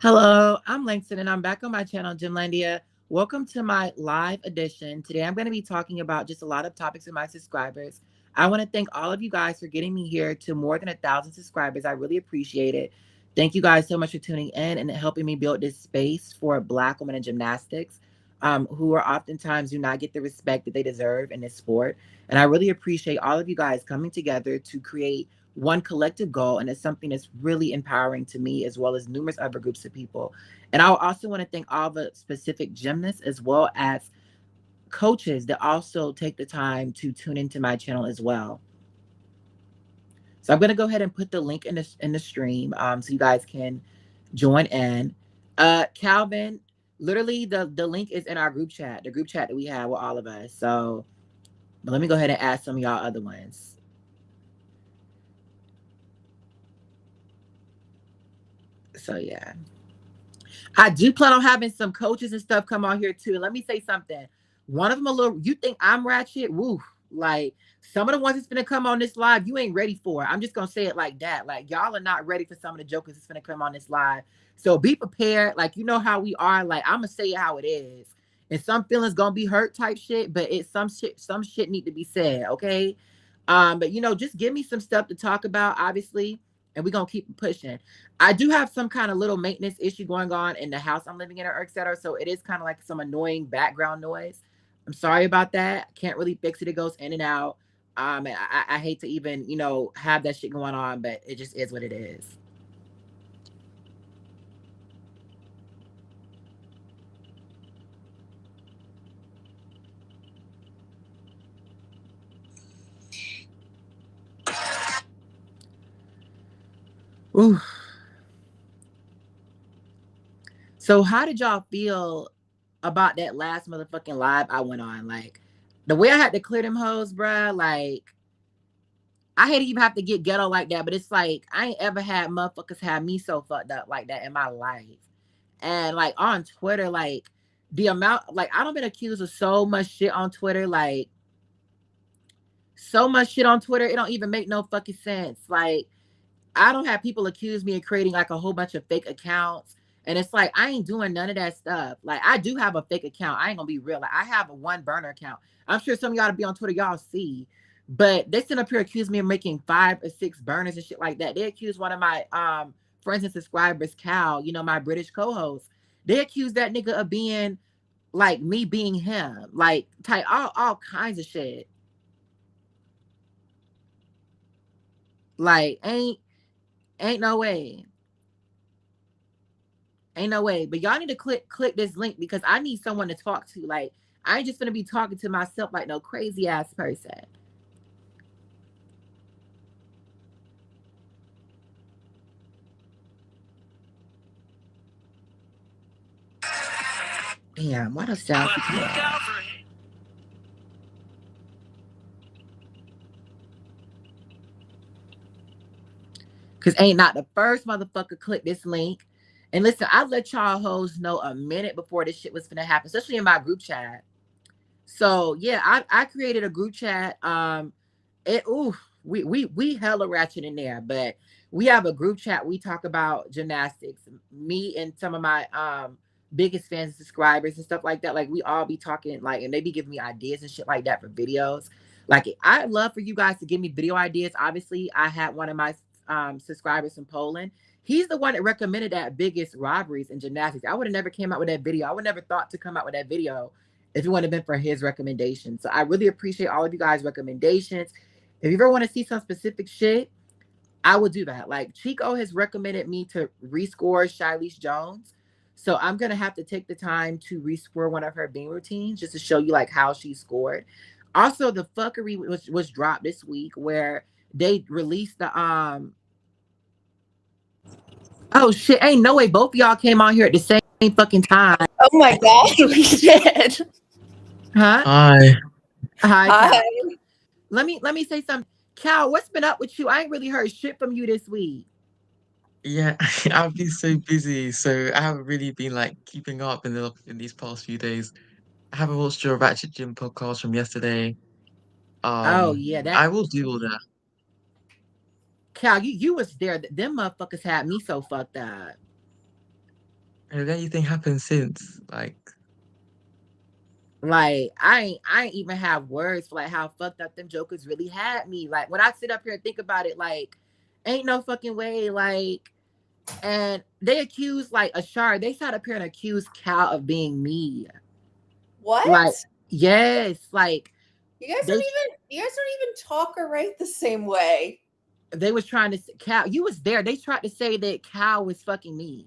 Hello, I'm Langston and I'm back on my channel, Gymlandia. Welcome to my live edition. Today I'm going to be talking about just a lot of topics with my subscribers. I want to thank all of you guys for getting me here to more than 1,000 subscribers. I really appreciate it. Thank you guys so much for tuning in and helping me build this space for Black women in gymnastics, who are oftentimes do not get the respect that they deserve in this sport. And I really appreciate all of you guys coming together to create one collective goal, and it's something that's really empowering to me as well as numerous other groups of people. And I also want to thank all the specific gymnasts as well as coaches that also take the time to tune into my channel as well. So I'm going to go ahead and put the link in the stream, so you guys can join in. Calvin, literally the link is in our group chat, the group chat that we have with all of us. So but let me go ahead and add some of y'all other ones. So yeah. I do plan on having some coaches and stuff come on here too. Let me say something. One of them a little, you think I'm ratchet? Woo. Like some of the ones that's gonna come on this live, you ain't ready for it. I'm just gonna say it like that. Like y'all are not ready for some of the jokers that's gonna come on this live. So be prepared. Like you know how we are. Like I'm gonna say it how it is. And some feelings gonna be hurt type shit, but it's some shit need to be said, okay? But just give me some stuff to talk about, obviously, and we're gonna keep pushing. I do have some kind of little maintenance issue going on in the house I'm living in, or etc. So it is kind of like some annoying background noise. I'm sorry about that. Can't really fix it. It goes in and out. And I hate to even have that shit going on, but it just is what it is. Ooh. So how did y'all feel about that last motherfucking live I went on? Like the way I had to clear them hoes, bruh. Like I hate to even have to get ghetto like that, but it's like I ain't ever had motherfuckers have me so fucked up like that in my life. And like on Twitter, like the amount, like I don't been accused of so much shit on Twitter, like so much shit on Twitter, it don't even make no fucking sense. Like I don't have people accuse me of creating like a whole bunch of fake accounts. And it's like I ain't doing none of that stuff. Like I do have a fake account. I ain't gonna be real. Like I have a one burner account. I'm sure some of y'all to be on Twitter, y'all see. But they sit up here accuse me of making 5 or 6 burners and shit like that. They accuse one of my friends and subscribers, Cal, my British co-host. They accuse that nigga of being like me being him. Like type all kinds of shit. Like ain't no way. Ain't no way. But y'all need to click this link because I need someone to talk to. Like, I ain't just gonna be talking to myself like no crazy ass person. Damn, why the sound keep going? Cause ain't not the first motherfucker click this link. And listen, I let y'all hoes know a minute before this shit was gonna happen, especially in my group chat. So yeah, I created a group chat. It ooh, we hella ratchet in there, but we have a group chat. We talk about gymnastics. Me and some of my biggest fans and subscribers and stuff like that. Like we all be talking like, and they be giving me ideas and shit like that for videos. Like I love for you guys to give me video ideas. Obviously, I had one of my subscribers from Poland. He's the one that recommended that biggest robberies in gymnastics. I would have never came out with that video. I would never thought to come out with that video if it wouldn't have been for his recommendation. So I really appreciate all of you guys' recommendations. If you ever want to see some specific shit, I would do that. Like Chico has recommended me to rescore Shilese Jones. So I'm gonna have to take the time to rescore one of her beam routines just to show you like how she scored. Also, the fuckery was dropped this week where they released the oh shit, ain't no way both of y'all came on here at the same fucking time. Oh my god, we did. Huh? Hi. Hi, Hi. Cal. Let me say something. Cal, what's been up with you? I ain't really heard shit from you this week. Yeah, I've been so busy, so I haven't really been like keeping up in these past few days. I haven't watched your Ratchet Gym podcast from yesterday. Oh yeah, that I will do all that. Cal, you was there. Them motherfuckers had me so fucked up. Has anything happened since? Like I ain't even have words for like how fucked up them jokers really had me. Like when I sit up here and think about it, like ain't no fucking way. Like and they accused like Ashar. They sat up here and accused Cal of being me. Like What? yes, like they You guys don't even talk or write the same way. they was trying to Cal. You was there. They tried to say that Cal was fucking me.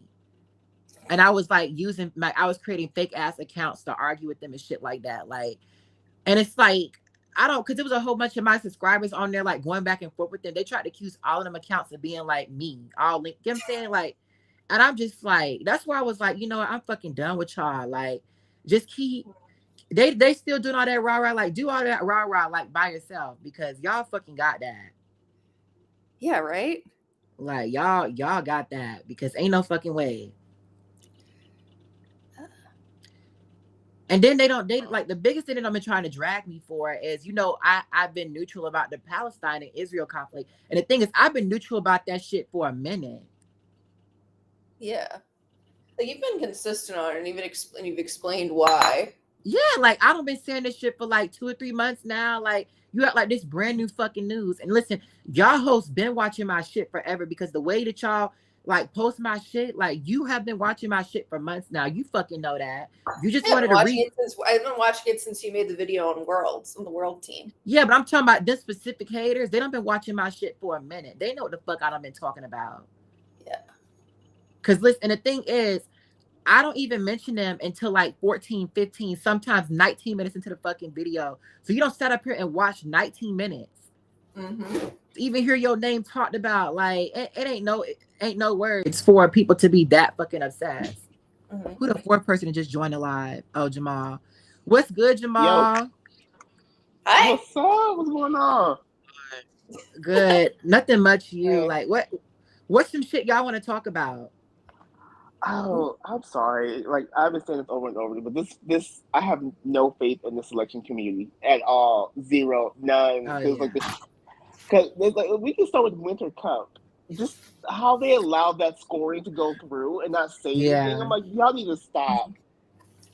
And I was like using my, I was creating fake ass accounts to argue with them and shit like that. Like, and it's like, I don't, cause there was a whole bunch of my subscribers on there, like going back and forth with them. They tried to accuse all of them accounts of being like me, all linked. You know what I'm saying? Like, and I'm just like, that's where I was like, you know what? I'm fucking done with y'all. Like, just keep, they still doing all that rah rah, like do all that rah rah, like by yourself because y'all fucking got that. Yeah, right? Like, y'all got that because ain't no fucking way. And then they like the biggest thing that I've been trying to drag me for is, you know, I've been neutral about the Palestine and Israel conflict. And the thing is, I've been neutral about that shit for a minute. Yeah. Like you've been consistent on it and even you've explained why. Yeah, like I don't been saying this shit for like 2 or 3 months now. Like you act like this brand new fucking news. And listen, y'all hosts been watching my shit forever because the way that y'all like post my shit, like you have been watching my shit for months now. You fucking know that. You just wanted to read. I've been watching it since you made the video on Worlds on the World team. Yeah, but I'm talking about this specific haters. They don't been watching my shit for a minute. They know what the fuck I done been talking about. Yeah. Cause listen, and the thing is, I don't even mention them until like 14, 15, sometimes 19 minutes into the fucking video. So you don't sit up here and watch 19 minutes. Mm-hmm. Even hear your name talked about. Like it ain't no words for people to be that fucking obsessed. Mm-hmm. Who the fourth person to just join the live? Oh, Jamal. What's good, Jamal? Yo. Hi. What's up? What's going on? Good. Nothing much. You like what's some shit y'all want to talk about? Oh, I'm sorry. Like I've been saying this over and over, but this I have no faith in the selection community at all. Zero, none. Because we can start with Winter Cup. Just how they allowed that scoring to go through and not say anything. I'm like, y'all need to stop.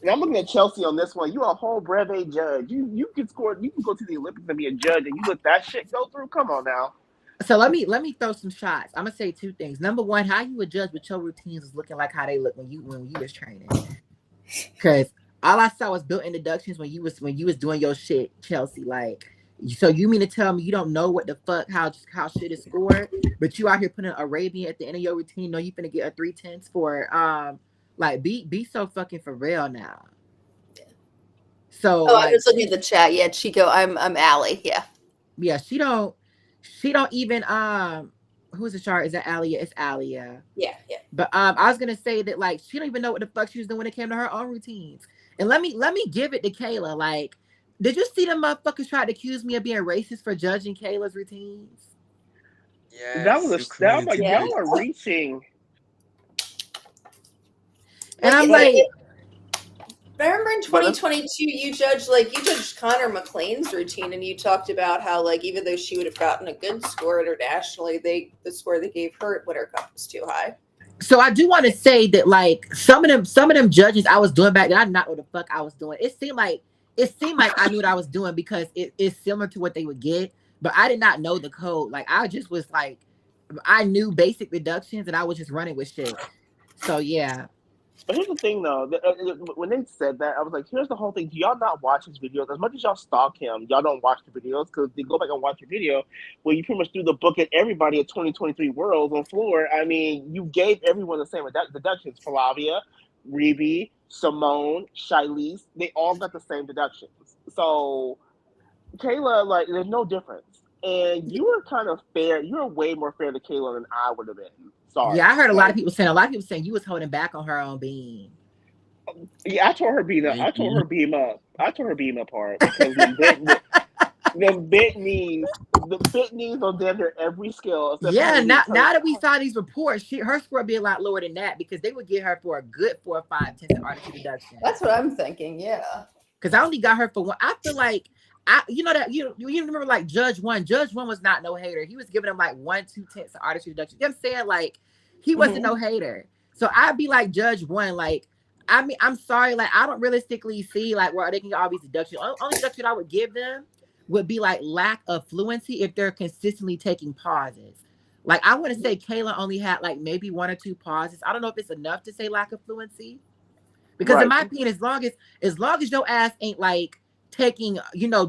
And I'm looking at Chelsea on this one. You're a whole brevet judge. You can score. You can go to the Olympics and be a judge, and you let that shit go through. Come on now. So let me throw some shots. I'm gonna say two things. Number one, how you would judge with your routines is looking like how they look when you was training. Because all I saw was built-in deductions when you was doing your shit, Chelsea. Like, so you mean to tell me you don't know what the fuck how shit is scored, but you out here putting Arabian at the end of your routine? No, you finna get a 3/10 for like be so fucking for real now. So I was looking at the chat. Yeah, Chico, I'm Allie. Yeah, she don't even who's the chart? Is that Alia? It's Alia. Yeah. But I was gonna say that like she don't even know what the fuck she was doing when it came to her own routines. And let me give it to Kayla. Like, did you see them motherfuckers try to accuse me of being racist for judging Kayla's routines? Yeah, that like y'all are reaching. And I'm like, remember in 2022 you judged Connor McLean's routine, and you talked about how like even though she would have gotten a good score internationally, the score they gave her at Winter Cup was too high. So I do want to say that like some of them judges I was doing back then, I did not know what the fuck I was doing. It seemed like I knew what I was doing because it's similar to what they would get, but I did not know the code. Like I just was like, I knew basic reductions and I was just running with shit. So yeah. But here's the thing, though. When they said that, I was like, here's the whole thing. Do y'all not watch his videos? As much as y'all stalk him, y'all don't watch the videos because they go back and watch your video where you pretty much threw the book at everybody at 2023 Worlds on floor. I mean, you gave everyone the same deductions. Flavia, Rebe, Simone, Shilese, they all got the same deductions. So, Kayla, like, there's no difference. And you were kind of fair. You were way more fair to Kayla than I would have been. Sorry. Yeah, I heard a lot of people saying you was holding back on her own beam. Yeah, I tore her beam up. I tore her beam apart because the bit knees on damn near every skill. Yeah, now that we saw these reports, her score would be a lot lower than that because they would get her for a good 4 or 5 tenths of artistry deduction. That's what I'm thinking. Yeah, because I only got her for one. I feel like you remember like Judge One was not no hater. He was giving them like 1-2 tenths of artistry deduction. You know what I'm saying? Like he wasn't no hater. So I'd be like Judge One, like, I mean, I'm sorry, like I don't realistically see like where they can get all these deductions. Only deduction I would give them would be like lack of fluency if they're consistently taking pauses. Like I want to say Kayla only had like maybe one or two pauses. I don't know if it's enough to say lack of fluency. Because in Right. my opinion, as long as your ass ain't like taking,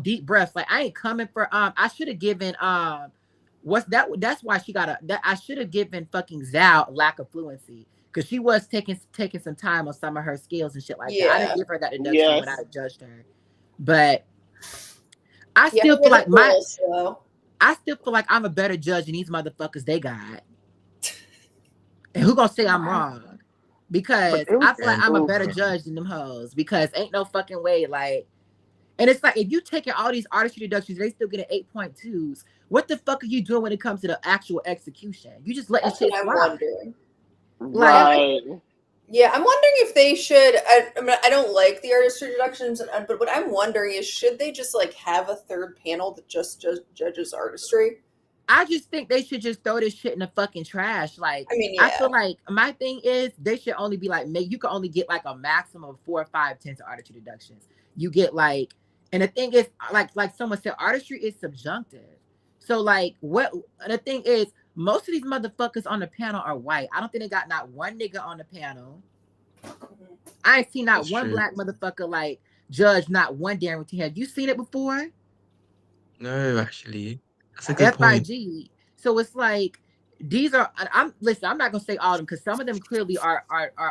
deep breaths, like I ain't coming for I should have given what's that that's why she got that I should have given fucking Zao lack of fluency. Because she was taking some time on some of her skills and shit like that. I didn't Yeah. give her that deduction when I Yes. judged her. But I Yeah, still her feel like rhythms were a little slow. I still feel like I'm a better judge than these motherfuckers they got. And who gonna say I'm wrong? But Because it was I feel like I'm a better Yeah. judge than them hoes. Because ain't no fucking way, like, and it's like if you taking all these artistry deductions, they still getting 8.2s. What the fuck are you doing when it comes to the actual execution? You just letting That's what shit I'm slide. wondering. Like, right. Yeah, I'm wondering if they should. I mean, I don't like the artistry deductions, but what I'm wondering is, should they just like have a third panel that just judges artistry? I just think they should just throw this shit in the fucking trash. Like, I mean, I yeah, feel like my thing is they should only be like, you can only get like a maximum of 4 or 5 tenths of artistry deductions. You get like, and the thing is, like someone said, artistry is subjunctive. So like, what the thing is, most of these motherfuckers on the panel are white. I don't think they got not one nigga on the panel. I ain't seen not That's one true. black motherfucker like judge not one damn routine. Have you seen it before? No, actually, that's a good point. FIG. So it's like these are I'm listen, I'm not gonna say all of them because some of them clearly are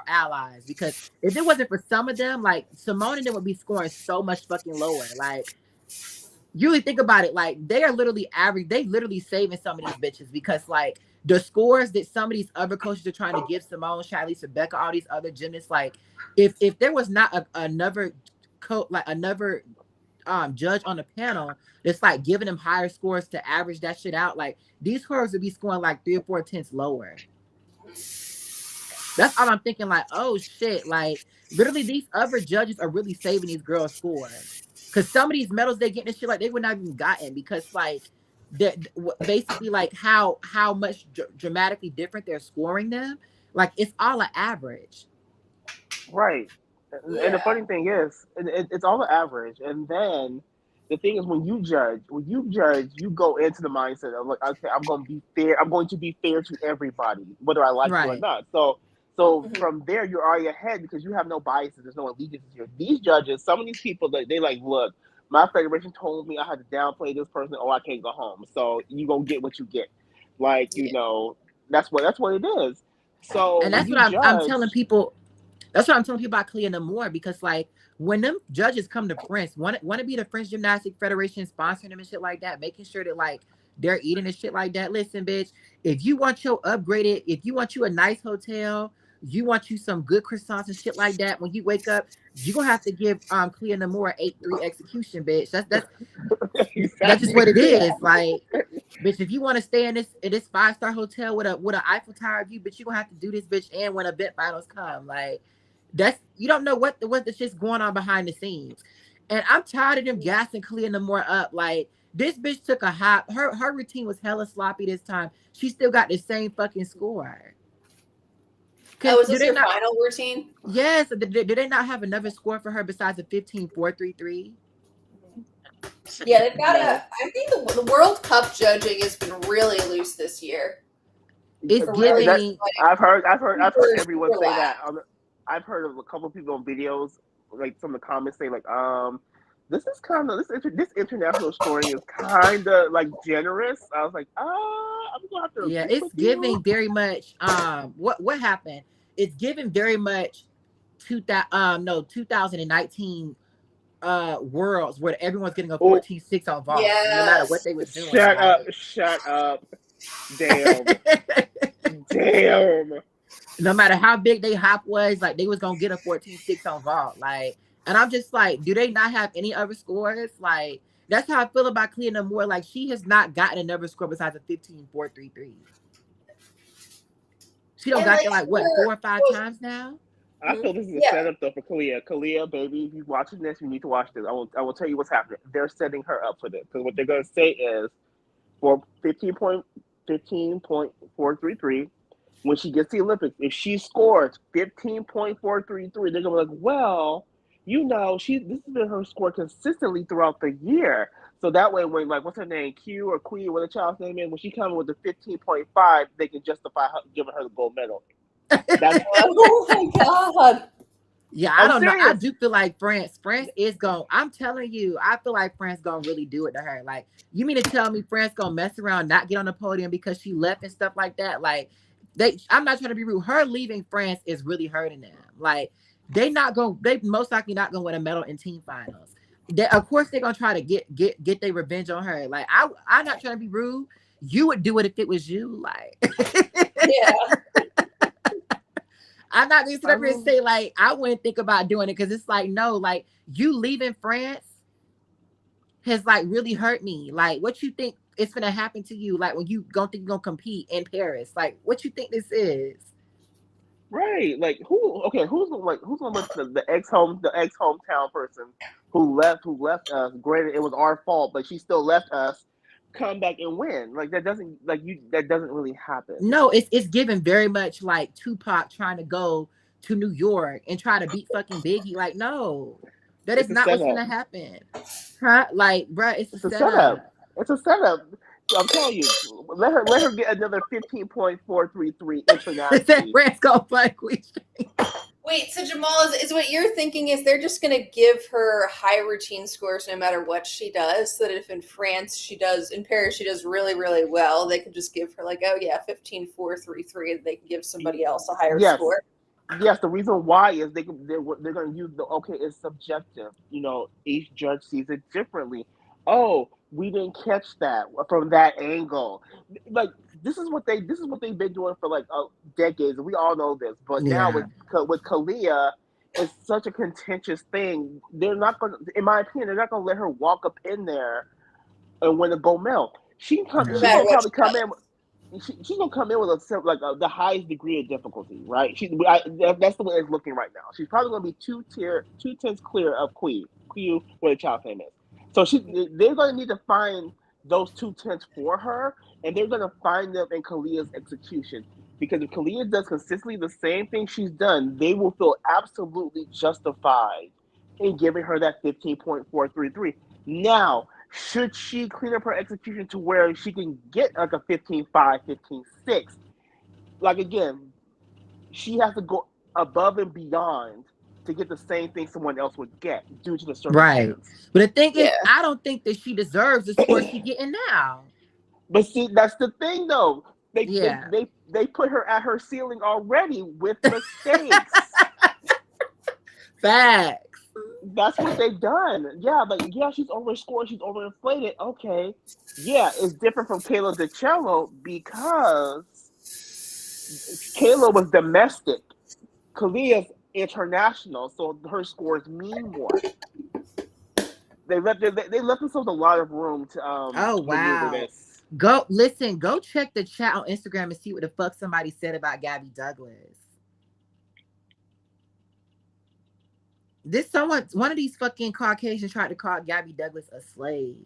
allies. Because if it wasn't for some of them, like Simone and them would be scoring so much fucking lower. Like you really think about it, like they are literally average, they literally saving some of these bitches because like the scores that some of these other coaches are trying to give Simone, Charlize, Rebecca, all these other gymnasts, like if there was not another coach, like another judge on the panel that's like giving them higher scores to average that shit out, like these curves would be scoring like 3 or 4 tenths lower. That's all I'm thinking, like, oh shit, like literally these other judges are really saving these girls scores. Cause some of these medals they get and shit like they would not even gotten because like that basically like how much dramatically different they're scoring them. Like it's all an average. Right. And the yeah, funny thing is, it's all the average. And then the thing is, when you judge, you go into the mindset of like, okay, I'm going to be fair. I'm going to be fair to everybody, whether I like you or Right. not. So Mhm. from there, you're already ahead because you have no biases. There's no allegiances here. These judges, some of these people, they like, look, my federation told me I had to downplay this person, or I can't go home. So you gonna get what you get. Like yeah, that's what it is. So And when that's what you I'm telling judge, people. That's what I'm telling people about Clea no more because like when them judges come to Prince, want to be the French Gymnastics Federation sponsoring them and shit like that, making sure that like they're eating and shit like that. Listen, bitch, if you want you a nice hotel, you want you some good croissants and shit like that. When you wake up, you gonna have to give Clea no more 8-3 execution, bitch. That's just exactly. what it is. Like, bitch, if you want to stay in this 5-star hotel with an Eiffel Tower view, bitch, you gonna have to do this, bitch. And when event finals come, like, that's you don't know what the shit's going on behind the scenes. And I'm tired of them gassing clearing them more up. Like, this bitch took a hop. Her routine was hella sloppy this time. She still got the same fucking score. Oh, Cause was do this they her not? final routine? Yes. Do they not have another score for her besides a 15.433? Yeah, they've got No, a. I think the World Cup judging has been really loose this year. It's Really, that giving. like I've heard super, everyone super say that. lax. I've heard of a couple of people on videos, like some of the comments say like, this is kind of this international scoring is kind of like generous. I was like, I'm gonna have to Yeah, agree it's with you. giving very much. What happened? It's giving very much. 2019 worlds where everyone's getting a Oh, 14.6 on vault, no matter what Yes. they was doing. shut up, Like, shut up, damn, damn. no matter how big they hop was, like they was gonna get a 14.6 on vault. Like, and I'm just like, do they not have any other scores? Like, that's how I feel about Clea Moore. Like, she has not gotten another score besides a 15.433. She don't And got like there like what for 4 or 5 times now. I feel this is a yeah, setup though for Kalia. Kalia, baby, if you're watching this, you need to watch this. I will tell you what's happening. They're setting her up for this because what they're gonna say is for 15.433, when she gets to the Olympics, if she scores 15.433, they're gonna be like, well, this has been her score consistently throughout the year. So that way, when like what's her name, Q or Queen, what the child's name is, when she comes with the 15.5, they can justify giving her the gold medal. That's Oh my God. Yeah, I I'm don't know. I serious. do feel like France is going. I'm telling you, I feel like France gonna really do it to her. Like, you mean to tell me France gonna mess around, not get on the podium because she left and stuff like that? Like, I'm not trying to be rude. Her leaving France is really hurting them. Like, they most likely not gonna win a medal in team finals. Of course, they're gonna try to get their revenge on her. Like, I'm not trying to be rude. You would do it if it was you. Like, Yeah. I'm not gonna sit I up here and mean, say like I wouldn't think about doing it because it's like no, like you leaving France has like really hurt me. Like, what you think is gonna happen to you? Like when you gonna think you're gonna compete in Paris? Like, what you think this is? right? Like who? Okay, who's gonna let the ex hometown person who left us? Granted, it was our fault, but she still left us. Come back and win. Like that doesn't really happen. No, it's given very much like Tupac trying to go to New York and try to beat fucking Biggie. Like, no, that is It's a not what's setup. gonna happen. Huh? Like, bruh, it's a It's a setup. setup. It's a setup. I'm telling you, let her get another 15.433 That internationally. France gonna fuck with you. Wait, so Jamal, is what you're thinking is they're just going to give her high routine scores no matter what she does, so that if in Paris she does really, really well, they can just give her like, oh yeah, 15.433, and they can give somebody else a higher Yes, score. yes. The reason why is they're going to use it's subjective. Each judge sees it differently. Oh, we didn't catch that from that angle. Like this is what they've been doing for like decades, and we all know this. But now Yeah, with Kalia, it's such a contentious thing. They're not going, in my opinion, they're not going to let her walk up in there and win a gold medal. No no. She's matter gonna what probably she come does. in. She's gonna come in with the highest degree of difficulty, right? That's the way it's looking right now. She's probably gonna be 2 tenths clear of Q, where the child's name is. So they're gonna need to find those 2 tenths for her, and they're gonna find them in Kalia's execution. Because if Kalia does consistently the same thing she's done, they will feel absolutely justified in giving her that 15.433. Now, should she clean up her execution to where she can get like a 15.5, 15.6? Like again, she has to go above and beyond to get the same thing someone else would get due to the Right. circumstance. But the thing is, Yeah. I don't think that she deserves the score she getting now. But see, that's the thing though. Yeah. They put her at her ceiling already with mistakes. Facts. That's what they've done. Yeah, like yeah, she's overscored, she's overinflated. Okay, yeah, it's different from Kayla DiCello because Kayla was domestic. Kalia's international, so her scores mean more. They left themselves a lot of room Oh to maneuver wow. this. Go check the chat on Instagram and see what the fuck somebody said about Gabby Douglas. One of these fucking Caucasians tried to call Gabby Douglas a slave.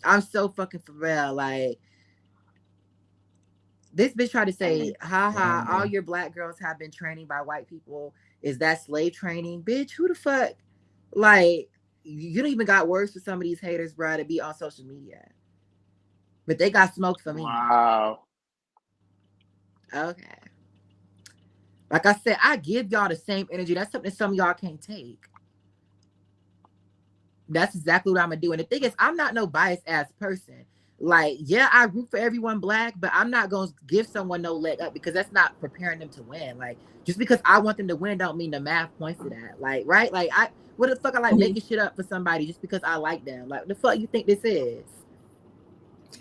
I'm so fucking for real. Like, this bitch tried to say, haha, all your black girls have been training by white people. Is that slave training? Bitch, who the fuck? Like, you don't even got words for some of these haters, bro, to be on social media. But they got smoke for me. Wow. Okay. Like I said, I give y'all the same energy. That's something some of y'all can't take. That's exactly what I'm gonna do. And the thing is, I'm not no biased ass person. Like, yeah, I root for everyone black, but I'm not gonna give someone no leg up because that's not preparing them to win. Like, just because I want them to win don't mean the math points to that. Like, right? Like, what the fuck I like making shit up for somebody just because I like them? Like, what the fuck you think this is?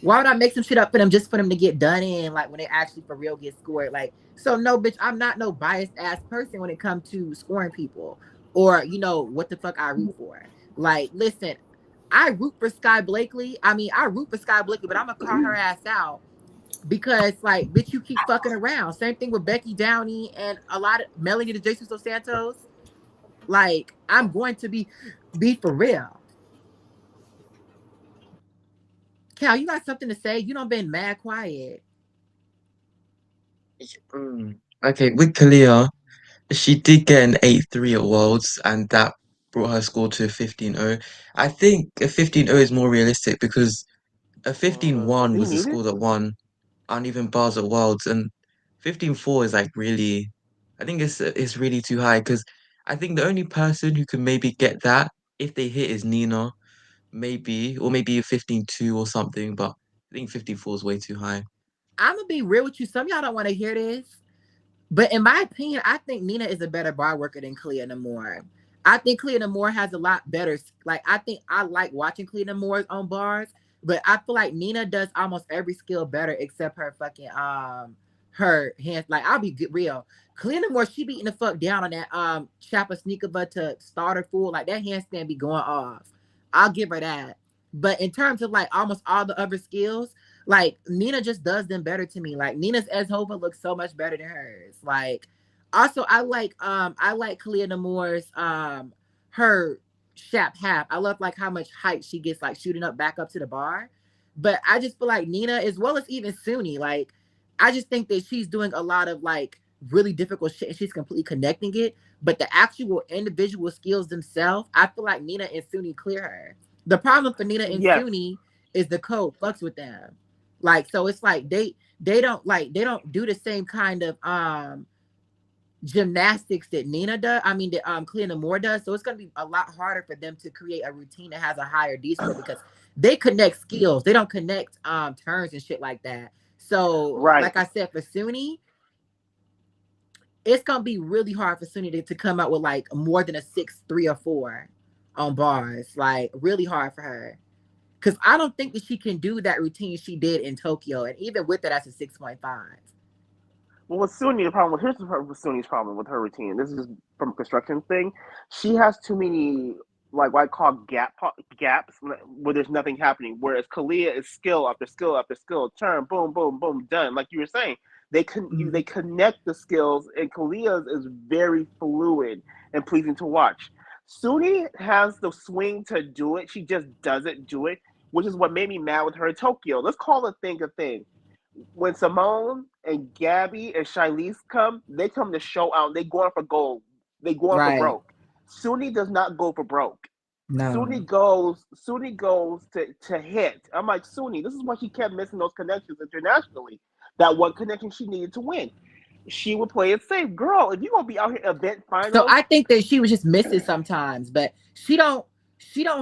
Why would I make some shit up for them just for them to get done in, like when they actually for real get scored? Like, so no, bitch, I'm not no biased ass person when it comes to scoring people or what the fuck I root for. Like, listen, I root for Sky Blakely. I mean, I root for Sky Blakely, but I'm gonna call her ass out because, like, bitch, you keep fucking around. Same thing with Becky Downey and a lot of Melanie the Jason Dos Santos. Like, I'm going to be for real. Cal, you got something to say? You don't been mad quiet. Okay, with Kalia, she did get an 8-3 at Worlds, and that brought her score to a 15-0. I think a 15-0 is more realistic because a 15-1 They was the need it. score that won uneven bars at Worlds, and 15-4 is like really, I think it's really too high because I think the only person who can maybe get that if they hit is Nina, maybe, or maybe a 15-2 or something, but I think 15-4 is way too high. I'm gonna be real with you. Some of y'all don't want to hear this. But in my opinion, I think Nina is a better bar worker than Clea Namor. I think Clea Namor has a lot better. Like I think I like watching Clea Namor on bars, but I feel like Nina does almost every skill better except her fucking her hands. Like I'll be real. Clea Namor, she beating the fuck down on that Chapa Sneakova to starter full. Like that handstand be going off. I'll give her that. But in terms of like almost all the other skills, like Nina just does them better to me. Like Nina's Ezhova looks so much better than hers. Like also I like Kalia Namor's her shap half. I love like how much height she gets like shooting up back up to the bar. But I just feel like Nina as well as even Suni, like I just think that she's doing a lot of like really difficult shit and she's completely connecting it. But the actual individual skills themselves, I feel like Nina and Suni clear her. The problem for Nina and Yes. Suni is the code fucks with them. Like so it's like they don't do the same kind of gymnastics that Nina does. I mean that Clea Moore does. So it's gonna be a lot harder for them to create a routine that has a higher D score because they connect skills. They don't connect turns and shit like that. So Right. like I said for Suni, it's gonna be really hard for Suni to come out with like more than a 6, 3, or 4 on bars. Like really hard for her. Because I don't think that she can do that routine she did in Tokyo. And even with that, that's a 6.5. Well, with Suni, the problem with Suni's problem with her routine. This is just from a construction thing. She has too many like what I call gaps where there's nothing happening. Whereas Kalia is skill after skill after skill, turn, boom, boom, boom, done. Like you were saying, they Mhm. connect the skills, and Kalia's is very fluid and pleasing to watch. Suni has the swing to do it. She just doesn't do it, which is what made me mad with her in Tokyo. Let's call a thing a thing. When Simone and Gabby and Shilese come, they come to show out. They go on for gold. They go on for Right. broke. Suni does not go for broke. No. Suni goes to hit. I'm like, Suni, this is why she kept missing those connections internationally. That one connection she needed to win. She would play it safe. Girl, if you're gonna be out here event So finals, I think that she was just missing sometimes, but she don't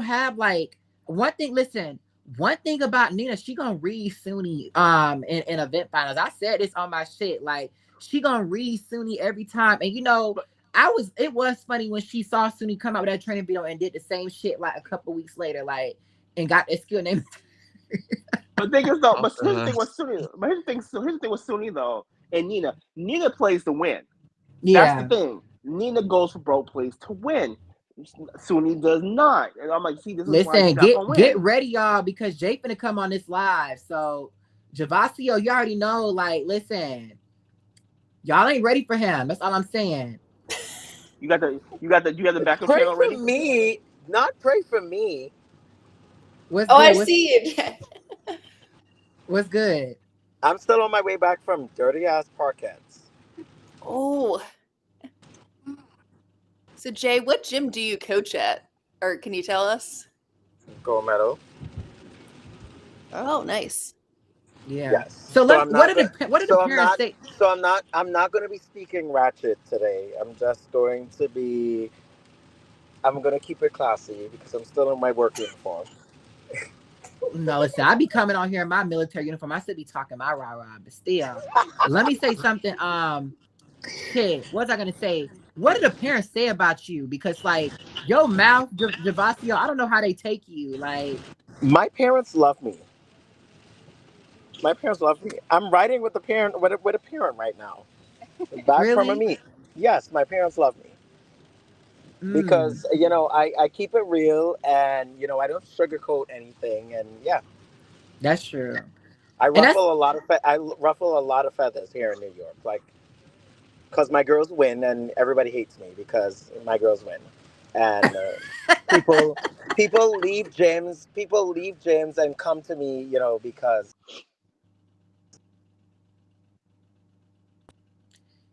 have like one thing. Listen, one thing about Nina, she gonna read Suni in event finals. I said this on my shit. Like she gonna read Suni every time. And but it was funny when she saw Suni come out with that training video and did the same shit like a couple weeks later, like and got that skill name. but thing is though, but After here's the her. thing with Suni. But here's the thing with Suni though, and Nina. Nina plays to win. That's the Yeah. thing. Nina goes for broke plays to win. Suni does not. And I'm like, see, this is why Listen, she's not get gonna get win. ready, y'all, because Jay finna come on this live. So Javasio, you already know, like, listen, y'all ain't ready for him. That's all I'm saying. You got the backup Pray channel for ready? me, not pray for me. What's Oh, I good? see it. What's good? I'm still on my way back from dirty ass parkettes. Oh, so Jay, what gym do you coach at, or can you tell us? Gold medal. Oh, nice. Yeah. Yes. So So let I'm what not did good. the So I'm parents not. say? So I'm not going to be speaking ratchet today. I'm just going to be. I'm going to keep it classy because I'm still in my work uniform. No, listen, I be coming on here in my military uniform. I still be talking my rah rah, but still, let me say something. Shit, what was I gonna say? What did the parents say about you? Because like your mouth, Javasio, I don't know how they take you. Like, My parents love me. My parents love me. I'm riding with a parent with a parent right now. Back from a really? meet. Yes, my parents love me. Mm, Because I keep it real, and I don't sugarcoat anything, and yeah, that's true. I And that's ruffle a lot of I ruffle a lot of feathers here in New York, like because my girls win and everybody hates me because my girls win. and people leave gyms and come to me, because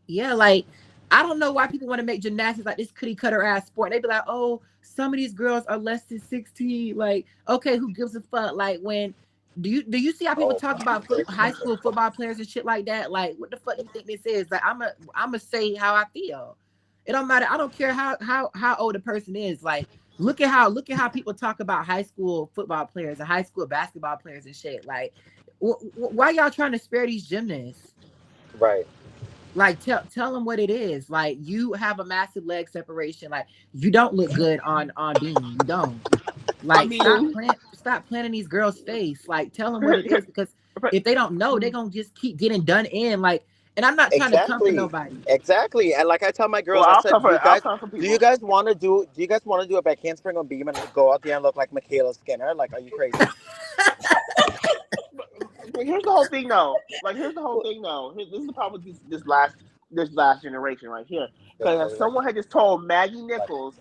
Yeah, like I don't know why people want to make gymnastics like this cookie cutter ass sport. They be like, oh, some of these girls are less than 16. Like, okay, who gives a fuck? Like when do you see how people oh talk my about high goodness. school football players and shit like that? Like, what the fuck you think this is? Like, I'm a say how I feel. It don't matter. I don't care how old a person is. Like, look at how people talk about high school football players and high school basketball players and shit. Like, why y'all trying to spare these gymnasts? Right. Like tell them what it is. Like you have a massive leg separation. Like you don't look good on beam. You don't. I Like mean, stop planning these girls' face. Like tell them what it is because if they don't know, they're gonna just keep getting done in. Like, and I'm not trying to come for Exactly. nobody. Exactly. And like I tell my well, girls, I said, I'll come for people. do you guys want to do a back handspring on beam and go out there and look like Michaela Skinner? Like, are you crazy? But here's the whole thing, though. Like, here's the whole thing, though. This is the problem with this last generation right here. Because if someone had just told Maggie Nichols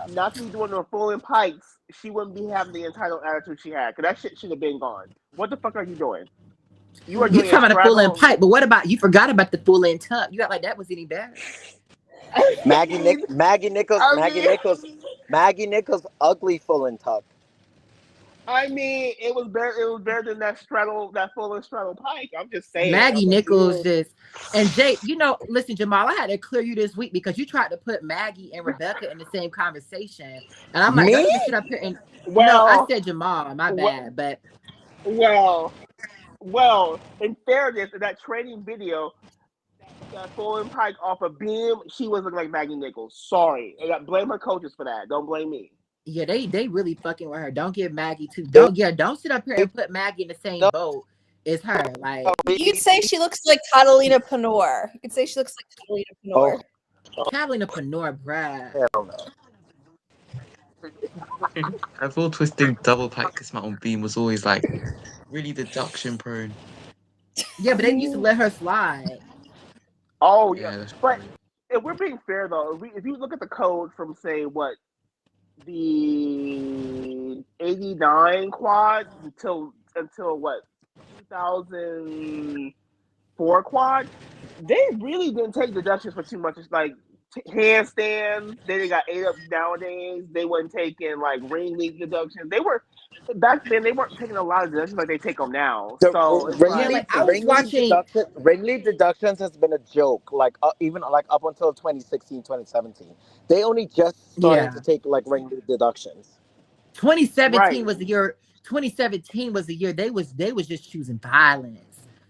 not to be doing no full in pikes, she wouldn't be having the entitled attitude she had. Because that shit should have been gone. What the fuck are you doing? You are You doing a talking about a full in straddle. pipe, but what about you forgot about the full in tuck? You act like that was any better. Maggie Nick I mean, Maggie Nichols ugly full and tuck. I mean, it was better. It was better than that full in straddle pike. I'm just saying. I'm Maggie like, Nichols ew. just and Jake, listen, Jamal, I had to clear you this week because you tried to put Maggie and Rebecca in the same conversation. And I'm like, Me? don't you just sit up here and no, I Well, said Jamal, my well, bad. But well, well. In fairness, in that training video, that falling pike off a beam, she was looking like Maggie Nichols. Sorry, blame her coaches for that. Don't blame me. yeah, they really fucking with her. Don't give Maggie too It, don't sit up here and put Maggie in the same no, boat as her. Like You'd say she looks like Catalina Panor. You could say she looks like Catalina oh, Panor. Catalina Panor, bruh. hell no. I thought twisting double pike dismount on beam was always like really deduction prone. Yeah, but they used to let her slide. Oh yeah, Yeah, that's but true. if we're being fair though, if you look at the code from say what the '89 quad until what 2004 quad, they really didn't take deductions for too much. It's like handstands. They got 8-ups nowadays. They weren't taking like ring leap deductions. They were back then. They weren't taking a lot of deductions like they take them now. The So it's Yeah, like like I was watching. ring lead deductions has been a joke. Like even like up until 2016, 2017, they only just started to Yeah. take like ring lead deductions. 2017 right. was the year. 2017 was the year they was just choosing violence.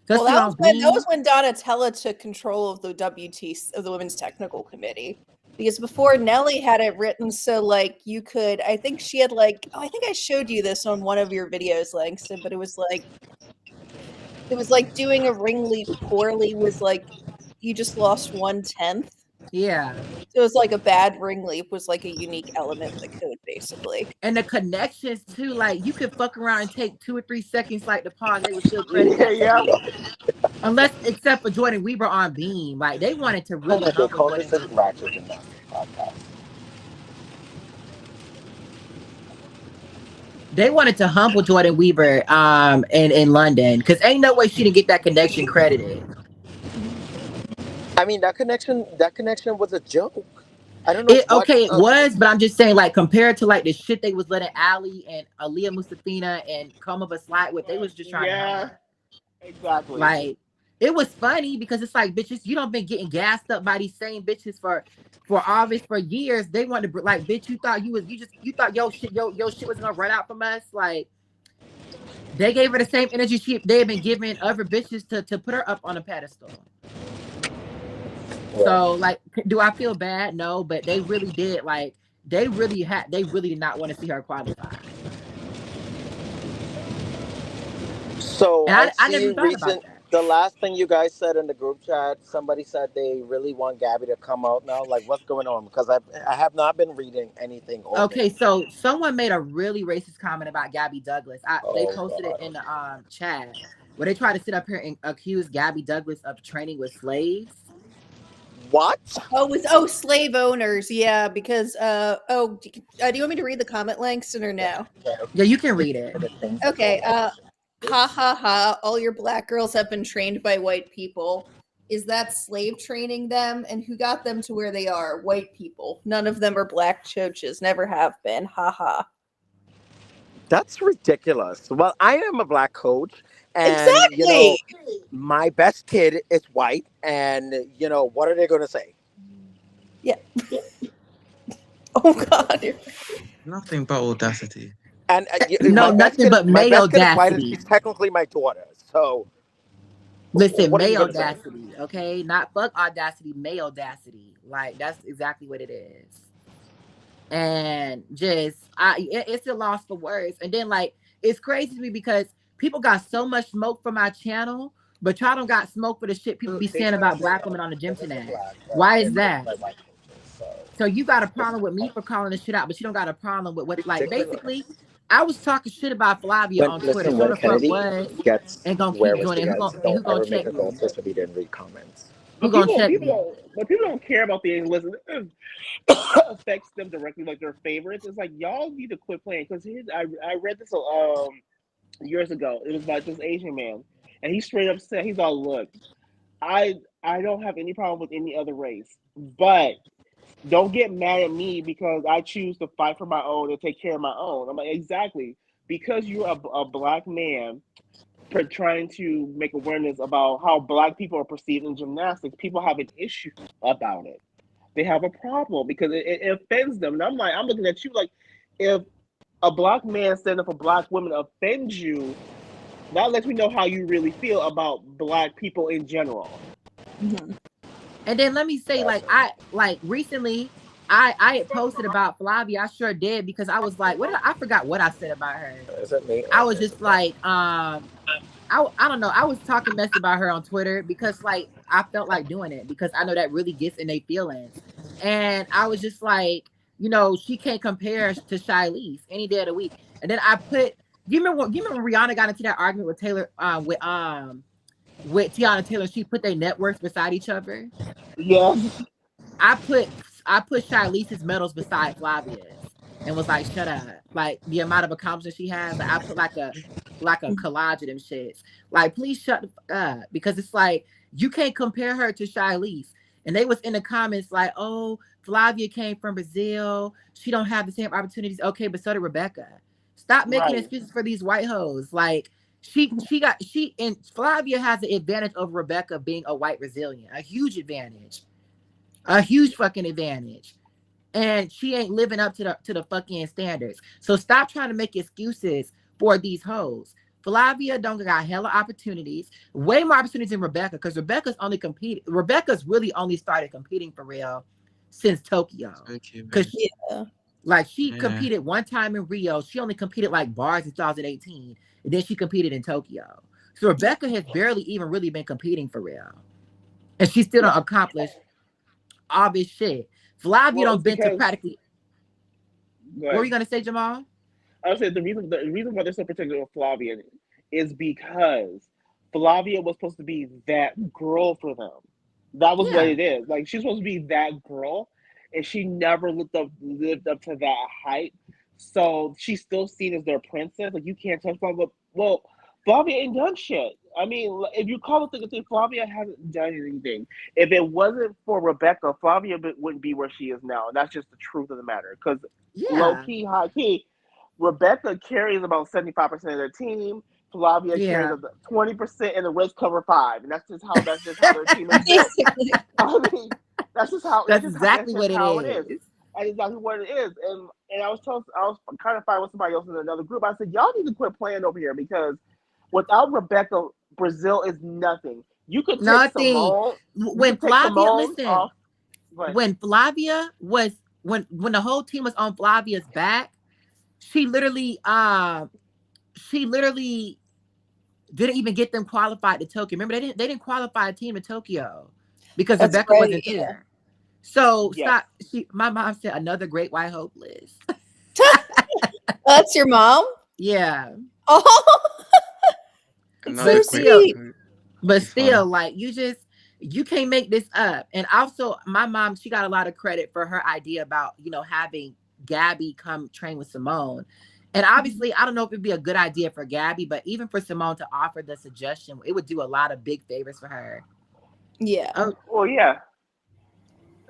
Well, Especially on that beam. was when Donatella took control of the of the Women's Technical Committee. Because before Nellie had it written so like you could, I think she had like, I think I showed you this on one of your videos, Langston, but it was like doing a ring leap poorly was like you just lost 1/10. Yeah. So it was like a bad ring leap was like a unique element of the code, basically. And the connections too, like you could fuck around and take 2 or 3 seconds like the pause, they would still credit Yeah, that to yeah. you. Unless except for Jordan Weaver on beam. Like they wanted to really They humble call Jordan this a Weaver. ratchet gymnastics podcast. They wanted to humble Jordan Weaver in London. Cause ain't no way she didn't get that connection credited. I mean that connection was a joke. I don't know what. It was, but I'm just saying, like, compared to like the shit they was letting Ali and Aaliyah Mustafina and Koma slide with, they was just trying to humble Yeah, her. exactly. Like, it was funny because it's like, bitches, you don't been getting gassed up by these same bitches for obvious for years. They wanted to like, bitch, you thought you thought your shit was gonna run out from us. Like, they gave her the same energy they had been giving other bitches to put her up on a pedestal. Yeah. So, like, do I feel bad? No, but they really did. Like, they really did not want to see her qualify. So And I I see never thought about that. the last thing you guys said in the group chat, somebody said they really want Gabby to come out now. Like, what's going on? Because I have not been reading anything all Okay, day. so someone made a really racist comment about Gabby Douglas. They Oh posted it God. in the chat where they tried to sit up here and accuse Gabby Douglas of training with slaves. What? Slave owners. Yeah, because do you want me to read the comment, Langston, or no? Yeah, you can read it. Okay. Ha ha ha! All your black girls have been trained by white people. Is that slave training them? And who got them to where they are? White people. None of them are black coaches. Never have been. Ha ha. That's ridiculous. Well, I am a black coach, and Exactly. my best kid is white, and what are they going to say? Yeah. Oh God. Nothing but audacity. And No, nothing but my male best kid is white, and audacity. she's technically my daughter. So, Listen, what are you male going to say? audacity, okay? Not fuck audacity, male audacity. Like, that's exactly what it is. And just, it's a loss for words. And then, like, it's crazy to me because people got so much smoke for my channel, but y'all don't got smoke for the shit people be saying about black women on the gym tonight. Why is that? So you got a problem with me for calling this shit out, but you don't got a problem with what, like, basically, I was talking shit about Flavia on Twitter. Listen, So when the fuck Kennedy was, gets and gonna where keep was doing it. Who gonna, together, and who don't gonna ever make check a goal me? just so we didn't read comments. Who gonna check me? But people don't care about things. Listen, affects them directly, like their favorites. It's like y'all need to quit playing because I read this years ago. It was about this Asian man, and he straight up said, he's all, look, I don't have any problem with any other race, but don't get mad at me because I choose to fight for my own and take care of my own. I'm like, exactly, because you're a black man trying to make awareness about how black people are perceived in gymnastics. People have an issue about it. They have a problem because it offends them. And I'm looking at you like, if a black man standing up for black women offends you, that lets me know how you really feel about black people in general. Mm-hmm. And then let me say, recently, I had posted about Flavia. I sure did because I was like, I forgot what I said about her. Is it me? I was just like, I don't know. I was talking mess about her on Twitter because like I felt like doing it because I know that really gets in their feelings. And I was just like, she can't compare to Shilese any day of the week. And then I put, you remember when Rihanna got into that argument with Taylor, with Tiana Taylor, she put their networks beside each other. Yeah. I put Shilese's medals beside Flavia's and was like, shut up. Like the amount of accomplishments she has. Like I put like a collage of them shits. Like, please shut the fuck up. Because it's like you can't compare her to Shilese. And they was in the comments like, oh, Flavia came from Brazil. She don't have the same opportunities. Okay, but so did Rebecca. Stop making excuses for these white hoes. Like and Flavia has an advantage over Rebecca being a white Brazilian. A huge advantage. A huge fucking advantage. And she ain't living up to the fucking standards. So stop trying to make excuses for these hoes. Flavia don't got hella opportunities, way more opportunities than Rebecca, because Rebecca's really only started competing for real since Tokyo. Because she competed one time in Rio. She only competed like bars in 2018. And then she competed in Tokyo. So Rebecca has barely even really been competing for real. And she still don't accomplish all this shit. Flavia don't been to practically. What were you gonna say, Jamal? I would say the reason why they're so particular with Flavia is because Flavia was supposed to be that girl for them. That was what it is. Like, she's supposed to be that girl, and she never lived up to that height. So she's still seen as their princess. Like, you can't touch Flavia. Well, Flavia ain't done shit. I mean, if you call it the thing, Flavia hasn't done anything. If it wasn't for Rebecca, Flavia wouldn't be where she is now. And that's just the truth of the matter. Because low key, high key, Rebecca carries about 75% of the team. Flavia carries 20%, and the rest cover 5%. And that's just how their team is built. I mean, that's exactly what it is. That's exactly what it is. And I was kind of fighting with somebody else in another group. I said, y'all need to quit playing over here because without Rebecca, Brazil is nothing. You could take Simone. When Flavia, when Flavia was when the whole team was on Flavia's back, she literally didn't even get them qualified to Tokyo. Remember, they didn't qualify a team to Tokyo because Rebecca wasn't there. So stop. My mom said another great white hope, Liz. That's your mom? Yeah. Oh. But still, like, you just You can't make this up. And also, my mom, she got a lot of credit for her idea about, having Gabby come train with Simone. And obviously, I don't know if it'd be a good idea for Gabby, but even for Simone to offer the suggestion, it would do a lot of big favors for her. Yeah. Oh, Well, yeah,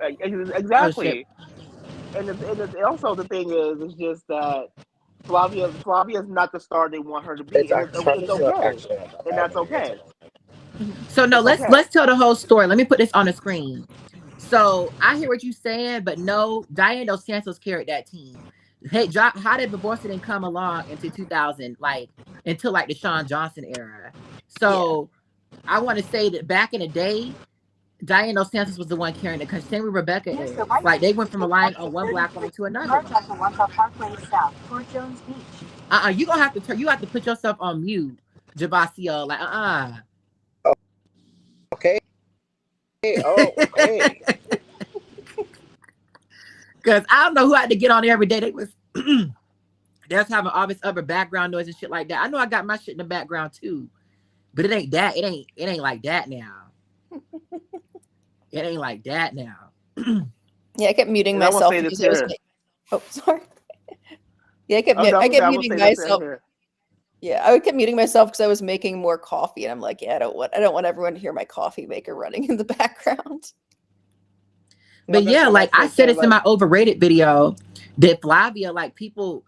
oh shit. exactly. And also the thing is just that Flavia's not the star they want her to be, It's and it's okay, actually and that's okay. So no, It's let's okay. let's tell the whole story. Let me put this on the screen. So I hear what you're saying, but no, Diane Dos Santos carried that team. Hey, how did Barbosa didn't come along into 2000, like until like the Sean Johnson era? So I want to say that back in the day, Diane Dos Santos was the one carrying it because same with Rebecca is. Like they went from relying on one black woman to another one. You gonna have to you have to put yourself on mute, Javasio. Like Okay. Oh, okay. Because I don't know who had to get on there every day. They was That's having all this other background noise and shit like that. I know I got my shit in the background too, but it ain't that. It ain't like that now. It ain't like that now. Yeah, I kept muting And I will myself say this because I was here. oh, sorry. Yeah, I kept I will muting say this myself. here. Yeah, I kept muting myself because I was making more coffee, and I'm like, yeah, I don't want everyone to hear my coffee maker running in the background. But yeah, like I said, it's in my overrated video that Flavia, like people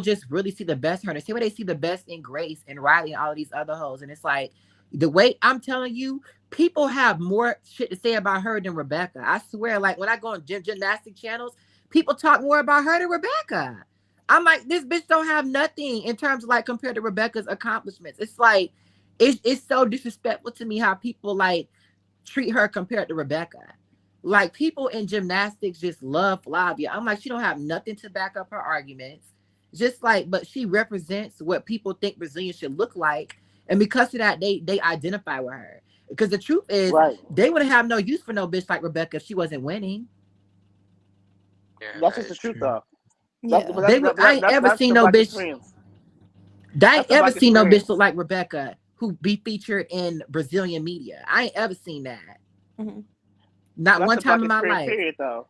just really see the best in her. They say where they see the best in Grace and Riley and all of these other hoes, and it's like the way I'm telling you, people have more shit to say about her than Rebecca. I swear, like when I go on gymnastic channels, people talk more about her than Rebecca. I'm like, this bitch don't have nothing in terms of like compared to Rebecca's accomplishments. It's like it's so disrespectful to me how people like treat her compared to Rebecca. Like people in gymnastics just love Flavia. I'm like, she don't have nothing to back up her arguments. Just like, but she represents what people think Brazilians should look like. And because of that, they identify with her. Because the truth is, Right. they wouldn't have no use for no bitch like Rebecca if she wasn't winning. Yeah, That's that just the is truth, true. though. Yeah. I ain't ever That's seen the no black bitch. experience. I That's ain't the ever black seen no bitch experience. look like Rebecca who be featured in Brazilian media. I ain't ever seen that. Mm-hmm. Not That's one the black time in my experience. life. Period, though.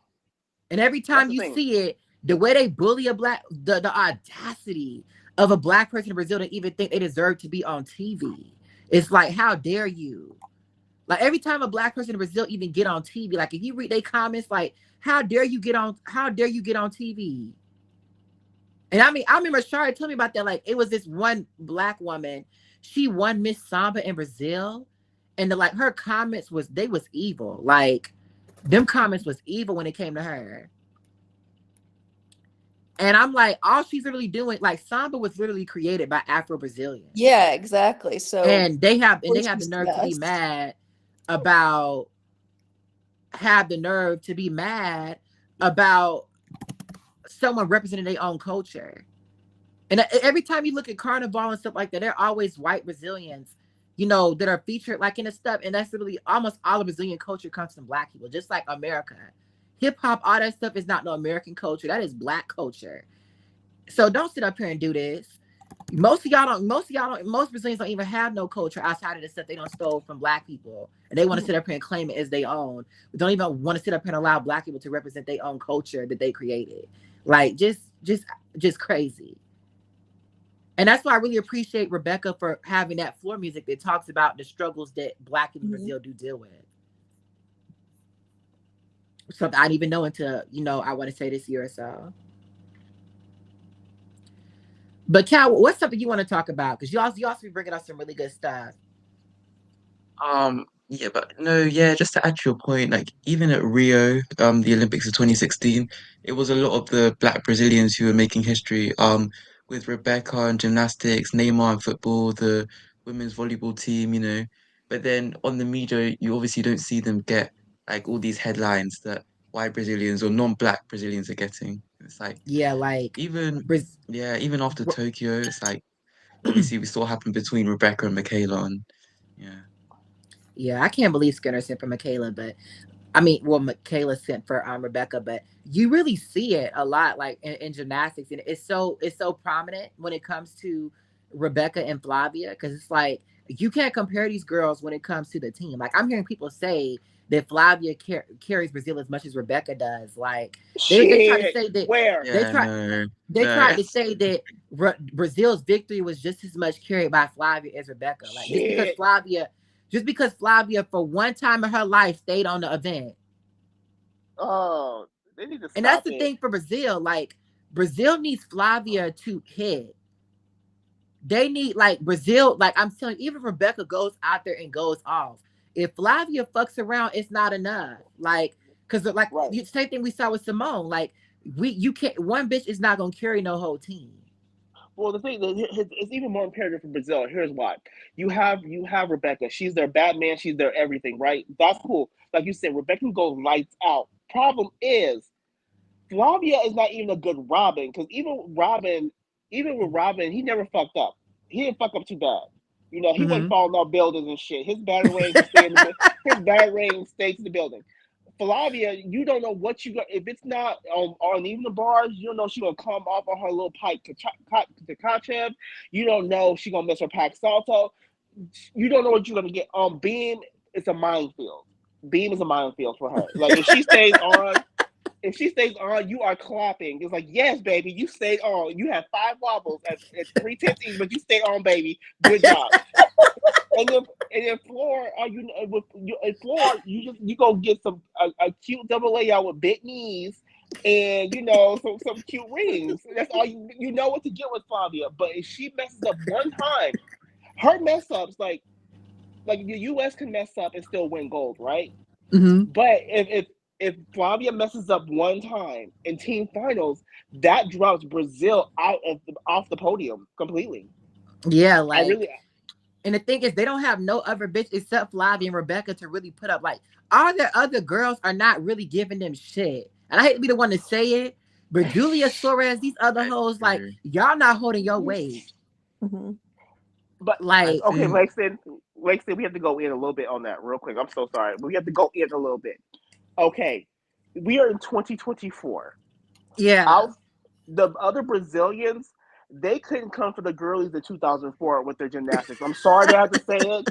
And every That's time the you thing. see it, the way they bully a black, the audacity of a black person in Brazil to even think they deserve to be on TV. It's like, how dare you? Like every time a black person in Brazil even get on TV, like if you read their comments, like, how dare you get on TV? And I mean, I remember Shari told me about that. Like, it was this one black woman, she won Miss Samba in Brazil. And like her comments was evil. Like them comments was evil when it came to her. And I'm like, all she's literally doing, like Samba was literally created by Afro Brazilians. Yeah, exactly. So And they have the she's nerve to be mad about about someone representing their own culture. And every time you look at Carnival and stuff like that, they're always white Brazilians, that are featured like in the stuff. And that's literally almost all of Brazilian culture comes from black people, just like America. Hip hop, all that stuff is not no American culture. That is black culture. So don't sit up here and do this. Most Brazilians don't even have no culture outside of the stuff they don't stole from black people. And they want to sit up here and claim it as their own. But don't even want to sit up here and allow black people to represent their own culture that they created. Like just crazy. And that's why I really appreciate Rebecca for having that floor music that talks about the struggles that black people in Brazil do deal with. Something I didn't even know until, I want to say this year or so. But Cal, what's something you want to talk about? Because you also be bringing us some really good stuff. Yeah, but no, yeah, just to add to your point, like even at Rio, the Olympics of 2016, it was a lot of the black Brazilians who were making history. With Rebecca and gymnastics, Neymar and football, the women's volleyball team, But then on the media, you obviously don't see them get like all these headlines that white Brazilians or non-black Brazilians are getting. It's like Yeah, like even even after Tokyo, it's like obviously we saw happen between Rebecca and Michaela and yeah. Yeah, I can't believe Skinner sent for Michaela, but I mean, well, Michaela sent for Rebecca, but you really see it a lot, like in gymnastics, and it's so prominent when it comes to Rebecca and Flavia, because it's like you can't compare these girls when it comes to the team. Like I'm hearing people say that Flavia carries Brazil as much as Rebecca does. Like they try to Shit. say that Where? they Yeah, try no, they no, tried to it's say that Brazil's victory was just as much carried by Flavia as Rebecca. Like Shit. just because Flavia for one time in her life stayed on the event. Oh, they need to And that's stop the it. thing for Brazil. Like Brazil needs Flavia to hit. They need like Brazil, like I'm telling you, even if Rebecca goes out there and goes off. If Flavia fucks around, it's not enough. Like, cause like Right. same thing we saw with Simone. Like you can't one bitch is not gonna carry no whole team. Well, the thing it's even more imperative for Brazil. Here's why: you have Rebecca. She's their Batman. She's their everything. Right? That's cool. Like you said, Rebecca goes lights out. Problem is, Flavia is not even a good Robin because even with Robin, he never fucked up. He didn't fuck up too bad. He wasn't Mm-hmm. falling off buildings and shit. His batarang would stay in the his batarang stays in the building. Flavia, you don't know what you got. If it's not on even the bars, you don't know she gonna come off on her little pipe to Kachev. You don't know she gonna miss her pack salto. You don't know what you're gonna get. Beam, it's a minefield. Beam is a minefield for her. Like if she stays on, you are clapping. It's like, yes, baby, you stayed on. You have 5 wobbles at 3 tenths each, but you stayed on, baby. Good job. And then floor, floor, you go get a cute double layout with big knees and some cute rings. That's all you know what to get with Flavia. But if she messes up one time, her mess ups like the U.S. can mess up and still win gold, right? Mm-hmm. But if Flavia messes up one time in team finals, that drops Brazil off the podium completely. Yeah, I really like, and the thing is, they don't have no other bitch except Flavia and Rebecca to really put up. Like, all their other girls are not really giving them shit. And I hate to be the one to say it, but Julia Suarez, these other that's hoes, like, true. y'all not holding your weight. Mm-hmm. But I Like, okay, think Langston, we have to go in a little bit on that real quick. I'm so sorry, but we have to go in a little bit. Okay, we are in 2024. yeah. Out the other Brazilians, they couldn't come for the girlies in 2004 with their gymnastics. I'm sorry to have to say it.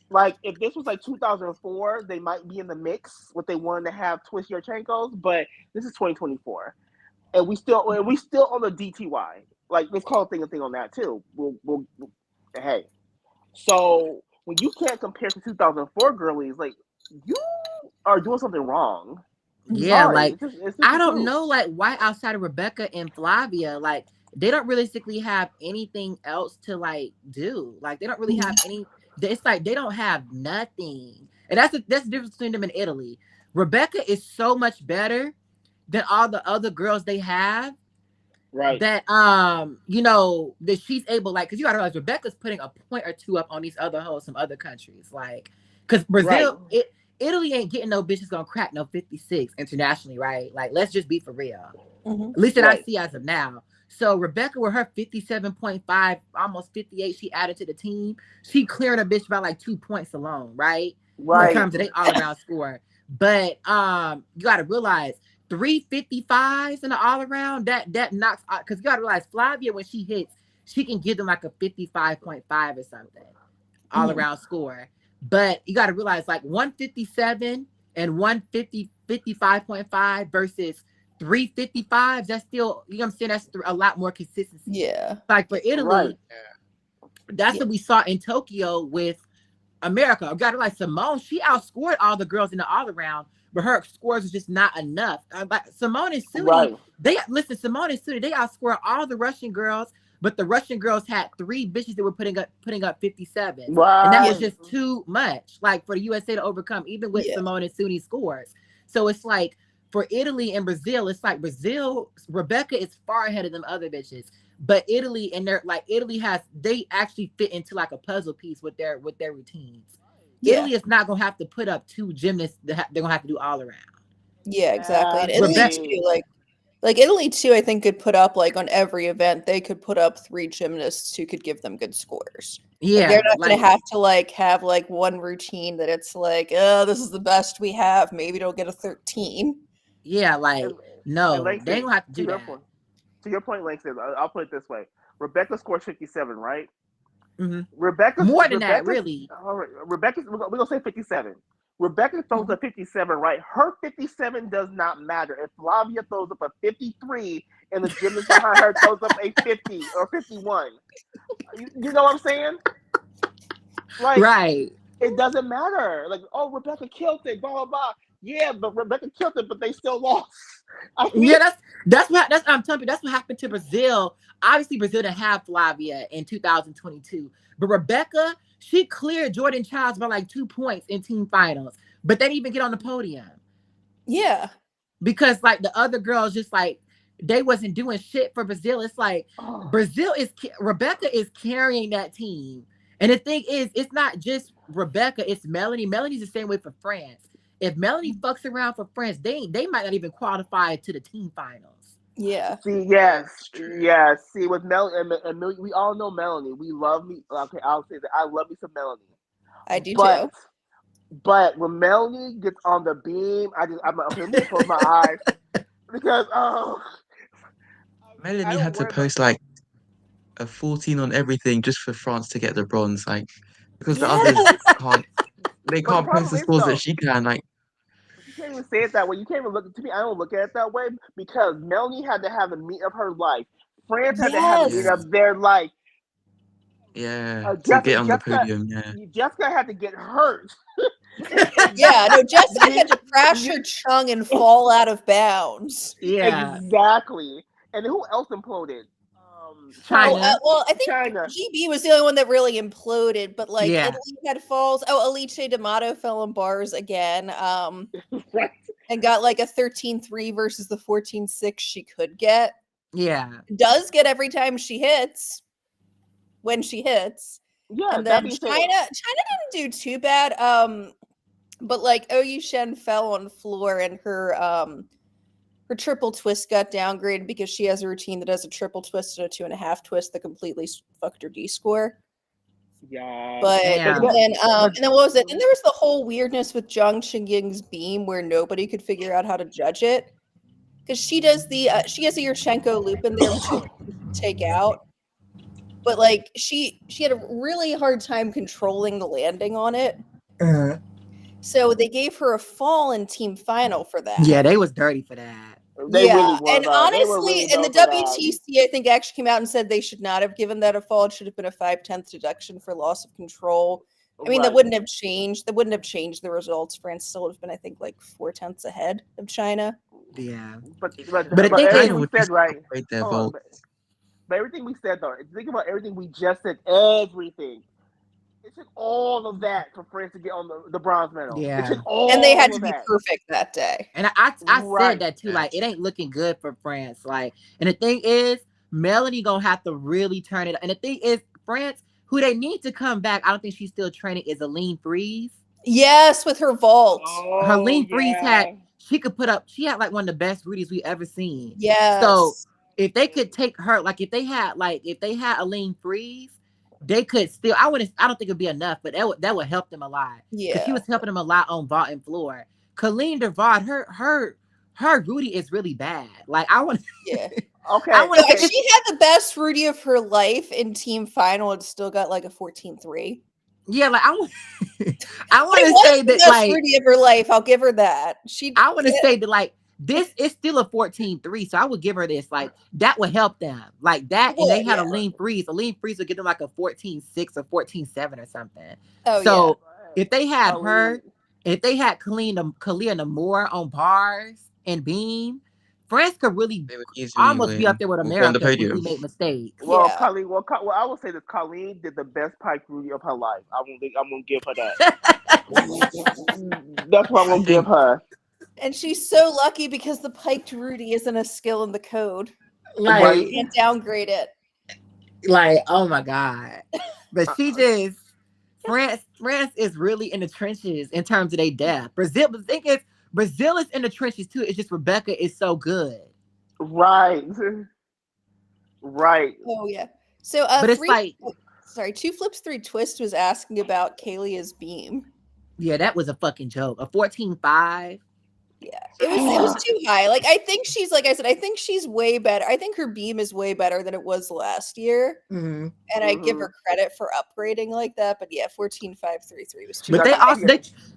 Like if this was like 2004, they might be in the mix. What they wanted to have twist your chankos, but this is 2024, and we still on the DTY. Like let's call a thing on that too. Hey, so when you can't compare to 2004 girlies, like you are doing something wrong. Yeah, Sorry, like it's just I the don't truth. know, like why outside of Rebecca and Flavia, like they don't realistically have anything else to like do. Like they don't really have any. It's like they don't have nothing, and that's the difference between them and Italy. Rebecca is so much better than all the other girls they have Right, that that she's able, like, because you gotta realize Rebecca's putting a point or two up on these other hoes from other countries, like because right, Italy ain't getting no bitches gonna crack no 56 internationally, right? Like let's just be for real, Mm-hmm. at least that I right, see as of now. So Rebecca with her 57.5, almost 58, she added to the team. She cleared a bitch by like 2 points alone, right? In Right. right, terms of they all around score. But you gotta realize 355s in the all around, that knocks out, because you gotta realize Flavia when she hits, she can give them like a 55.5 or something all Mm-hmm. around score. But you gotta realize like 157 and 150 55.5 versus 355s, that's still, you know what I'm saying? That's a lot more consistency. Yeah. Like for right, Italy, that's Yeah. what we saw in Tokyo with America. I got it, like Simone, she outscored all the girls in the all around, but her scores was just not enough. Like Simone and Suni, right, Simone and Suni, they outscored all the Russian girls, but the Russian girls had 3 bitches that were putting up 57s. And that Yeah. was right. just too much, like for the USA to overcome, even with Yeah. Simone and Suni scores. So it's like for Italy and Brazil, it's like Brazil, Rebecca is far ahead of them other bitches. But Italy and their like Italy has, they actually fit into like a puzzle piece with their routines. Yeah. Italy is not gonna have to put up 2 gymnasts that they're gonna have to do all around. Yeah, exactly. And Italy Rebecca, too, like Italy too, I think could put up like on every event, they could put up 3 gymnasts who could give them good scores. Like they're yeah, not gonna like have to like have like one routine that it's like, oh, this is the best we have. Maybe they'll get a 13. yeah, And, like and no, they ain't Langston, gonna have to to do your that. point, Langston, I'll put it this way: Rebecca scored 57, right? Rebecca's More than that, Rebecca's really. all right, Rebecca's we're gonna say 57. Rebecca throws a 57, right? Her 57 does not matter. If Flavia throws up a 53 and the gymnast behind her throws up a 50 or 51, you know what I'm saying? Like, Right. it doesn't matter. Like, oh, Rebecca killed it, blah blah blah. Yeah, but Rebecca killed it, but they still lost. I mean, Yeah, that's what I'm telling you. That's what happened to Brazil. Obviously, Brazil didn't have Flavia in 2022, but Rebecca, she cleared Jordan Childs by like 2 points in team finals, but they didn't even get on the podium Yeah. because like the other girls just like they wasn't doing shit for Brazil. It's like oh, Rebecca is carrying that team. And the thing is, it's not just Rebecca, it's Melanie. Melanie's the same way for France. If Melanie fucks around for France, they might not even qualify to the team finals. Yeah. see, yes, yes. See, with Melanie, we all know Melanie. We love me. Okay, I'll say that I love me some Melanie. I do But too. but when Melanie gets on the beam, I'm like, okay, let me close my eyes because I Melanie don't had to worry about. post like a 14 on everything just for France to get the bronze, like because the others Yes. can't they But the can't post problem the is scores that though, she can. Like, but you can't even say it that way. You can't even look to me. I don't look at it that way because Melanie had to have the meet of her life. France had to have the meet yeah, Yes. of their life. yeah, to get on the podium, yeah. Jessica had to get hurt. and Yeah. No, Jessica you, had to crash you, her chung and fall out of bounds. Yeah. exactly. And who else imploded? Oh, China. well, I think China. GB was the only one that really imploded, but like Yeah. Italy had falls. Oh, Alice D'Amato fell in bars again. Right. And got like a 13-3 versus the 14-6 she could get. Yeah. Does get every time she hits when she hits. Yeah, And that then being China said, didn't do too bad. But like Oyu Shen fell on floor and her triple twist got downgraded because she has a routine that does a triple twist and a 2.5 twist that completely fucked her D score. yeah. But Damn. and then what was it? And there was the whole weirdness with Zhang Qingying's beam where nobody could figure out how to judge it because she does she has a Yurchenko loop in there which you take out, but like she had a really hard time controlling the landing on it. So they gave her a fall in team final for that. Yeah, they was dirty for that. They really Yeah, were and though. They were honestly, really and the dumb for that. WTC I think actually came out and said they should not have given that a fall. It should have been a 5/10 deduction for loss of control. I mean, that Right. wouldn't have changed. That wouldn't have changed the results. France still would have been, I think, like 4/10 ahead of China. Yeah. But But the thing is, everything China we would said, just right? upgrade their Hold on, vault. but everything we said though, think about everything we just said. Everything. It took all of that for France to get on the bronze medal. It yeah. took all And they had to of be that. perfect that day. And I said Right. that too. Yeah. Like, it ain't looking good for France. Like, and the thing is, Melanie gonna have to really turn it. And the thing is, France, who they need to come back, I don't think she's still training, is Aline Freeze. Yes, with her vault. Her Oh lean freeze yeah. she had like one of the best Rudies we ever seen. So Yes. if they could take her, like if they had a lean freeze, they could still. I don't think it'd be enough, but that would help them a lot because she Yeah. was helping them a lot on vault and floor. Colleen DeVard, her Rudy is really bad. Like I want, Yeah. Okay. I want No, to if say, she had the best Rudy of her life in team final, it still got like a 14-3. yeah, like I want, I want It to was say the that best like Rudy of her life. I'll give her that. I want to say that like this is still a 14-3, so I would give her this. Like that would help them. Like that, and they would, had yeah. a lean freeze. A lean freeze would give them like a 14-6 or 14-7 or something. Oh So if they had Aline. her, if they had Kalia Namor on bars and beam, France could really They would easily almost be up win there with or go on the America if we podium. make mistakes. Well, Yeah. Colleen. Well, I will say this: Colleen did the best pike Rudy of her life. I'm gonna give her that. That's what I'm I gonna give think her. And she's so lucky because the piked Rudy isn't a skill in the code. Right. You can't downgrade it. Like, oh my God. But she just France is really in the trenches in terms of their depth. Brazil, but the thing is, Brazil is in the trenches too. It's just Rebecca is so good. Right. Right. Oh yeah. So But it's like, 2 flips 3 twist was asking about Kalia's beam. yeah, that was a fucking joke. A 14-5. Yeah, it was too high. Like I think she's like I said, I think she's way better. I think her beam is way better than it was last year. Mm-hmm. And I give her credit for upgrading like that. But yeah, 14.533 was too But they high. also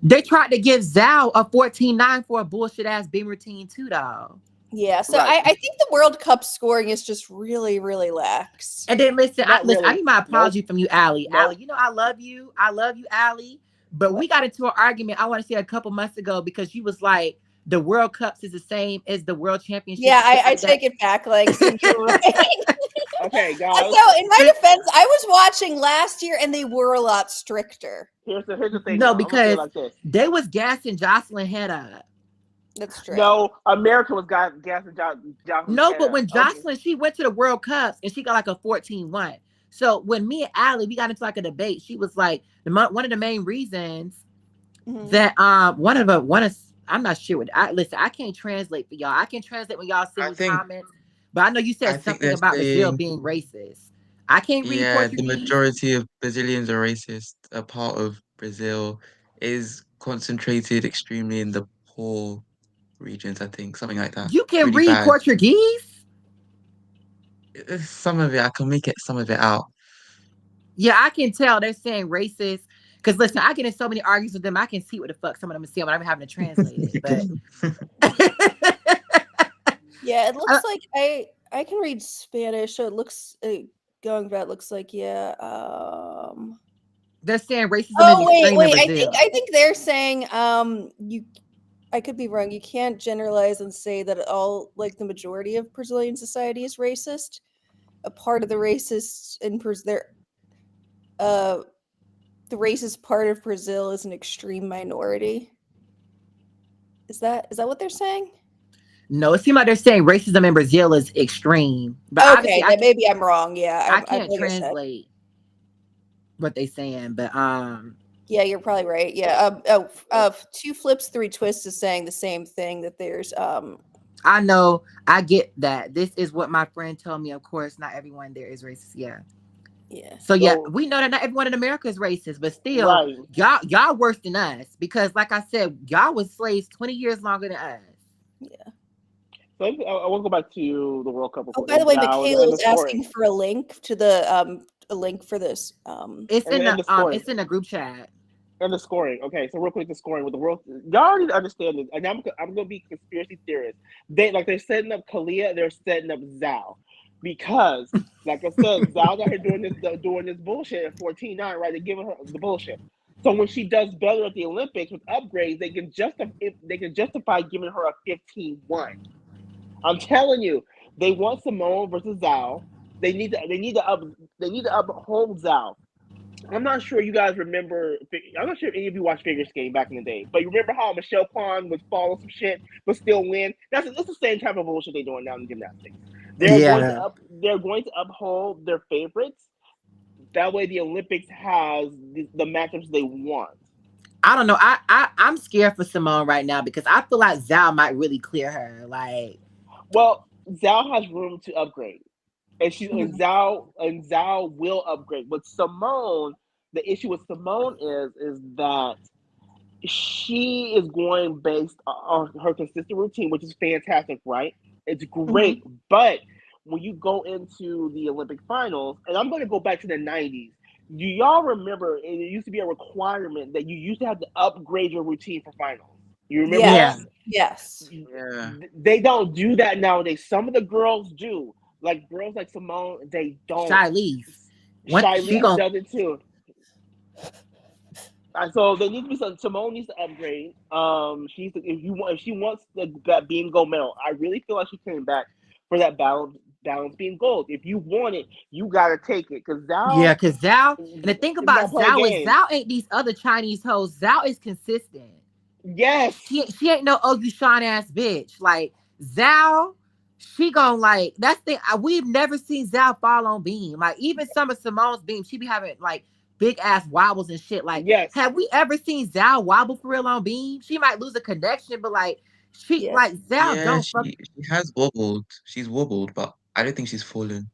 they tried to give Zhao a 14.9 for a bullshit ass beam routine too, though. Yeah, so Right. I think the World Cup scoring is just really, really lax. And then listen, Not listen, I really. need my apology from you, Allie. Nope. Allie, you know I love you. I love you, Allie. But we got into an argument, I want to say a couple months ago, because you was like, the World Cups is the same as the World Championships. Yeah, and shit I like that. take it back. Like, so you're right. Okay, guys. So in my defense, I was watching last year and they were a lot stricter. Here's the thing. No, though. I'm gonna say it because like this. they was gassing Jocelyn head up. That's true. No, America was gassing Jocelyn. No, but when Jocelyn, she went to the World Cups and she got like a 14-1. So when me and Allie, we got into like a debate, she was like, one of the main reasons that I'm not sure what listen, I can't translate for y'all. I can translate when y'all send me comments, but I know you said something about Brazil being racist. I can't read Portuguese. The majority of Brazilians are racist. A part of Brazil is concentrated extremely in the poor regions, I think, something like that. You can really read bad. Portuguese? Some of it, I can make some of it out. Yeah, I can tell they're saying racist. Because listen, I get in so many arguments with them, I can see what the fuck some of them are saying when I'm having to translate it. But yeah, it looks like I can read Spanish, so it looks going back. Looks like they're saying racism is extreme in Brazil. I think they're saying I could be wrong. You can't generalize and say that all like the majority of Brazilian society is racist. A part of the racists in the racist part of Brazil is an extreme minority. Is that what they're saying? No, it seems like they're saying racism in Brazil is extreme. But okay, then maybe I'm wrong. Yeah, I can't translate what they're saying, but yeah, you're probably right. Yeah, 2 flips 3 twists is saying the same thing, that there's I know, I get that. This is what my friend told me. Of course, not everyone there is racist. Yeah. Yeah. So yeah, we know that not everyone in America is racist, but still, right. y'all worse than us, because like I said, y'all was slaves 20 years longer than us. Yeah. So I want to go back to the World Cup. Oh, by the way, Michaela was asking for a link to the a link for this. It's in the group chat. And the scoring. Okay, so real quick, the scoring with the world. Y'all need to understand this. And I'm gonna be conspiracy theorist. They're setting up Kalia. They're setting up Zhao, because like I said, Zhao got her doing this bullshit at 14.9. Right? They're giving her the bullshit. So when she does better at the Olympics with upgrades, they can justify giving her a 15.1. I'm telling you, they want Simone versus Zhao. They need to uphold Zhao. I'm not sure you guys remember. I'm not sure if any of you watched figure skating back in the day, but you remember how Michelle Kwan would follow some shit but still win? It's the same type of bullshit they're doing now in gymnastics. They're going to uphold their favorites. That way, the Olympics has the matchups they want. I don't know. I'm scared for Simone right now, because I feel like Zhao might really clear her. Like, well, Zhao has room to upgrade. And Zhao will upgrade. But Simone, the issue with Simone is that she is going based on her consistent routine, which is fantastic, right? It's great. Mm-hmm. But when you go into the Olympic finals, and I'm going to go back to the 90s, do y'all remember it used to be a requirement that you used to have to upgrade your routine for finals? You remember that? Yes. Yeah. They don't do that nowadays. Some of the girls do. Like girls like Simone, they don't. Shilese does it too. So there needs to be some. Simone needs to upgrade. If she wants that beam gold medal, I really feel like she came back for that balance being gold. If you want it, you gotta take it. Because Zhao. And the thing about Zhao is Zhao ain't these other Chinese hoes. Zhao is consistent. Yes. She ain't no ugly Sean ass bitch. Like Zhao. She gon' like, that's the thing. We've never seen Zhao fall on beam. Like, even some of Simone's beam, she be having like big ass wobbles and shit. Like, have we ever seen Zhao wobble for real on beam? She might lose a connection, but like, like Zhao she has wobbled. She's wobbled, but I don't think she's fallen.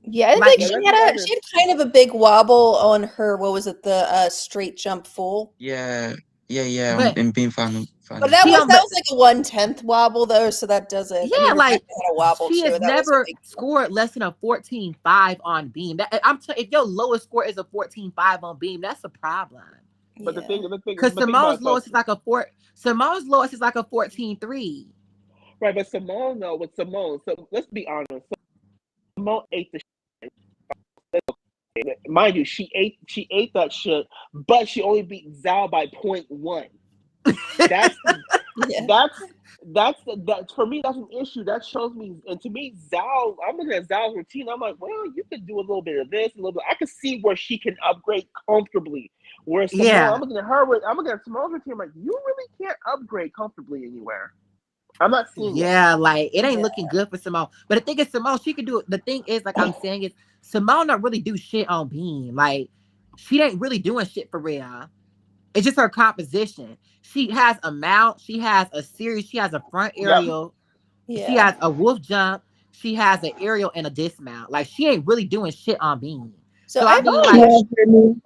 Yeah, I think she had kind of a big wobble on her. What was it? The straight jump full. Yeah. In beam finals. But funny. that She was on the like a 1/10 wobble though, so that doesn't. I yeah, mean, Rebecca like had a wobble she too. has That was a never big deal. scored less than a 14.5 on beam. If your lowest score is a 14.5 on beam, that's a problem. But Yeah. Because the thing about Simone's it, though, lowest is like a four. Simone's lowest is like a 14.3. right? But Simone, though, with Simone, so let's be honest. Simone ate the shit. Mind you, she ate that shit, but she only beat Zhao by 0.1. That's Yeah. that for me. That's an issue. That shows me, and to me, Zhao. I'm looking at Zhao's routine. I'm like, well, you could do a little bit of this, a little bit. I could see where she can upgrade comfortably. Whereas Simone, Yeah. I'm looking at Simone's routine. I'm like, you really can't upgrade comfortably anywhere. I'm not seeing it. Yeah, like it ain't Yeah. looking good for Simone. But the thing is, Simone, she can do it. The thing is, like I'm saying, is Simone don't really do shit on beam. Like she ain't really doing shit for real. It's just her composition. She has a mount, she has a series, she has a front Yep. aerial, she Yeah. has a wolf jump, she has an aerial and a dismount. Like she ain't really doing shit on beam. So So I I have mean, a Can like, y'all hear me?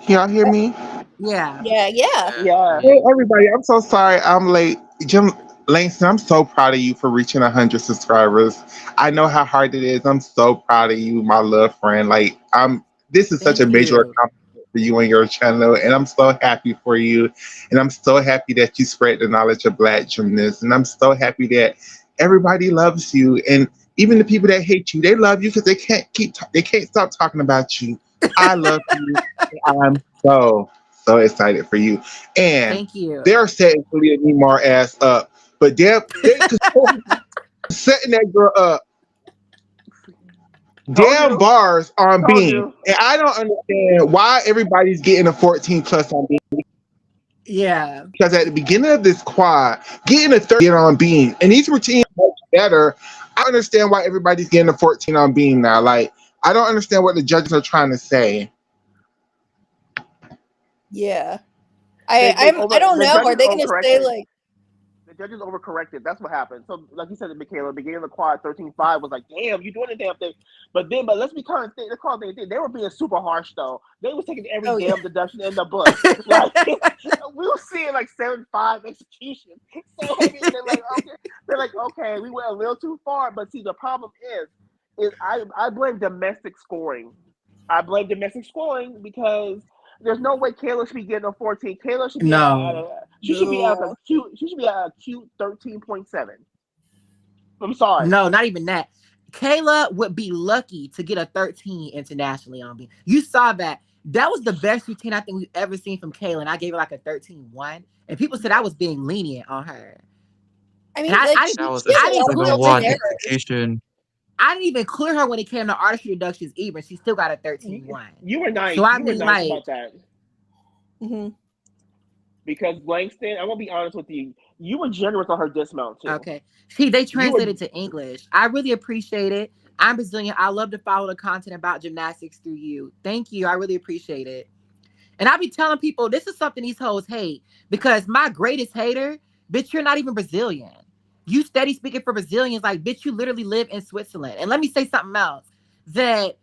Can y'all hear me? yeah, yeah. Yeah. Hey, everybody. I'm so sorry I'm late. Jim Langston, I'm so proud of you for reaching 100 subscribers. I know how hard it is. I'm so proud of you, my little friend. Like, this is such a thank major you. accomplishment for you and your channel, and I'm so happy for you. And I'm so happy that you spread the knowledge of Black gymnasts. And I'm so happy that everybody loves you. And even the people that hate you, they love you because they can't stop talking about you. I love you. I'm so excited for you. And Thank you. they're setting Kalia Nemar ass up, but they setting that girl up. Told Damn you. bars on Told beam. you. And I don't understand why everybody's getting a 14 plus on beam. Yeah. Because at the beginning of this quad, getting a 30 on beam, and these routines are much better. I understand why everybody's getting a 14 on beam now. Like, I don't understand what the judges are trying to say. Yeah. I don't The know. Are judges they gonna say overcorrected. like The judges overcorrected. That's what happened. So, like you said, Michaela, beginning of the quad, 13-5 was like, damn, you doing the damn thing. But let's be kind of the call thing. They were being super harsh though. They was taking every oh yeah. damn deduction in the book. Like we were seeing like 7-5 execution. So I mean, they're like, okay, we went a little too far. But see, the problem is I blame domestic scoring. I blame domestic scoring because there's no way Kayla should be getting a 14. Kayla should be No. No. she should be at a cute 13.7. I'm sorry. No, not even that. Kayla would be lucky to get a 13 internationally on me. You saw that. That was the best routine I think we've ever seen from Kayla. And I gave her like a 13.1. And people said I was being lenient on her. I And mean, like I, That was a I didn't clear when it 7-1 came. execution. I didn't even clear her when it came to artistry reductions even. She still got a 13.1. You were nice. So I You were mean, nice like, about that. hmm Because Langston, I'm gonna be honest with you. You were generous on her dismount too. okay. See, they You were translated to English. I really appreciate it. I'm Brazilian. I love to follow the content about gymnastics through you. Thank you. I really appreciate it. And I be telling people this is something these hoes hate because my greatest hater, bitch, you're not even Brazilian. You steady speaking for Brazilians, like, bitch, you literally live in Switzerland. And let me say something else that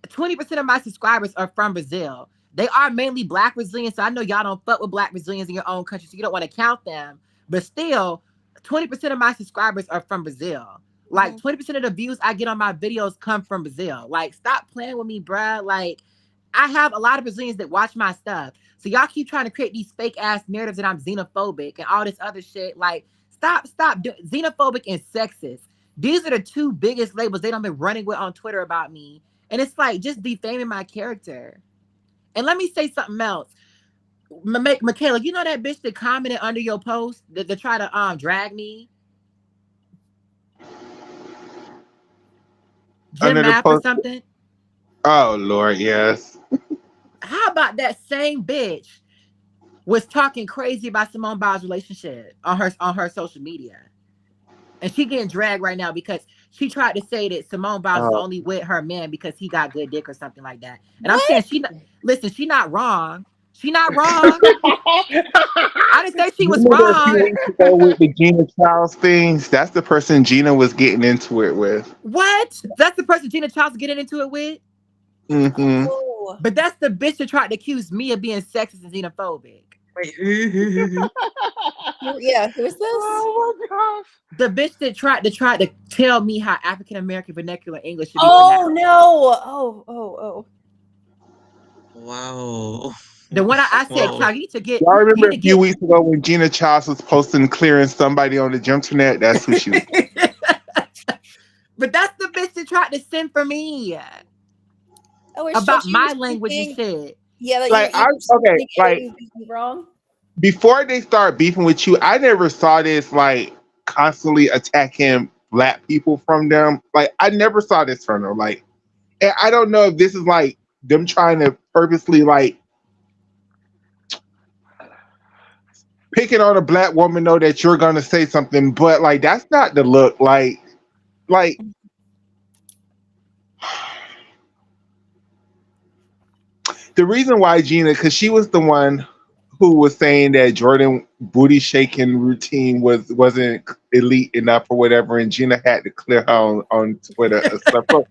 20% of my subscribers are from Brazil. They are mainly Black Brazilians. So I know y'all don't fuck with Black Brazilians in your own country, so you don't want to count them. But still, 20% of my subscribers are from Brazil. Like 20% of the views I get on my videos come from Brazil. Like, stop playing with me, bruh. Like, I have a lot of Brazilians that watch my stuff. So y'all keep trying to create these fake ass narratives that I'm xenophobic and all this other shit. Like, stop xenophobic and sexist. These are the two biggest labels they don't been running with on Twitter about me. And it's like just defaming my character. And let me say something else. Michaela, you know that bitch that commented under your post to try to drag me? Gym Under the math or post. something? Oh, Lord, yes. How about that same bitch was talking crazy about Simone Biles' relationship on her social media? And she getting dragged right now because she tried to say that Simone Biles is Oh. only with her man because he got good dick or something like that. And I'm What? saying she not wrong. She not wrong. I didn't say she You was remember a few wrong. weeks ago with the Gina Charles things? That's the person Gina was getting into it with. What? That's the person Gina Charles getting into it with? Mm-hmm. Oh. But that's the bitch that tried to accuse me of being sexist and xenophobic. Wait, who? Yeah, who is this? Oh my gosh. The bitch that tried to tell me how African American vernacular English should be Oh pronounced. no! Oh! Wow. The one I said, Wow. Cal, you need to get, Y'all you remember need to a few get. weeks ago when Gina Charles was posting clearing somebody on the Gymternet? That's who she was. But that's the bitch that tried to send for me Oh, is about you were my language and speaking. shit. Yeah, that Like you I were okay, speaking like it wrong. before they start beefing with you, I never saw this like constantly attacking black people from them. Like I never saw this from them. Like, and I don't know if this is like them trying to purposely like picking on a black woman, know that you're gonna say something, but like that's not the look. Like the reason why Gina, because she was the one who was saying that Jordan booty shaking routine wasn't elite enough or whatever, and Gina had to clear her on Twitter and stuff. So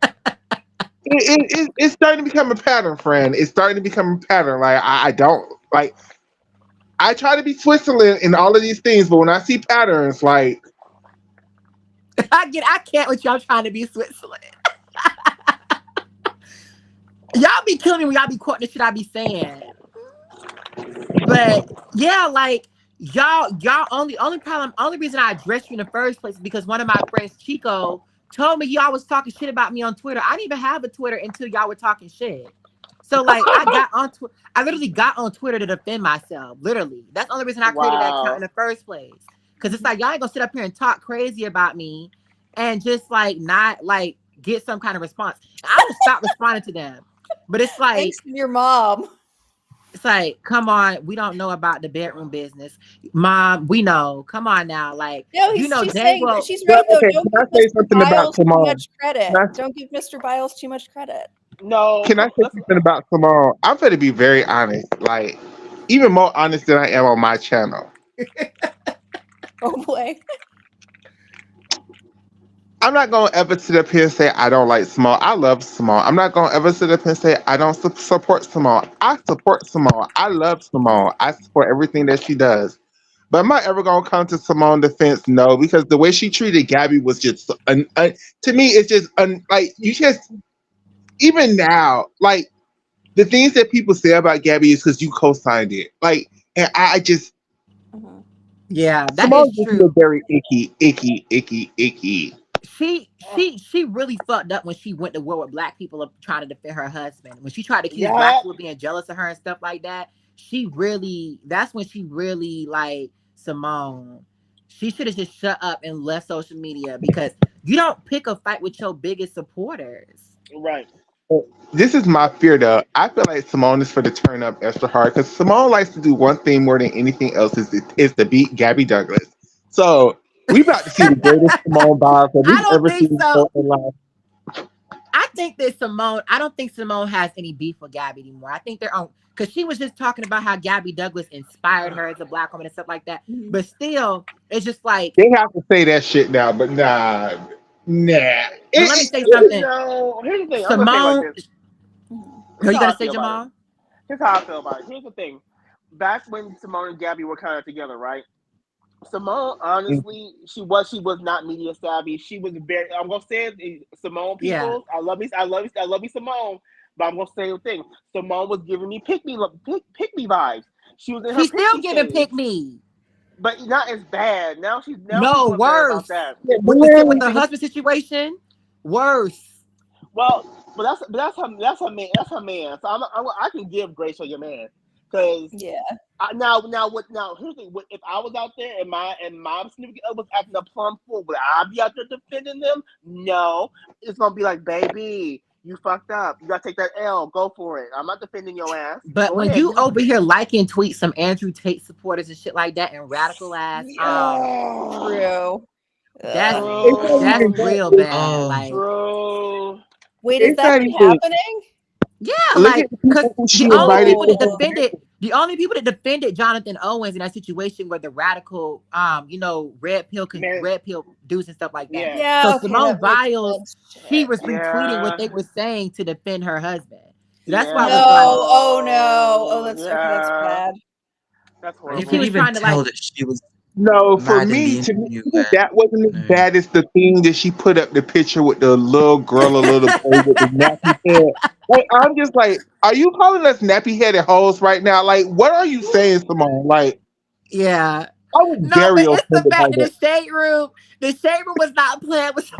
it's starting to become a pattern, friend. It's starting to become a pattern. Like I don't like. I try to be Switzerland in all of these things, but when I see patterns, like I can't with y'all trying to be Switzerland. Y'all be killing me when y'all be quoting the shit I be saying. But yeah, like y'all only reason I addressed you in the first place is because one of my friends, Chico, told me y'all was talking shit about me on Twitter. I didn't even have a Twitter until y'all were talking shit. So like I literally got on Twitter to defend myself. Literally. That's the only reason I created that account Wow. in the first place. Cause it's like y'all ain't gonna sit up here and talk crazy about me and just like not like get some kind of response. I just stopped responding to them. But Thanks to your mom. it's like, come on, we don't know about the bedroom business. Mom, we know. Come on now. Like, No, you know she's dang saying well. she's well, right though. okay, Don't can I give say Mr. something about Biles too Simone? much credit. Can I, Don't give Mr. Biles too much credit. No, can I say let's something about Simone? I'm going to be very honest, like even more honest than I am on my channel. Oh boy. I'm not gonna ever sit up here and say I don't like Simone. I love Simone. I'm not gonna ever sit up here and say I don't support Simone. I support Simone. I love Simone. I support everything that she does. But am I ever gonna come to Simone's defense? No, because the way she treated Gabby was just to me. It's just like you just even now like the things that people say about Gabby is because you co-signed it. Like, and I just Mhm. Yeah, that Simone is just feel true. very icky. She really fucked up when she went to war with black people trying to defend her husband. When she tried to accuse black yeah. people of being jealous of her and stuff like that, that's when she really like Simone. She should have just shut up and left social media because you don't pick a fight with your biggest supporters. Right. This is my fear though. I feel like Simone is for the turn up extra hard because Simone likes to do one thing more than anything else is to beat Gabby Douglas. So we about to see the greatest Simone Biles that I we've don't ever think seen so. before in life. I don't think Simone has any beef with Gabby anymore. I think they're on because she was just talking about how Gabby Douglas inspired her as a black woman and stuff like that. Mhm. But still, it's just like, They have to say that shit now, but nah. but let me say It- something. No, here's the thing. I'm gonna say it like Simone, this. Mhm. are Here's you how gonna I say feel about it. Jamal? Here's how I feel about it. Here's the thing. Back when Simone and Gabby were kind of together, right? Simone, honestly, she was not media savvy. She was very. I'm gonna say it, Simone Yeah. people. I love you, Simone. But I'm gonna say the thing. Simone was giving me pick me vibes. She was in her She's still pick giving stage, pick me. but not as bad. Now she's No, doing better about worse. that. With the husband situation, worse. Well, but that's her man. So I can give grace on your man because Yeah. now here's the thing. If I was out there and my significant other was acting a plum fool, would I be out there defending them? No, it's gonna be like, baby, you fucked up. You gotta take that L. Go for it. I'm not defending your ass. But Go when ahead. you over here liking tweets some Andrew Tate supporters and shit like that and radical ass, Yeah. True. that's it's not that's even True. that. real It's, bad. Oh, Like, True. Wait, is it's that not been even. happening? yeah, Look like, at the cause people who she invited to her event. the only people that defended Jonathan Owens in that situation were the radical, Man. red pill dudes and stuff like that. Yeah. So Yeah, okay, Simone that makes Biles, sense. she Shit. was retweeting what Yeah. they were saying to defend her husband. So that's why I Yeah. was No, like, oh no. Oh, So that's okay, that's yeah. bad. That's And You she could horrible. was even trying to like, tell that she was No, for mad in the me, to me, interview, and that wasn't as you know, bad as the thing that she put up the picture with the little girl, a little boy with the nappy head. Like, I'm just like, are you calling us nappy headed hoes right now? Like, what are you saying, Simone? Like, yeah. I was No, very but it's the offended by fact that that. the shade room was not playing with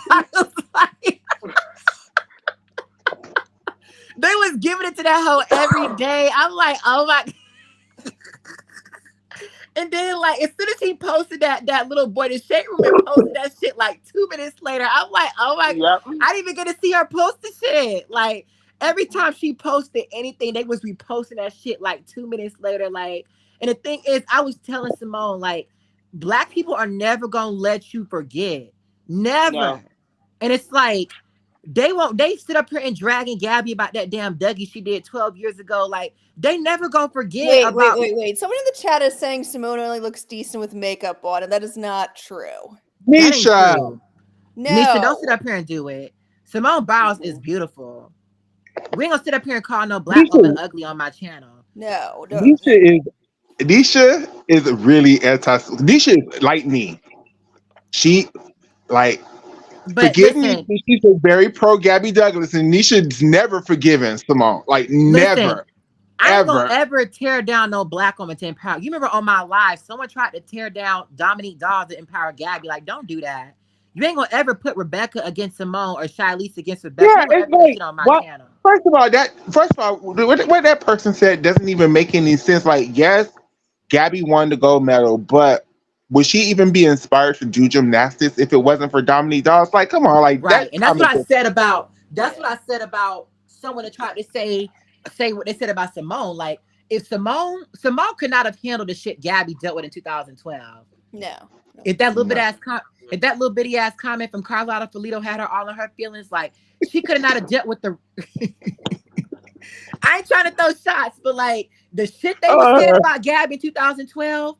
Biles. Like, they was giving it to that hoe every day. I'm like, oh my. And then, like, as soon as he posted that little boy, the shade room and posted that shit like 2 minutes later. I'm like, oh my, Yep. I didn't even get to see her post the shit. Like, every time she posted anything, they was reposting that shit like 2 minutes later. Like, and the thing is, I was telling Simone, like, black people are never gonna let you forget. Never. No. And it's like, they sit up here and dragging Gabby about that damn Dougie she did 12 years ago. Like, they never gonna forget Wait, wait, about. wait, wait. Someone in the chat is saying Simone only looks decent with makeup on, and that is not true. That ain't Nisha, true. Nisha, don't sit No. up here and do it. Simone Biles is Mm-mm. beautiful. We ain't gonna sit up here and call no black woman Nisha, ugly on my channel. No. No. Nisha is really anti. Nisha is like me. She like But forgive me. listen, She's a very pro Gabby Douglas, and Nisha's never forgiven Simone. Like listen, never, I ain't gonna ever. ever tear down no black woman to empower. You remember on my live, someone tried to tear down Dominique Dawes to empower Gabby. Like, don't do that. You ain't gonna ever put Rebecca against Simone or Shilese against Rebecca. You Yeah, ain't gonna it's ever do that like shit on my what? channel. First of all, what that person said doesn't even make any sense. Like, yes, Gabby won the gold medal, but would she even be inspired to do gymnastics if it wasn't for Dominique Dawes? Like, come on, like Right. that And that's what comic I book. said about someone that tried to say what they said about Simone. Like, if Simone could not have handled the shit Gabby dealt with in 2012. No. If that little bit No. ass if that little bitty ass comment from Carlotta Polito had her all in her feelings, like, she could have not have dealt with the I ain't trying to throw shots, but like the shit they were saying Uh, about Gabby in 2012,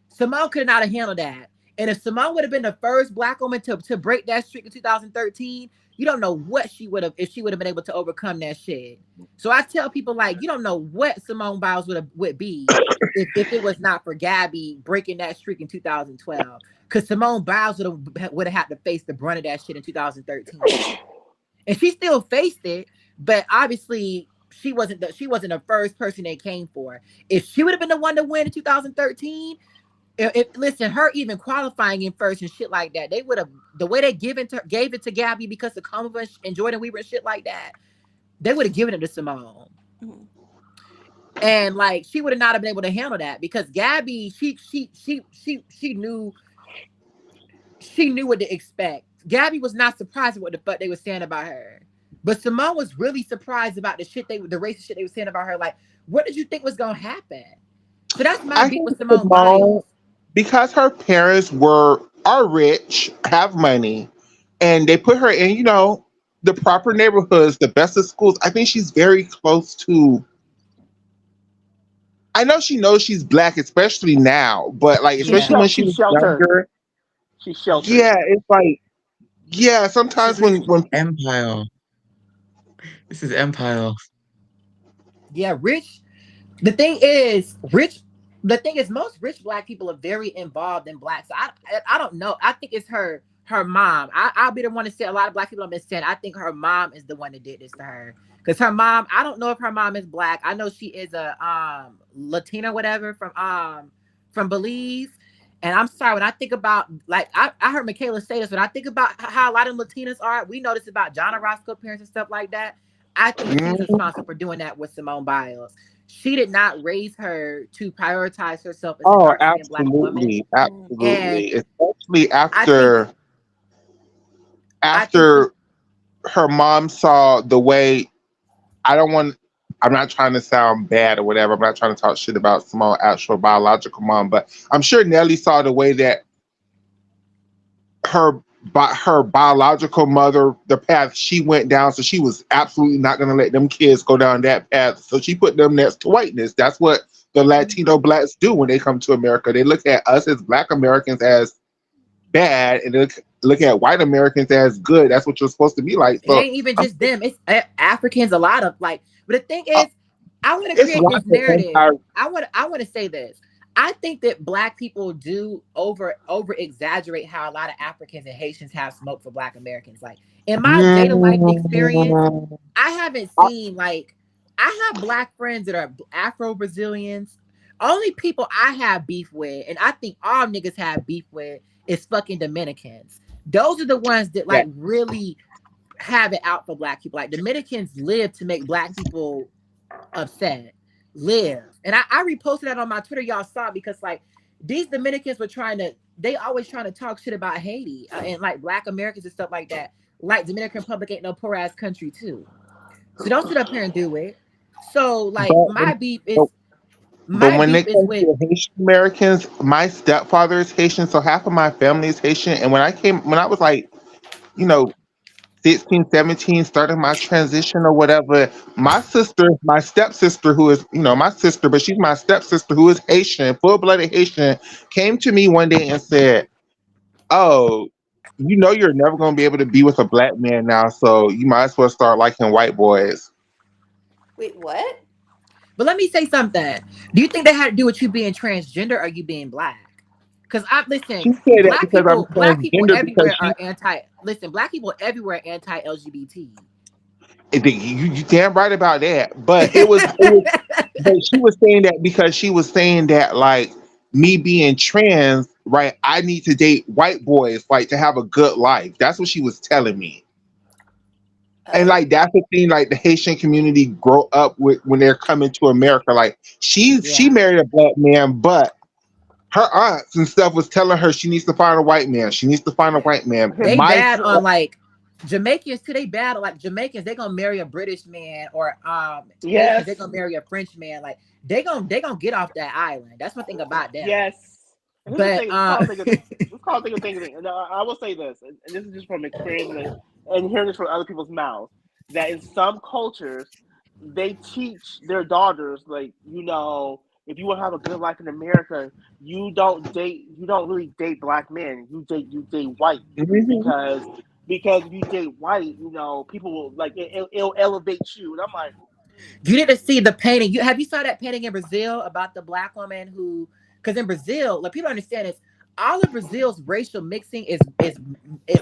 Simone could not have handled that. And if Simone would have been the first black woman to break that streak in 2013, you don't know what she would have if she would have been able to overcome that shit. So I tell people, like, you don't know what Simone Biles would be if it was not for Gabby breaking that streak in 2012. Because Simone Biles would have had to face the brunt of that shit in 2013. And she still faced it, but obviously she wasn't the first person they came for. If she would have been the one to win in 2013, listen, her even qualifying in first and shit like that, they would have the way they gave it to Gabby because of Comova and Jordan Weaver and shit like that, they would have given it to Simone. Mhm. And like she would have not have been able to handle that because Gabby, she knew what to expect. Gabby was not surprised at what the fuck they were saying about her. But Simone was really surprised about the racist shit they were saying about her. Like, what did you think was gonna happen? So that's my I beat think with Simone Simone, Biles. because her parents are rich, have money, and they put her in, the proper neighborhoods, the best of schools. I think she's very close to. I know she knows she's black, especially now, but like, especially Yeah. when she She's was sheltered. younger. She's sheltered. Yeah, it's like, yeah. this Sometimes is when Empire. This is Empire. Yeah, rich. The thing is, most rich black people are very involved in black. So I don't know. I think it's her mom. I'll be the one to say a lot of black people have been saying. I think her mom is the one that did this to her because her mom. I don't know if her mom is black. I know she is a Latina, whatever from Belize. And I'm sorry when I think about like I heard Michaela say this when I think about how a lot of Latinas are. We know this about John Orozco parents and stuff like that. I think she's mm, responsible for doing that with Simone Biles. She did not raise her to prioritize herself as a oh, dark-skinned black woman. absolutely, And absolutely, especially I think I think some after her mom saw the way. I don't want. I'm not trying to sound bad or whatever. I'm not trying to talk shit about Simone's actual biological mom, but I'm sure Nelly saw the way that her biological mother, the path she went down. So she was absolutely not going to let them kids go down that path. So she put them next to whiteness. That's what the Latino blacks do when they come to America. They look at us as Black Americans as bad, and they look at white Americans as good. That's what you're supposed to be like. it So ain't even I'm just them. It's Africans. A lot of like. But the thing uh, is, I want to It's create lots this of narrative. anti. I want to say this. I think that black people do over exaggerate how a lot of Africans and Haitians have smoke for black Americans. Like in my data life experience, Mm, I haven't I- seen like I have black friends that are Afro Brazilians. Only people I have beef with, and I think all niggas have beef with, is fucking Dominicans. Those are the ones that yeah, like really have it out for black people. Like Dominicans live to make black people upset. Live. And I reposted that on my Twitter. Y'all saw it because like these Dominicans were they always trying to talk shit about Haiti and like black Americans and stuff like that. Like Dominican Republic ain't no poor ass country too. So don't sit up here and do it. So like but but but my when beef it is comes with to Haitian Americans, my stepfather is Haitian, so half of my family is Haitian. And when I was like, you know, 16, 17, starting my transition or whatever, my stepsister, who is, my sister, but she's my stepsister who is Haitian, full blooded Haitian, came to me one day and said, "Oh, you're never going to be able to be with a black man now, so you might as well start liking white boys." Wait, what? but let me say something. Do you think that had to do with you being transgender or you being black? Because I listen, She said that because I'm black people transgender because everywhere are anti. Listen, black people everywhere are anti LGBT. you damn right about that. But but she was saying that because she was saying that like me being trans, right? I need to date white boys like to have a good life. That's what she was telling me. And Oh, like that's the thing, like the Haitian community grow up with when they're coming to America. Like she Yeah, married a black man, but her aunts and stuff was telling her she needs to find a white man. She needs to find a white man. they My bad on like Jamaicans too. They bad on like Jamaicans. They gonna marry a British man or Haitians. They Yes. gonna marry a French man. Like they gonna get off that island. That's one thing about them. Yes. And here's the But thing. Let's call it thing. And I will say this, and this is just from experience and hearing this from other people's mouths, that in some cultures, they teach their daughters, like, if you want to have a good life in America, you don't really date black men. You date white, Mhm. because if you date white, people will like it'll elevate you. And I'm like, you need to see the painting. You saw that painting in Brazil about the black woman who, because in Brazil, like people understand is all of Brazil's racial mixing is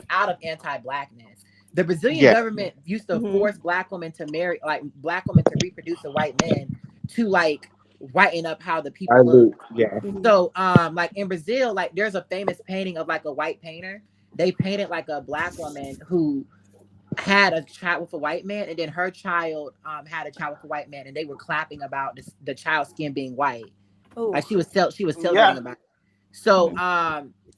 out of anti-blackness. The Brazilian Yeah, government used to hmm. force black women to marry, like black women to reproduce with white men to like whiten up how the I people do. look. Yeah. Hmm. So like in Brazil, like there's a famous painting of like a white painter. They painted like a black woman who had a child with a white man, and then her child had a child with a white man, and they were clapping about the child's skin being white. Like Oh. she was celebrating yeah. about it. So Hmm.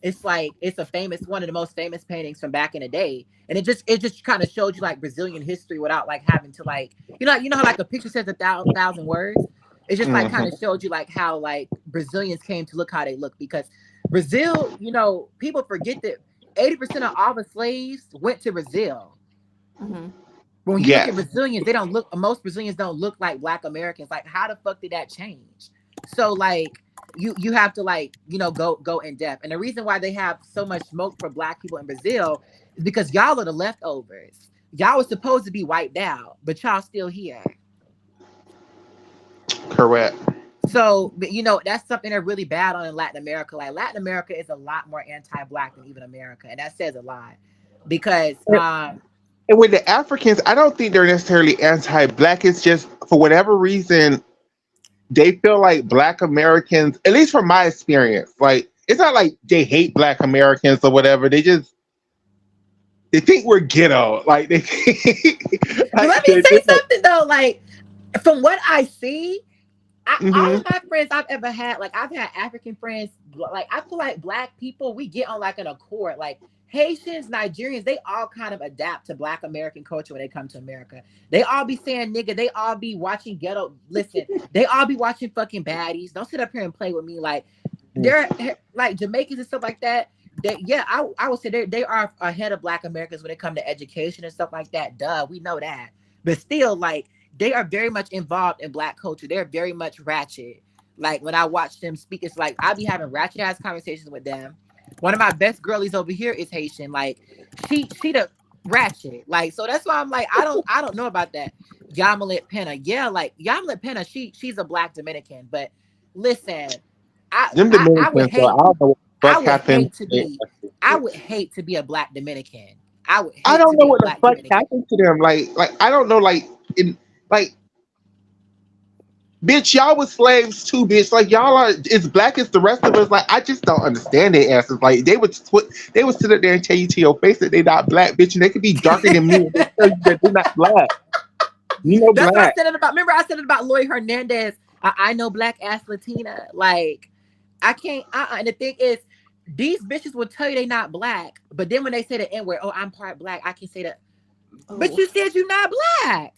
it's like it's a famous one of the most famous paintings from back in the day. And it just kind of showed you like Brazilian history without like having to like you know how like a picture says a thousand words. It just like kind Hmm. of showed you like how like Brazilians came to look how they look because Brazil, people forget that 80% of all the slaves went to Brazil. Hmm. But when you look at Yes. Brazilians, they don't look. Most Brazilians don't look like Black Americans. Like, how the fuck did that change? So, like, you have to like go in depth. And the reason why they have so much smoke for Black people in Brazil is because y'all are the leftovers. Y'all was supposed to be wiped out, but y'all still here. Correct. So, but, that's something they're really bad on in Latin America. Like Latin America is a lot more anti-Black than even America, and that says a lot because And with the Africans, I don't think they're necessarily anti-black. It's just for whatever reason they feel like Black Americans, at least from my experience, like it's not like they hate Black Americans or whatever. They think we're ghetto. Like they, but like let me they're say just like, something though. Like from what I see, all hmm of my friends I've ever had, like I've had African friends, like I feel like Black people, we get on like an accord. Like Haitians, Nigerians, they all kind of adapt to Black American culture when they come to America. They all be saying nigga, they all be watching ghetto. Listen, they all be watching fucking baddies. Don't sit up here and play with me. Like they're like Jamaicans and stuff like that. Yeah, I would say they are ahead of Black Americans when it comes to education and stuff like that. Duh, we know that. But still, like they are very much involved in Black culture. They're very much ratchet. Like when I watch them speak, it's like I be having ratchet ass conversations with them. One of my best girlies over here is Haitian. Like she the ratchet. Like so that's why I'm like I don't know about that. Yamalit Pena. Yeah, like Yamalit Pena, she's a black Dominican. But listen, Them I would Dominicans, so I hate don't know what the I fuck would happened. hate to be I would hate to be a black Dominican. I would I hate don't to know be a what the black fuck Dominican. happened to them. Like I don't know. In like, bitch, y'all was slaves too, bitch. Like y'all are as black as the rest of us. Like I just don't understand their asses. Like they would sit up there and tell you to your face that they not black, bitch, and they could be darker than me and they tell you that they're not black. You know, That's what I black. said it about. Remember, I said it about Lloyd Hernandez. I know black ass Latina. Like, I can't. And the thing is, these bitches will tell you they not black, but then when they say the N word, oh, I'm part black, I can say that. But you said you're not black.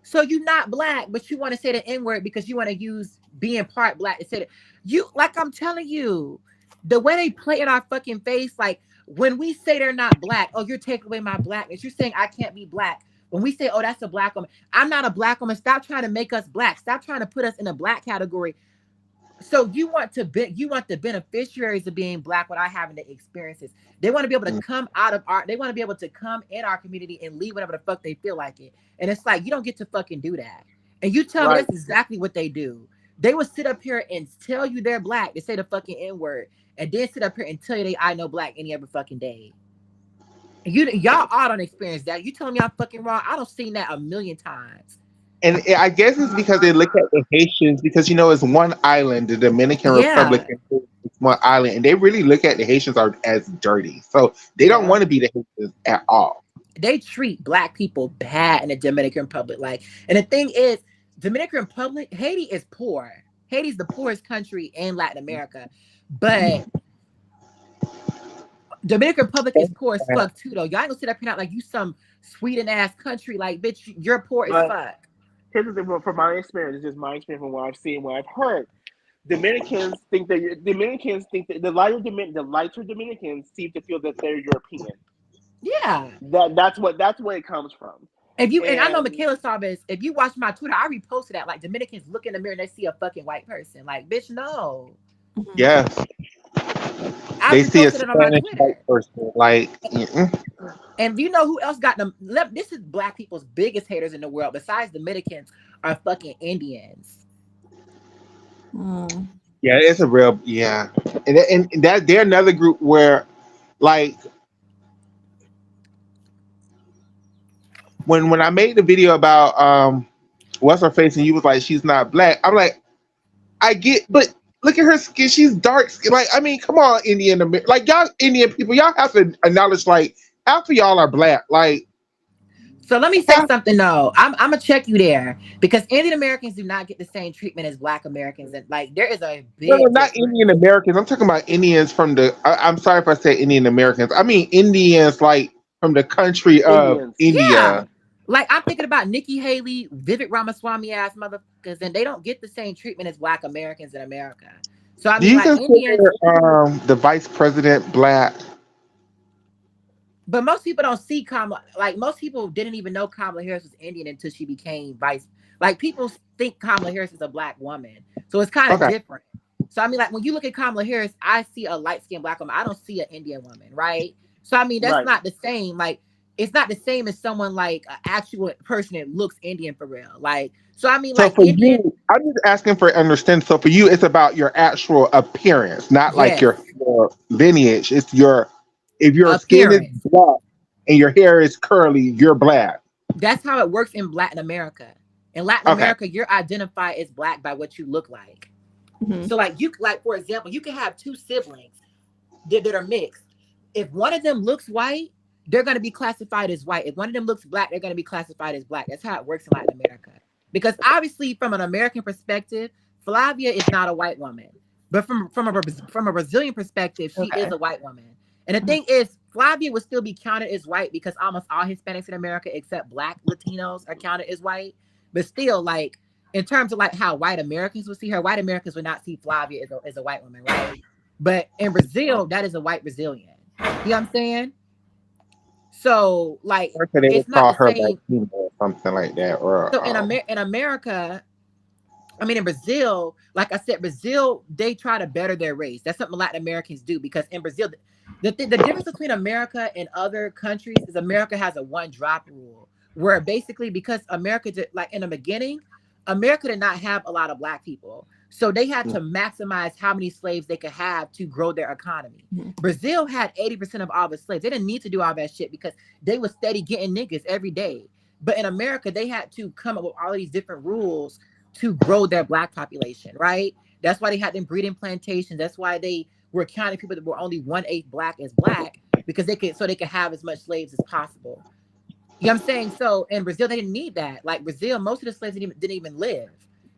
So you're not black, but you want to say the N word because you want to use being part black to say that. You, like I'm telling you, the way they play in our fucking face, like when we say they're not black, oh, you're taking away my blackness. You're saying I can't be black. When we say, oh, that's a black woman, I'm not a black woman. Stop trying to make us black. Stop trying to put us in a black category. So you want the beneficiaries of being black without having the experiences. They want to be able to come out of they want to be able to come in our community and leave whatever the fuck they feel like it. And it's like you don't get to fucking do that. And you tell me Right. that's exactly what they do. They would sit up here and tell you they're black, they say the fucking N-word, and then sit up here and tell you they I know black any other fucking day. And y'all all don't experience that. You telling me I'm fucking wrong? I don't seen that a million times. And I guess it's because they look at the Haitians because it's one island, the Dominican Republic, Yeah. and it's one island, and they really look at the Haitians as dirty. So they don't Yeah. want to be the Haitians at all. They treat black people bad in the Dominican Republic. Like, and the thing is, Dominican Republic, Haiti is poor. Haiti's the poorest country in Latin America. But Dominican Republic is poor as fuck too, though. Y'all ain't gonna sit up here out like you some Sweden ass country. Like, bitch, you're poor as But fuck. here's the thing from my experience. This is my experience from what I've seen, what I've heard. Dominicans think that the lighter Dominicans seem to feel that they're European. Yeah. That's where it comes from. If you and I know And Michaela saw this, if you watch my Twitter, I reposted that. Like Dominicans look in the mirror and they see a fucking white person. Like, bitch, no. Yes, I they see a reposted it on my Spanish white Twitter. person. Like, And you know who else got them? This is black people's biggest haters in the world, besides Dominicans, are fucking Indians. yeah, it's a real and that they're another group where, like, when I made the video about what's her face and you was like she's not black, I'm like I get, but look at her skin, she's dark skin. Like, I mean, come on, like y'all Indian people, y'all have to acknowledge like half of y'all are black. Like, So let me say something though. I'm gonna check you there because Indian Americans do not get the same treatment as Black Americans, and like there is a no, big not difference. Indian Americans. I'm talking about Indians from I'm sorry if I said Indian Americans. I mean Indians like from the country of Indians. Yeah, India. like I'm thinking about Nikki Haley, Vivek Ramaswamy ass motherfuckers, and they don't get the same treatment as Black Americans in America. So I Do mean, you like Indians, consider the vice president black? but most people don't see Kamala. Like most people didn't even know Kamala Harris was Indian until she became vice. Like people think Kamala Harris is a black woman, so it's kind of Okay. different. So I mean, like when you look at Kamala Harris, I see a light skinned black woman. I don't see an Indian woman, right? So I mean, that's Right. not the same. Like it's not the same as someone like an actual person that looks Indian for real. Like so, I mean, So like for Indian, you, I'm just asking for understanding. So for you, it's about your actual appearance, not like yes, your lineage. It's if your skin is appearance. black and your hair is curly, you're black. That's how it works in Latin America. In Latin Okay. America, you're identified as black by what you look like. So like for example, you can have two siblings that are mixed. If one of them looks white, they're going to be classified as white. If one of them looks black, they're going to be classified as black. That's how it works in Latin America. Because obviously, from an American perspective, Flavia is not a white woman. But from a Brazilian perspective, she is a white woman. And the thing is, Flavia would still be counted as white because almost all Hispanics in America, except Black Latinos, are counted as white. But still, like in terms of like how white Americans would see her, white Americans would not see Flavia as a white woman, right? But in Brazil, that is a white Brazilian. You know what I'm saying? So like Or they it's would not call the her same. Latina or something like that. Or So in America, I mean in Brazil, like I said, Brazil, they try to better their race. That's something Latin Americans do because in Brazil, the difference between America and other countries is America has a one drop rule, where basically because America did, like in the beginning, America did not have a lot of black people. So they had to maximize how many slaves they could have to grow their economy. Brazil had 80% of all the slaves. They didn't need to do all that shit because they was steady getting niggas every day. But in America, they had to come up with all of these different rules to grow their black population, right? That's why they had them breeding plantations. That's why they were counting people that were only 1/8 black as black, because they could have as much slaves as possible. You know what I'm saying? So in Brazil, they didn't need that. Like Brazil, most of the slaves didn't even live.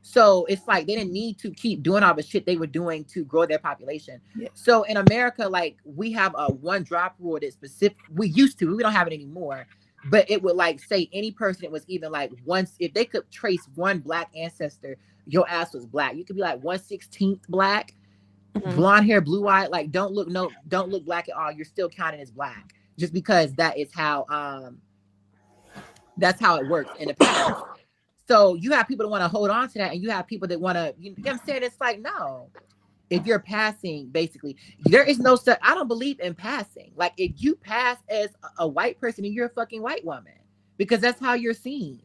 So it's like they didn't need to keep doing all the shit they were doing to grow their population. Yeah. So in America, like we have a one drop rule that's specific. We used to, we don't have it anymore. But it would like say any person that was even like once, if they could trace one black ancestor, your ass was black. You could be like 1/16 black, blonde hair, blue eye, like don't look black at all. You're still counted as black just because that is how that's how it works in the past. So you have people that want to hold on to that, and you have people that want to, you know what I'm saying? It's like, no, if you're passing, basically, there is no such, I don't believe in passing. Like if you pass as a white person, then you're a fucking white woman, because that's how you're seen.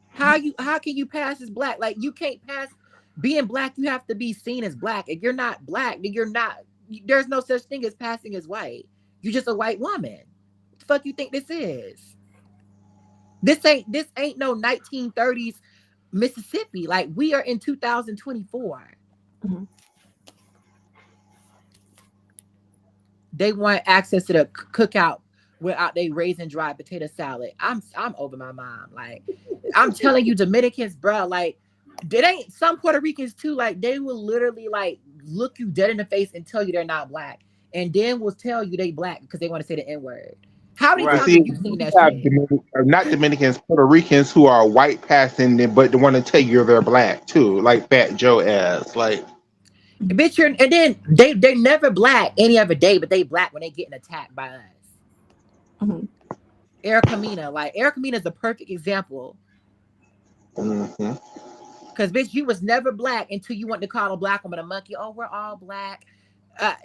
How can you pass as black? Like you can't pass being black. You have to be seen as black. If you're not black, then you're not, there's no such thing as passing as white. You're just a white woman. What the fuck you think this is? This ain't no 1930s Mississippi. Like we are in 2024. They want access to the cookout without they raising dry potato salad. I'm over my mind. Like I'm telling you, Dominicans, bro. Like it ain't some Puerto Ricans too. Like they will literally like look you dead in the face and tell you they're not black, and then will tell you they black because they want to say the N-word. How many times have you seen that shit? Not Dominicans, Puerto Ricans who are white passing, but they want to tell you they're black too, like Fat Joe ass. Like, bitch, and then they never black any other day, but they black when they getting attacked by us. Erica Mena, like Erica Mena is the perfect example. Because bitch, you was never black until you want to call a black woman a monkey. Oh, we're all black.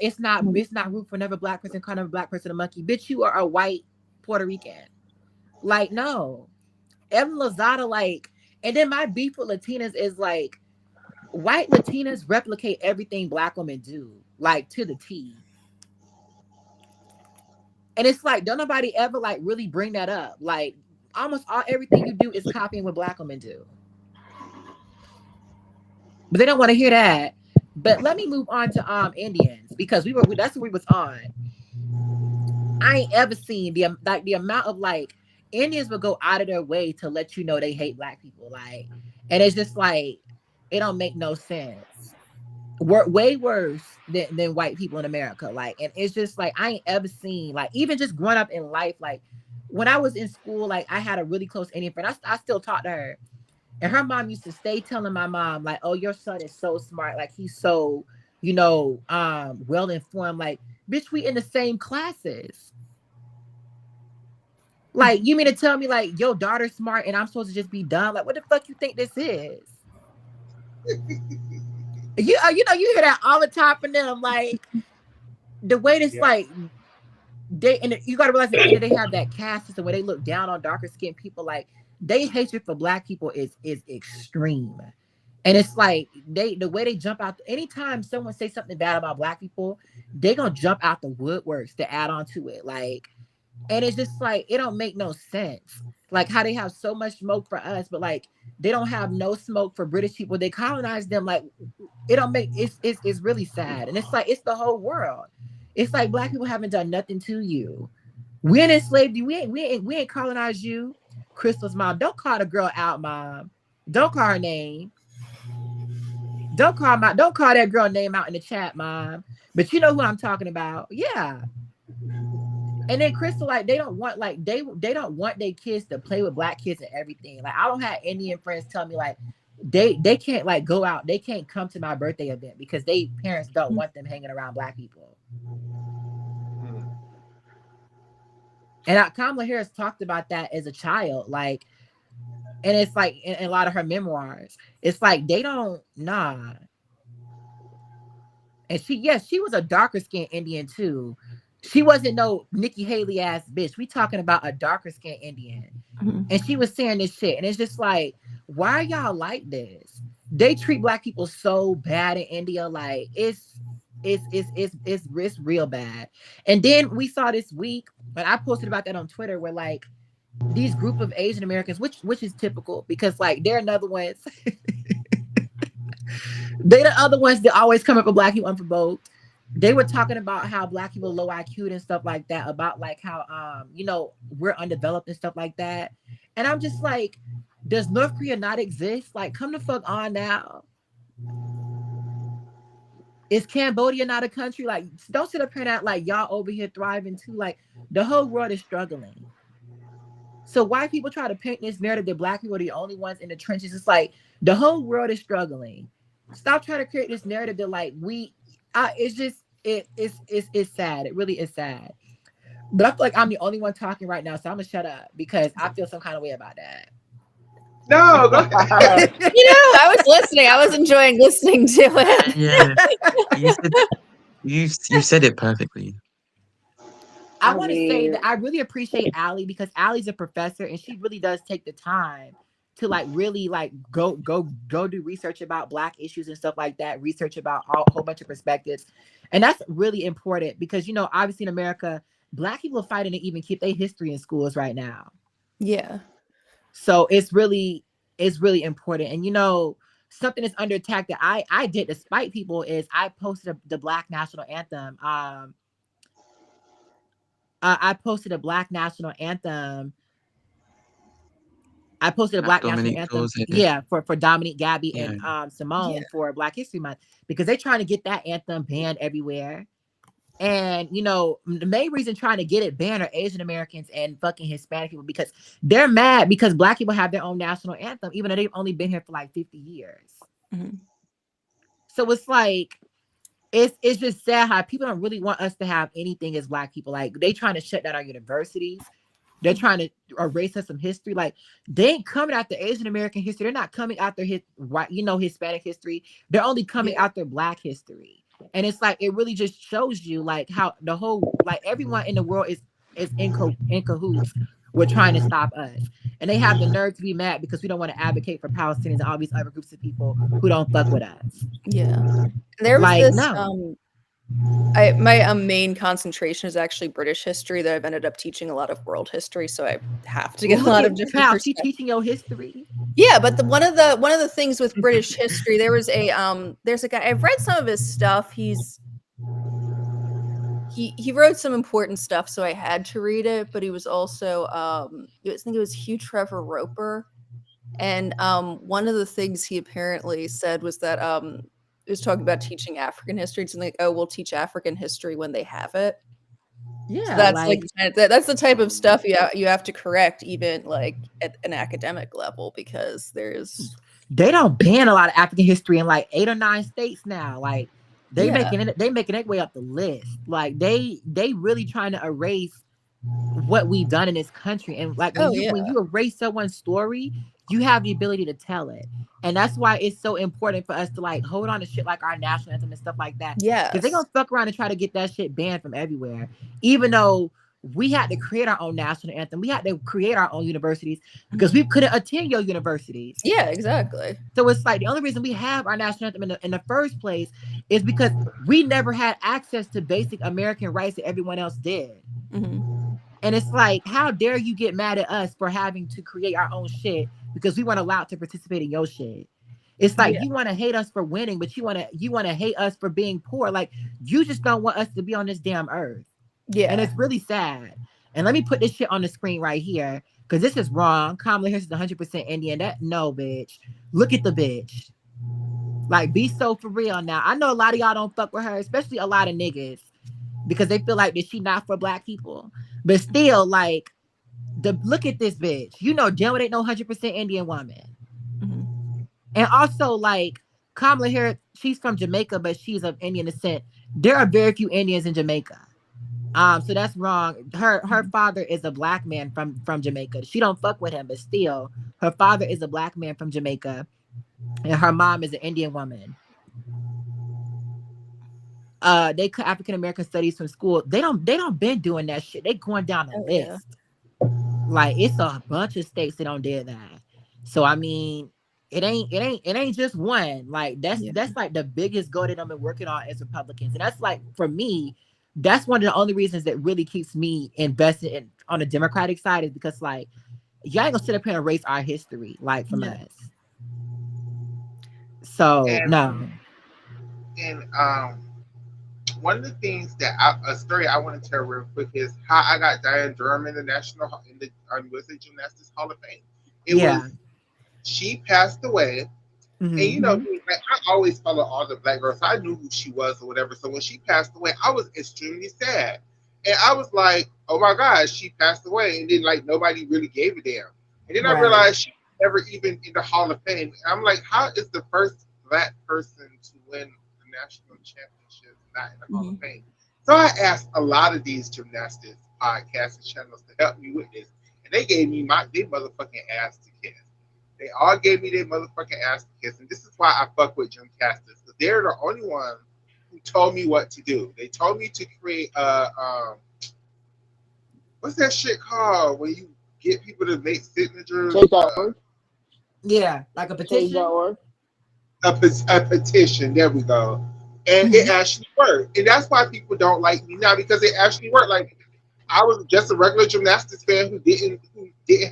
It's not root for never black person, call never black person a monkey. Bitch, you are a white Puerto Rican. Like, no. Evan Lozada, like, and then my beef with Latinas is like, white Latinas replicate everything black women do, like to the T. And it's like, don't nobody ever like really bring that up. Like, almost everything you do is copying what black women do. But they don't want to hear that. But let me move on to Indians, because that's what we was on. I ain't ever seen the amount of like Indians would go out of their way to let you know they hate black people, like, and it's just like it don't make no sense. We're way worse than white people in America, like, and it's just like I ain't ever seen, like, even just growing up in life, like when I was in school, like I had a really close Indian friend. I still talk to her. And her mom used to stay telling my mom, like, oh, your son is so smart. Like, he's so, well informed. Like, bitch, we in the same classes. Like, you mean to tell me, like, your daughter's smart and I'm supposed to just be dumb? Like, what the fuck you think this is? You hear that all the time from them. Like, the way this, like, you got to realize that they have that caste system where they look down on darker skinned people. Like, they hatred for black people is extreme. And it's like the way they jump out, anytime someone says something bad about black people, they gonna jump out the woodworks to add on to it. Like, and it's just like it don't make no sense. Like how they have so much smoke for us, but like they don't have no smoke for British people. They colonized them. Like it don't make it's really sad. And it's like it's the whole world. It's like black people haven't done nothing to you. We ain't enslaved you. We ain't colonized you. Crystal's mom, don't call the girl out, mom. Don't call her name. Don't call that girl name out in the chat, mom. But you know who I'm talking about. Yeah. And then Crystal, like, they don't want their kids to play with black kids and everything. Like, I don't have Indian friends tell me like they can't like go out, they can't come to my birthday event because they parents don't want them hanging around black people. And Kamala Harris talked about that as a child, like, and it's like in a lot of her memoirs, it's like they don't nah. And she was a darker skinned Indian too. She wasn't no Nikki Haley ass bitch. We talking about a darker skinned Indian. Mhm. And she was saying this shit. And it's just like, why are y'all like this? They treat black people so bad in India. Like it's real bad. And then we saw this week, and I posted about that on Twitter, where like these group of Asian Americans, which is typical because like they're another ones. They the other ones that always come up for black people unprovoked. They were talking about how black people low IQ and stuff like that, about like how we're undeveloped and stuff like that. And I'm just like, does North Korea not exist? Like, come the fuck on now. Is Cambodia not a country? Like, don't sit up here and act like y'all over here thriving too. Like, the whole world is struggling. So why people try to paint this narrative that black people are the only ones in the trenches? It's like the whole world is struggling. Stop trying to create this narrative that like it's just it's sad. It really is sad. But I feel like I'm the only one talking right now, so I'm gonna shut up because I feel some kind of way about that. No, go ahead. I was listening. I was enjoying listening to it. Yeah, you said it perfectly. I want to say that I really appreciate Allie because Allie's a professor and she really does take the time to like really like go do research about black issues and stuff like that, research about a whole bunch of perspectives. And that's really important because obviously in America, black people are fighting to even keep their history in schools right now. Yeah. So it's really important. And something that's under attack that I did despite people is I posted the Black National Anthem. I posted a Black National Anthem. I posted a Black National Dominic Anthem, Dawes here. yeah, for Dominique, Gabby, Yeah. and Simone for Black History Month because they're trying to get that anthem banned everywhere. And the main reason trying to get it banned are Asian Americans and fucking Hispanic people because they're mad because black people have their own national anthem, even though they've only been here for like 50 years. Mm-hmm. So it's like it's just sad how people don't really want us to have anything as black people. Like they trying to shut down our universities. They're trying to erase us some history. Like they ain't coming after Asian American history. They're not coming after Hispanic history. They're only coming after black history. And it's like it really just shows you like how the whole like everyone in the world is in cahoots with trying to stop us. And they have the nerve to be mad because we don't want to advocate for Palestinians and all these other groups of people who don't fuck with us. Yeah. There was like, this no. my main concentration is actually British history that I've ended up teaching a lot of world history, so I have to get a lot of different perspectives. She teaching your history. Yeah, but one of the things with British history, there's a guy, I've read some of his stuff. He wrote some important stuff, so I had to read it, but he was also I think it was Hugh Trevor Roper. And one of the things he apparently said was that it was talking about teaching African history. It's like, oh, we'll teach African history when they have it. Yeah, so that's that's the type of stuff you have to correct even like at an academic level because they don't ban a lot of African history in like 8 or 9 states now. Like they making their way up the list. Like they really trying to erase what we've done in this country. And like when you erase someone's story, you have the ability to tell it. And that's why it's so important for us to like hold on to shit like our national anthem and stuff like that. Yeah. Because they're gonna fuck around and try to get that shit banned from everywhere. Even though we had to create our own national anthem. We had to create our own universities because we couldn't attend your universities. Yeah, exactly. So it's like the only reason we have our national anthem in the first place is because we never had access to basic American rights that everyone else did. Mm-hmm. And it's like, how dare you get mad at us for having to create our own shit because we weren't allowed to participate in your shit. It's like you want to hate us for winning, but you want to hate us for being poor. Like you just don't want us to be on this damn earth. Yeah. And it's really sad. And let me put this shit on the screen right here because this is wrong. Kamala Harris is 100% Indian. No, bitch. Look at the bitch. Like, be so for real now. I know a lot of y'all don't fuck with her, especially a lot of niggas, because they feel like that she not for black people. But still, like, look at this bitch. You know, damn it ain't no 100% Indian woman. Mm-hmm. And also, like, Kamala Harris, she's from Jamaica, but she's of Indian descent. There are very few Indians in Jamaica. So that's wrong. Her father is a black man from Jamaica. She don't fuck with him, but still, her father is a black man from Jamaica, and her mom is an Indian woman. they cut African American studies from school. They don't been doing that shit. They going down the Oh, yeah. list. Like it's a bunch of states that don't do that. So I mean, it ain't just one. Like Yeah. that's like the biggest goal that I've been working on as Republicans. And that's like for me, that's one of the only reasons that really keeps me invested in on the Democratic side is because like y'all ain't gonna sit up here and erase our history like from No. us. So And no. and one of the things that a story I want to tell real quick is how I got Diane Durham in the USA Gymnastics Hall of Fame. It Yeah. was she passed away. And Hmm. you know, like, I always follow all the black girls. So I knew who she was or whatever. So when she passed away, I was extremely sad. And I was like, oh my gosh, she passed away. And then like nobody really gave a damn. And then I Right. realized she was never even in the Hall of Fame. And I'm like, how is the first black person to win the national championship not in the Hall of Mhm. Fame? So I asked a lot of these gymnastics podcasts and channels to help me with this. And they gave me they motherfucking ass to kiss. They all gave me their motherfucking ass to kiss, and this is why I fuck with Gymnastics because they're the only ones who told me what to do. They told me to create what's that shit called when you get people to make signatures? Change.org. Yeah. Like a petition. Change.org. A petition. There we go. And it Mhm. actually worked, and that's why people don't like me now because it actually worked. Like I was just a regular gymnastics fan who didn't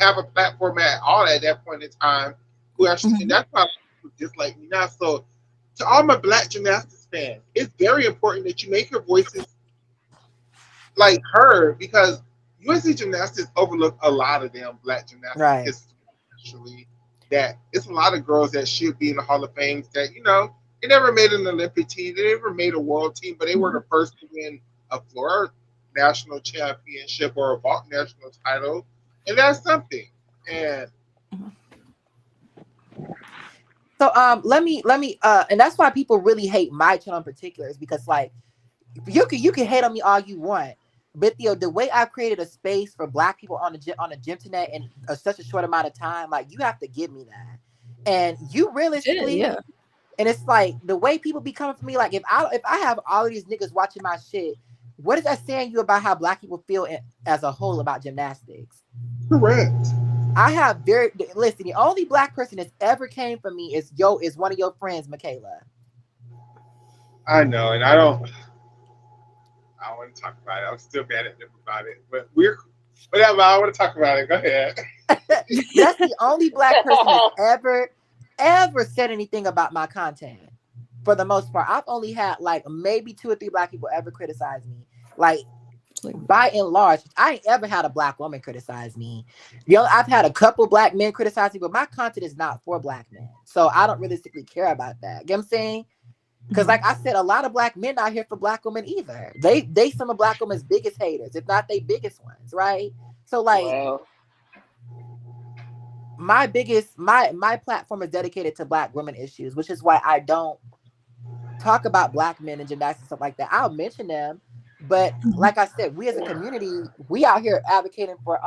have a platform at all at that point in time. Who actually, and Mhm. that's why people dislike me now. So, to all my black gymnastics fans, it's very important that you make your voices like heard because USC Gymnastics overlook a lot of damn black gymnastics Right. history. Actually, that it's a lot of girls that should be in the Hall of Fame that they never made an Olympic team, they never made a world team, but they were Mhm. the first to win a floor national championship or a vault national title, and that's something. And So let me and that's why people really hate my channel in particular is because like you can hate on me all you want, but the way I created a space for black people on the gym internet in such a short amount of time, like you have to give me that. And you Did, realistically, yeah. and it's like the way people be coming for me, like if I have all of these niggas watching my shit, what is that saying you about how black people feel as a whole about gymnastics? correct. I have listen. The only black person that's ever came for me is one of your friends, Michaela. I know, and I don't want to talk about it. I'm still mad at them about it, but we're whatever. I want to talk about it. Go ahead. That's the only black person that's ever said anything about my content. For the most part, I've only had like maybe two or three black people ever criticize me. Like by and large, I ain't ever had a black woman criticize me. I've had a couple black men criticize me, but my content is not for black men, so I don't realistically care about that. You know what I'm saying? Because, like I said, a lot of black men not here for black women either. They some of black women's biggest haters, if not they biggest ones, right? So, like, Well, my platform is dedicated to black women issues, which is why I don't talk about black men and gymnastics and stuff like that. I'll mention them, but Mhm. like I said, we as a community, we out here advocating for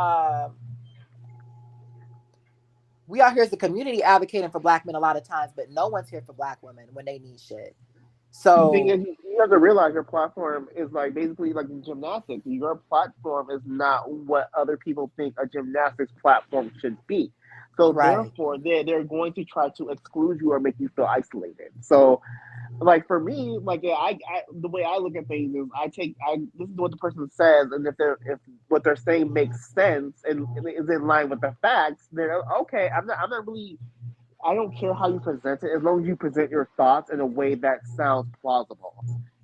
we out here as a community advocating for black men a lot of times, but no one's here for black women when they need shit. the thing So is, you have to realize your platform is like basically like gymnastics. Your platform is not what other people think a gymnastics platform should be. So right. therefore, they're going to try to exclude you or make you feel isolated. So like for me, like yeah, I the way I look at things is I listen to what the person says, and if what they're saying makes sense and is in line with the facts, then okay, I'm not really I don't care how you present it as long as you present your thoughts in a way that sounds plausible.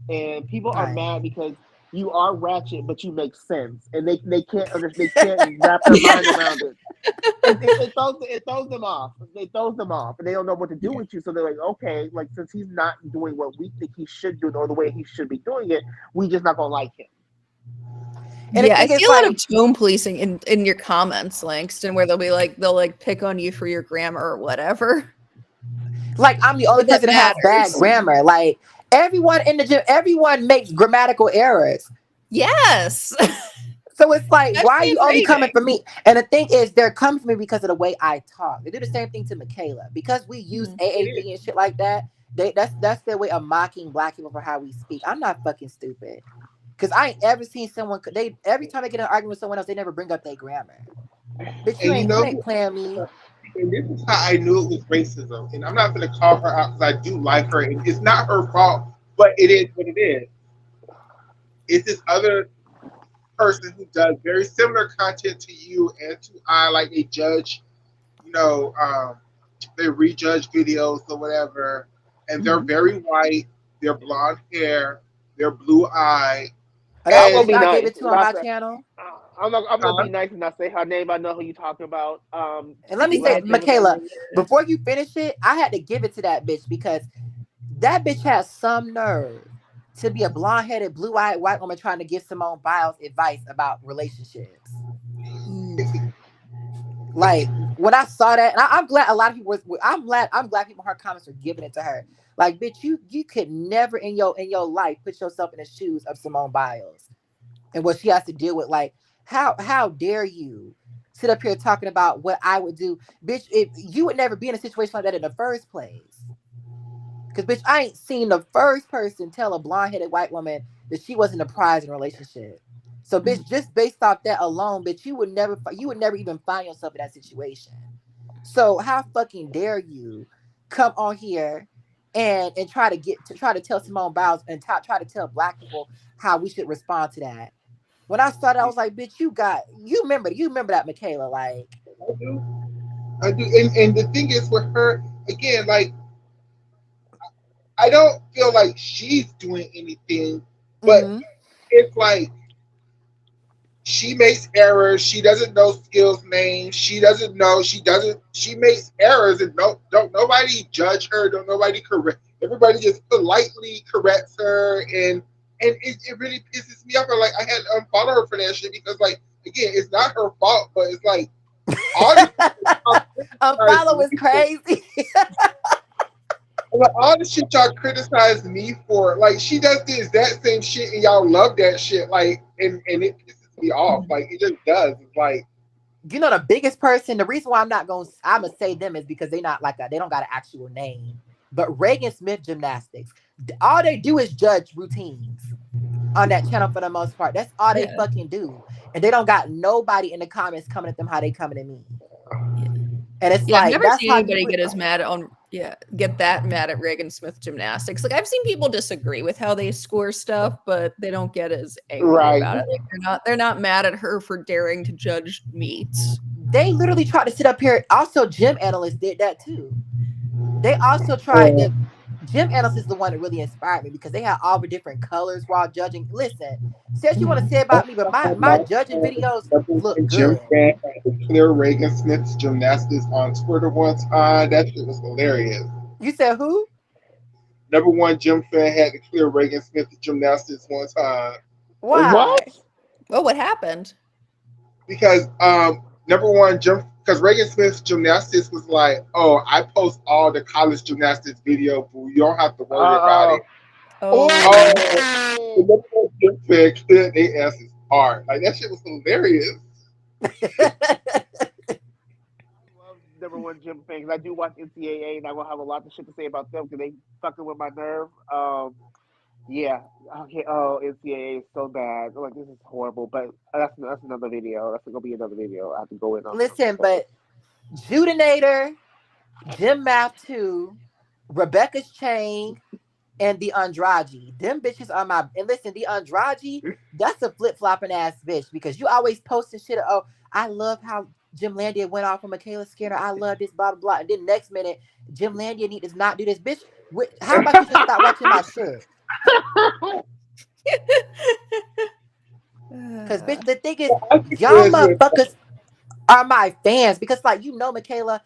And people are Right. mad because you are ratchet, but you make sense, and they can't understand, they can't wrap their mind around it. It throws them off. It throws them off, and they don't know what to do Yeah. with you. So they're like, okay, like since he's not doing what we think he should do, or the way he should be doing it, we just not gonna like him. And the Yeah, I thing see is a lot of like tone policing in your comments, Langston, where they'll like pick on you for your grammar or whatever. I'm the only But that person that has bad matters. grammar. Like everyone in the gym, everyone makes grammatical errors. Yes. So it's like, why are Especially you in only coming writing. for me? And the thing is, they're coming for me because of the way I talk. They do the same thing to Michaela because we use Mhm. AAV and shit like that. That's their way of mocking black people for how we speak. I'm not fucking stupid. Cause I ain't ever seen someone every time they get in an argument with someone else, they never bring up their grammar. Bitch, And you ain't playing me. and this is how I knew it was racism. And I'm not going to call her out because I do like her, and it's not her fault, but it is what it is. It's this other person who does very similar content to you and to I, like they judge, you know, they rejudge videos or whatever, and they're very white, they're blonde hair, they're blue eyed, That's I'm the gonna bitch be I gave nice. it to on my channel. I'm gonna be nice and not say her name. I know who you're talking about. And let me say, Last name was Michaela, before you finish it, I had to give it to that bitch because that bitch has some nerve to be a blonde-headed, blue-eyed white woman trying to give Simone Biles advice about relationships. Like when I saw that, and I'm glad a lot of people I'm glad people in her comments are giving it to her. Like, bitch, you could never in your life put yourself in the shoes of Simone Biles and what she has to deal with. Like, how dare you sit up here talking about what I would do, bitch? If you would never be in a situation like that in the first place. Because, bitch, I ain't seen the first person tell a blonde-headed white woman that she wasn't a prize in a relationship. So, bitch, just based off that alone, bitch, you would never even find yourself in that situation. So, how fucking dare you come on here and try to tell Simone Biles and try to tell black people how we should respond to that? When I started, I was like, bitch, you remember that, Michaela? Like, I do, and the thing is with her again, like I don't feel like she's doing anything, but it's like she makes errors. She doesn't know skills names. She doesn't know. She makes errors, and don't nobody judge her. Don't nobody correct. Everybody just politely corrects her, and it really pisses me off. Like I had to unfollow her for that shit because, like, again, it's not her fault, but it's like all the unfollow is crazy. Like, all the shit y'all criticize me for, like she does the exact same shit, and y'all love that shit. Like, and it pisses me off. Like, it just does. It's like, you know, the biggest person. The reason why I'm gonna say them is because they don't got an actual name. But Reagan Smith Gymnastics, all they do is judge routines on that channel for the most part. That's all they fucking do, and they don't got nobody in the comments coming at them how they coming at me. And it's like, I've never that's seen how anybody get that mad at Reagan Smith Gymnastics. Like I've seen people disagree with how they score stuff, but they don't get as angry about it. Like they're not mad at her for daring to judge meets. They literally tried to sit up here. Also, gym analysts did that too. They also tried to. Gym analyst is the one that really inspired me because they had all the different colors while judging. Listen, say what you want to say about me, but my judging videos look good. Fan Clear Reagan Smith's Gymnastics on Twitter one time. That shit was hilarious. You said who? Number one gym fan had to clear Reagan Smith's Gymnastics one time. Why? What? Well, what happened? Because number one because Reagan Smith's Gymnastics was like, oh, I post all the college gymnastics video, boo. You don't have to worry about it. The number one gym fan cleared their asses hard. Like that shit was hilarious. Number one gym fan because I do watch NCAA and I will have a lot of shit to say about them because they fucking with my nerve. Yeah. Okay. Oh, NCAA is so bad. I'm like, this is horrible. But that's another video. That's gonna be another video. I have to go in on. Listen, but Judinator, Gym Math 2, Rebecca's Chain, and the Andrade. Them bitches are my. And listen, the Andrade, that's a flip flopping ass bitch because you always posting shit. Oh, I love how Gymlandia went off on Michaela Skinner. I love this, blah blah blah. And then next minute, Gymlandia does not do this, bitch. How about you just stop watching my shit? Because bitch, the thing is, y'all motherfuckers are my fans because, like, you know, Michaela,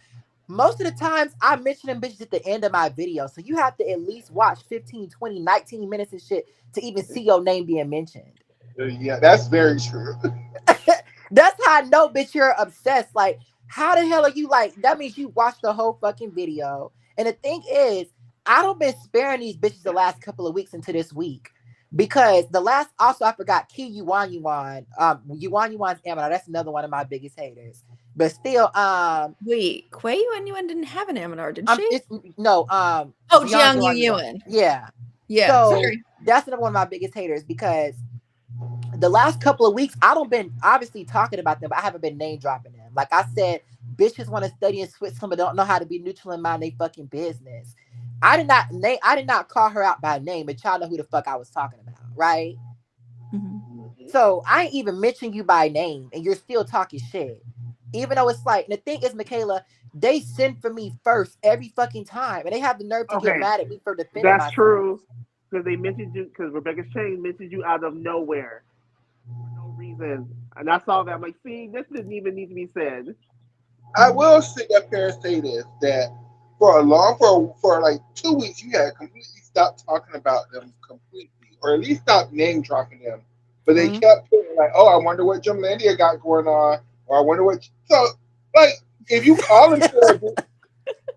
most of the times I mention them bitches at the end of my video. So you have to at least watch 15, 20, 19 minutes and shit to even see your name being mentioned. Yeah, that's very true. That's how I know, bitch, you're obsessed. Like, how the hell are you like? That means you watched the whole fucking video. And the thing is, I don't been sparing these bitches the last couple of weeks into this week. Because I forgot Key Yuan Yuan's amateur. That's another one of my biggest haters. But still, Wait, Quay Yuan didn't have an Aminar, did I'm she? it's no Oh, Jiang Jiang Yu Yuan. Yuan. Yeah. Yeah, So sorry. that's another one of my biggest haters because the last couple of weeks, I don't been obviously talking about them, but I haven't been name dropping them. Like I said, bitches want to study in Switzerland but don't know how to be neutral and mind their fucking business. I did not call her out by name, but y'all know who the fuck I was talking about, right? So I ain't even mention you by name, and you're still talking shit. Even though it's like, and the thing is, Michaela, they send for me first every fucking time, and they have the nerve to get Okay, mad at me for defending that's myself. true. Because they mentioned you, because Rebecca Chang mentioned you out of nowhere for no reason. And I saw that. I'm like, see, this didn't even need to be said. I will sit up here and say this that for like 2 weeks you had completely stopped talking about them completely, or at least stop name dropping them. But they kept putting like, oh, I wonder what Gymlandia got going on, or I wonder what. So like, if you call them for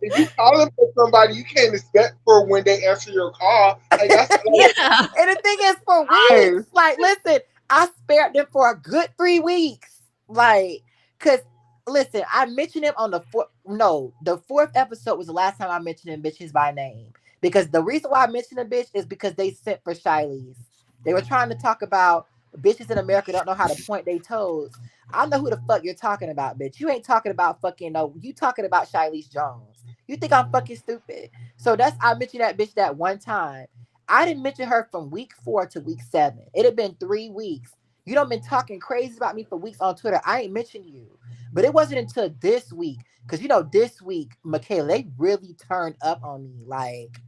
if you call them for somebody, you can't expect for when they answer your call. Like that's like, Yeah. And the thing is, for Guys, weeks, like, listen, I spared them for a good 3 weeks. Like, cause listen, I mentioned him on the fourth. No, the fourth episode was the last time I mentioned them bitches by name. Because the reason why I mentioned a bitch is because they sent for Shiley's. They were trying to talk about bitches in America don't know how to point their toes. I know who the fuck you're talking about, bitch. You ain't talking about fucking no. You talking about Shiley's Jones. You think I'm fucking stupid? So that's I mentioned that bitch that one time. I didn't mention her from week 4 to week 7. It had been 3 weeks. You don't been talking crazy about me for weeks on Twitter. I ain't mentioned you. But it wasn't until this week, because this week, Michaela, they really turned up on me. Like,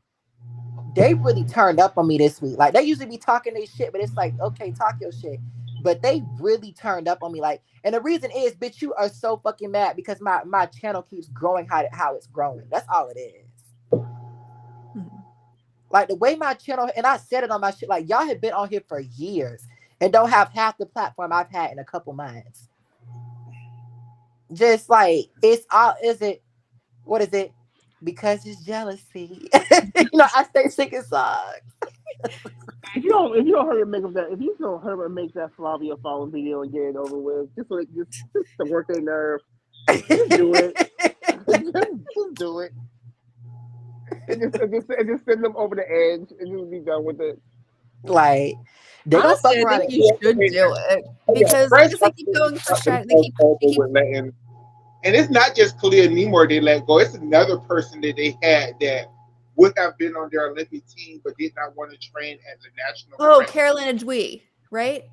they really turned up on me this week. Like, they usually be talking their shit, but it's like, okay, talk your shit. But they really turned up on me. Like, and the reason is, bitch, you are so fucking mad because my channel keeps growing how it's growing. That's all it is. Like the way my channel, and I said it on my shit, like y'all have been on here for years and don't have half the platform I've had in a couple months. Just like it's all, is it? What is it? Because it's jealousy. I stay singing songs. if you don't hurry and make that, if you don't hurry and make that Flavia Fallen video and get it over with, just to work their nerve, just do it. just do it. And just send them over the edge and just be done with it. Like they gonna fuck Honestly, I around think and you should do it because I guess they keep going for shit. They keep and it's not just Kalia Nemor they let go. It's another person that they had that would have been on their Olympic team but did not want to train at the national. Oh, Carolina Dwee, right?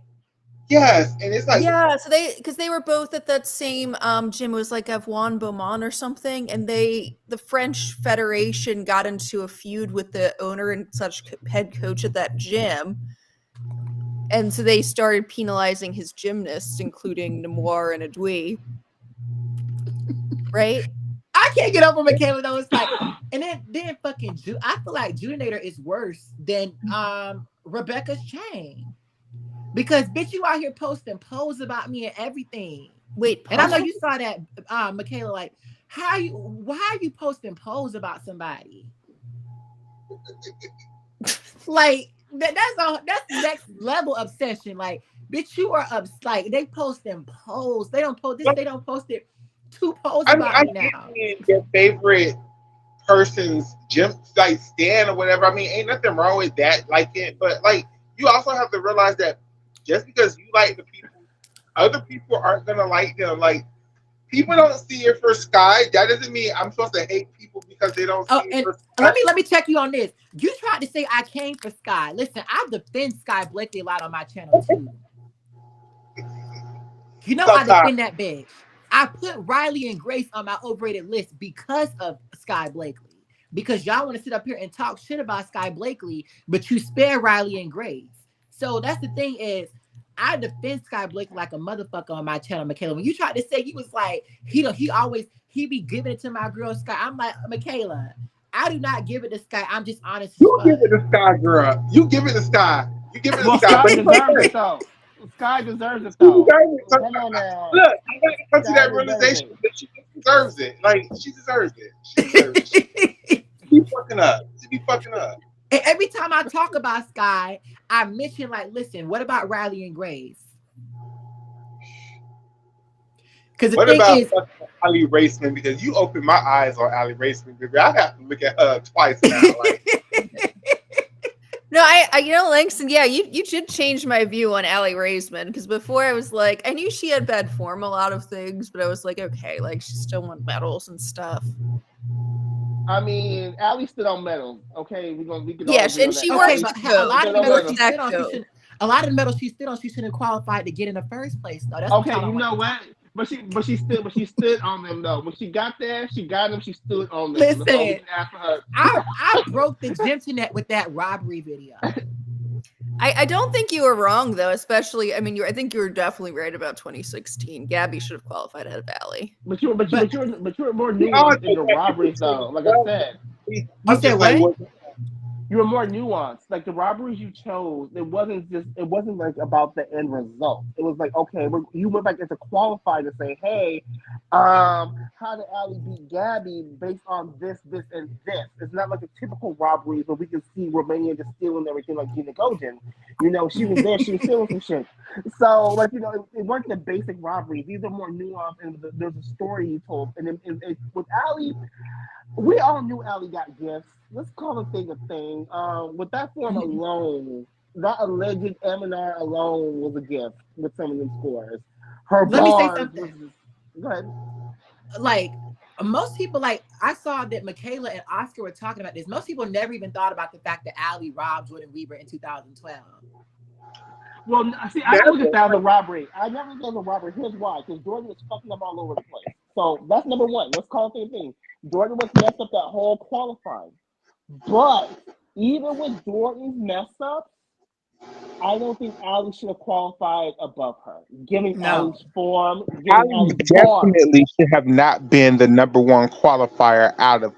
Yes, and it's like Yeah, so because they were both at that same gym. It was like Avouan Beaumont or something, and the French Federation got into a feud with the owner and such head coach at that gym, and so they started penalizing his gymnasts, including Nemours and Adui. Right? I can't get over Michaela though. It's like, and then fucking I feel like Judinator is worse than Rebecca's Chain. Because bitch, you out here posting posts about me and everything. Wait, and I know you saw that, Michaela. Like, why are you posting posts about somebody? Like that's next level obsession. Like, bitch, you are like they posting posts. They don't post this. They don't post it. 2 posts about me now. Your favorite person's gym like stand or whatever. I mean, ain't nothing wrong with that. Like it, but like you also have to realize that just because you like the people, other people aren't gonna like them. Like people don't see it for Sky. That doesn't mean I'm supposed to hate people because they don't see it for Sky. Let me check you on this. You tried to say I came for Sky. Listen, I defend Sky Blakely a lot on my channel too. You know I defend that bitch. I put Riley and Grace on my overrated list because of Sky Blakely. Because y'all want to sit up here and talk shit about Sky Blakely, but you spare Riley and Grace. So that's the thing is, I defend Sky Blakely like a motherfucker on my channel, Michaela. When you tried to say he was like, he be giving it to my girl Sky. I'm like, Michaela, I do not give it to Sky. I'm just honest. You give it to Sky, girl. You give it to Sky. You give it to Sky. Sky deserves it though. Sky deserves it though. Look, I gotta come to that realization that she deserves it. Like she deserves it. She deserves it. She be fucking up. She be fucking up. And every time I talk about Sky, I mention like, listen, what about Riley and Grace? Because the What thing about is, fucking Ali Raceman? Because you opened my eyes on Ali Raceman, baby. I have to look at her twice now. Like, No, I you know, Langston, yeah, you should change my view on Allie Raisman, because before I was like, I knew she had bad form a lot of things, but I was like, okay, like she still won medals and stuff. I mean, Ali stood on medals. Okay, we can all Yeah, agree on and that. she okay, worked Ali but to a go. lot of stood the on medals Worked she medals. stood that on, she go. shouldn't. A lot of the medals she stood on, she shouldn't have qualified to get in the first place. Though that's what Okay, y'all don't you want know to. what? But she stood on them though. When she got there, she got them. She stood on them. That's all we Listen, can ask for her. I broke the gym net with that robbery video. I don't think you were wrong though, especially I mean I think you were definitely right about 2016. Gabby should have qualified ahead of Allie. But You were more we all nuanced in think the that robberies though. Like I said, you I'm said just like, what? well, you were more nuanced. Like the robberies you chose, it wasn't like about the end result. It was like, okay, you went back as a qualifier to say, hey, how did Ali beat Gabby based on this, this, and this? It's not like a typical robberies where we can see Romania just stealing everything like Gina Gojan. You know, she was there, she was stealing some shit. So, like, you know, it weren't the basic robberies. These are more nuanced, and there's a story you told. And with Ali, we all knew Ali got gifts. Let's call the thing a thing. With that form alone, that alleged Eminar alone was a gift with some of them scores. Her Let me say bars something. was just, go ahead. Like most people, like I saw that Michaela and Oscar were talking about this. Most people never even thought about the fact that Ali robbed Jordan Weber in 2012. Well, see, I never look at that as a robbery. I never look at it as a robbery. Here's why: because Jordan was fucking up all over the place. So that's number one. Let's call it the thing. Jordan was messed up that whole qualifying. But even with Jordan's mess ups, I don't think Ali should have qualified above her. Giving No. Ali's form, giving Ali Ali bars. definitely should have not been the number one qualifier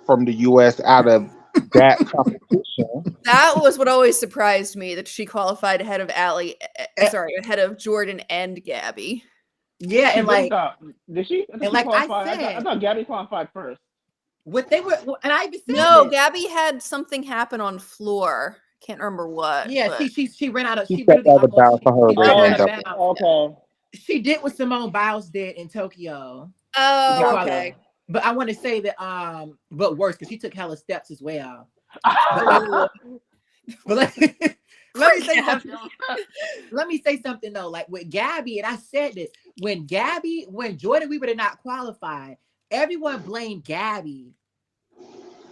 from the U.S. out of that competition. That was what always surprised me that she qualified ahead of Allie. Eh, Ahead of Jordan and Gabby. Yeah, She and really like, thought, did she? I thought and she like I qualified. I said, thought Gabby qualified first. what they were, and I even said No, this. Gabby had something happen on floor. Can't remember what. Yeah, But she ran out of, She she stepped literally out of almost, bounds for her she ran red out and of double. bounds. Okay. She did what Simone Biles did in Tokyo. oh, Because, okay. but I want to say that, but worse because she took hella steps as well. Ooh. But let me say Gabby. something. Let me say something though. Like with Gabby, and I said this when Jordan Weaver did not qualify, everyone blamed Gabby.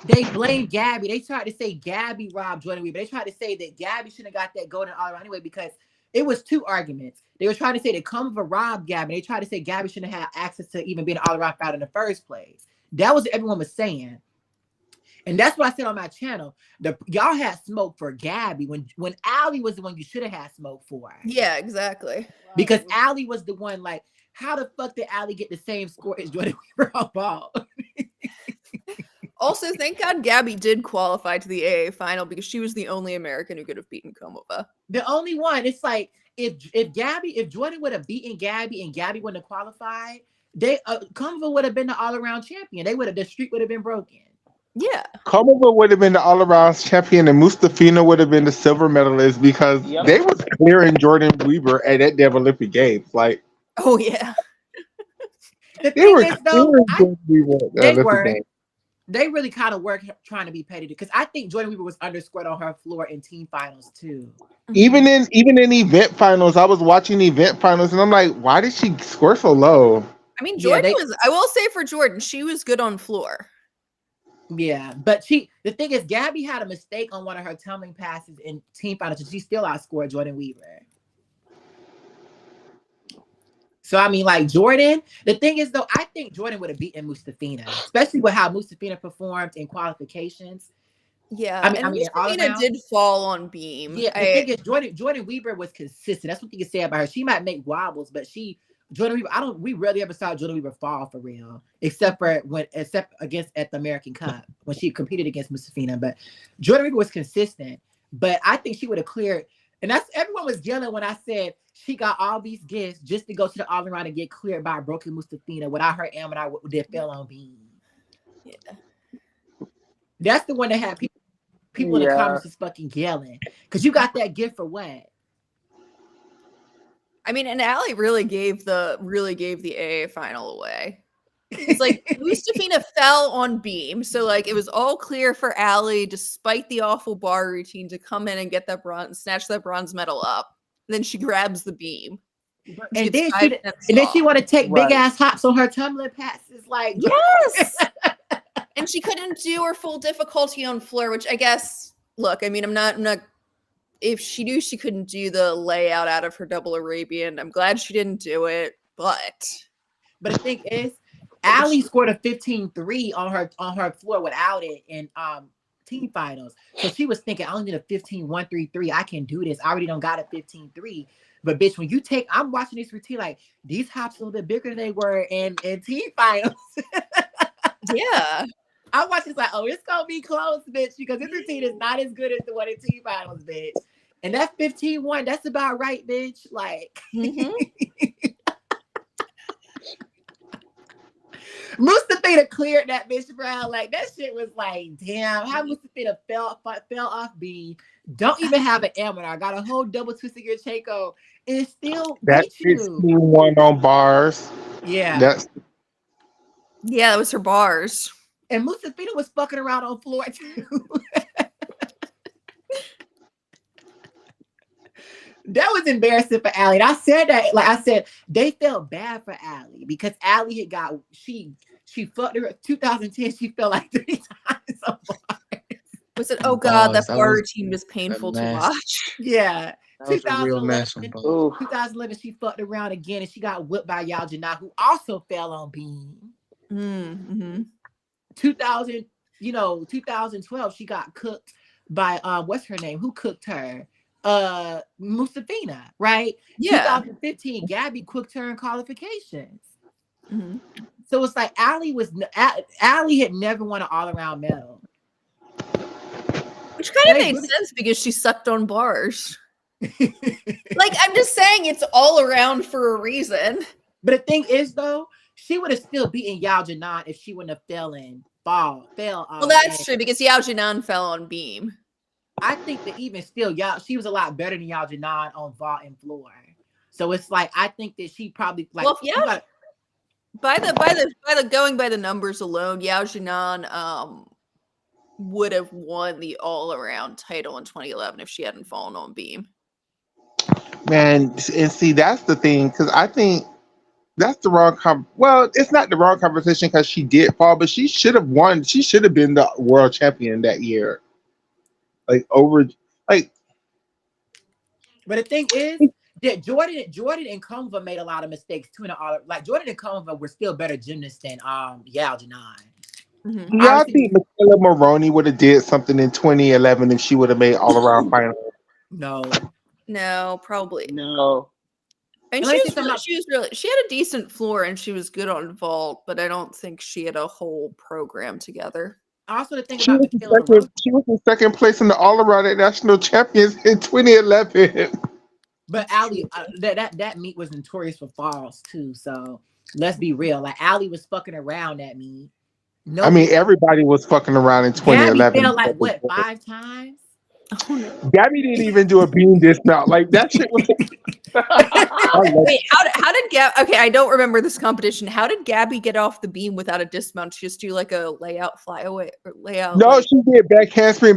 They blamed Gabby. They tried to say Gabby robbed Jordan Weaver. They tried to say that Gabby shouldn't have got that golden all around anyway because it was two arguments. They were trying to say that Comva robbed Gabby. They tried to say Gabby shouldn't have access to even being an all around fighter in the first place. That was what everyone was saying. And that's what I said on my channel. Y'all had smoke for Gabby when Ali was the one you should have had smoke for. Yeah, exactly. Because Ali was the one, like, how the fuck did Ali get the same score as Jordan Weaver on ball? Also, thank God Gabby did qualify to the AA final because she was the only American who could have beaten Komova. The only one. It's like if Jordan would have beaten Gabby and Gabby wouldn't have qualified, Comva would have been the all around champion. The streak would have been broken. Yeah. Komova would have been the all-around champion, and Mustafina would have been the silver medalist because they was clearing Jordan Weaver at that damn Olympic Games. Like, oh yeah, the they thing were is though, clearing Jordan Weaver at the they Olympic were. Games. They really kind of work trying to be petty because I think Jordan Weaver was underscored on her floor in team finals too. Even in event finals, I was watching event finals, and I'm like, why did she score so low? I mean, Yeah, Jordan was. I will say for Jordan, she was good on floor. Yeah, but the thing is, Gabby had a mistake on one of her tumbling passes in team finals, and she still outscored Jordan Weaver. So I mean, like Jordan, the thing is though, I think Jordan would have beaten Mustafina, especially with how Mustafina performed in qualifications. Yeah, I mean, Mustafina did fall on beam. Yeah, the thing is, Jordan Weaver was consistent. That's what you can say about her. She might make wobbles, but Jordan Weaver, we rarely ever saw Jordan Weaver fall for real, except against at the American Cup when she competed against Mustafina. But Jordan Weaver was consistent. But I think she would have cleared, and that's everyone was yelling when I said she got all these gifts just to go to the all around and get cleared by a broken Mustafina without her and I did fell on beam. Yeah, that's the one that had people in the comments is fucking yelling because you got that gift for what? I mean, and Allie really gave the AA final away. It's like Mustafina fell on beam, so like it was all clear for Allie, despite the awful bar routine, to come in and get that snatch that bronze medal up. And then she grabs the beam. And then she want to take big ass hops on her tumbling passes, like yes. And she couldn't do her full difficulty on floor, which I guess. Look, I mean, I'm not. If she knew she couldn't do the layout out of her double Arabian, I'm glad she didn't do it. But the thing is, Allie scored a 15-3 on her floor without it in team finals. So she was thinking, I only need a 15-1-3-3. I can do this. I already don't got a 15-3. But bitch, when you take, I'm watching this routine like these hops a little bit bigger than they were in team finals. Yeah. I watch this like, oh, it's gonna be close, bitch, because this routine is not as good as the one in team finals, bitch. And that 15-1, that's about right, bitch. Like Mustafina cleared that bitch, bro. Like that shit was like, damn, how Mustafina fell off beam. Don't even have an amateur. Got a whole double twisted gear Chaco. And still that beat you. 16-1 on bars. Yeah. That was her bars. And Mustafina was fucking around on floor too. That was embarrassing for Allie. And I said that, like I said, they felt bad for Allie because Allie had got she fucked her 2010. She fell like 3 times on bars. Was it? Oh God, that bar routine was painful to watch. Yeah, that was a real mess. 2011, she fucked around again and she got whipped by Yao Jana, who also fell on beam. 2012, she got cooked by what's her name? Who cooked her? Mustafina, right? Yeah. 2015, Gabby cooked her in qualifications. So it's like Allie had never won an all-around medal. Which kind of made sense because she sucked on bars. Like, I'm just saying it's all around for a reason. But the thing is, though, she would have still beaten Yao Janan if she wouldn't have fell. Well, that's true because Yao Janan fell on beam. I think that even still, she was a lot better than Yao Janan on vault and floor. So it's like I think that she probably like. Well, yeah. By the going by the numbers alone, Yao Janan would have won the all-around title in 2011 if she hadn't fallen on beam. Man, and see, that's the thing, because I think that's the wrong well, it's not the wrong conversation because she did fall, but she should have won. She should have been the world champion that year. But the thing is that Jordan and Conva made a lot of mistakes too. Like Jordan and Conva were still better gymnasts than Yao Janan. Yeah, I think Michaela Maroney would have did something in 2011 if she would have made all around final. No, probably no. And she had a decent floor and she was good on vault, but I don't think she had a whole program together. Also, the thing she was in second place in the all-around at national champions in 2011. But Allie, that meet was notorious for falls too. So let's be real. Like Allie was fucking around that meet. I mean, everybody was fucking around in 2011. Gabby fell like what 5 times? Oh, no. Gabby didn't even do a beam dismount. Like that shit was. Wait, how did Gabby? Okay, I don't remember this competition. How did Gabby get off the beam without a dismount? She just do like a layout flyaway or layout. No, she did back handspring,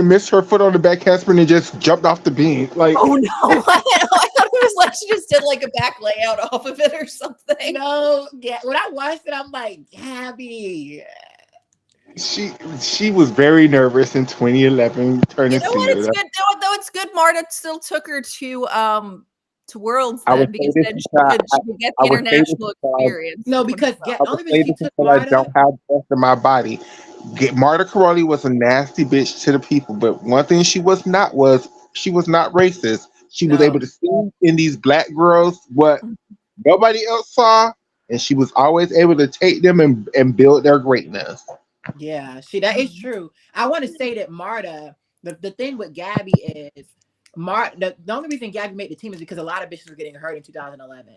missed her foot on the back handspring, and just jumped off the beam. Like, oh no! I thought it was like she just did like a back layout off of it or something. No, when I watched it, I'm like, Gabby. She was very nervous in 2011 turning senior. What? It's good though. It's good. Marta still took her to Worlds then because then she could get the international experience. No, because only reason she took Marta. I don't have the rest of my body. Marta Caroli was a nasty bitch to the people, but one thing she was not racist. She was able to see in these black girls what nobody else saw, and she was always able to take them and build their greatness. Yeah, that is true. I want to say that Marta, the thing with Gabby is the only reason Gabby made the team is because a lot of bitches were getting hurt in 2011.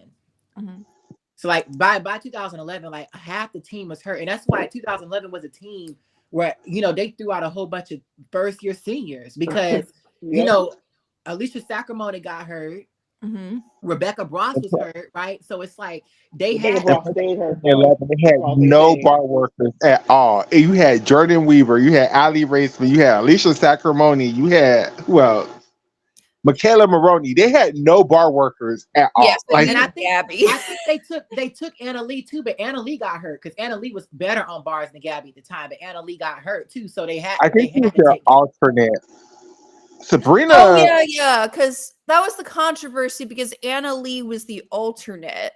So like by 2011, like half the team was hurt, and that's why 2011 was a team where they threw out a whole bunch of first year seniors because Alicia Sacramone got hurt. Mm-hmm. Rebecca Bross was hurt, right? So it's like they Rebecca had Brock stayed hurt though. 11, they had Across no 18. bar workers at all. You had Jordan Weaver, you had Ali Raceman, you had Alicia Sacramone, you had who else? Michaela Maroney. They had no bar workers at Yes, all. and Like and neither Gabby. I think they took Anna Lee too, but Anna Lee got hurt because Anna Lee was better on bars than Gabby at the time, but Anna Lee got hurt too, so I think they she was had to their take. alternate. Oh Sabrina, yeah, because that was the controversy because Anna Lee was the alternate,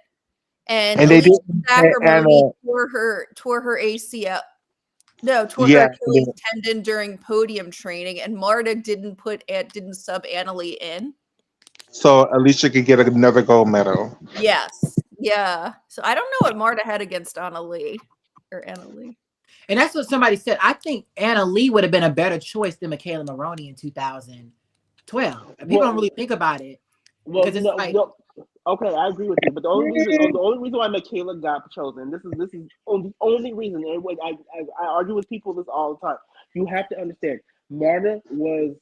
and and they Alicia didn't have Sacramone Anna. tore her ACL. No, tore her Yeah, Achilles tendon during podium training, and Marta didn't sub Anna Lee in. so Alicia could get another gold medal. Yes, yeah. So I don't know what Marta had against Anna Lee or Anna Lee. And that's what somebody said. I think Anna Lee would have been a better choice than Michaela Maroney in 2012. And people don't really think about it because it's like Okay, I agree with you, but the only reason why Michaela got chosen, this is the only reason. And I argue with people this all the time. You have to understand, Marta was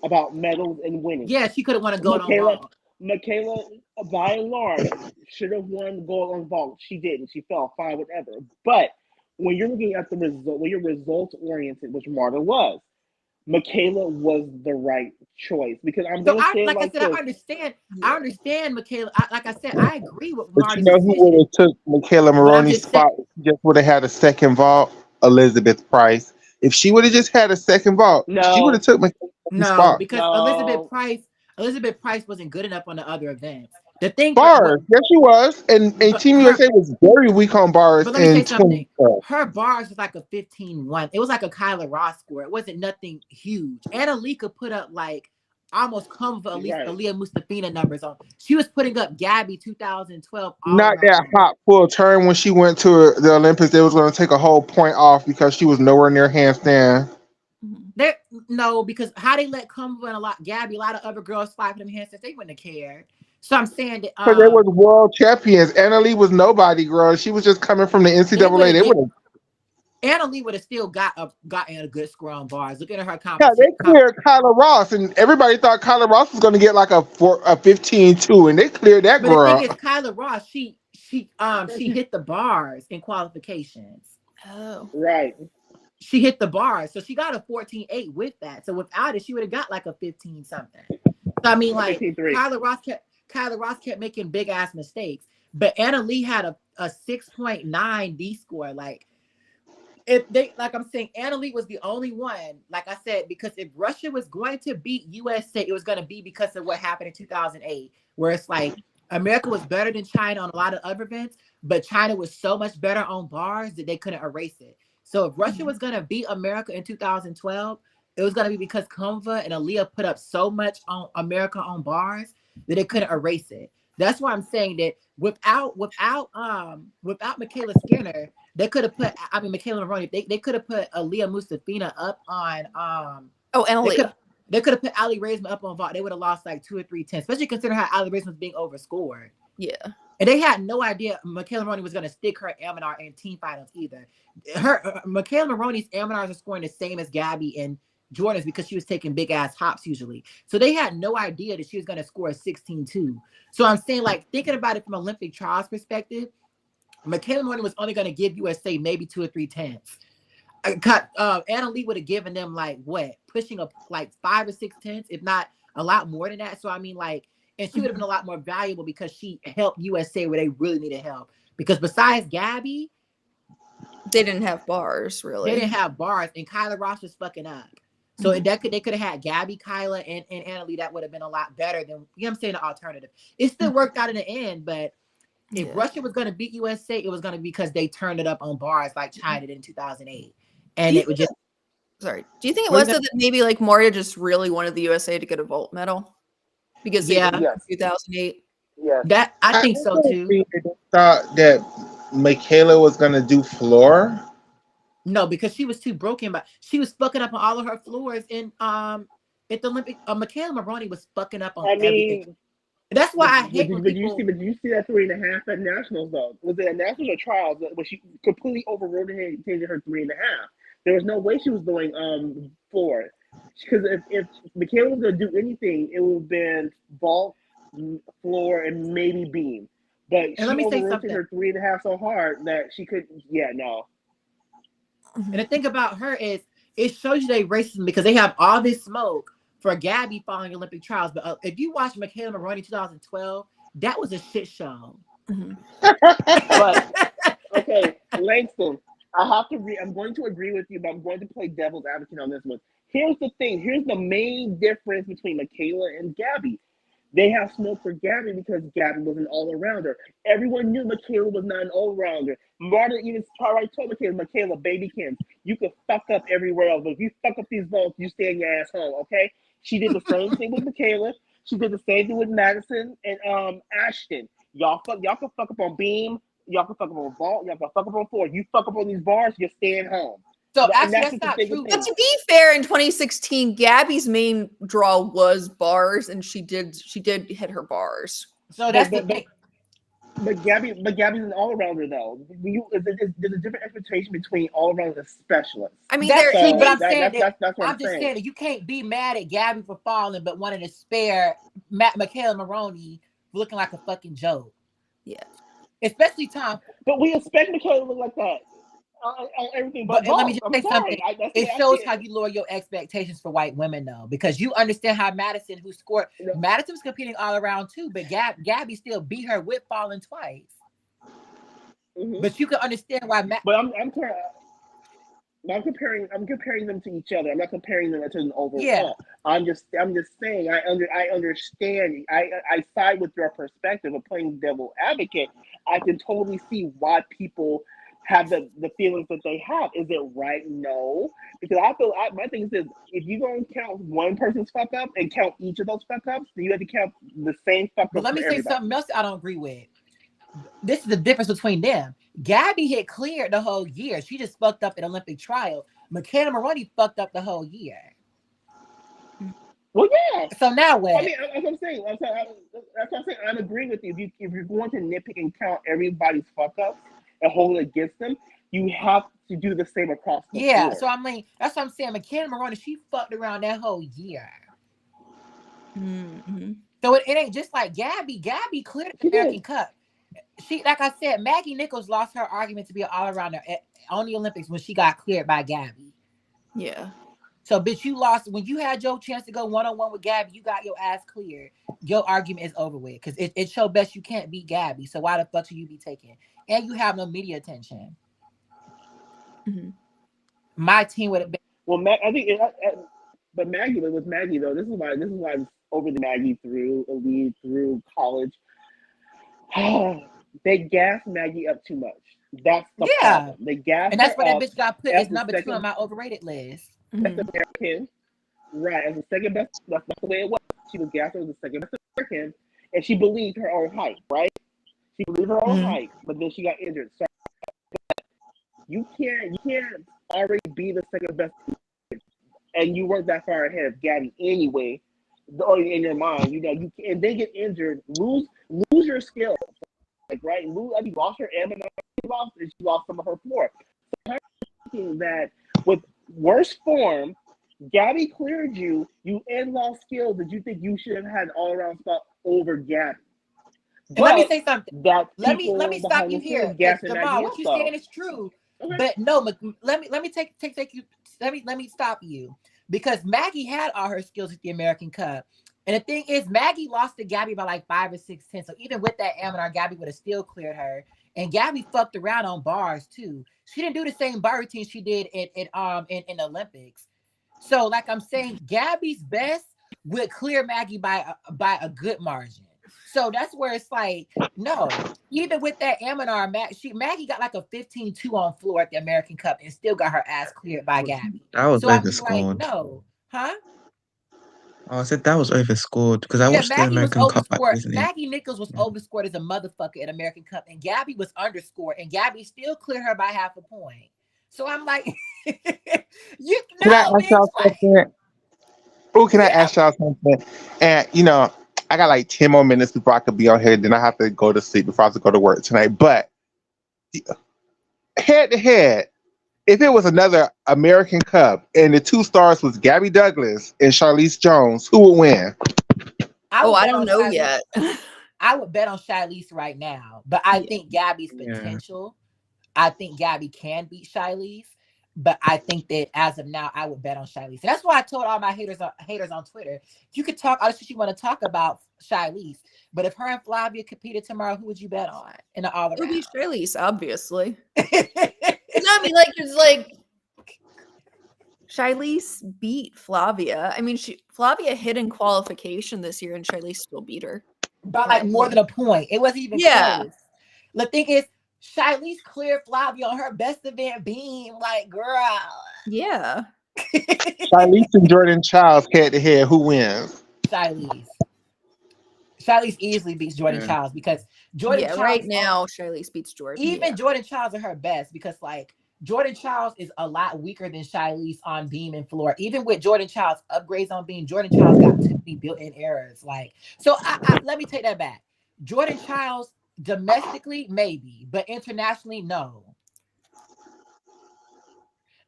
about medals and winning. yeah, she could have won a gold on vault. Michaela, by and large, should have won gold on vault. She didn't. She fell, fine, whatever. But when you're looking at the result, when you're results oriented, which Marta was, Michaela was the right choice because I'm So gonna say it like I like said, this. I understand Michaela. Like I said, I agree with But you Marty's know who would decision. have took Michaela But I'm Maroney's just saying, spot? She just would have had a second vault. Elizabeth Price. If she would have just had a second vault, she would have No, took Michaela Maroney's no, spot. because no. Elizabeth Price wasn't good enough on the other events. The thing for what Bars, yes, she was, and Team her, USA was very weak on bars but let me say in something. 2012. Her bars was like a 15-1. It was like a Kyla Ross score. It wasn't nothing huge. Anna Lee could put up like almost come for at least Right. Aaliyah Mustafina numbers on. She was putting up Gabby 2012 all Not around. that hot full turn when she went to the Olympics. They was going to take a whole point off because she was nowhere near handstand. There, no, because how they let come and Gabby, a lot of other girls slide for them handsets, they wouldn't have cared. So I'm saying that Because they was world champions. Anna Lee was nobody, girl. She was just coming from the NCAA. They would have. Anna Lee would have still gotten a good score on bars. Look at her Yeah, they competition. cleared Kyla Ross, and everybody thought Kyla Ross was going to get like a 15-2, and they cleared that But the thing girl. is, Kyla Ross, she hit the bars in qualifications. Oh, Right. She hit the bars, so she got a 14-8 with that. So without it, she would have got like a 15 something. So I mean, like 15-3. Kyla Ross kept making big ass mistakes, but Anna Lee had a 6.9 D score. Like if they, like I'm saying, Anna Lee was the only one. Like I said, because if Russia was going to beat USA, it was going to be because of what happened in 2008, where it's like America was better than China on a lot of other events, but China was so much better on bars that they couldn't erase it. So if Russia was going to beat America in 2012, it was going to be because Kunva and Aaliyah put up so much on America on bars that they couldn't erase it. That's why I'm saying that without Michaela Skinner, they could have put, I mean, Michaela Maroney, they could have put Aaliyah Mustafina up on Anna Lee. They could have put Ali Raisman up on vault. They would have lost like 2 or 3 tenths, especially considering how Ali Raisman was being overscored. Yeah. And they had no idea Michaela Maroney was going to stick her Aminar in team finals either. Michaela Maroney's Aminars are scoring the same as Gabby and Jordan's because she was taking big ass hops usually. So they had no idea that she was going to score a 16-2. So I'm saying, like, thinking about it from Olympic trials perspective, Michaela Maroney was only going to give USA maybe 2 or 3 tenths. Anna Lee would have given them like what, pushing up like 5 or 6 tenths, if not a lot more than that. So I mean, like, and she would have been a lot more valuable because she helped USA where they really needed help. Because besides Gabby, they didn't have bars really. They didn't have bars, and Kyla Ross was fucking up. So they could have had Gabby, Kyla, and Anna Lee. That would have been a lot better than, you know what I'm saying, the alternative. It still worked out in the end, but if Russia was going to beat USA, it was going to be because they turned it up on bars like China did in 2008. And it would just... Sorry. Do you think it was that maybe like Moria just really wanted the USA to get a vault medal? Because they won in 2008? Yeah. That, I think so too. They thought that Michaela was going to do floor. No, because she was too broken, but she was fucking up on all of her floors in at the Olympic. Michaela Maroney was fucking up on everything. That's why I hate when people... Did you see that 3.5 at nationals though? Was it at nationals or trials when she completely overrode her and changed her 3.5? There was no way she was doing floor. Because if Michaela was gonna do anything, it would have been vault floor, and maybe beam. But And she let me say over-rotated something. her 3.5 so hard that she could. Yeah, no. And the thing about her is, it shows you they racism because they have all this smoke for Gabby following Olympic trials. But if you watch Michaela Maroney 2012, that was a shit show. But okay, Langston, I have to. I'm going to agree with you, but I'm going to play devil's advocate on this one. Here's the thing. Here's the main difference between Michaela and Gabby. They have smoke for Gabby because Gabby was an all-arounder. Everyone knew Michaela was not an all-rounder. Marta even probably told Michaela, baby Kim, you can fuck up everywhere else, but if you fuck up these votes, you stay in your ass home, okay? She did the same thing with Michaela. She did the same thing with Madison and Ashton. Y'all can fuck up on beam. Y'all can fuck up on vault. Y'all can fuck up on floor. You fuck up on these bars, you're staying home. So And actually, that's that's the not biggest true. But thing. to be fair, in 2016, Gabby's main draw was bars, and she did hit her bars. So that's the But thing. Gabby's an all-arounder though. There's a different expectation between all-arounders and specialists. I mean, That's there true, but is. I'm saying That's what I'm just saying that you can't be mad at Gabby for falling, but wanting to spare Michaela Maroney looking like a fucking joke. Yeah. Especially Tom. But we expect Michaela to look like that on everything but Let me golf. just I'm say sorry. something. It shows how you lower your expectations for white women, though, because you understand how Madison, who scored, Madison was competing all around too, but Gabby still beat her with falling twice. Mm-hmm. But you can understand why. But I'm comparing them to each other. I'm not comparing them to an overall. Yeah. I'm just saying I understand. I side with your perspective of playing devil advocate. I can totally see why people have the feelings that they have. Is it right? No, because my thing is this: if you gonna count one person's fuck up and count each of those fuck ups, then you have to count the same fuck But up. let me say something else I don't agree with. This is the difference between them. Gabby had cleared the whole year. She just fucked up at Olympic trial. Michaela Maroney fucked up the whole year. Well, yeah. So now what? I mean, that's what I'm saying. That's what I'm saying. I'm agreeing with you. If you're going to nitpick and count everybody's fuck ups and hold it against them, you have to do the same across the board. So I mean, that's what I'm saying. Michaela Maroney, she fucked around that whole year. Mm-hmm. So it ain't just like Gabby. Gabby cleared the American Cup. She, like I said, Maggie Nichols lost her argument to be an all-arounder on the Olympics when she got cleared by Gabby. Yeah. So, bitch, you lost when you had your chance to go one-on-one with Gabby. You got your ass cleared. Your argument is over with because it's your best. You can't beat Gabby. So why the fuck should you be taking? And you have no media attention. Mm-hmm. My team would have been. Well, I think, but Maggie, with Maggie though, this is why I was over the Maggie through elite through college. They gassed Maggie up too much. That's the problem. They gassed and that's her why that up bitch got put as number 2 on my overrated list. Best American, right? As the second best. That's the way it was. She was gassed as the second best American, and she believed her own hype, right? She believed her own hype, but then she got injured. So you can't already be the second best, and you weren't that far ahead of Gabby anyway. In your mind, you know, and they get injured, lose your skills, like right. I mean, lost her M and she lost some of her floor. So I'm thinking that with worse form, Gabby cleared you and lost skills that you think you should have had an all-around spot over Gabby. And let me say something. Let me stop you here. Jamal, what you're saying is true. Okay. But no, let me take you. Let me stop you. Because Maggie had all her skills at the American Cup. And the thing is, Maggie lost to Gabby by like 5 or 6 tenths. So even with that Amateur, Gabby would have still cleared her. And Gabby fucked around on bars too. She didn't do the same bar routine she did in Olympics. So like I'm saying, Gabby's best would clear Maggie by a good margin. So that's where it's like, no, even with that Amateur, Maggie got like a 15-2 on floor at the American Cup and still got her ass cleared by Gabby. That was so I'm overscored. like, no, huh? Oh, I said that was overscored because I watched the American Cup back recently. Maggie Nichols was overscored as a motherfucker at American Cup, and Gabby was underscored, and Gabby still cleared her by half a point. So I'm like, Can I ask y'all something? Oh, can I ask y'all something? And you know, I got like 10 more minutes before I could be on here. Then I have to go to sleep before I have to go to work tonight. But head to head, if it was another American Cup and the two stars was Gabby Douglas and Charlize Jones, who would win? I Oh, would I bet don't on know Shiley's. yet. I would bet on Shiley's right now, but I Yeah. think Gabby's Yeah. potential. I think Gabby can beat Shiley's, but I think that as of now, I would bet on Shiley's. And that's why I told all my haters on Twitter, you could talk all the shit you want to talk about Shiley's, but if her and Flavia competed tomorrow, who would you bet on in the all It would be around? Charlize, obviously. No, I mean, like, it's like Charlize beat Flavia. I mean, Flavia hit in qualification this year, and Charlize still beat her. By like more than a point. It wasn't even Yeah. close. The thing is, Shiley's cleared Flavia on her best event beam. Like, girl. Yeah. Charlize and Jordan Childs head to head. Who wins? Shiley's. Shiley's easily beats Jordan Yeah. Childs because Jordan Yeah, Childs right now, Charlize beats Jordan. even Yeah. Jordan Childs are her best because like Jordan Childs is a lot weaker than Shiley's on beam and floor. Even with Jordan Childs upgrades on beam, Jordan Childs got too many built-in errors. Like, so I let me take that back. Jordan Childs domestically maybe, but internationally no.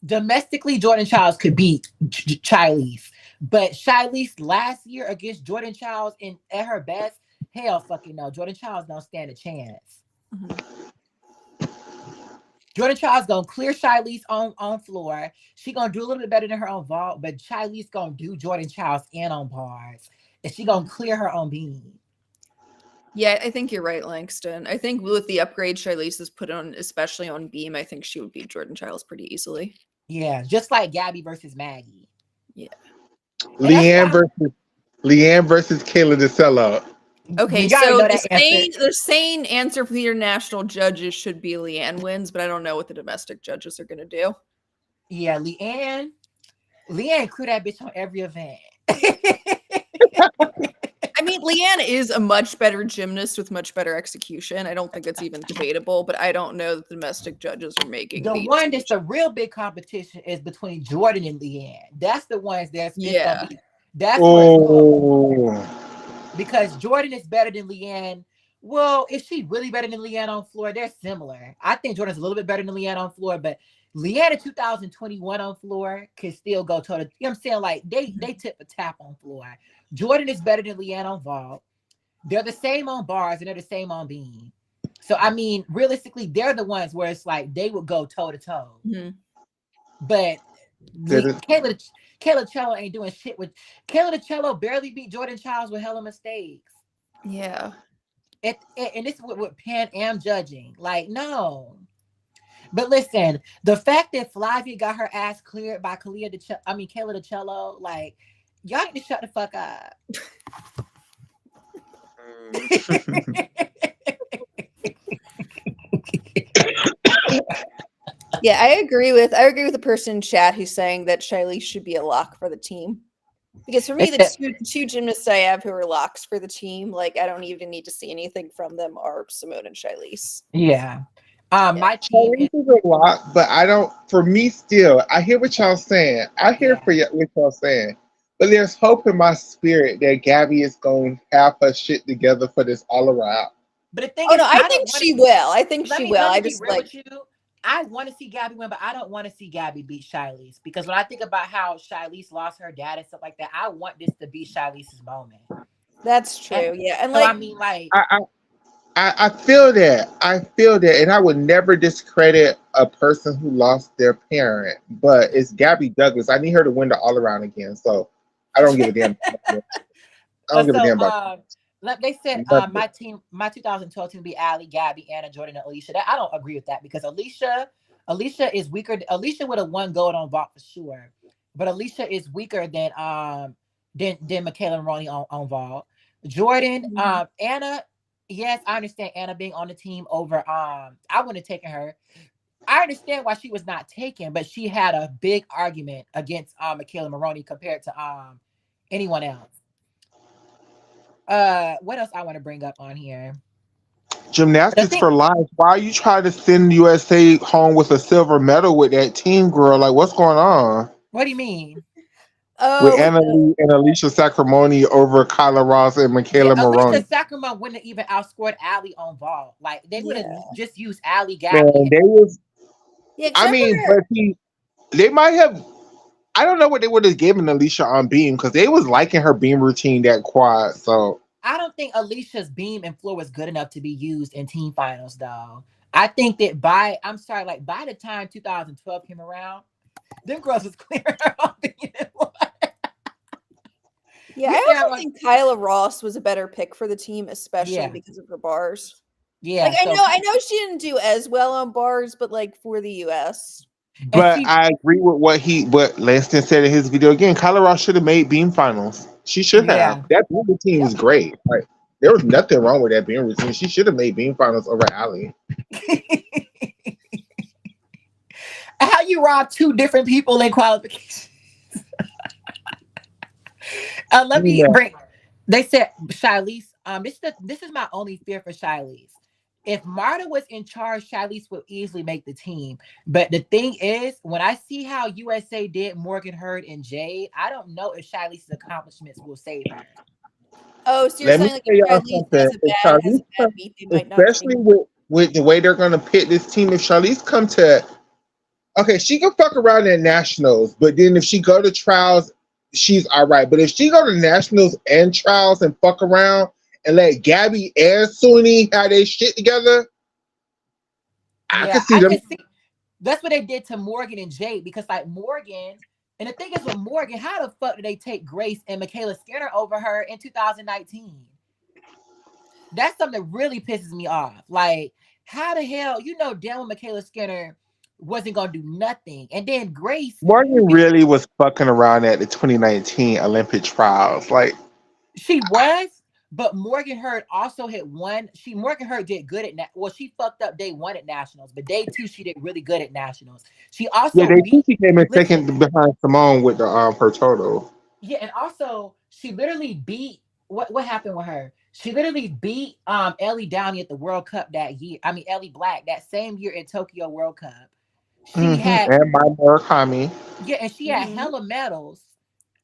Domestically, Jordan Childs could beat Shiley's, but Shiley's last year against Jordan Childs at her best, hell fucking no. Jordan Childs don't stand a chance. Mhm. Jordan Childs gonna clear Shiley's on floor. She gonna do a little bit better than her on vault, but Shiley's gonna do Jordan Childs in on bars, and she gonna clear her on beam. Yeah, I think you're right, Langston. I think with the upgrade Charlize has put on, especially on beam, I think she would beat Jordan Childs pretty easily. Yeah, just like Gabby versus Maggie. Yeah. Leanne versus Kayla DeCello. Okay, you already so know that answer. the sane answer for the international judges should be Leanne wins, but I don't know what the domestic judges are going to do. Yeah, Leanne clear that bitch on every event. I mean, Leanne is a much better gymnast with much better execution. I don't think it's even debatable, but I don't know that the domestic judges are making The one that's the real big competition is between Jordan and Leanne. That's the ones that's Yeah. That's where it's Oh, going. Because Jordan is better than Leanne. Well, is she really better than Leanne on floor? They're similar. I think Jordan's a little bit better than Leanne on floor, but Leanne in 2021 on floor can still go toe to. You know what I'm saying? Like they tip a tap on floor. Jordan is better than Leanne on vault. They're the same on bars and they're the same on beam. So I mean, realistically, they're the ones where it's like they would go toe to toe. But Kayla Cello ain't doing shit with Kayla Cello barely beat Jordan Childs with hella mistakes. Yeah. And this is with Pan Am judging. Like, no. But listen, the fact that Flavia got her ass cleared by Kayla DeCello, like, y'all need to shut the fuck up. Yeah, I agree with the person in chat who's saying that Shiley should be a lock for the team. Because for me, the two gymnasts I have who are locks for the team, like I don't even need to see anything from them, are Simone and Shiley's. Yeah. My team is a lot, but I don't. For me, still, I hear what y'all saying. I hear what y'all saying, but there's hope in my spirit that Gabby is going to have her shit together for this all around. But the thing is, no, I think she will. I think she will. I just like. I want to see Gabby win, but I don't want to see Gabby beat Shiley's because when I think about how Shiley's lost her dad and stuff like that, I want this to be Shiley's moment. That's true. Yeah, and so like I mean, like. I feel that. I feel that. And I would never discredit a person who lost their parent. But it's Gabby Douglas. I need her to win the all around again. So I don't give a damn. I don't give a damn about they said my 2012 team would be Allie, Gabby, Anna, Jordan, and Alicia. I don't agree with that because Alicia is weaker. Alicia would have won gold on vault for sure. But Alicia is weaker than Michaela Maroney on vault. Jordan, Anna. Yes, I understand Anna being on the team over. I wouldn't have taken her. I understand why she was not taken, but she had a big argument against Michaela Maroney compared to anyone else. What else I want to bring up on here? Gymnastics for life. Why are you trying to send USA home with a silver medal with that team, girl? Like, what's going on? What do you mean? With Anna Lee and Alicia Sacramone over Kyla Ross and Michaela Maroney. Alicia Sacramone wouldn't have even outscored Allie on vault. Like they would have just used Allie, Gabby. Man, they was. I mean, but they might have. I don't know what they would have given Alicia on beam because they was liking her beam routine that quad. So I don't think Alicia's beam and floor was good enough to be used in team finals, though. I think that I'm sorry, like by the time 2012 came around, them girls was clearing her off beam and floor. Yeah, You I see how also much? think Kyla Ross was a better pick for the team, especially Yeah, because of her bars. Like yeah. I So know, I know she didn't do as well on bars, but like for the US. and but she, I agree with what Lanston said in his video again. Colorado should have made beam finals. She should have. yeah. That beam routine Yep. was great. Like there was nothing wrong with that beam routine. She should have made beam finals over Ali. How you rob two different people in qualification? Let me Female. bring. They said Shilese. This is my only fear for Shilese. If Marta was in charge, Shilese would easily make the team. But the thing is, when I see how USA did Morgan Hurd and Jade, I don't know if Shilese's accomplishments will save her. Oh, so you're Let me saying like tell if y'all Charlize something. If has Charlize a bad come, beat, they might not especially change. with the way they're gonna pit this team, if Charlize come to okay, she can fuck around at nationals, but then if she go to trials, she's all right. But if she go to nationals and trials and fuck around and let Gabby and Suni have their shit together, I Yeah, could see I them. could see that's what they did to Morgan and Jade because like Morgan, and the thing is with Morgan, how the fuck did they take Grace and Michaela Skinner over her in 2019? That's something that really pisses me off. Like, how the hell, damn well Michaela Skinner wasn't gonna do nothing. And then Grace, Morgan you really was fucking around at the 2019 Olympic trials. Like, she was, but Morgan Hurd also had won. Morgan Hurd did good at well, she fucked up day one at nationals, but day two she did really good at nationals. She yeah, also they beat think she came in listen, second behind Simone with the her total. yeah, and also she literally beat what happened with her? She literally beat Ellie Downey at the World Cup that year. I mean Ellie Black that same year in Tokyo World Cup. She had And my Murakami. yeah, and she had Mm-hmm. hella medals.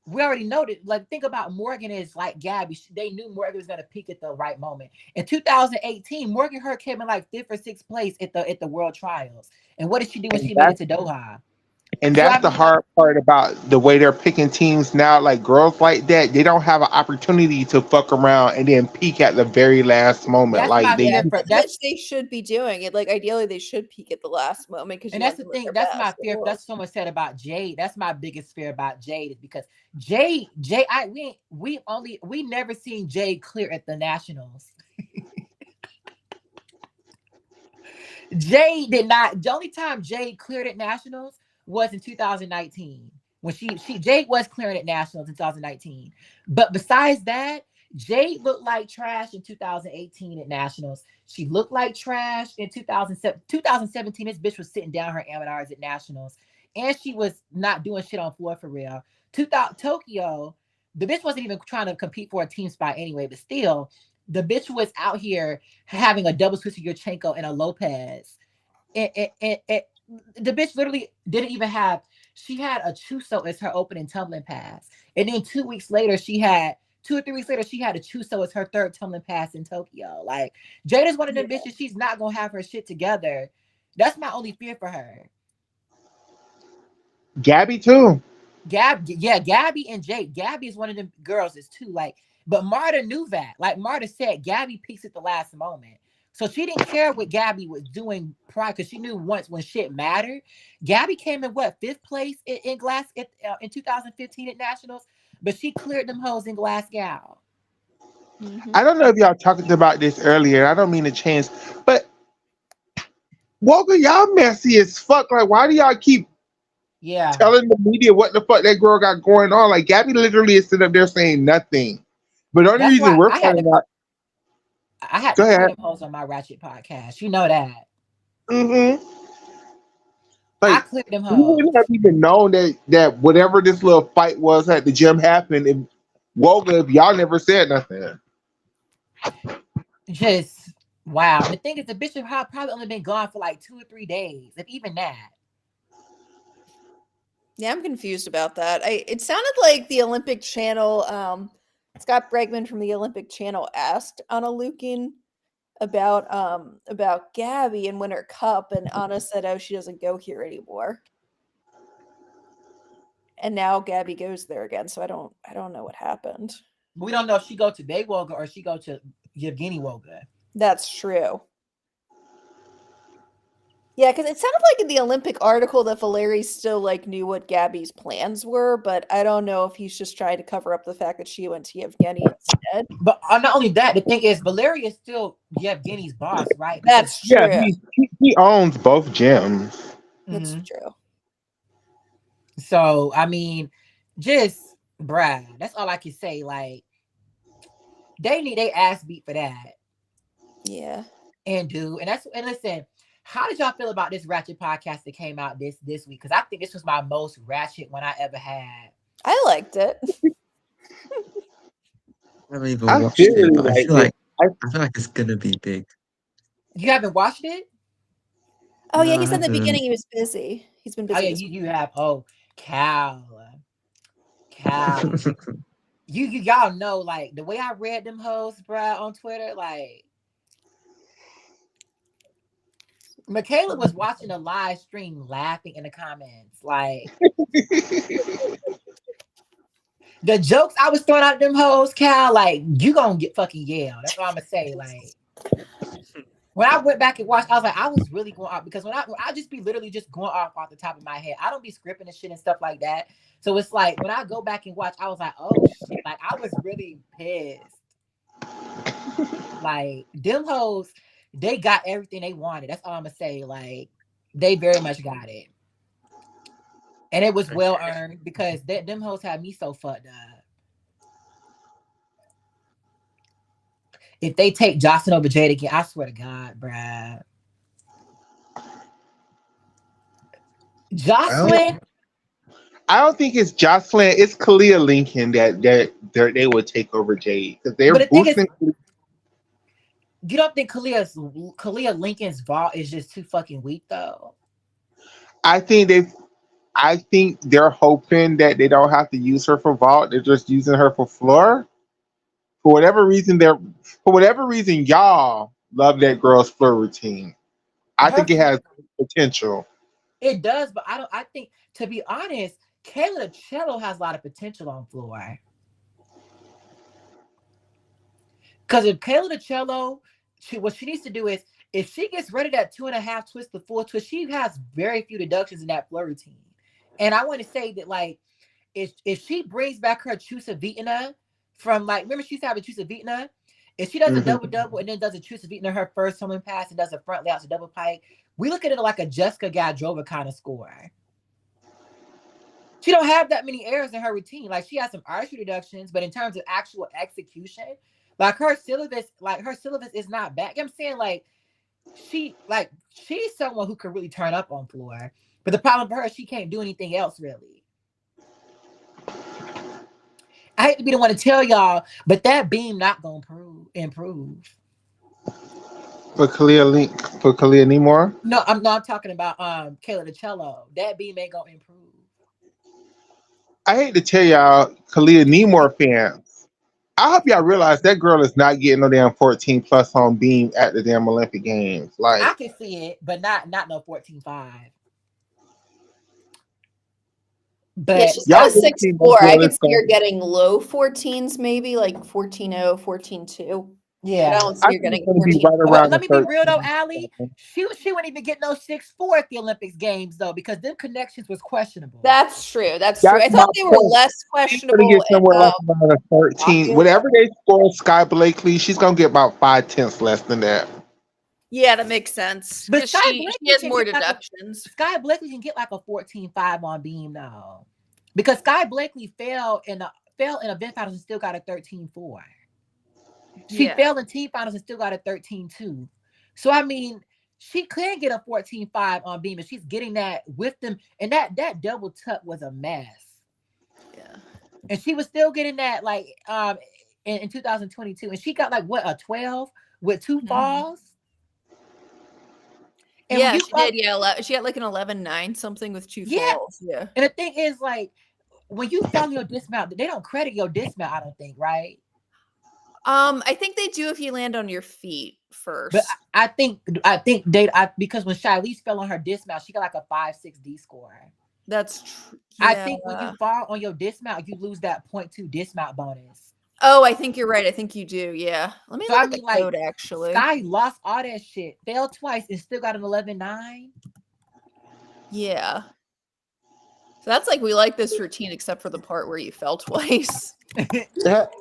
We already noted. Like, think about Morgan is like Gabby. They knew Morgan was gonna peak at the right moment. In 2018, Morgan Hurd came in like fifth or sixth place at the World Trials. And what did she do when And she made it that's to Doha? And So that's I the mean, like, hard part about the way they're picking teams now. Like girls like that, they don't have an opportunity to fuck around and then peak at the very last moment. that's Like my they Yeah, fear for which they should be doing. It like ideally they should peak at the last moment because and you that's want the them at thing. their That's my best. Of fear. That's course. what someone said about Jade. That's my biggest fear about Jade is because we never seen Jade clear at the nationals. Jade did not. The only time Jade cleared at nationals was in 2019 when she Jade was clearing at nationals in 2019. But besides that, Jade looked like trash in 2018 at nationals. She looked like trash in 2017. This bitch was sitting down her Amadars at nationals, and she was not doing shit on floor for real. 2000 Tokyo, the bitch wasn't even trying to compete for a team spot anyway. But still, the bitch was out here having a double switch of Yurchenko and a Lopez. And the bitch literally didn't even have, she had a Chuso as her opening tumbling pass. And then 2 weeks later, 2 or 3 weeks later, she had a Chuso as her third tumbling pass in Tokyo. Like, Jada's one of them bitches, she's not going to have her shit together. That's my only fear for her. Gabby too. Gabby and Jake. Gabby is one of them girls is too. Like, but Marta knew that. Like Marta said, Gabby peaks at the last moment. So she didn't care what Gabby was doing prior because she knew once when shit mattered. Gabby came in what fifth place in in 2015 at nationals, but she cleared them hoes in Glasgow. Mm-hmm. I don't know if y'all talked about this earlier. I don't mean to change, but Walker, y'all messy as fuck. Like, why do y'all keep Yeah, telling the media what the fuck that girl got going on? Like, Gabby literally is sitting up there saying nothing. But the only that's reason why we're finding out, I had go to clear ahead. them hoes on my Ratchet podcast. You know that Mm-hmm. I Like, cleared them we wouldn't have hoes. even known that whatever this little fight was at the gym happened. If Woga, if y'all never said nothing. Just wow. And the thing is, the bitch had probably only been gone for like 2 or 3 days, if even that. Yeah, I'm confused about that. It sounded like the Olympic Channel, Scott Bregman from the Olympic Channel asked Anna Lukin about Gabby and Winter Cup, and Anna said, "Oh, she doesn't go here anymore." And now Gabby goes there again, so I don't know what happened. We don't know if she go to Day Woga or she go to Yevgeny Woga. That's true. Yeah, because it sounded like in the Olympic article that Valeri still like knew what Gabby's plans were, but I don't know if he's just trying to cover up the fact that she went to Yevgeny instead. But not only that, the thing is, Valeria is still Yevgeny's boss, right? That's Yeah, true. he owns both gyms. That's Mhm. true. So I mean, just bruh, that's all I can say. Like they need their ass beat for that, Yeah. and listen. How did y'all feel about this ratchet podcast that came out this week? Because I think this was my most ratchet one I ever had. I liked it. I haven't even I watched feel it, really but like it. I feel like it's gonna be big. You haven't watched it? Oh yeah, No, he I said in the beginning haven't. he was busy. He's been Oh busy yeah, this you week. you have. Oh, Cal. Y'all know like the way I read them hoes, bruh, on Twitter, like Michaela was watching a live stream laughing in the comments. Like the jokes I was throwing out them hoes, Cal, like you gonna get fucking yelled. That's all I'm gonna say. Like when I went back and watched, I was like, I was really going off because when I just be literally just going off the top of my head. I don't be scripting and shit and stuff like that. So it's like when I go back and watch, I was like, oh shit, like I was really pissed. Like them hoes, they got everything they wanted. That's all I'm gonna say. Like they very much got it, and it was well earned because them hoes had me so fucked up. If they take Jocelyn over Jade again, I swear to God, bruh. I don't, Jocelyn, I don't think it's Jocelyn. It's Kalia Lincoln that they would take over Jade because they're but the thing is, boosting. you don't think Kalia Lincoln's vault is just too fucking weak though? I think they. I think they're hoping that they don't have to use her for vault. They're just using her for floor. For whatever reason, y'all love that girl's floor routine. I Her think it has potential. it does, but I don't. I think to be honest, Kayla Cello has a lot of potential on floor. Because if Kayla Cello, what she needs to do is if she gets rid of that 2.5 twist to 4 twist, she has very few deductions in that floor routine. And I want to say that like if she brings back her Chusavitana from like remember she used to have a Chusavitana, if she does a Mhm. double double and then does a Chusavitana her first homing pass and does a front layout to double pike, we look at it like a Jessica Gadrova kind of score. She don't have that many errors in her routine. Like she has some archery deductions, but in terms of actual execution, her syllabus is not bad. I'm saying she's someone who could really turn up on floor. But the problem for her, she can't do anything else really. I hate to be the one to tell y'all, but that beam not gonna improve. For Kalia Nemore. No, I'm not talking about Kayla DeCello. That beam ain't gonna improve. I hate to tell y'all, Kalia Nemore fans. I hope y'all realize that girl is not getting no damn 14 plus home beam at the damn Olympic Games. I Like can see it, but not no 14.5. Yeah, But she's got y'all a I really six think that four. I girl could is see going. her getting low 14s, maybe like 14.0, 14.2. But I yeah. don't I see her think it's getting going to be 14. right around the Let me be real though, 13. Allie. She wouldn't even get no 6'4" at the Olympics games though, because them connections was questionable. That's true. That's true. That's I my thought they were point. less She's going to questionable get somewhere in like around the 13. Tokyo. Whatever they score Sky Blakely, she's going to get about 5/10 less than that. Yeah, that makes sense But because she has more deductions. Sky Blakely can get like a 14.5 on beam though. Because Sky Blakely fell in event finals and still got a 13.4. She Yeah. failed in team finals and still got a 13.2. So I mean, she could get a 14.5 on beam, and she's getting that with them. And that double tuck was a mess. Yeah. And she was still getting that like in 2022. And she got like what a 12 with 2 falls. And when Yeah, you she fall, did. Yeah, she had like an 11.9 something with 2 yeah. falls. Yeah. And the thing is, like, when you follow your dismount, they don't credit your dismount, I don't think, right? I think they do if you land on your feet But first. I think they because when Shilese fell on her dismount, she got like a 5.6 D score. That's true. I Yeah. think when you fall on your dismount, you lose that .2 dismount bonus. Oh, I think you're right. I think you do. Yeah. Let me So look I at the mean, like, code actually. Sky lost all that shit, failed twice, and still got an 11.9. Yeah. So that's like we like this routine except for the part where you fell twice.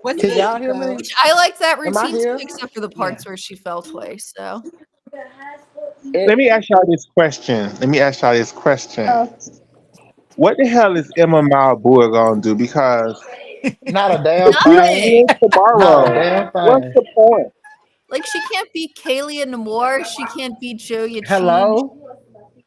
What's Can good, y'all hear Chico? me? Which I like that Am I routine too, here? except for the Yeah. parts where she fell twice. So Let me ask y'all this question. What the hell is Emma Malbour gonna do? Because Not a damn if she thing. nothing. wins Not a tomorrow, damn what's thing. the point? Like she can't beat Kaylee Namor. She can't beat Joe Yachin. Hello?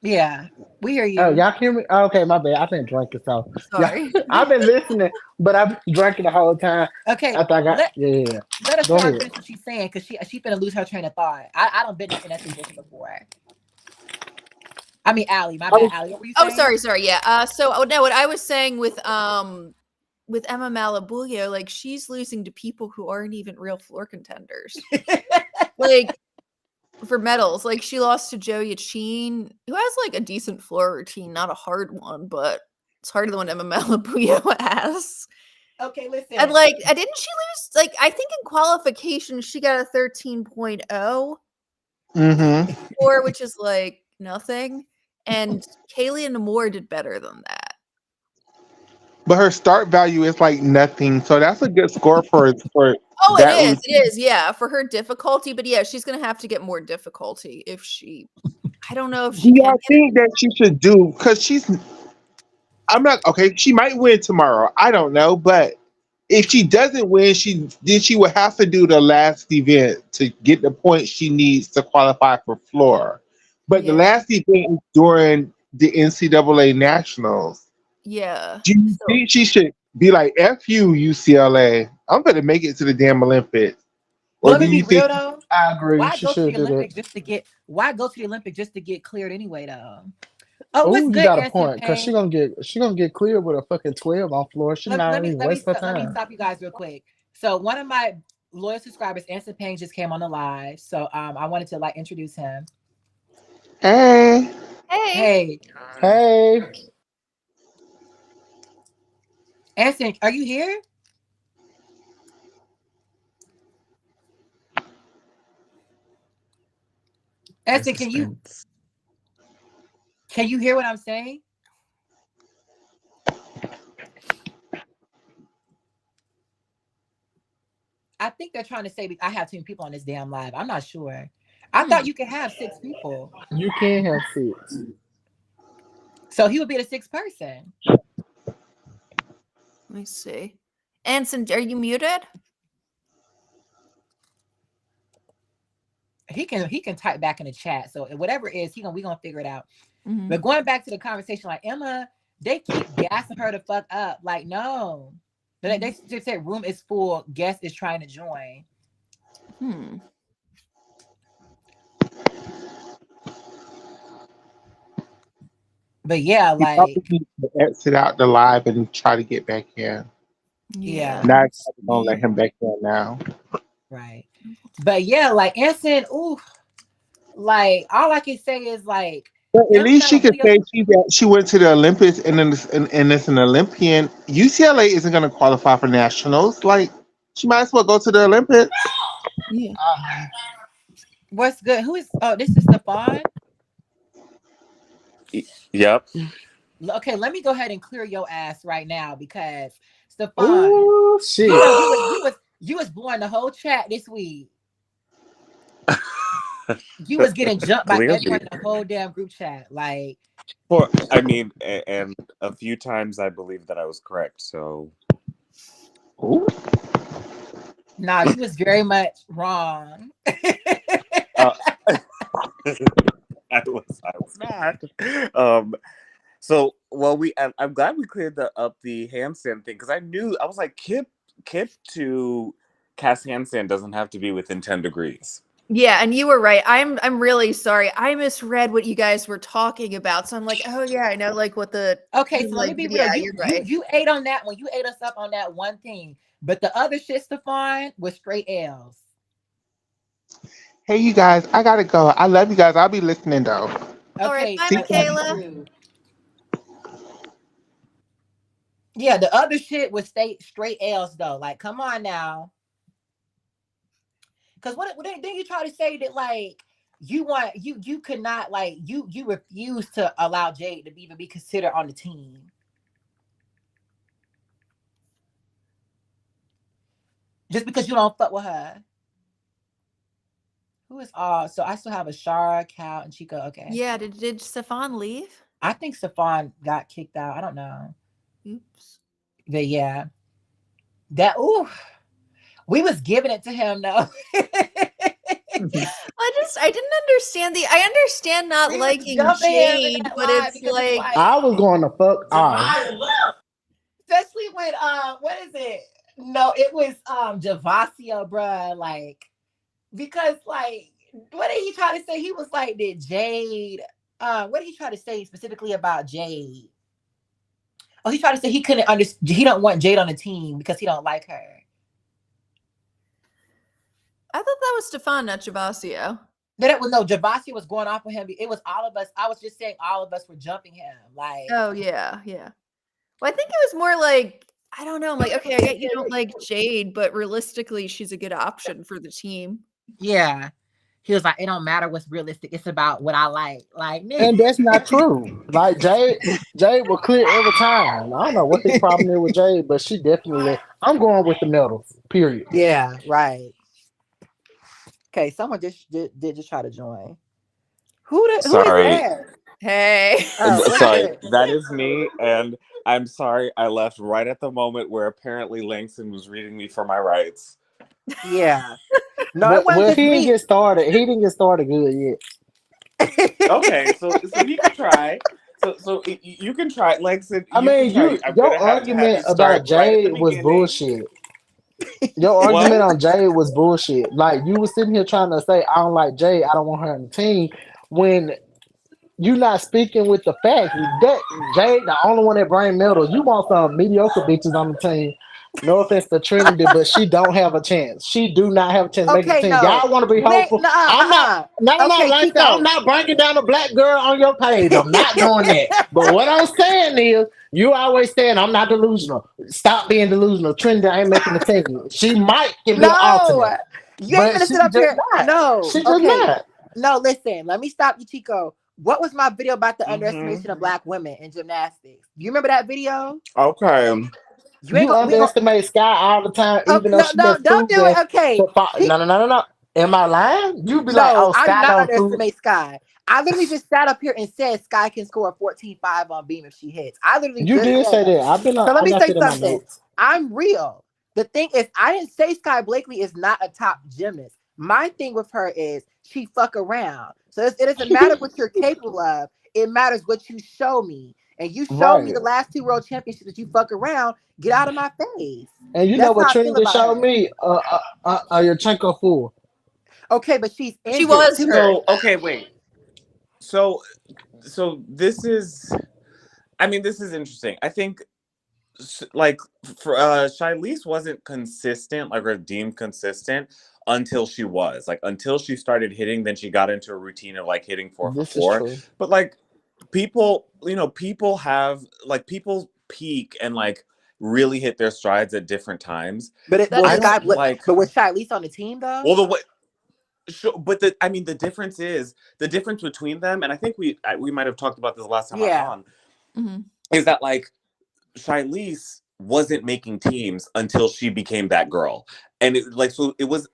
Yeah, we hear Oh, you. y'all can hear me? Oh, okay, my bad. I've been drinking, so yeah, Sorry. I've been listening, but I've been drinking the whole time. Okay, After I got, let yeah. let Go Ashawn ahead. finish what she's saying because she finna lose her train of thought. I don't been in that situation before. I mean, Allie, my I bad, was, Allie. What were you Oh, saying? sorry. Yeah. So no, what I was saying with Emma Malabuyo, like she's losing to people who aren't even real floor contenders. Like for medals, like she lost to Joe Yachin, who has like a decent floor routine, not a hard one, but it's harder than what Emma Malabuyo has. Okay, And listen. like, didn't she lose? Like, I think in qualification she got a 13.0 mm-hmm. score, which is like nothing. And Kaylee Namor did better than that. But her start value is like nothing, so that's a good score for Oh, it that is. routine. It is. Yeah, for her difficulty, but yeah, she's gonna have to get more difficulty if she. I don't know if Do she can y'all get it. think that she should do? Because she's, I'm not okay. She might win tomorrow. I don't know, but if she doesn't win, she would have to do the last event to get the points she needs to qualify for floor. But the Yeah, last event is during the NCAA nationals. yeah. Do you So think she should be like "F you, UCLA"? I'm gonna make it to the damn Olympics, or Let do me be you think? real though. I agree. Why She go to should the do that. Olympics just to get? Why go to the Olympics just to get cleared anyway though? Oh, what's Oh, you good, got a Anson point, cause Payne? she gonna get cleared with a fucking 12 on floor. She Let, not let me even let me waste her st- let me time. stop you guys real quick. So one of my loyal subscribers, Anson Payne, just came on the live. So I wanted to like introduce him. Hey, hey, Hey, Hey, Anson, are you here? No Anson, suspense. can you hear what I'm saying? I think they're trying to say I have too many people on this damn live. I'm not sure. I thought hmm. you could have 6 people. you can have 6. So he would be the sixth person. Let me see. Anson, are you muted? He can type back in the chat. So whatever it is, we gonna figure it out. Mm-hmm. But going back to the conversation, like Emma, they keep gassing her the fuck up. Like, no. They just said room is full, guest is trying to join. Hmm. But yeah, he like, probably needs to exit out the live and try to get back in. Yeah. yeah, Now I'm Let's gonna let see. him back in now. right. But yeah, like Anson, ooh, like all I can say is like But at Emma least she could Malabuyo. say she went to the Olympics and it's an Olympian. UCLA isn't going to qualify for nationals. Like she might as well go to the Olympics. Yeah. What's good? Who is? Oh, this is Stefan. Yep. Okay, let me go ahead and clear your ass right now because Stefan, Oh you shit. know you was blowing the whole chat this week. You was getting jumped by everyone Clearly. in the whole damn group chat. Like, I mean, and a few times I believe that I was correct. So Ooh. nah, you was very much wrong. uh, I was not. So well, I'm glad we cleared up the handstand thing because I was like Kip to cast handstand doesn't have to be within 10 degrees. Yeah, and you were right. I'm really sorry. I misread what you guys were talking about. So I'm like, oh yeah, I know like what the Okay, so let me like. be But real. yeah, You you're you right. you ate on that one. You ate us up on that one thing. But the other shit, Stefan, was straight L's. Hey, you guys, I gotta go. I love you guys. I'll be listening though. All right, Okay, bye, See you guys. love you Michaela. too. Yeah, the other shit was straight L's though. Like, come on now. Because what then you try to say that like you could not like you refuse to allow Jade to even be considered on the team just because you don't fuck with her. Who is all? So I still have a Shara, Cal, and Chico. Okay, Yeah, did Stefan leave? I think Stefan got kicked out. I don't know, Oops. but yeah, that ooh, we was giving it to him though. I didn't understand I understand not We was liking jumping him in Jade, that but line it's because it's like like, I was going to fuck off. especially when what is it? No, it was Javasia, bruh. Like, because like what did he try to say? He was like that Jade. What did he try to say specifically about Jade? Oh, he tried to say he couldn't understand. He don't want Jade on the team because he don't like her. I thought that was Stefan, not Javasio. No, that was no. Javasia was going off with him. It was all of us. I was just saying all of us were jumping him. Like, Oh yeah, yeah. Well, I think it was more like I don't know. I'm like, okay, I get you don't like Jade, but realistically, she's a good option for the team. yeah. He was like, it don't matter what's realistic. It's about what I like. Like, And that's not true. Like Jade will clear every time. I don't know what his problem is with Jade, but she definitely. I'm going with the medals. Period. yeah, right. Okay, someone did just try to join. Who is Sorry. that? Hey. Oh, what's Sorry, good? that is me, and I'm sorry I left right at the moment where apparently Langston was reading me for my rights. Yeah. No, it wasn't Well, just he didn't me. get started. He didn't get started good yet. Okay, so he can try. You can try, Langston. I You can mean, try. I'm your gonna have to have argument you about start right at the Jade was beginning. bullshit. Your argument What? on Jade was bullshit. Like you were sitting here trying to say, I don't like Jade, I don't want her on the team. When you not speaking with the facts. That Jade, the only one that bring medals. You want some mediocre bitches on the team. No offense to Trinity, but she don't have a chance. She do not have a chance to make the Okay, team. no. Y'all want to be Wait, hopeful. no, I'm not. No, no, no, Okay, like that. I'm Chico. not breaking down a black girl on your page. I'm not doing that. But what I'm saying is, you always saying I'm not delusional. Stop being delusional. Trinity ain't making the team. She might can be an alternate, No, you ain't but gonna she sit up just here. not. No, She just okay. not. No, listen, let me stop you, Chico. What was my video about the Mm-hmm. underestimation of black women in gymnastics? You remember that video? Okay. You ain't You gonna we gonna underestimate Sky all the time, okay, even though no, she no, has don't do proven it. Okay. to fight. No, no, no, no, no. Am I lying? You be like, No, oh, I did Sky not don't prove. underestimate Sky. I literally just sat up here and said Sky can score a 14.5 on beam if she hits. I literally You just did said say that. that. I've been. So let I me got say that in my something. notes. I'm real. The thing is, I didn't say Sky Blakely is not a top gymnast. My thing with her is she fuck around. So it doesn't matter what you're capable of. It matters what you show me. And you showed me Right. the last two world championships that you fuck around. Get out of my face. And you know That's what how I feel Trinity about showed her. me? Your Chenko fool. Okay, but she's She injured was too. hurt. So okay, wait. So this is. I mean, this is interesting. I think like for Shilese wasn't consistent, like or deemed consistent until she was like until she started hitting. Then she got into a routine of like hitting four for This is four. true. But like people, people have like people peak and like really hit their strides at different times. But it That well I is don't Sky true. like. but was Shilese on the team though? Well, the way. Sure, but the difference is the difference between them, and I think we might have talked about this the last time I was Yeah. on, Mm-hmm. is that like Shilese wasn't making teams until she became that girl. And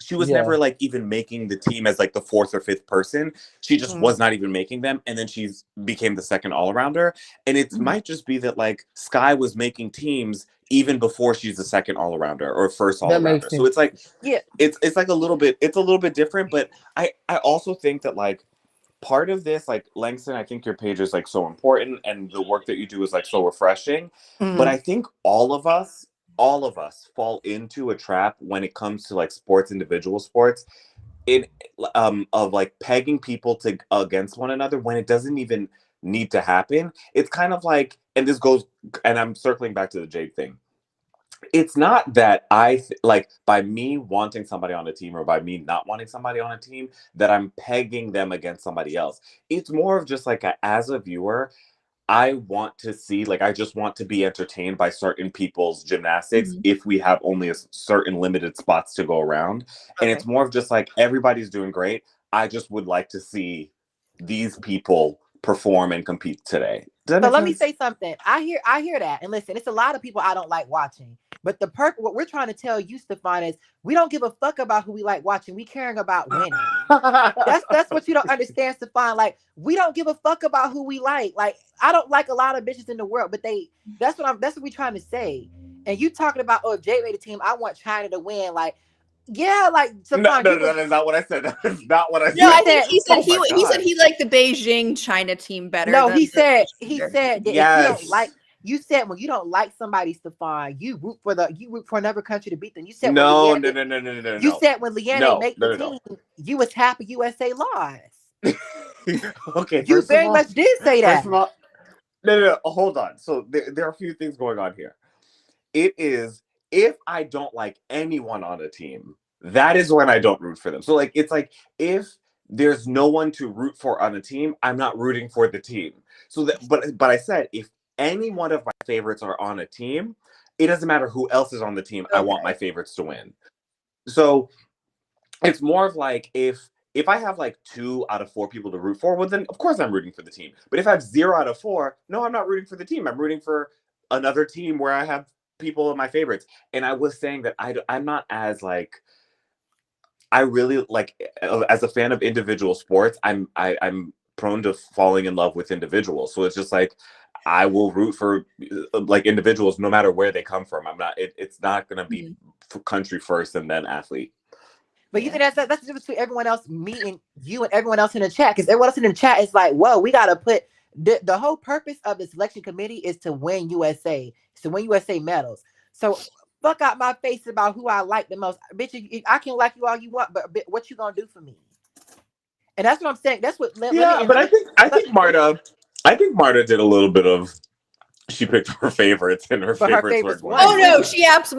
she was Yeah. never like even making the team as like the fourth or fifth person. She just Mm. was not even making them. And then she's became the second all arounder. And it Mm-hmm. might just be that like Sky was making teams even before she's the second all arounder or first all That makes arounder. So sense. it's like Yeah. it's like a little bit different, but I also think that like part of this, like Langston, I think your page is like so important and the work that you do is like so refreshing. But Mm. I think all of us fall into a trap when it comes to like sports, individual sports, in of like pegging people to against one another when it doesn't even need to happen. It's kind of like, and this goes, and I'm circling back to the Jade thing. It's not that like by me wanting somebody on a team or by me not wanting somebody on a team that I'm pegging them against somebody else. It's more of just like as a viewer, I want to see, like, I just want to be entertained by certain people's gymnastics if we have only a certain limited spots to go around. And Okay. it's more of just like, everybody's doing great. I just would like to see these people perform and compete today. Does that So make let me sense? say something. I hear that. And listen, it's a lot of people I don't like watching. But what we're trying to tell you, Stefan, is we don't give a fuck about who we like watching. We caring about winning. That's what you don't understand, Stefan. Like, we don't give a fuck about who we like. Like, I don't like a lot of bitches in the world, but that's what we trying to say. And you talking about, oh, if Jay made a team, I want China to win. Like, yeah, like Stefan, No, that is not what I said. That is not what I said. No, I think he said Oh my he said God. he liked the Beijing China team better. no, than he the said Cheater. that if you don't like, you said when you don't like somebody, Stefan, you root for another country to beat them. You said when No, Leanne, you said when Leanne make the team, you was happy USA lost. Okay, You first of very all, much did say that. no, hold on. So there are a few things going on here. It is, if I don't like anyone on a team, that is when I don't root for them. So like, it's like, if there's no one to root for on a team, I'm not rooting for the team. So that, but I said, if any one of my favorites are on a team, it doesn't matter who else is on the team. I want my favorites to win. So it's more of like, if I have like 2 out of 4 people to root for, well, then of course I'm rooting for the team. But if I have 0 out of 4, no, I'm not rooting for the team. I'm rooting for another team where I have people of my favorites. And I was saying that I'm not as like, I really like, as a fan of individual sports, I'm prone to falling in love with individuals. So it's just like, I will root for like individuals no matter where they come from. I'm not, it's not going to be country first and then athlete. But you think that's the difference between everyone else, me and you and everyone else in the chat. Because everyone else in the chat is like, whoa, we got to put the whole purpose of the selection committee is to win USA, to win USA medals. So fuck out my face about who I like the most. Bitch, I can like you all you want, but what you gonna do for me? And that's what I'm saying. That's what But I think Marta did a little bit of, she picked her favorites and her favorites weren't one. Oh no,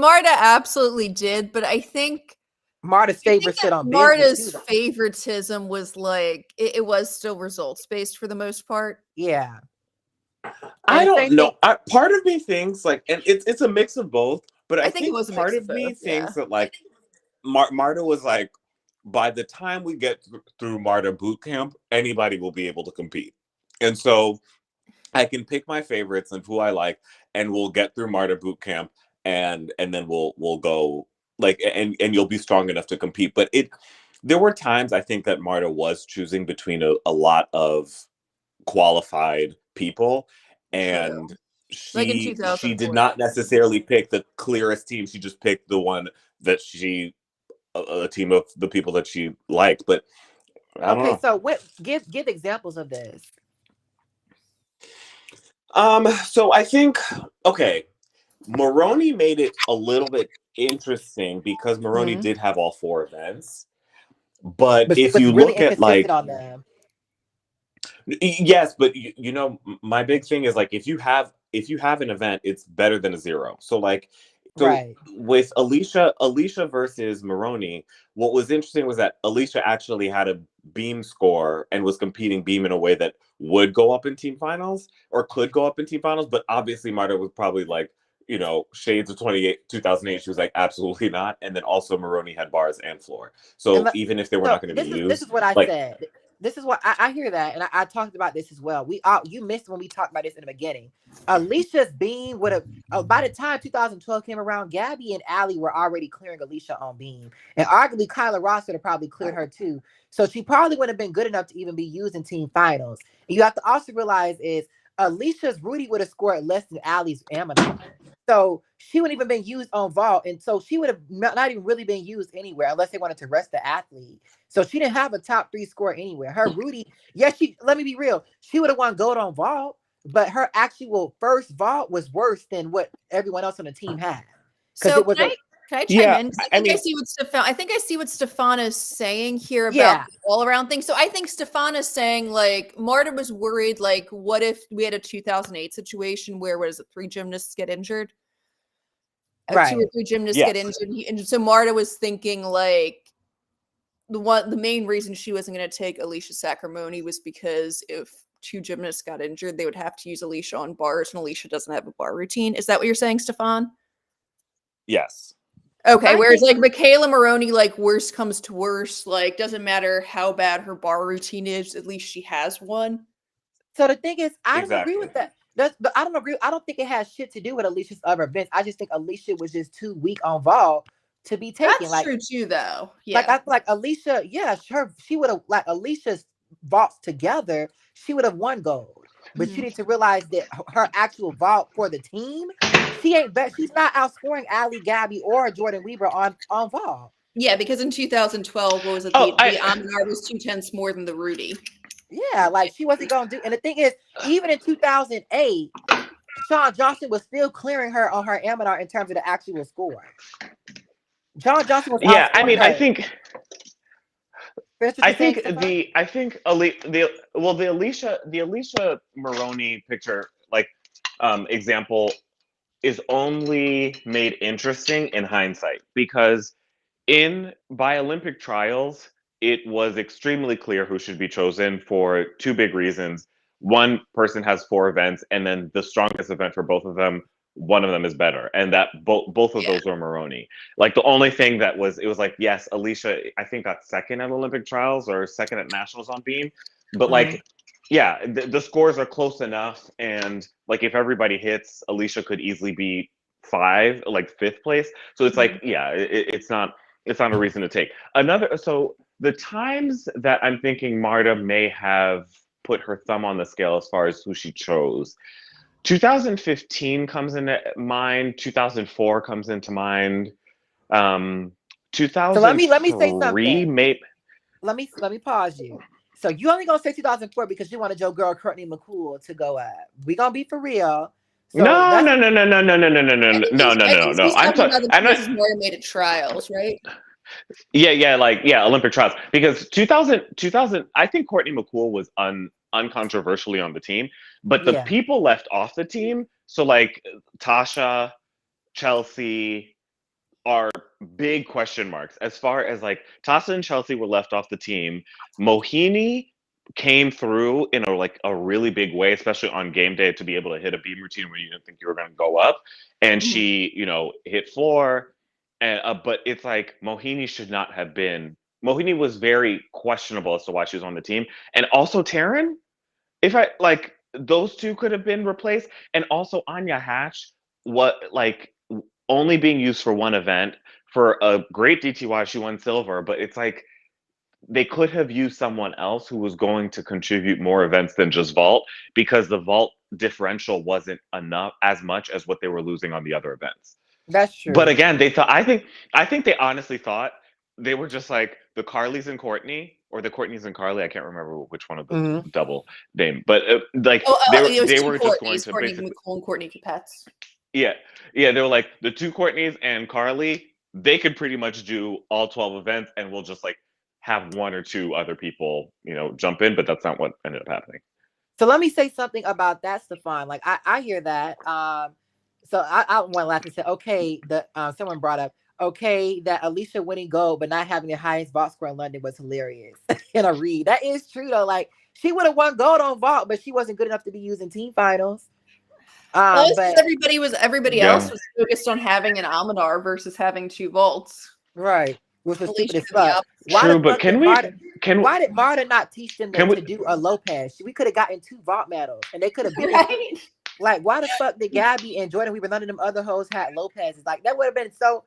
Marta absolutely did, but I think Marta's favorite shit on Marta's favoritism was like it was still results based for the most part. Yeah. I don't know. Part of me thinks like, and it's a mix of both, but I think part of me thinks that like Marta was like, by the time we get through Marta boot camp, anybody will be able to compete. And so I can pick my favorites and who I like, and we'll get through Marta boot camp, and then we'll go like, and you'll be strong enough to compete. But there were times I think that Marta was choosing between a lot of qualified people, and she did not necessarily pick the clearest team. She just picked the one that a team of the people that she liked. But I don't know. So give examples of this. So I think, okay, Maroney made it a little bit interesting because Maroney did have all 4 events. But if you look at like, on them. Yes, but you know, my big thing is like, if you have an event, it's better than a 0. So like, with Alicia versus Maroney, what was interesting was that Alicia actually had a beam score and was competing beam in a way that would go up in team finals or could go up in team finals. But obviously Marta was probably like, you know, shades of 2008. She was like, absolutely not. And then also Maroney had bars and floor. So even if they were not going to be used. This is what I said. This is what I hear that, and I talked about this as well. You missed when we talked about this in the beginning. Alicia's beam would have by the time 2012 came around, Gabby and Allie were already clearing Alicia on beam, and arguably Kyla Ross would have probably cleared her too. So she probably wouldn't have been good enough to even be used in team finals. And you have to also realize is Alicia's Rudy would have scored less than Allie's Amina. So she wouldn't even been used on vault, and so she would have not even really been used anywhere unless they wanted to rest the athlete. So she didn't have a top 3 score anywhere. Her Rudy, let me be real, she would have won gold on vault, but her actual first vault was worse than what everyone else on the team had. So it was can I chime in? I think I see what Stefan is saying here about the all around thing. So I think Stefan is saying like Marta was worried, like, what if we had a 2008 situation where 3 gymnasts get injured? 2 or 3 gymnasts get injured. And so Marta was thinking like, the main reason she wasn't going to take Alicia Sacramone was because if two gymnasts got injured, they would have to use Alicia on bars, and Alicia doesn't have a bar routine. Is that what you're saying, Stefan? Yes. Okay, whereas like Michaela Maroney, like worst comes to worst, like doesn't matter how bad her bar routine is, at least she has one. So the thing is, I don't agree with that. But I don't agree. I don't think it has shit to do with Alicia's other events. I just think Alicia was just too weak on vault to be taken. That's like true too, though. Yeah, like I feel like Alicia, yeah, she would have like Alicia's vaults together, she would have won gold. But you need to realize that her actual vault for the team, she's not outscoring Allie, Gabby, or Jordan Weaver on vault. Yeah, because in 2012, what was it? The Aminar was 2/10 more than the Rudy. Yeah, like she wasn't gonna do. And the thing is, even in 2008, Shawn Johnson was still clearing her on her Aminar in terms of the actual score. Shawn Johnson was the Alicia Maroney picture example is only made interesting in hindsight, because by Olympic trials it was extremely clear who should be chosen for two big reasons. One person has 4 events, and then the strongest event for both of them, one of them is better, and that both of those were Maroney. Like the only thing it was like, yes, Alicia I think got second at Olympic trials or second at nationals on beam, but the scores are close enough, and like if everybody hits, Alicia could easily be 5th place. So it's it's not a reason to take another. So the times that I'm thinking Marta may have put her thumb on the scale as far as who she chose, 2015 comes into mind, 2004 comes into mind, 2003 so let me say something. Let me pause you. So you only gonna say 2004 because you wanted your girl Courtney McCool to go up. We gonna be for real. So no. I'm talking more made at trials, right? Olympic trials, because 2000 I think Courtney McCool was uncontroversially on the team, but the people left off the team, so like Tasha, Chelsea, are big question marks. As far as like Tasha and Chelsea were left off the team, Mohini came through in a really big way, especially on game day, to be able to hit a beam routine when you didn't think you were going to go up, and she hit floor. And but it's like Mohini should not have been. Mohini was very questionable as to why she was on the team, and also Taryn. If I like, those two could have been replaced, and also Anya Hatch, only being used for one event for a great DTY. She won silver, but it's like they could have used someone else who was going to contribute more events than just vault, because the vault differential wasn't enough as much as what they were losing on the other events. That's true. But again, they thought, I think they honestly thought they were just like the Carlys and Courtney, or the Courtneys and Carly. I can't remember which one of the double name, but they were just going to Courtney McCool and Courtney Capets. Yeah, they were like the two Courtneys and Carly. They could pretty much do all 12 events, and we'll just like have one or two other people, jump in. But that's not what ended up happening. So let me say something about that, Stefan. Like I hear that. So I want to laugh and say, okay, someone brought up, okay, that Alicia winning gold but not having the highest vault score in London was hilarious. In a read, that is true though. Like she would have won gold on vault, but she wasn't good enough to be used in team finals. But everybody else was focused on having an Aminar versus having 2 vaults, right? Which was stupid as fuck. True, but why did Marta not teach them to do a Lopez? We could have gotten 2 vault medals, and they could have been right. Like, why the fuck did Gabby and Jordan Weaver, none of them other hoes had Lopez's? Like, that would have been so.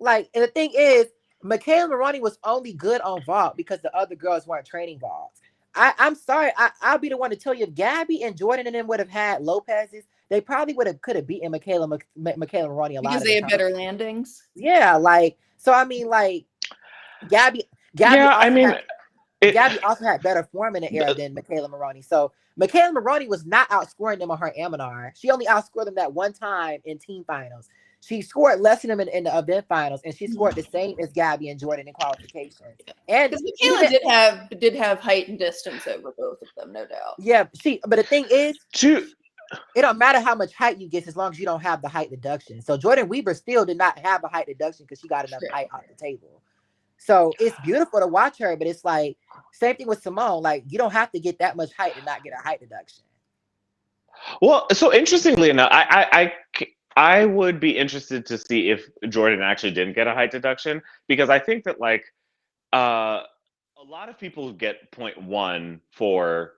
Like, and the thing is, Michaela Maroney was only good on vault because the other girls weren't training vaults. I'm sorry, I'll be the one to tell you, if Gabby and Jordan and them would have had Lopez's, they probably could have beaten Michaela Maroney a lot because they had better landings. Yeah, like, so I mean, like, Gabby also had better form in the era than Michaela Maroney. So Michaela Maroney was not outscoring them on her Aminar. She only outscored them that one time in team finals. She scored less than them in the event finals, and she scored the same as Gabby and Jordan in qualification. And Michaela did have height and distance over both of them, no doubt. Yeah, but the thing is, it don't matter how much height you get as long as you don't have the height deduction. So Jordan Weaver still did not have a height deduction because she got enough height off the table. So it's beautiful to watch her, but it's like same thing with Simone. Like you don't have to get that much height to not get a height deduction. Well, so interestingly enough, I would be interested to see if Jordan actually didn't get a height deduction, because I think that like a lot of people get point one or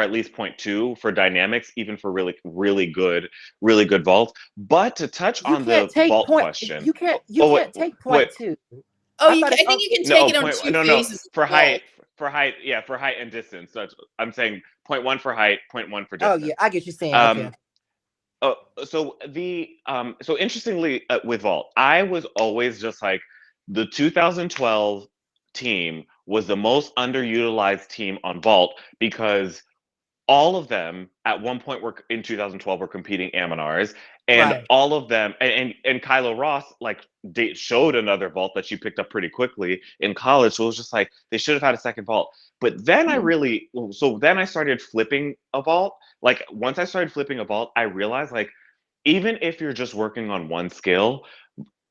at least point two for dynamics, even for really good vaults. But to touch You on can't the take vault point. question, You oh can't take wait, point two. Oh, I thought I it's think you can no take it on point two no phases for of vault. height yeah, for height and distance. So I'm saying point one for height, point one for Oh distance. yeah, I get you saying. Okay. So so interestingly with vault, I was always just like the 2012 team was the most underutilized team on vault, because all of them at one point were in 2012 were competing Aminars, and Right. all of them and Kylo Ross like showed another vault that she picked up pretty quickly in college. So it was just like they should have had a second vault. But then then I started flipping a vault. Like once I started flipping a vault, I realized like even if you're just working on one skill,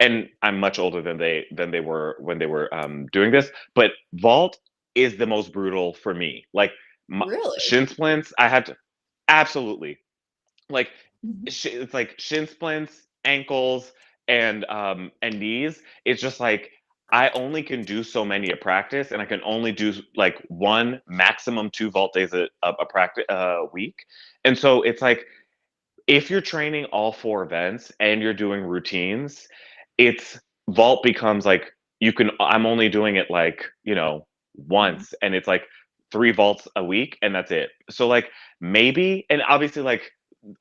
and I'm much older than they were when they were doing this, but vault is the most brutal for me. Like Really? shin splints, I had to absolutely like it's like shin splints, ankles, and knees. It's just like I only can do so many a practice, and I can only do like one maximum two vault days a practice a week, and so it's like if you're training all four events and you're doing routines, it's vault becomes like I'm only doing it like, once, and it's like three vaults a week and that's it. So like maybe, and obviously like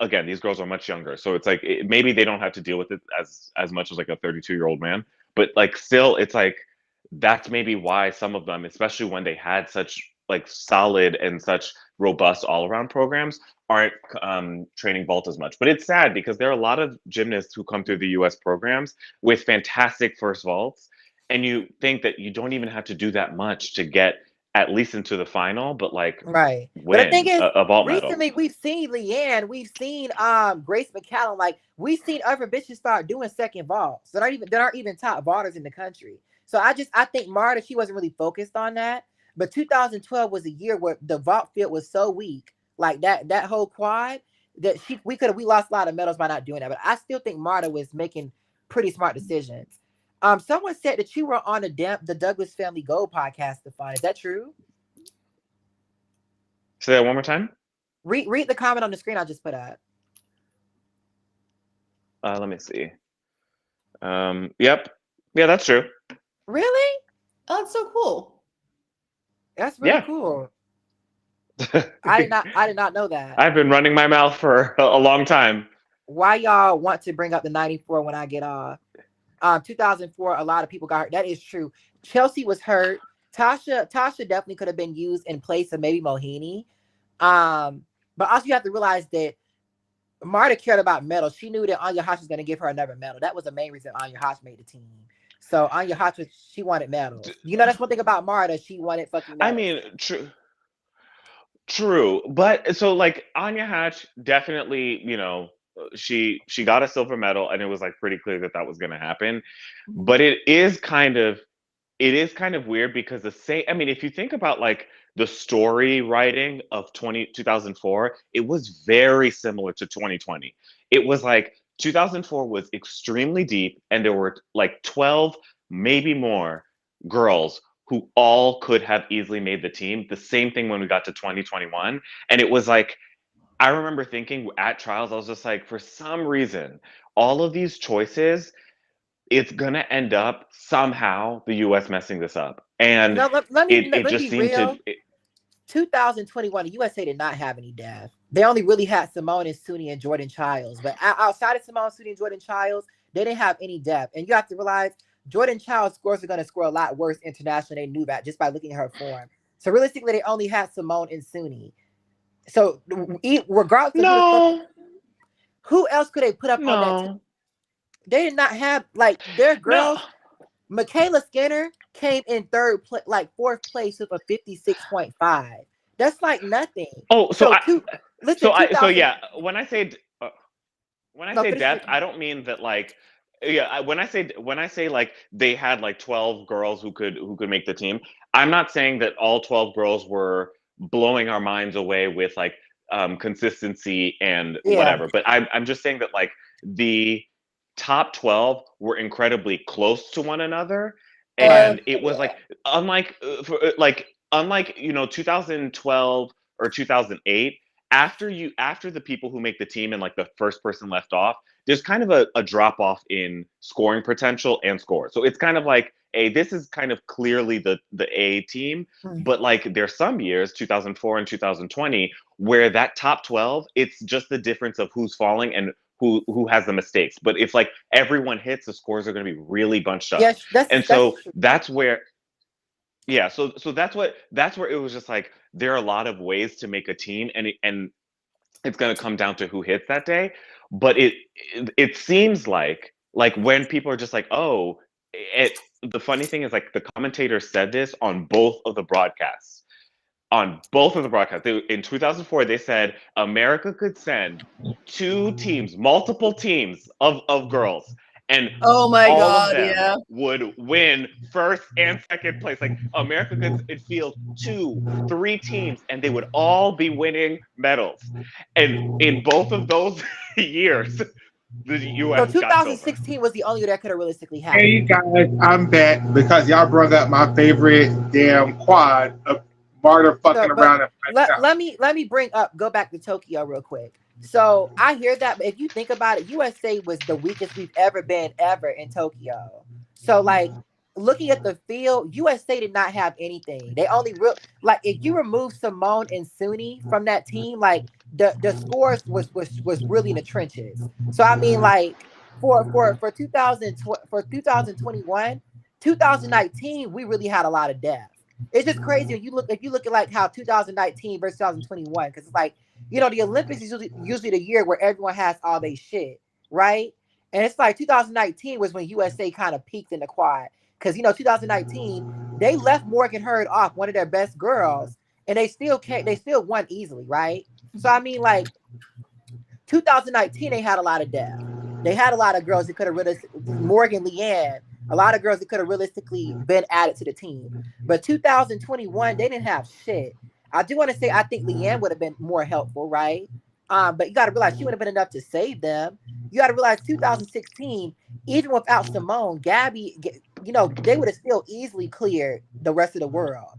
again, these girls are much younger. So it's like maybe they don't have to deal with it as much as like a 32-year-old man, but like still it's like that's maybe why some of them, especially when they had such like solid and such robust all-around programs, aren't training vault as much. But it's sad because there are a lot of gymnasts who come through the US programs with fantastic first vaults, and you think that you don't even have to do that much to get at least into the final, but like Right. But the thing win is, a vault medal. recently we've seen Leanne, we've seen Grace McCallum, like we've seen other bitches start doing second vaults that aren't even top vaulters in the country. So I think Marta, she wasn't really focused on that. But 2012 was a year where the vault field was so weak, like that whole quad, that we lost a lot of medals by not doing that. But I still think Marta was making pretty smart decisions. Someone said that you were on the Douglas Family Gold podcast, Stefan. Is that true? Say that one more time. Read the comment on the screen I just put up. Let me see. Yep. Yeah, that's true. Really? Oh, that's so cool. That's really cool. I did not know that. I've been running my mouth for a long time. Why y'all want to bring up the 94 when I get off? 2004, a lot of people got hurt. That is true. Chelsea was hurt. Tasha definitely could have been used in place of maybe Mohini. But also you have to realize that Marta cared about medals. She knew that Anya Hodge was going to give her another medal. That was the main reason Anya Hodge made the team. So Anya Hodge, she wanted medals. That's one thing about Marta. She wanted fucking medals. I mean, true. But so like Anya Hatch definitely, she got a silver medal, and it was like pretty clear that was going to happen. But it is kind of weird because if you think about like the story writing of 2004, it was very similar to 2020. It was like 2004 was extremely deep, and there were like 12, maybe more girls who all could have easily made the team. The same thing when we got to 2021. And it was like, I remember thinking at trials, I was just like, for some reason, all of these choices, it's gonna end up somehow the US messing this up. And let me just be seemed real. 2021, the USA did not have any depth. They only really had Simone and Suni and Jordan Childs. But outside of Simone, Suni, and Jordan Childs, they didn't have any depth. And you have to realize Jordan Childs' scores are going to score a lot worse internationally. They knew that just by looking at her form. So realistically, they only had Simone and Suni. So regardless of who else could they put up on that team? They did not have their girls. No. Michaela Skinner came in fourth place with a 56.5. That's like nothing. Oh, so yeah. When I say depth, I don't mean that like yeah, when I say like they had like 12 girls who could make the team, I'm not saying that all 12 girls were blowing our minds away with like consistency and Yeah. whatever. But I'm just saying that like the top 12 were incredibly close to one another, and it was like unlike unlike 2012 or 2008, after the people who make the team and like the first person left off, there's kind of a drop off in scoring potential and score. So it's kind of like this is kind of clearly the A team, but like there's some years, 2004 and 2020, where that top 12, it's just the difference of who's falling and who has the mistakes. But if like everyone hits, the scores are going to be really bunched up. Yes, And so that's where yeah, so that's where it was just like there are a lot of ways to make a team, and it's going to come down to who hits that day. But it seems like when people are just like, oh, the funny thing is like the commentators said this on both of the broadcasts. On both of the broadcasts, in 2004, they said America could send two teams, multiple teams of girls, and Oh my all of God, them yeah. would win first and second place. Like America could field 2, 3 teams, and they would all be winning medals. And in both of those years, the So U.S. got silver. 2016 was the only year that could have realistically Hey happened. guys, I'm back because y'all brought up my favorite damn quad of Marta So, fucking but around and finding out. let me go back to Tokyo real quick. So I hear that, but if you think about it, USA was the weakest we've ever been ever in Tokyo. So like looking at the field, USA did not have anything. They only like if you remove Simone and Suni from that team, like the scores was really in the trenches. So I mean like for 2021, 2019, we really had a lot of depth. It's just crazy when you look if you look at like how 2019 versus 2021, because it's like the Olympics is usually the year where everyone has all their shit, right? And it's like 2019 was when USA kind of peaked in the quad, because 2019 they left Morgan Hurd off, one of their best girls, and they still won easily, right? So I mean like 2019 they had a lot of depth. They had a lot of girls that could have really Morgan Leanne, a lot of girls that could have realistically been added to the team. But 2021, they didn't have shit. I do want to say I think Leanne would have been more helpful, right? But you got to realize she would have been enough to save them. You got to realize 2016, even without Simone, Gabby, they would have still easily cleared the rest of the world,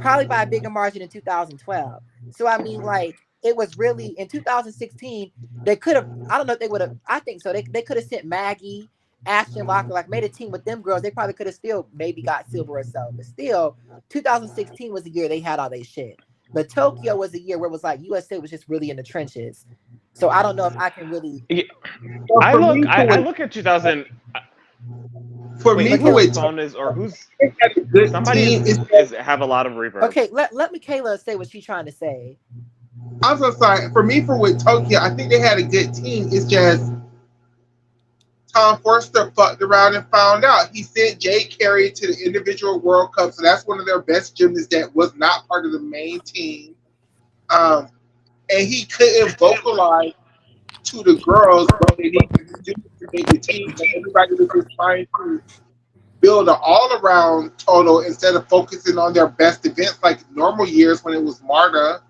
probably by a bigger margin in 2012. So I mean, like it was really in 2016. They could have. I don't know if they would have. I think so. They could have sent Maggie, Ashton Locker, like made a team with them girls. They probably could have still maybe got silver or so. But still, 2016 was the year they had all their shit. But Tokyo was the year where it was like USA was just really in the trenches. So I don't know if I can really. Yeah. Well, I look at 2000. For Wait, me, whose phone is or who's somebody is have a lot of reverb. Okay, let Michaela say what she's trying to say. I'm so sorry. For me, with Tokyo, I think they had a good team. It's just Tom Forster fucked around and found out. He sent Jay Carey to the individual World Cup, so that's one of their best gymnasts that was not part of the main team. And he couldn't vocalize to the girls what they needed to do to make the team. And everybody was just trying to build an all-around total instead of focusing on their best events like normal years when it was Marta.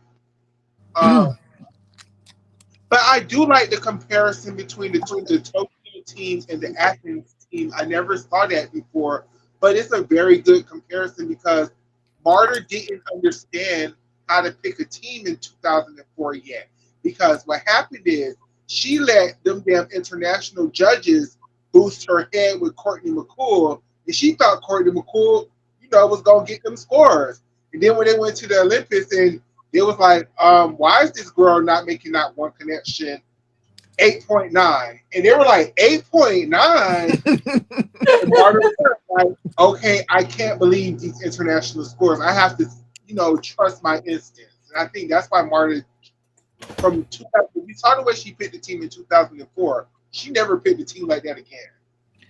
But I do like the comparison between the Tokyo teams and the Athens team. I never saw that before, but it's a very good comparison because Marta didn't understand how to pick a team in 2004 yet. Because what happened is she let them damn international judges boost her head with Courtney McCool, and she thought Courtney McCool, was gonna get them scores. And then when they went to the Olympics, and it was like, why is this girl not making that one connection? 8.9, and they were like 8.9. And Marta was like, okay, I can't believe these international scores. I have to, trust my instincts. And I think that's why Marta, from 2000, we saw the way she picked the team in 2004. She never picked a team like that again.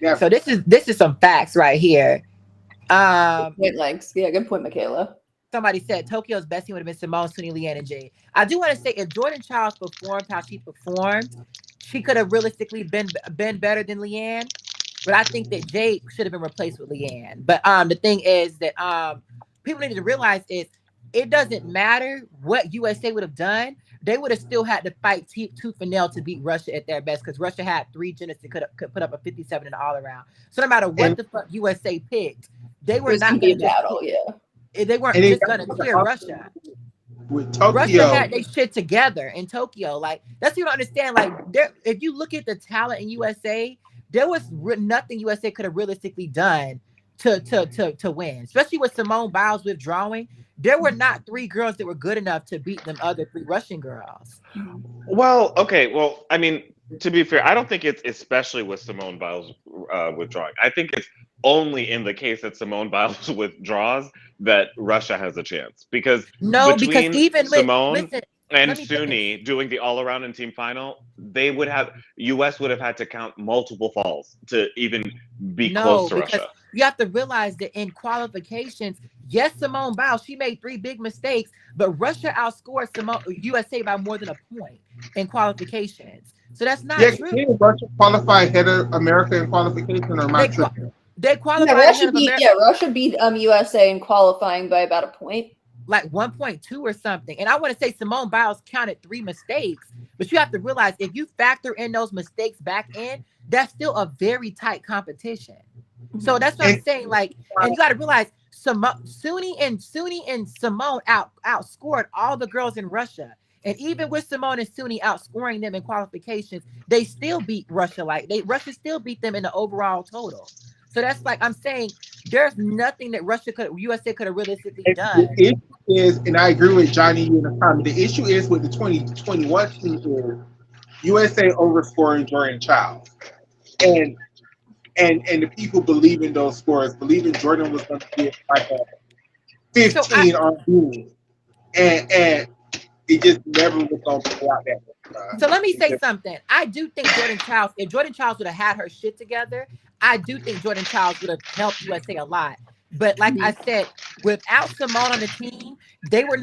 Never. So this is some facts right here. Good legs. Yeah, good point, Michaela. Somebody said Tokyo's best team would have been Simone, Suni, Leanne, and Jade. I do want to say if Jordan Childs performed how she performed, she could have realistically been better than Leanne. But I think that Jade should have been replaced with Leanne. But the thing is that people need to realize is it doesn't matter what USA would have done. They would have still had to fight tooth and nail to beat Russia at their best because Russia had 3 gymnasts that could put up a 57 in the all around. So no matter what the fuck USA picked, they were not going to battle. They weren't just going to clear Russia. With Tokyo, Russia had their shit together in Tokyo. Like that's what you don't understand. Like if you look at the talent in USA, there was nothing USA could have realistically done to win, especially with Simone Biles withdrawing. There were not 3 girls that were good enough to beat them other 3 Russian girls. Well, okay. Well, I mean, to be fair, I don't think it's especially with Simone Biles withdrawing. I think it's only in the case that Simone Biles withdraws that Russia has a chance. Because between even Simone and Suni doing the all-around and team final, US would have had to count multiple falls to even be close to Russia. You have to realize that in qualifications, yes, Simone Biles, she made 3 big mistakes, but Russia outscored USA by more than a point in qualifications. So that's not true. Did Russia qualify ahead of America in qualification or not? They qualified ahead of America. Russia beat USA in qualifying by about a point. Like 1.2 or something. And I want to say Simone Biles counted 3 mistakes, but you have to realize if you factor in those mistakes back in, that's still a very tight competition. So that's what I'm saying. Like, and you got to realize Suni and Simone outscored all the girls in Russia. And even with Simone and Suni outscoring them in qualifications, they still beat Russia. Russia still beat them in the overall total. So that's like I'm saying, there's nothing that USA could have realistically done. The issue is, and I agree with Johnny in the comment. The issue is with the 2021 team is USA overscoring Jordan Chiles, and the people believe in those scores, believing Jordan was going to get like a 15 on Boom, and it just never was going to play out that way. So let me say something. I do think if Jordan Chiles would have had her shit together, I do think Jordan Chiles would have helped USA a lot. But like I said, without Simone on the team, there were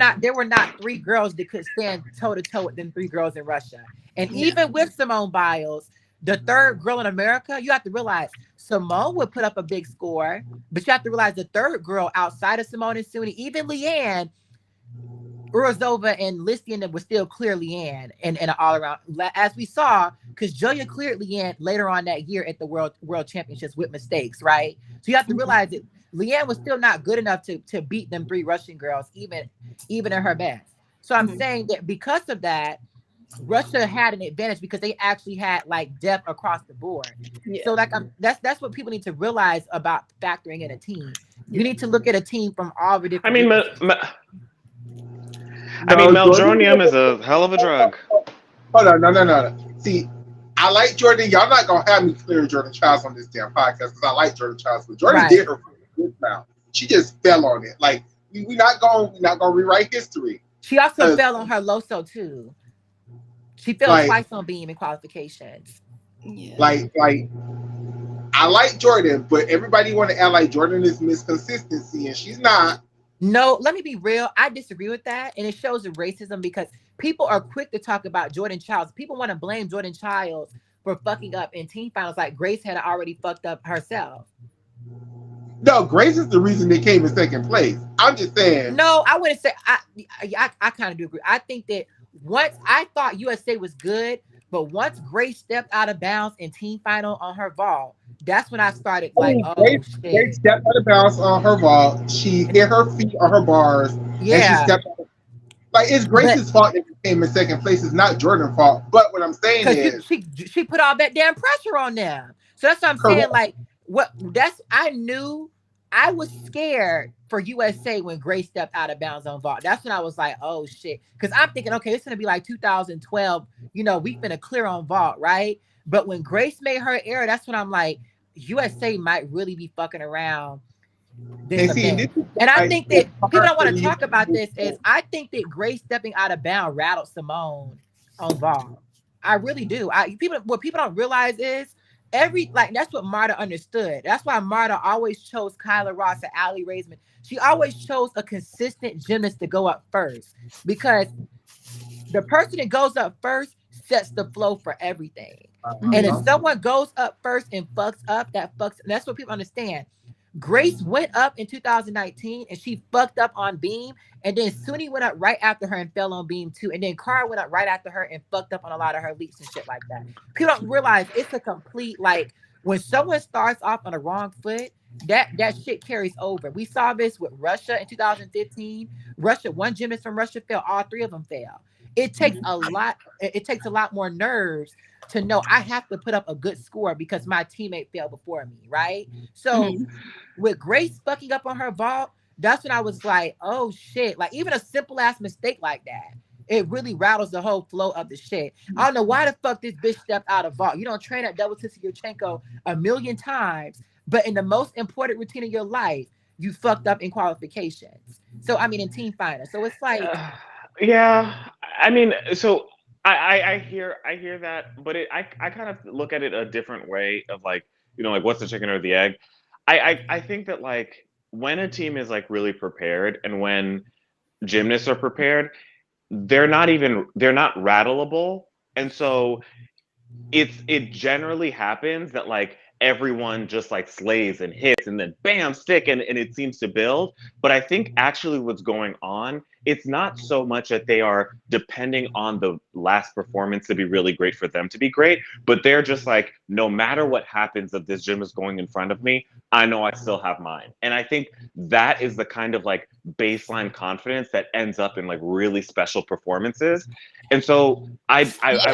not 3 girls that could stand toe to toe with them 3 girls in Russia. And even with Simone Biles, the 3rd girl in America, you have to realize Simone would put up a big score, but you have to realize the 3rd girl outside of Simone and Suni, even Leanne, Urozova and Listian would still clear Leanne in an all-around, as we saw, because Julia cleared Leanne later on that year at the World Championships with mistakes, right? So you have to realize that Leanne was still not good enough to beat them 3 Russian girls, even at her best. So I'm saying that because of that, Russia had an advantage because they actually had like depth across the board. Yeah. So like that's what people need to realize about factoring in a team. You need to look at a team from all the different. Meldronium is a hell of a drug. Hold on, no. See, I like Jordan. Y'all not gonna have me clear Jordan Chiles on this damn podcast because I like Jordan Chiles, but Jordan did her good now. She just fell on it. Like we're not gonna rewrite history. She also fell on her Loso too. She fell twice on beam in qualifications. Yeah. Like I like Jordan, but everybody want to act like Jordan is Miss Consistency, and she's not. No, let me be real. I disagree with that, and it shows the racism because people are quick to talk about Jordan Chiles. People want to blame Jordan Chiles for fucking up in team finals, like Grace had already fucked up herself. No, Grace is the reason they came in 2nd place. I'm just saying. No, I wouldn't say. I kind of do agree. I think that once I thought USA was good, but once Grace stepped out of bounds in team final on her vault, that's when I started like, Grace stepped out of bounds on her vault. She hit her feet on her bars. Yeah. And she stepped out. Like it's Grace's fault that she came in 2nd place. It's not Jordan's fault. But what I'm saying is she put all that damn pressure on them. So that's what I'm saying. Like I knew I was scared for USA when Grace stepped out of bounds on vault. That's when I was like, oh shit. Because I'm thinking, okay, it's gonna be like 2012, we finna clear on vault, right? But when Grace made her error, that's when I'm like, USA might really be fucking around this event. And I think that people don't want to talk about this is I think that Grace stepping out of bounds rattled Simone on vault. I really do. What people don't realize is that's what Marta understood. That's why Marta always chose Kyla Ross and Allie Raisman. She always chose a consistent gymnast to go up first because the person that goes up first sets the flow for everything. Mm-hmm. And if someone goes up first and fucks up, and that's what people understand. Grace went up in 2019 and she fucked up on beam. And then Suni went up right after her and fell on beam too. And then Cara went up right after her and fucked up on a lot of her leaps and shit like that. People don't realize it's a complete, like, when someone starts off on a wrong foot, that shit carries over. We saw this with Russia in 2015. One gymnast from Russia fell, all three of them fell. It takes a lot, it takes a lot more nerves to know I have to put up a good score because my teammate fell before me, right? So with Grace fucking up on her vault, that's when I was like, oh shit. Like, even a simple ass mistake like that, it really rattles the whole flow of the shit. I don't know why the fuck this bitch stepped out of vault. You don't train at double Tissy Yurchenko a million times, but in the most important routine of your life, you fucked up in qualifications. So I mean, in team finals. So it's like, yeah. I mean, so I hear that, but I kind of look at it a different way of like, like what's the chicken or the egg? I think that like when a team is like really prepared and when gymnasts are prepared, they're not rattleable. And so it generally happens that like everyone just like slays and hits and then bam, stick, and it seems to build. But I think actually what's going on, it's not so much that they are depending on the last performance to be really great for them to be great, but they're just like, no matter what happens, if this gym is going in front of me, I know I still have mine. And I think that is the kind of like baseline confidence that ends up in like really special performances. And so I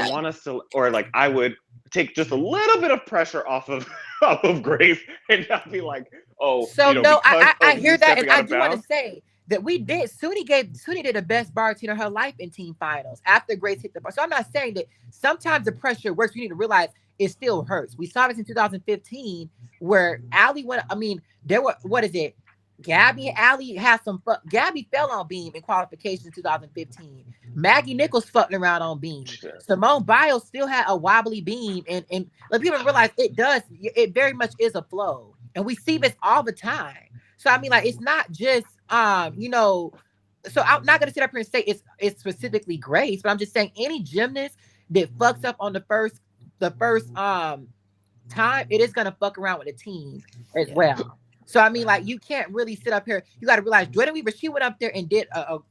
want us to, or like I would take just a little bit of pressure off of Grace and not be like, oh, so no, I you hear that, and stepping out I of do want to bounds. say that Suni did the best bar routine of her life in team finals after Grace hit the bar. So I'm not saying that sometimes the pressure works. You need to realize it still hurts. We saw this in 2015 where Allie went. I mean, there were, what is it? Gabby and Allie had some fuck. Gabby fell on beam in qualifications in 2015. Maggie Nichols fucking around on beam. Simone Biles still had a wobbly beam, and like, people don't realize it very much is a flow, and we see this all the time. So I mean, like, it's not just So I'm not gonna sit up here and say it's specifically Grace, but I'm just saying any gymnast that fucks up on the first time, it is gonna fuck around with the team as well. So I mean, like, you can't really sit up here. You got to realize Jordan Weaver, she went up there and did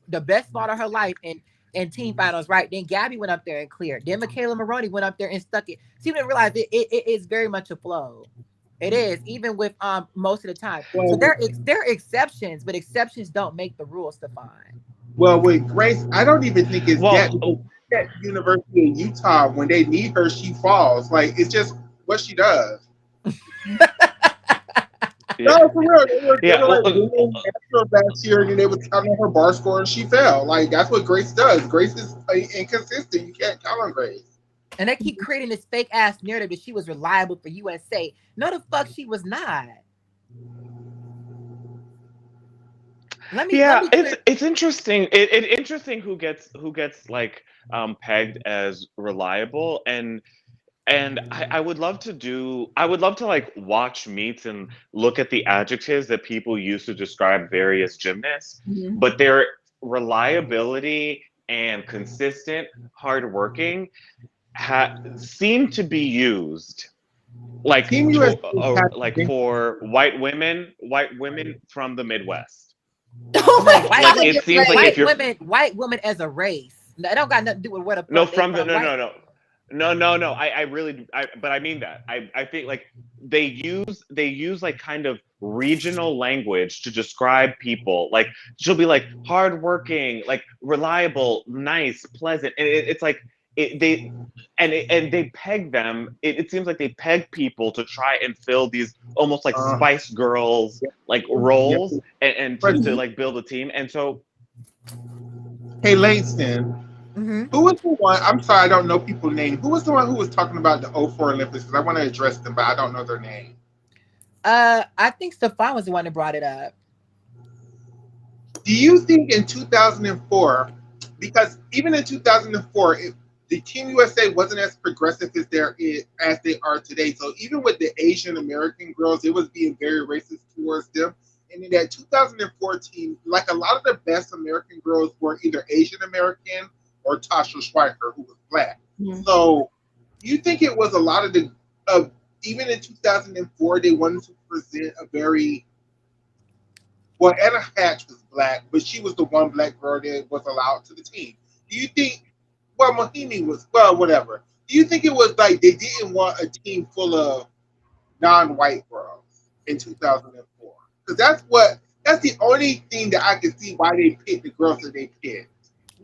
the best spot of her life in team finals, right? Then Gabby went up there and cleared. Then Michaela Maroney went up there and stuck it. So you didn't realize it is very much a flow. It is, even with most of the time. So there are exceptions, but exceptions don't make the rules, Stefan. Well, with Grace, I don't even think it's that University of Utah, when they need her, she falls. Like, it's just what she does. No, for real. They were like winning last year, and they were counting her bar score, and she fell. Like, that's what Grace does. Grace is inconsistent. You can't count on Grace. And they keep creating this fake ass narrative that she was reliable for USA. No, the fuck she was not. It's interesting. It's interesting who gets like pegged as reliable, and I would love to like watch meets and look at the adjectives that people use to describe various gymnasts, but their reliability and consistent hardworking seem to be used like for white women from the Midwest. Oh my God. Like, it seems like if you're white women as a race. That don't got nothing to do with what a no I really but I mean that I think like they use like kind of regional language to describe people. Like, she'll be like hardworking, like reliable, nice, pleasant, and it's like they peg them. It seems like they peg people to try and fill these almost like Spice Girls like roles and to like build a team. And so, hey, Langston, who was the one? I'm sorry, I don't know people's name. Who was the one who was talking about the 04 Olympics? Because I want to address them, but I don't know their name. I think Stefan was the one that brought it up. Do you think in 2004, because even in 2004, the Team USA wasn't as progressive as they are today. So even with the Asian American girls, it was being very racist towards them. And in that 2014, like, a lot of the best American girls were either Asian American or Tasha Schweiker, who was black. Mm-hmm. So you think it was a lot of even in 2004, they wanted to present a very, well, Anna Hatch was black, but she was the one black girl that was allowed to the team. Do you think, well, Mohini was, well, whatever. Do you think it was like they didn't want a team full of non-white girls in 2004? Because that's the only thing that I can see why they picked the girls that they picked.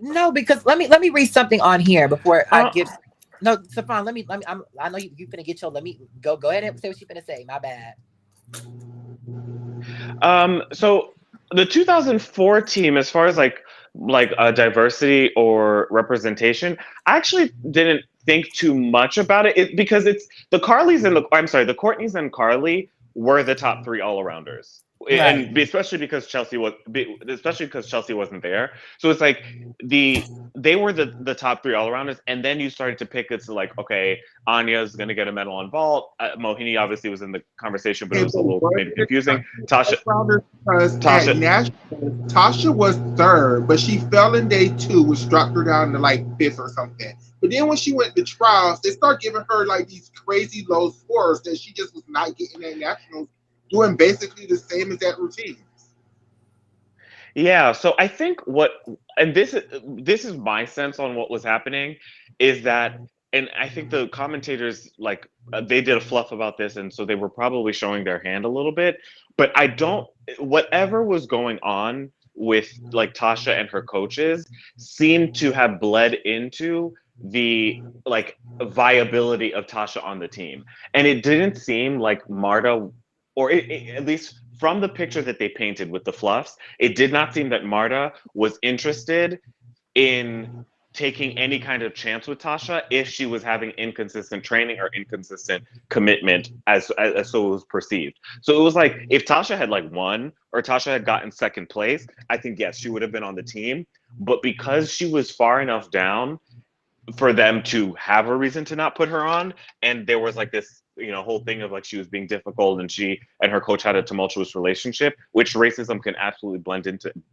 No, because let me read something on here before I give. No, Stefan, let me. I know you finna get your. Let me go ahead and say what you finna say. My bad. So the 2004 team, as far as like diversity or representation, I actually didn't think too much about it, because it's the Carlys and the Courtneys and Carly were the top three all-arounders. Right. And especially because Chelsea wasn't there. So it's like they were the top three all-arounders, and then you started to pick it's like, okay, Anya's going to get a medal on vault. Mohini obviously was in the conversation, but it was a little maybe confusing. Tasha was third, but she fell in day 2, which dropped her down to like 5th or something. But then when she went to trials, they started giving her like these crazy low scores that she just was not getting at nationals, doing basically the same as that routine. Yeah, so I think this is my sense on what was happening, is that, and I think the commentators, like, they did a fluff about this, and so they were probably showing their hand a little bit, but whatever was going on with like Tasha and her coaches seemed to have bled into the like viability of Tasha on the team. And it didn't seem like Marta, or at least from the picture that they painted with the fluffs, it did not seem that Marta was interested in taking any kind of chance with Tasha if she was having inconsistent training or inconsistent commitment, as so it was perceived. So it was like, if Tasha had like won, or Tasha had gotten second place, I think, yes, she would have been on the team. But because she was far enough down for them to have a reason to not put her on, and there was like this whole thing of like she was being difficult, and she and her coach had a tumultuous relationship, which racism can absolutely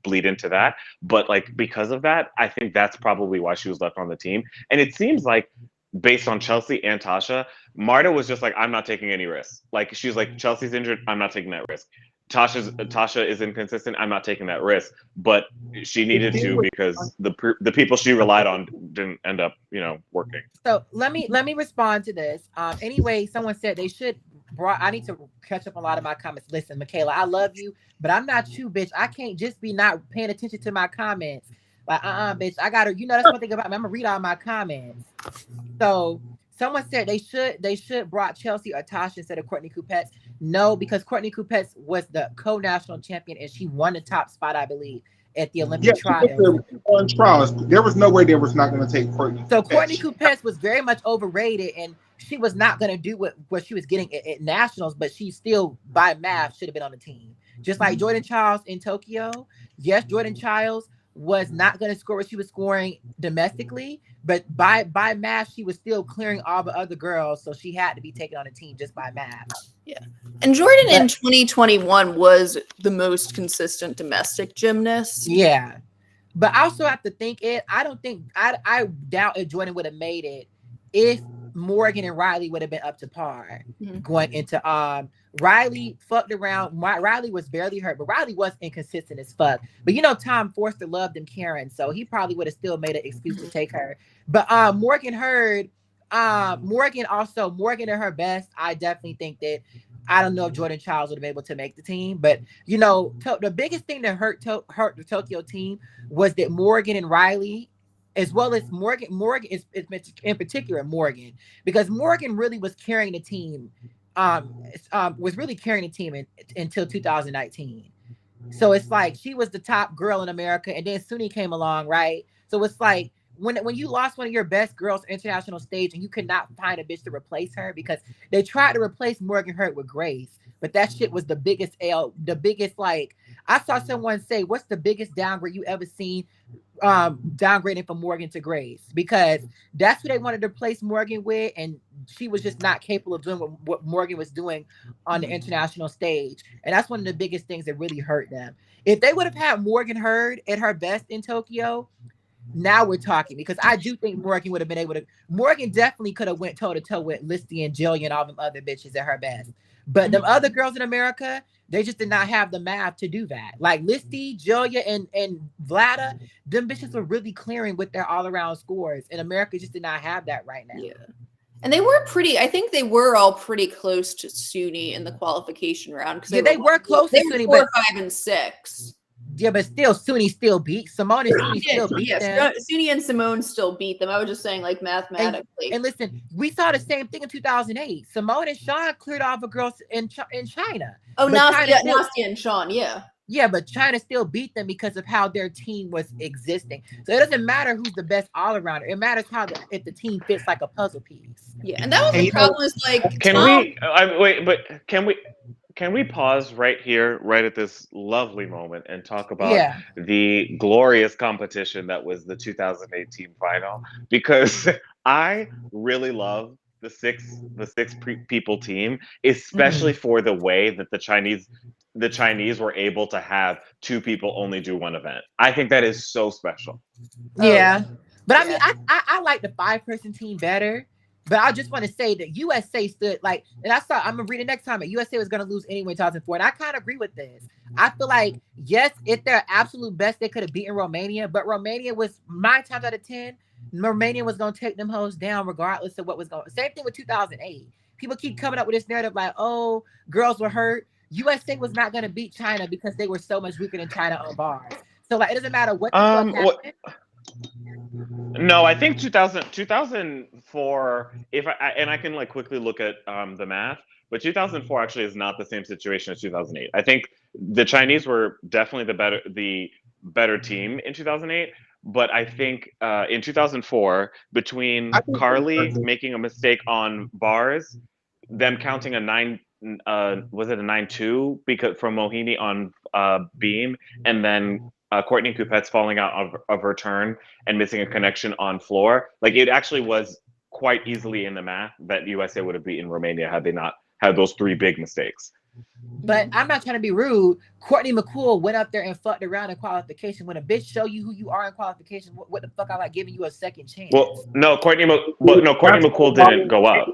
bleed into that. But like, because of that, I think that's probably why she was left on the team. And it seems like, based on Chelsea and Tasha, Marta was just like, I'm not taking any risks. Like, she's like, Chelsea's injured, I'm not taking that risk. Tasha is inconsistent, I'm not taking that risk. But she needed to, because the people she relied on didn't end up working. So let me respond to this. Anyway, someone said they should I need to catch up on a lot of my comments. Listen, Michaela, I love you, but I'm not you, bitch. I can't just be not paying attention to my comments. Like, bitch, I gotta, that's one thing about me. I'm gonna read all my comments. So someone said they should brought Chelsea or Tasha instead of Courtney Coupettes. No, because Courtney Coupettes was the co-national champion, and she won the top spot, I believe, at the Olympic trials. There was no way they was not going to take Courtney. So Courtney Coupettes was very much overrated, and she was not going to do what she was getting at nationals, but she still, by math, should have been on the team. Just like Jordan Childs in Tokyo. Yes, Jordan Childs was not going to score what she was scoring domestically, but by math, she was still clearing all the other girls, so she had to be taken on the team just by math. Yeah. And Jordan in 2021 was the most consistent domestic gymnast. Yeah. But I also have to think I doubt if Jordan would have made it if Morgan and Riley would have been up to par going into Riley fucked around. Riley was barely hurt, but Riley was inconsistent as fuck. But Tom Forster loved him, Karen, so he probably would have still made an excuse to take her. But Morgan at her best, I definitely think that, I don't know if Jordan Childs would have been able to make the team, but the biggest thing that hurt the Tokyo team was that Morgan and Riley, as well as Morgan is in particular Morgan, because Morgan really was carrying the team, until 2019. So it's like she was the top girl in America, and then Suni came along, right? So it's like, when you lost one of your best girls on international stage and you could not find a bitch to replace her, because they tried to replace Morgan Hurt with Grace, but that shit was the biggest like, I saw someone say, what's the biggest downgrade you ever seen, downgrading from Morgan to Grace? Because that's who they wanted to replace Morgan with, and she was just not capable of doing what Morgan was doing on the international stage. And that's one of the biggest things that really hurt them. If they would have had Morgan Hurd at her best in Tokyo, now we're talking, because I do think Morgan would have been able to. Morgan definitely could have went toe to toe with Listy and Jillian and all them other bitches at her best. But them other girls in America, they just did not have the math to do that. Like Listy, Julia, and Vlada, them bitches were really clearing with their all around scores. And America just did not have that right now. Yeah. And they were I think they were all pretty close to SUNY in the qualification round. Yeah, they were close to SUNY, 4, 5, and 6. Yeah, but still, SUNY still beat Simone. And SUNY still beat them. SUNY and Simone still beat them. I was just saying, like, mathematically. And listen, we saw the same thing in 2008. Simone and Sean cleared off of girls in China. Oh, Nastia and Sean, yeah. Yeah, but China still beat them because of how their team was existing. So it doesn't matter who's the best all-arounder. It matters if the team fits like a puzzle piece. Yeah, and that was the problem. Is like, Can we pause right here, right at this lovely moment, and talk about the glorious competition that was the 2018 final? Because I really love the six people team, especially for the way that the Chinese were able to have two people only do one event. I think that is so special. Yeah, but I mean, I like the 5-person team better. But I just want to say that USA stood like, and I'm gonna read it next time. That USA was gonna lose anyway in 2004, and I kind of agree with this. I feel like yes, if they're absolute best, they could have beaten Romania, but Romania was 9 times out of 10. Romania was gonna take them hoes down regardless of what was going. Same thing with 2008. People keep coming up with this narrative like, oh, girls were hurt. USA was not gonna beat China because they were so much weaker than China on bars. So like, it doesn't matter what the fuck happened. No, I think 2004, I can like quickly look at the math, but 2004 actually is not the same situation as 2008. I think the Chinese were definitely the better team in 2008, but I think in 2004, between Carly making a mistake on bars, them counting a 9, was it a 9-2 because from Mohini on beam, and then Courtney Coupette's falling out of her turn and missing a connection on floor. Like, it actually was quite easily in the math that USA would have beaten Romania had they not had those 3 big mistakes. But I'm not trying to be rude. Courtney McCool went up there and fucked around in qualification. When a bitch show you who you are in qualification, what the fuck I like giving you a second chance? Well, no, Courtney McCool didn't go up.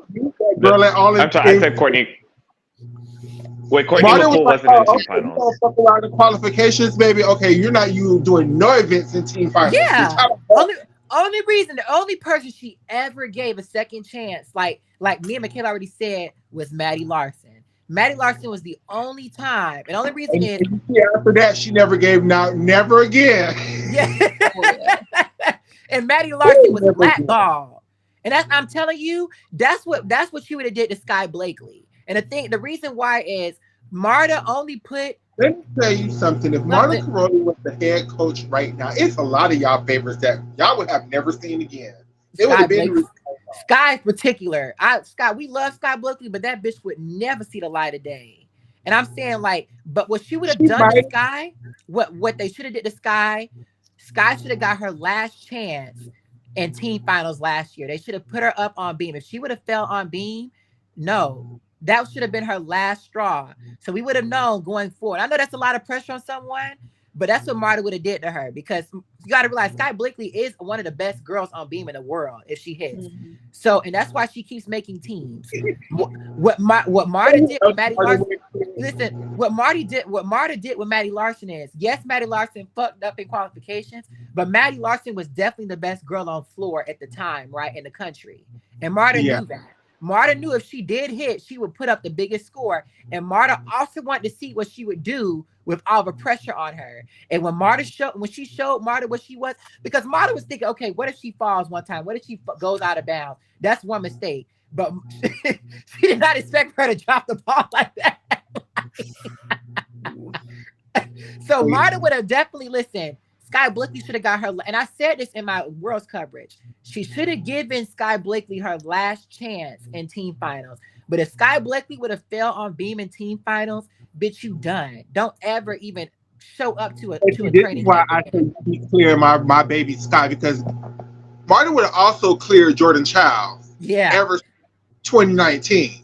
I said Courtney. Wait, Courtney McCool wasn't in team finals. Fuck around in qualifications, baby. Okay, you're not doing no events in team finals. Yeah. The only person she ever gave a second chance, like me and Michaela already said, was Maddie Larson. Maddie Larson was the only time, and the only reason is after that she never gave never again. Yeah. And Maddie Larson was blackballed. And I'm telling you, that's what she would have did to Sky Blakely. And the reason why is Marta only put. Let me tell you something. If Marta Caroli was the head coach right now, it's a lot of y'all favorites that y'all would have never seen again. It would have been Sky in particular. We love Sky Blakely, but that bitch would never see the light of day. And I'm saying, like, but what she would have done to Sky, what they should have did to Sky should have got her last chance in team finals last year. They should have put her up on beam. If she would have fell on beam, no. That should have been her last straw. So we would have known going forward. I know that's a lot of pressure on someone, but that's what Marta would have did to her, because you got to realize Sky Blakely is one of the best girls on beam in the world if she hits. Mm-hmm. So, and that's why she keeps making teams. What Marta did with Maddie Larson, listen, what Marta did with Maddie Larson is, yes, Maddie Larson fucked up in qualifications, but Maddie Larson was definitely the best girl on floor at the time, right, in the country. And Marta knew that. Marta knew if she did hit, she would put up the biggest score. And Marta also wanted to see what she would do with all the pressure on her. And when she showed Marta what she was, because Marta was thinking, okay, what if she falls one time? What if she goes out of bounds? That's one mistake. But she did not expect her to drop the ball like that. So Marta would have definitely listened. Sky Blakely should have got her, and I said this in my Worlds coverage. She should have given Sky Blakely her last chance in team finals. But if Sky Blakely would have fell on beam in team finals, bitch, you done. Don't ever even show up to a training. This is why I can be clear my baby Sky, because Marta would have also cleared Jordan Childs. Yeah. Ever 2019.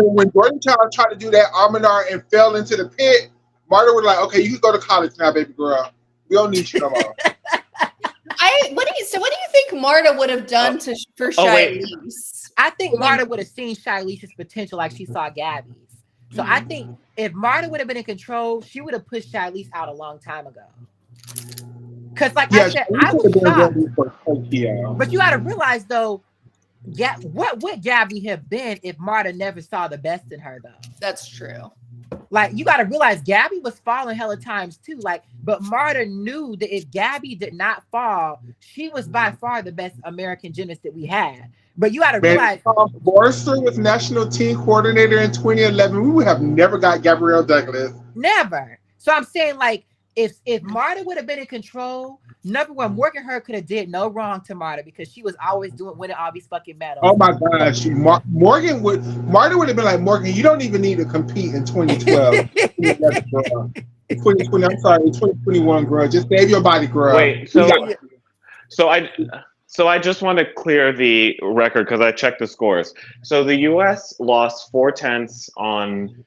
when Jordan Childs tried to do that Arminar and fell into the pit, Marta was like, okay, you can go to college now, baby girl. We don't need you no more. What do you think Marta would have done for Shiley's? I think Marta would have seen Shiley's potential like she saw Gabby's. So I think if Marta would have been in control, she would have pushed Shiley's out a long time ago. Because like I said, I was shocked. But you got to realize though, what would Gabby have been if Marta never saw the best in her though? That's true. Like you got to realize Gabby was falling hella times too. Like, but Marta knew that if Gabby did not fall, she was by far the best American gymnast that we had. But you got to realize, Forrester was national team coordinator in 2011. We would have never got Gabrielle Douglas. Never. So I'm saying, like, if Marta would have been in control, number one, Morgan Hurd could have did no wrong to Marta because she was always winning all these fucking medals. Oh my gosh, Marta would have been like, Morgan, you don't even need to compete in 2012. 2020, I'm sorry, 2021, girl. Just save your body, girl. Wait, so I just want to clear the record because I checked the scores. So the U.S. lost 4/10 on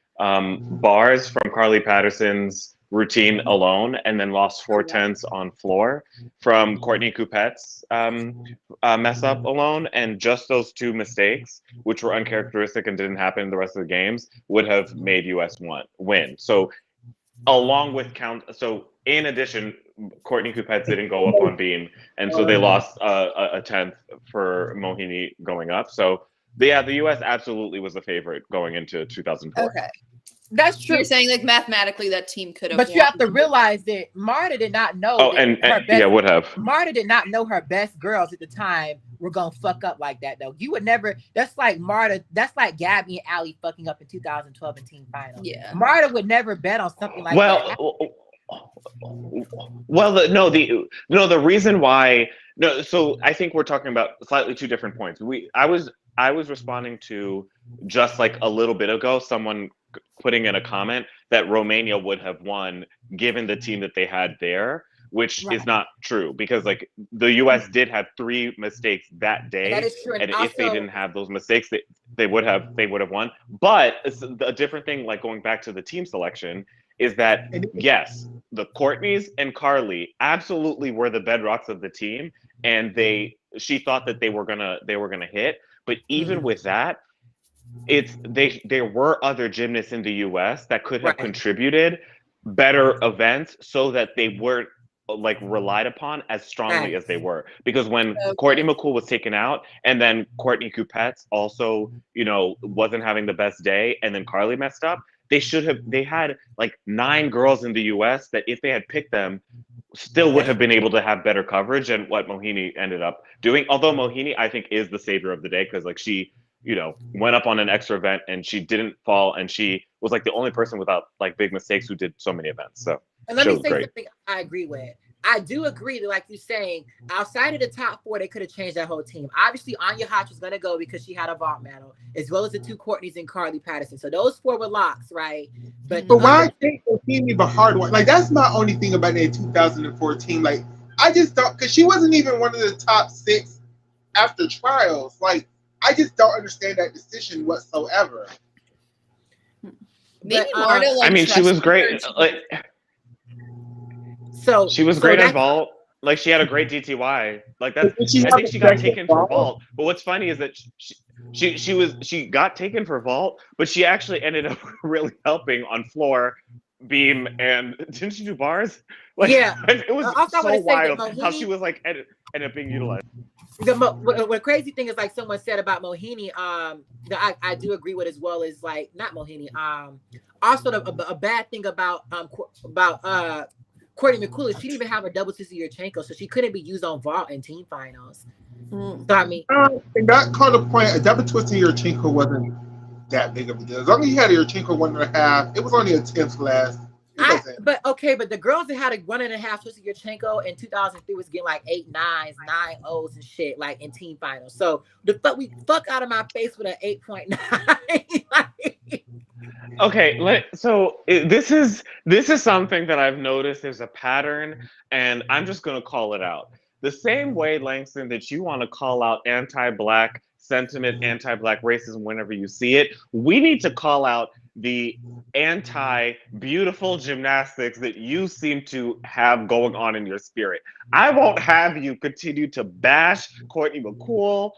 bars from Carly Patterson's routine alone, and then lost 4/10 on floor from Courtney Coupette's mess up alone. And just those two mistakes, which were uncharacteristic and didn't happen in the rest of the games, would have made U.S. win. So along with in addition, Courtney Coupet didn't go up on beam, and so they lost a 10th for Mohini going up. So the U.S. absolutely was the favorite going into 2004. Okay. That's true. You're saying like mathematically that team could have. But you have to realize that Marta did not know. Would have. Marta did not know her best girls at the time were gonna fuck up like that though. You would never. That's like Marta. That's like Gabby and Allie fucking up in 2012 in team final. Yeah. Marta would never bet on something like that. The reason why. No, so I think we're talking about slightly two different points. I was responding to just like a little bit ago someone putting in a comment that Romania would have won given the team that they had there, which is not true because like the US did have 3 mistakes that day. That is true. And if they didn't have those mistakes, they would have won. But a different thing, like going back to the team selection, is that yes, the Courtneys and Carly absolutely were the bedrocks of the team, and she thought that they were gonna hit. But even with that, there were other gymnasts in the US that could have contributed better events so that they weren't like relied upon as strongly as they were. Because when Courtney McCool was taken out, and then Courtney Coupet also, wasn't having the best day, and then Carly messed up, they had like 9 girls in the US that if they had picked them, still would have been able to have better coverage than what Mohini ended up doing. Although Mohini, I think, is the savior of the day because like she, went up on an extra event and she didn't fall, and she was like the only person without like big mistakes who did so many events. So and let me say something I agree with. I do agree that, like you're saying, outside of the top 4, they could have changed that whole team. Obviously, Anya Hodge was going to go because she had a vault medal, as well as the 2 Courtneys and Carly Patterson. So those 4 were locks, right? But why can't the team even hard one? Like, that's my only thing about the 2014. Like, I just don't, because she wasn't even one of the top 6 after trials. Like, I just don't understand that decision whatsoever. Maybe Marta, she was great. So she was great at vault. Like she had a great DTY. Like that. I think she got taken for vault. But what's funny is that she got taken for vault, but she actually ended up really helping on floor, beam, and didn't she do bars? Like, yeah, it was so wild how she was like ended up being utilized. The crazy thing is, like someone said about Mohini, that I do agree with, as well as like not Mohini. Also a bad thing about Courtney McCool is she didn't even have a double twisted Yurchenko, so she couldn't be used on vault in team finals. So I mean, in that kind of point, a double twisted Yurchenko wasn't that big of a deal. As long as you had a Yurchenko 1.5, it was only a 10th class. But the girls that had a 1.5 twisted Yurchenko in 2003 was getting like 8 9s, 9 0s and shit like in team finals. So we fuck out of my face with an 8.9. Okay, so this is something that I've noticed. There's a pattern, and I'm just gonna call it out. The same way, Langston, that you want to call out anti-Black sentiment, anti-Black racism whenever you see it, we need to call out the anti-beautiful gymnastics that you seem to have going on in your spirit. I won't have you continue to bash Courtney McCool,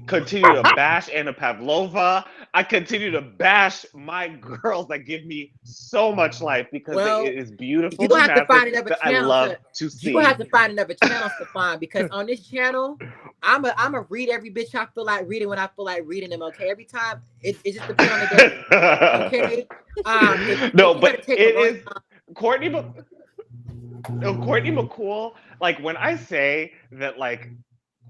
continue to bash Anna Pavlova. I continue to bash my girls that give me so much life because it is beautiful you have to find gymnastics another that I channel love to see. You have to find another channel to find, because on this channel, I'm a read every bitch I feel like reading when I feel like reading them. Okay, every time it just depends on the day. Okay, no, but it is Courtney McCool. Like when I say that, like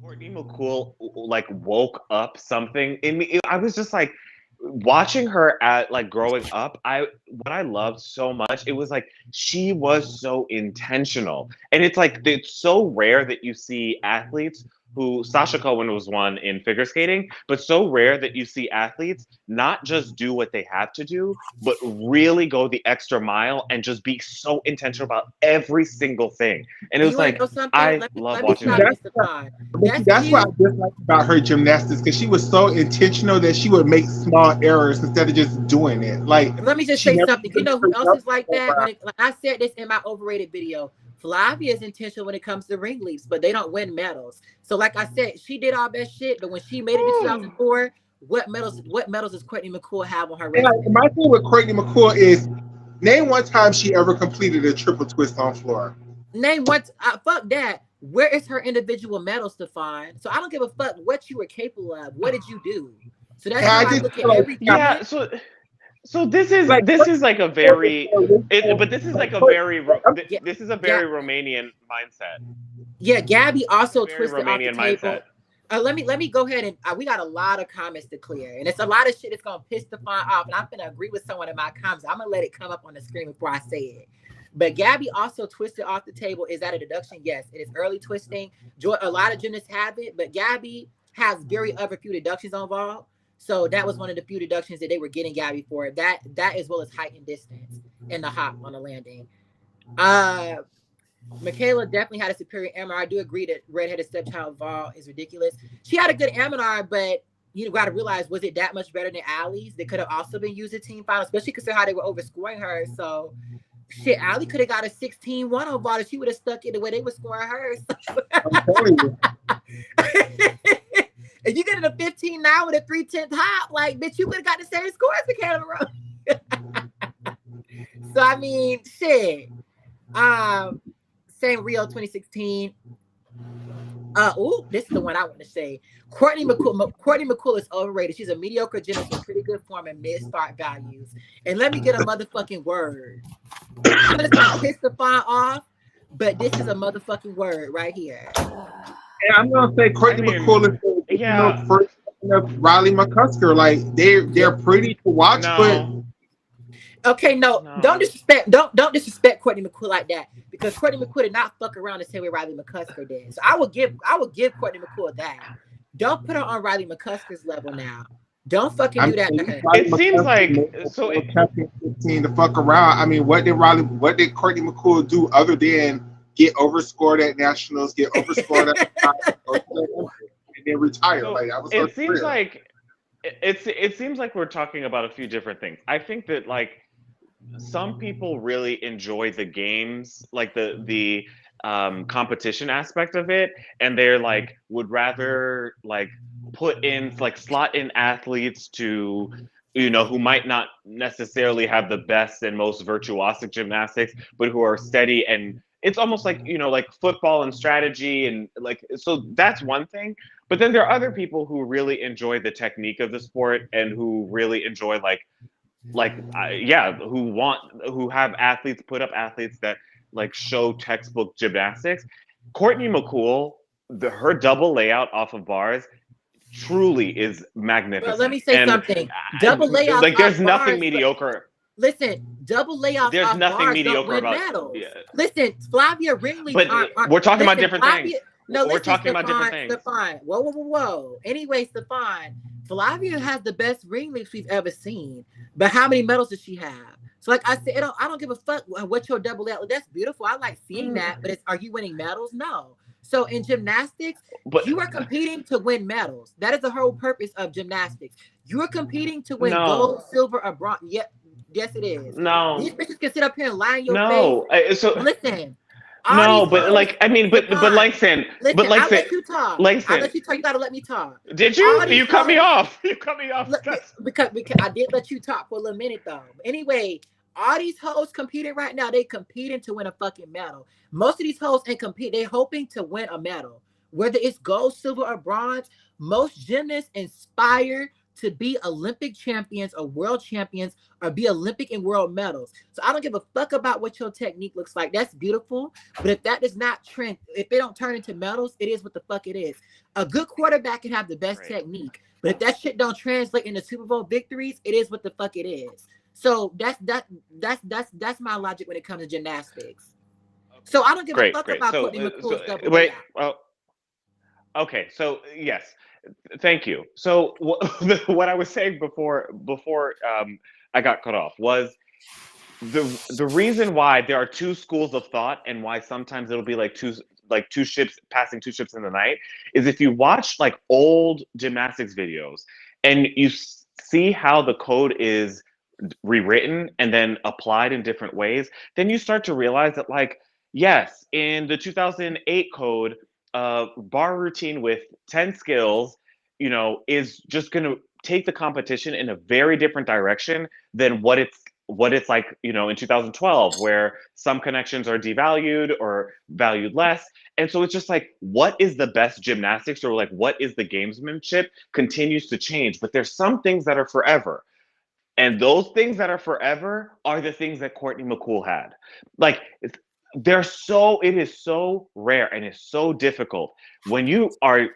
Courtney McCool like woke up something in me. I was just like watching her at like growing up. What I loved so much, it was like she was so intentional. And it's like it's so rare that you see athletes who, Sasha Cohen was one in figure skating, but so rare that you see athletes not just do what they have to do, but really go the extra mile and just be so intentional about every single thing. And it was like, I love watching that. That's what I dislike about her gymnastics, because she was so intentional that she would make small errors instead of just doing it. Like, let me just say something. You know who else is like that? Like I said this in my overrated video. Flavia is intentional when it comes to ring leaps, but they don't win medals. So, like I said, she did all that shit, but when she made it in 2004, what medals does Courtney McCool have on her resume? My thing with Courtney McCool is, name one time she ever completed a triple twist on floor. Name what? Fuck that. Where is her individual medals to find? So I don't give a fuck what you were capable of. What did you do? So that's how I look at everything. Yeah. So this is like a very, this is a very Romanian mindset. Yeah, Gabby also twisted off the table. Let me go ahead and we got a lot of comments to clear, and it's a lot of shit that's gonna piss Stefan off, and I'm gonna agree with someone in my comments. I'm gonna let it come up on the screen before I say it. But Gabby also twisted off the table. Is that a deduction? Yes, it is early twisting. A lot of gymnasts have it, but Gabby has very other few deductions involved. So that was one of the few deductions that they were getting Gabby for. That as well as height and distance in the hop on the landing. Michaela definitely had a superior MR. I do agree that redheaded stepchild Vol is ridiculous. She had a good MR, but you got to realize, was it that much better than Allie's? They could have also been used in team final, especially considering how they were overscoring her. So shit, Allie could have got a 16-1 on Vol if she would have stuck it the way they were scoring her. If you get in a 15 now with a 3/10 hop, like, bitch, you would have got the same score as Michaela Rose. So I mean, shit. Same Rio 2016. This is the one I want to say. Courtney McCool is overrated. She's a mediocre gymnast with pretty good form and mid-start values. And let me get a motherfucking word. I'm just gonna piss the fine off, but this is a motherfucking word right here. And I'm gonna say Courtney McCool is first of Riley McCusker. Like they're pretty to watch, but okay, no. Don't disrespect Courtney McCool like that, because Courtney McCool did not fuck around the same way Riley McCusker did. So I would give Courtney McCool that. Don't put her on Riley McCusker's level now. Don't fucking do that to her. It seems like so. 15 to fuck around. I mean, what did Courtney McCool do other than get overscored at nationals, get overscored at and then retire? So like, I was it seems like it seems like we're talking about a few different things. I think that like some people really enjoy the games, like the competition aspect of it, and they're like would rather like put in like slot in athletes to who might not necessarily have the best and most virtuosic gymnastics, but who are steady. And it's almost like like football and strategy, and like, so that's one thing. But then there are other people who really enjoy the technique of the sport and who really enjoy who have athletes, put up athletes that like show textbook gymnastics. Courtney McCool, her double layout off of bars truly is magnificent. Well, let me say something. Double layout, like there's nothing mediocre. Listen, double layout. There's nothing mediocre about medals. Yeah. Listen, Flavia Ringley. But we're talking about different things. No, we're talking about different things. Stefan. Whoa. Anyway, Stefan, Flavia has the best ring leaps we've ever seen. But how many medals does she have? So, like I said, I don't give a fuck what your double layout. That's beautiful. I like seeing that. But are you winning medals? No. So in gymnastics, But you are competing to win medals. That is the whole purpose of gymnastics. You are competing to win no, gold, silver, or bronze. Yep, yes, it is. These no, bitches can sit up here and lie in your face. no. So Listen, all no, these but hoes, like I mean, but Stefan, but listen, like I'll say, let you talk. I'll Langston, let you talk. You gotta let me talk. did you? All these You cut me hoes, off. You cut me off. look, because I did let you talk for a little minute though. Anyway, all these hoes competing right now, they competing to win a fucking medal. Most of these hoes ain't compete, they hoping to win a medal. Whether it's gold, silver, or bronze, most gymnasts inspire to be Olympic champions or world champions or be Olympic and world medals. So I don't give a fuck about what your technique looks like. That's beautiful. But if that does not trend, if it don't turn into medals, it is what the fuck it is. A good quarterback can have the best Right. technique. But if that shit don't translate into Super Bowl victories, it is what the fuck it is. So that's my logic when it comes to gymnastics. So I don't give a Great, fuck great. about So, Courtney McCool's double wait. layout. Well, okay. So yes, thank you. So what I was saying before I got cut off was the reason why there are two schools of thought and why sometimes it'll be like two ships passing two ships in the night is if you watch like old gymnastics videos and you see how the code is rewritten and then applied in different ways, then you start to realize that like yes, in the 2008 code, bar routine with 10 skills, is just going to take the competition in a very different direction than what it's like, in 2012, where some connections are devalued or valued less. And so it's just like, what is the best gymnastics, or like, what is the gamesmanship continues to change. But there's some things that are forever. And those things that are forever are the things that Courtney McCool had. Like, it is so rare and it's so difficult when you are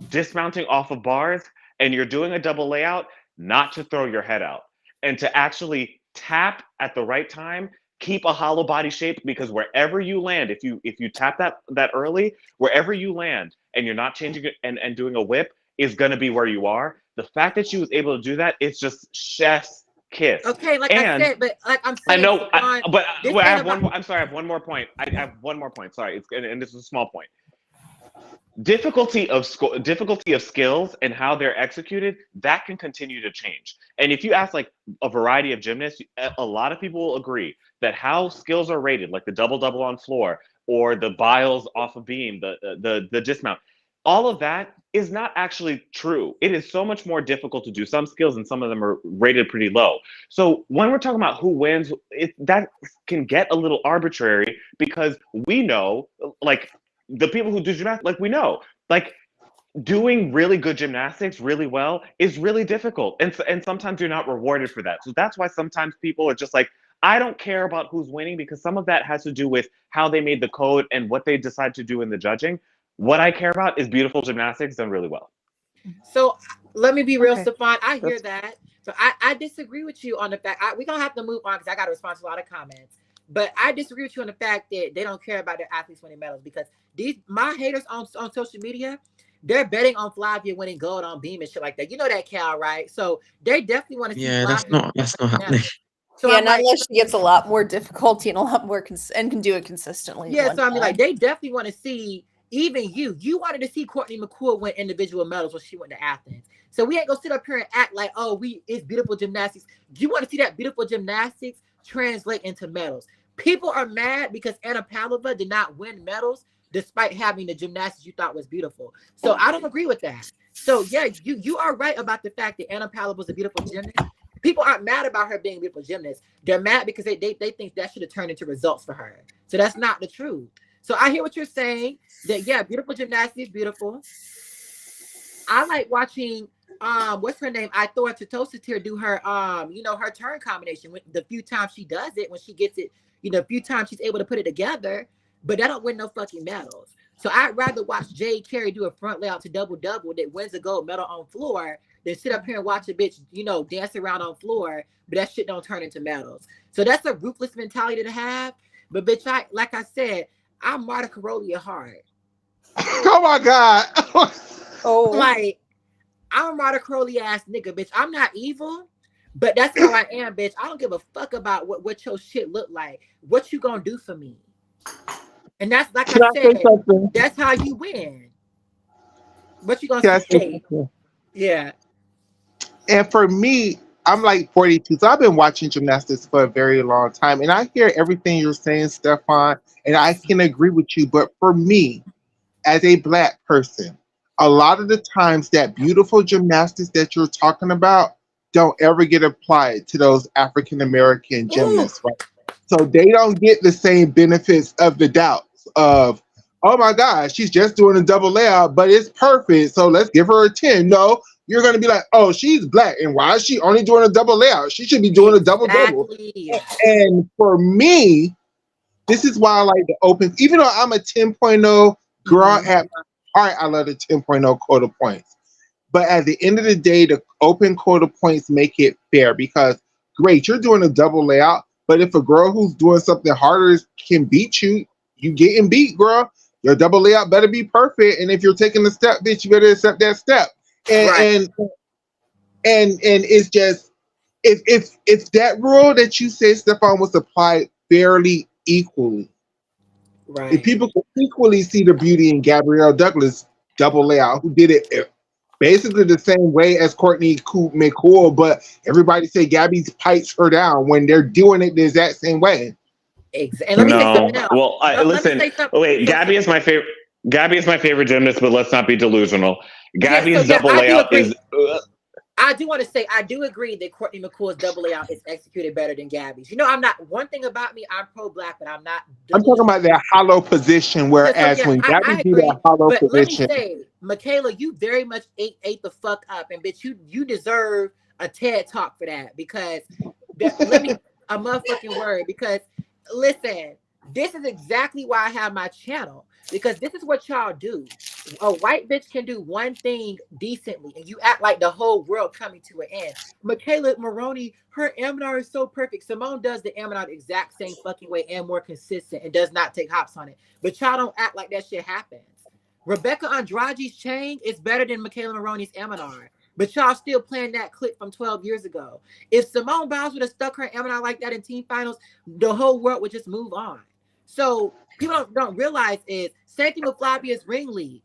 dismounting off of bars and you're doing a double layout, not to throw your head out and to actually tap at the right time, keep a hollow body shape, because wherever you land, if you tap that early, wherever you land and you're not changing it and doing a whip is going to be where you are. The fact that she was able to do that, it's just chef's kiss. Okay, like I And said, but like I'm I saying, know, Stefan, but this I ain't have one about. more. I'm sorry, I have one more point. I have one more point. Sorry, and this is a small point. Difficulty of skills and how they're executed, that can continue to change. And if you ask like a variety of gymnasts, a lot of people will agree that how skills are rated, like the double on floor or the Biles off a beam, the dismount, all of that is not actually true. It is so much more difficult to do some skills, and some of them are rated pretty low. So when we're talking about who wins, that can get a little arbitrary, because we know, like, the people who do gymnastics, like, we know, like, doing really good gymnastics really well is really difficult, and sometimes you're not rewarded for that. So that's why sometimes people are just like, I don't care about who's winning, because some of that has to do with how they made the code and what they decide to do in the judging. What I care about is beautiful gymnastics done really well. So let me be real, Okay. Stefan. I hear That's that. So I disagree with you on the fact. We're going to have to move on because I got to respond to a lot of comments. But I disagree with you on the fact that they don't care about their athletes winning medals, because my haters on social media, they're betting on Flavia winning gold on beam and shit like that. You know that, Cal, right? So they definitely want to see Yeah, that's Flavia not win happening. medals. So yeah, I'm not like, unless she gets a lot more difficulty and a lot more and can do it consistently. yeah. one So I mean, time. like, they definitely want to see. Even you wanted to see Courtney McCool win individual medals when she went to Athens. So we ain't gonna sit up here and act like, oh, it's beautiful gymnastics. You want to see that beautiful gymnastics translate into medals. People are mad because Anna Pavlova did not win medals despite having the gymnastics you thought was beautiful. So I don't agree with that. So yeah, you are right about the fact that Anna Pavlova was a beautiful gymnast. People aren't mad about her being a beautiful gymnast. They're mad because they think that should have turned into results for her. So that's not the truth. So I hear what you're saying, that yeah, beautiful gymnastics, beautiful. I like watching what's her name? I Thor Tatosity do her her turn combination. When the few times she does it, when she gets it, a few times she's able to put it together, but that don't win no fucking medals. So I'd rather watch Jade Carey do a front layout to double that wins a gold medal on floor than sit up here and watch a bitch, dance around on floor, but that shit don't turn into medals. So that's a ruthless mentality to have. But bitch, like I said, I'm Marta Caroli at heart. Oh my God. Oh, Like, I'm a Marta Crowley ass nigga, bitch. I'm not evil, but that's how I am, bitch. I don't give a fuck about what your shit look like. What you gonna do for me? And that's like Can I I say said, something? that's how you win. What you gonna Can I say say? something? Yeah. And for me, I'm like 42, so I've been watching gymnastics for a very long time, and I hear everything you're saying, Stefan, and I can agree with you. But for me, as a black person, a lot of the times that beautiful gymnastics that you're talking about don't ever get applied to those African American Ooh. gymnasts, right? So they don't get the same benefits of the doubts of, oh my gosh, she's just doing a double layout, but it's perfect. So let's give her a 10. No, you're going to be like, oh, she's black. And why is she only doing a double layout? She should be doing a double double. Exactly. And for me, this is why I like the open, even though I'm a 10.0 girl Mhm. at my heart, I love the 10.0 quota points. But at the end of the day, the open quota points make it fair because great, you're doing a double layout, but if a girl who's doing something harder can beat you, you getting beat, girl. Your double layout better be perfect. And if you're taking a step, bitch, you better accept that step. And Right. and it's just if that rule that you said, Stefan, was applied fairly equally, if Right. people could equally see the beauty in Gabrielle Douglas double layout, who did it basically the same way as Courtney McCool, but everybody say Gabby pipes her down when they're doing it the exact same way. And let me say something No. else. Well, Let me listen. say something. Wait, Gabby is my favorite. Gabby is my favorite gymnast, but let's not be delusional. Yeah, so Gabby's yeah, double I do layout is agree. I do want to say I do agree that Courtney McCool's double layout is executed better than Gabby's. You know, I'm not one thing about me, I'm pro-black, but I'm not I'm talking delusional. about that hollow position, Yeah, so whereas yeah, when Gabby I do that agree. hollow But let me position, say, Michaela, you very much ate the fuck up, and bitch, you deserve a TED talk for that because let me a motherfucking word because listen, this is exactly why I have my channel because this is what y'all do. A white bitch can do one thing decently, and you act like the whole world coming to an end. Michaela Maroney, her Aminar is so perfect. Simone does the Aminar the exact same fucking way and more consistent and does not take hops on it. But y'all don't act like that shit happens. Rebecca Andrade's chain is better than Michaela Maroney's Aminar. But y'all still playing that clip from 12 years ago. If Simone Biles would have stuck her Aminar like that in team finals, the whole world would just move on. So people don't realize is same thing with Flavia's ring lead.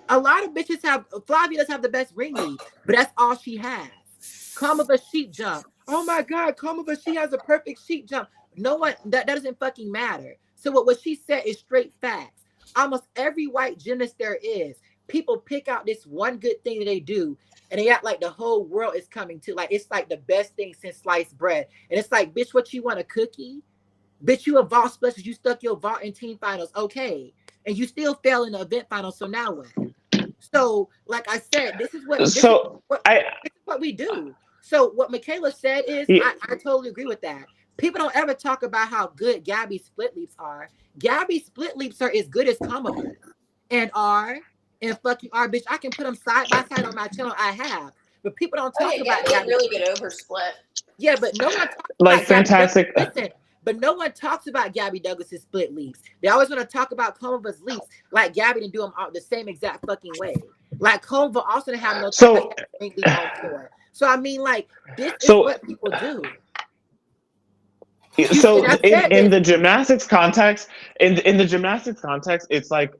A lot of bitches have Flavia does have the best ring lead, but that's all she has. Come of a sheep jump. Oh my god, come of a she has a perfect sheep jump. No one that doesn't fucking matter. So what she said is straight facts. Almost every white gymnast there is, people pick out this one good thing that they do, and they act like the whole world is coming to like it's like the best thing since sliced bread. And it's like, bitch, what you want a cookie? Bitch, you a vault specialist, you stuck your vault in team finals, okay. And you still fail in the event finals, so now what? So, like I said, so I this is what we do. So, what Michaela said is, yeah, I totally agree with that. People don't ever talk about how good Gabby's split leaps are. Gabby's split leaps are as good as Kamala's and are and fucking are, bitch. I can put them side by side on my channel. I have, but people don't Oh talk yeah, about Gabby had Gabby. really good over split. Yeah, but no one talks like about Gabby. fantastic. Listen, but no one talks about Gabby Douglas's split leaps. They always want to talk about Conova's leaps, like Gabby didn't do them all the same exact fucking way. Like Conova also didn't have no So ring leap on tour. So I mean, like this is so what people do. so And I in said this. the gymnastics context, in the gymnastics context, it's like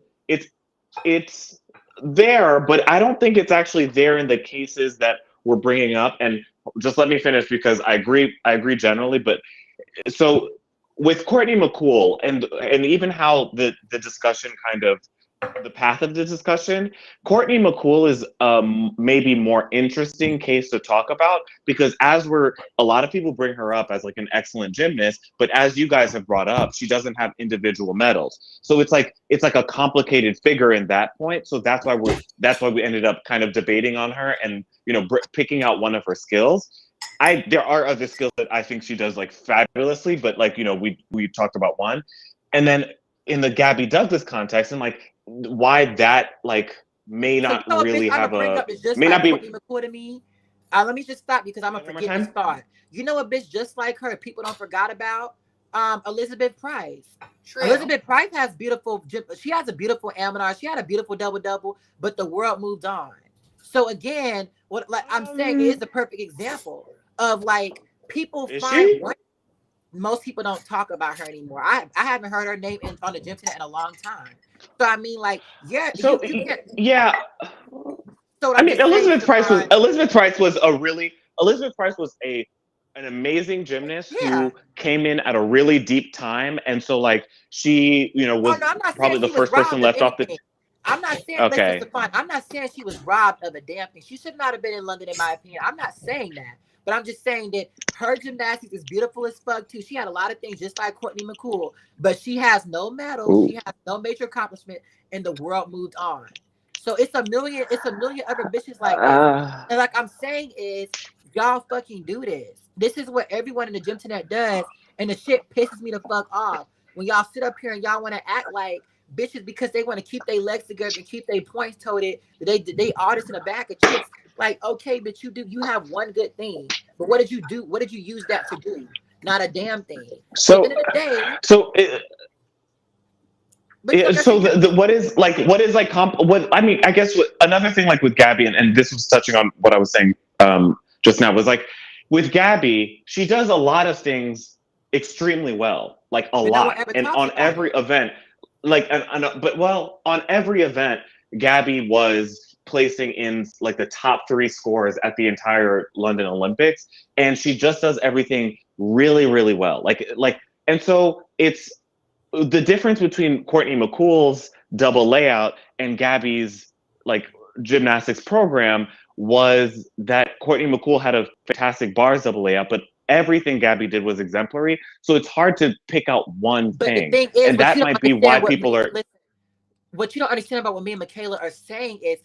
it's there, but I don't think it's actually there in the cases that we're bringing up. And just let me finish because I agree generally, but so with Courtney McCool and even how the discussion kind of the path of the discussion, Courtney McCool is maybe more interesting case to talk about because a lot of people bring her up as like an excellent gymnast, but as you guys have brought up, she doesn't have individual medals. So it's like a complicated figure in that point. So that's why we ended up kind of debating on her and picking out one of her skills. There are other skills that I think she does like fabulously, but like we talked about one, and then in the Gabby Douglas context, and like why that like may So you not know a bitch really I'm have gonna bring a up is just may like not be Courtney McCool to me. Let me just stop because I'm gonna one more forget this time. thought. You know a bitch just like her, people don't forgot about Elizabeth Price. True. Elizabeth Price has beautiful. She has a beautiful Aminar. She had a beautiful double double, but the world moved on. So again, what like I'm saying is the perfect example of like people Is find she? one. most people don't talk about her anymore. I haven't heard her name on the gym today in a long time. So I mean, like, yeah, So you can't. yeah, So what I I'm mean, just saying, Savon, Elizabeth Price was an amazing gymnast yeah. who came in at a really deep time, and so like she, Oh was no, I'm not saying probably the she was first person robbed of left off the. anything. I'm not saying, listen, Okay. Stefan, I'm not saying she was robbed of a damn thing. She should not have been in London, in my opinion. I'm not saying that. But I'm just saying that her gymnastics is beautiful as fuck too. She had a lot of things just like Courtney McCool, but she has no medals. Ooh. She has no major accomplishment, and the world moved on. So it's a million other bitches like this. Uh, And like I'm saying is, y'all fucking do this. This is what everyone in the gym tonight does, and the shit pisses me the fuck off. When y'all sit up here and y'all want to act like bitches because they want to keep their legs together and keep their points toted, they artists in the back of chicks. Like, okay, but you have one good thing. But what did you do? What did you use that to do? Not a damn thing. So at the so end of the day, so but yeah, that's so your what is like what I mean, I guess another thing like with Gabby, and this was touching on what I was saying just now, was like with Gabby, she does a lot of things extremely well, like a but no one lot, ever and talks on about every it. event, like but well, on every event, Gabby was placing in like the top three scores at the entire London Olympics, and she just does everything really, really well, and so it's the difference between Courtney McCool's double layout and Gabby's like gymnastics program was that Courtney McCool had a fantastic bars double layout, but everything Gabby did was exemplary. So it's hard to pick out one But the thing. thing is, And what that you don't might be why understand, people are. what you don't understand about what me and Michaela are saying is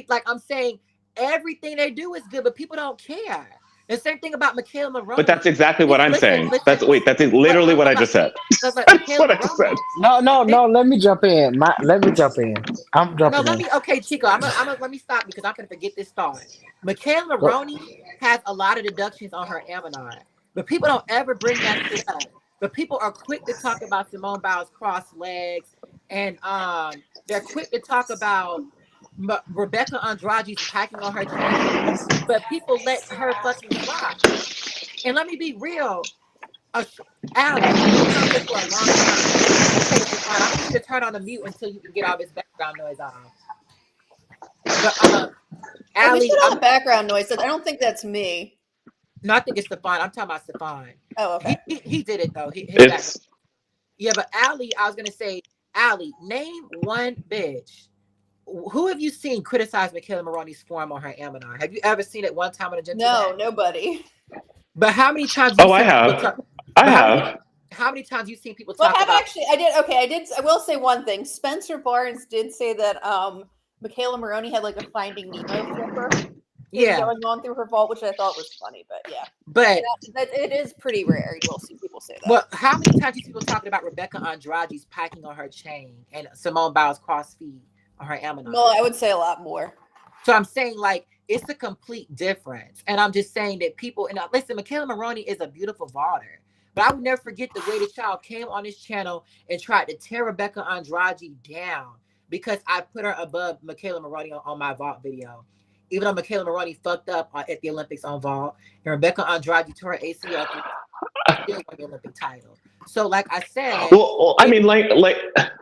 like I'm saying, everything they do is good, but people don't care. The same thing about Michaela But Maroney. that's exactly what I'm saying. Listen. That's literally what I just said. But That's Michaela what I just Maroney. said. No, no, no. Let me jump in. Let me jump in. I'm No, jumping let in. me. Okay, Chico, let me stop because I'm gonna forget this thought. Michaela Go. Maroney has a lot of deductions on her Ammonite, but people don't ever bring that shit up. But people are quick to talk about Simone Biles' cross legs, and they're quick to talk about Rebecca Andrade's packing on her chain. But people let her fucking slide. And let me be real, Allie, you've been on here for a long time. Okay, so fine. I need you to turn on the mute until you can get all this background noise off. But Oh, who's Allie, got all the background noise? I don't think that's me. no, I think it's Stefan. I'm talking about Stefan. Oh, okay. He did it though. His background. It's Yeah, but Allie, I was gonna say, Allie, name one bitch. Who have you seen criticize Michaela Maroney's form on her Ammonite? Have you ever seen it one time on a gym? No, nobody. But how many times I have. I have. How many times you've seen people Well, talk about? actually, I did. Okay, I will say one thing. Spencer Barnes did say that Michaela Maroney had like a Finding Nemo flipper. Yeah, going on through her vault, which I thought was funny, but yeah. But that it is pretty rare. You will see people say that. Well, how many times do you see people talking about Rebecca Andrade's packing on her chain and Simone Biles' cross feed on her Ammonite? Well, I would say a lot more. So I'm saying like it's a complete difference, and I'm just saying that people. And listen, Michaela Maroney is a beautiful vaulter, but I would never forget the way the child came on this channel and tried to tear Rebecca Andrade down because I put her above Michaela Maroney on my vault video. Even though Michaela Maroney fucked up at the Olympics on vault, and Rebecca Andrade tore her ACL, still won the Olympic title. So, like I said, well I mean, like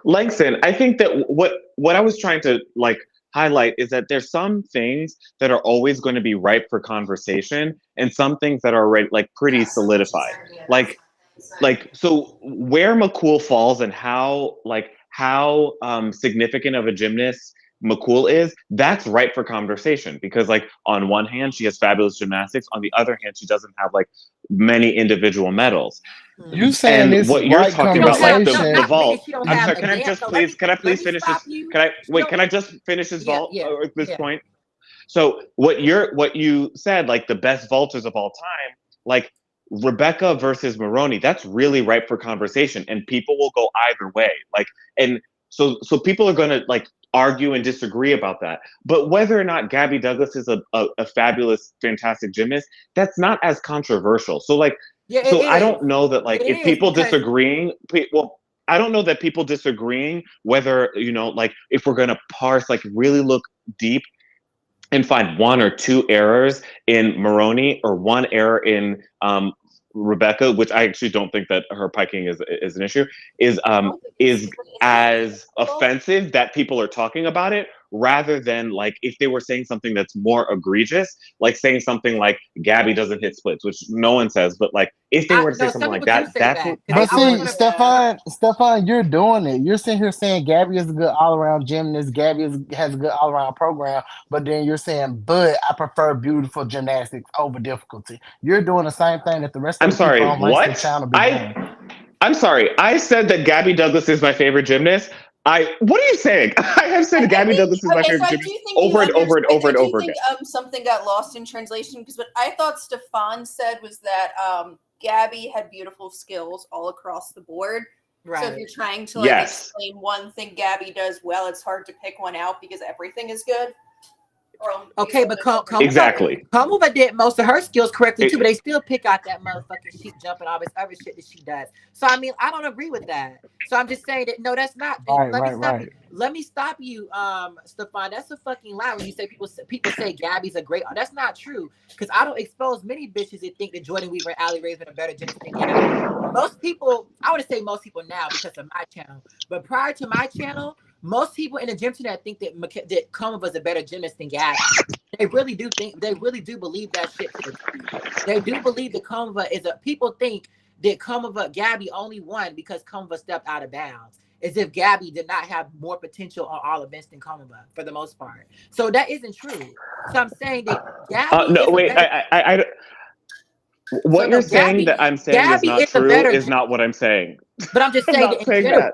Langston, I think that what I was trying to like highlight is that there's some things that are always going to be ripe for conversation, and some things that are already like pretty solidified. Like so, where McCool falls and how significant of a gymnast McCool is, that's ripe for conversation because like on one hand she has fabulous gymnastics, on the other hand she doesn't have like many individual medals. You saying this what you're right talking about, like the vault. I'm sorry. Can I please finish this? Can I just finish this vault at this point? So what you said, like the best vaulters of all time, like Rebecca versus Maroney, that's really ripe for conversation, and people will go either way. Like, and so people are gonna like argue and disagree about that. But whether or not Gabby Douglas is a fabulous, fantastic gymnast, that's not as controversial. So like, I don't know that like if people disagreeing, well, I don't know that people disagreeing whether, like if we're gonna parse, like really look deep and find one or two errors in Maroney or one error in Rebecca, which I actually don't think that her piking is an issue, is as offensive that people are talking about it, rather than like if they were saying something that's more egregious, like saying something like Gabby doesn't hit splits, which no one says, but like if they were to say something like that, that's what. But see, Stefan, you're doing it. You're sitting here saying Gabby is a good all-around gymnast. Gabby has a good all-around program. But then you're saying, but I prefer beautiful gymnastics over difficulty. You're doing the same thing that the rest of I'm the people sorry, on Winston what? channel be doing. I'm sorry. I said that Gabby Douglas is my favorite gymnast. What are you saying? I have said Gabby Douglas is my favorite gymnast over and over and over and over again. Something got lost in translation, because what I thought Stefan said was that Gabby had beautiful skills all across the board. Right. So if you're trying to explain one thing Gabby does well, it's hard to pick one out because everything is good. Okay, but exactly. Komova did most of her skills correctly too, but they still pick out that motherfucking sheep jump and all this other shit that she does. So I mean, I don't agree with that. So I'm just saying that no, that's not. Let me stop you, Stefan. That's a fucking lie when you say people say Gabby's a great. That's not true, because I don't expose many bitches that think that Jordan Weaver and Allie Raisman are better gymnasts than Gabby. Most people, I want to say most people now because of my channel, but prior to my channel, most people in the gym today think that Komova is a better gymnast than Gabby. They really do believe that shit. They do believe that Komova is a. People think that Gabby only won because Komova stepped out of bounds, as if Gabby did not have more potential on all events than Komova for the most part. So that isn't true. So I'm saying that Gabby. No, wait. What you're saying that I'm saying is not true is not what I'm saying. But I'm just saying that.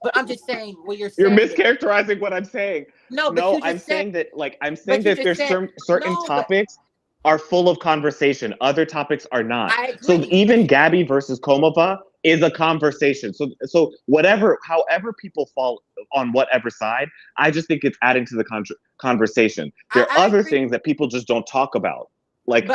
But I'm just saying what you're saying. You're mischaracterizing what I'm saying. No, I'm saying that there's certain topics are full of conversation. Other topics are not. So even Gabby versus Komova is a conversation. So however people fall on whatever side, I just think it's adding to the conversation. There are other things that people just don't talk about. Like,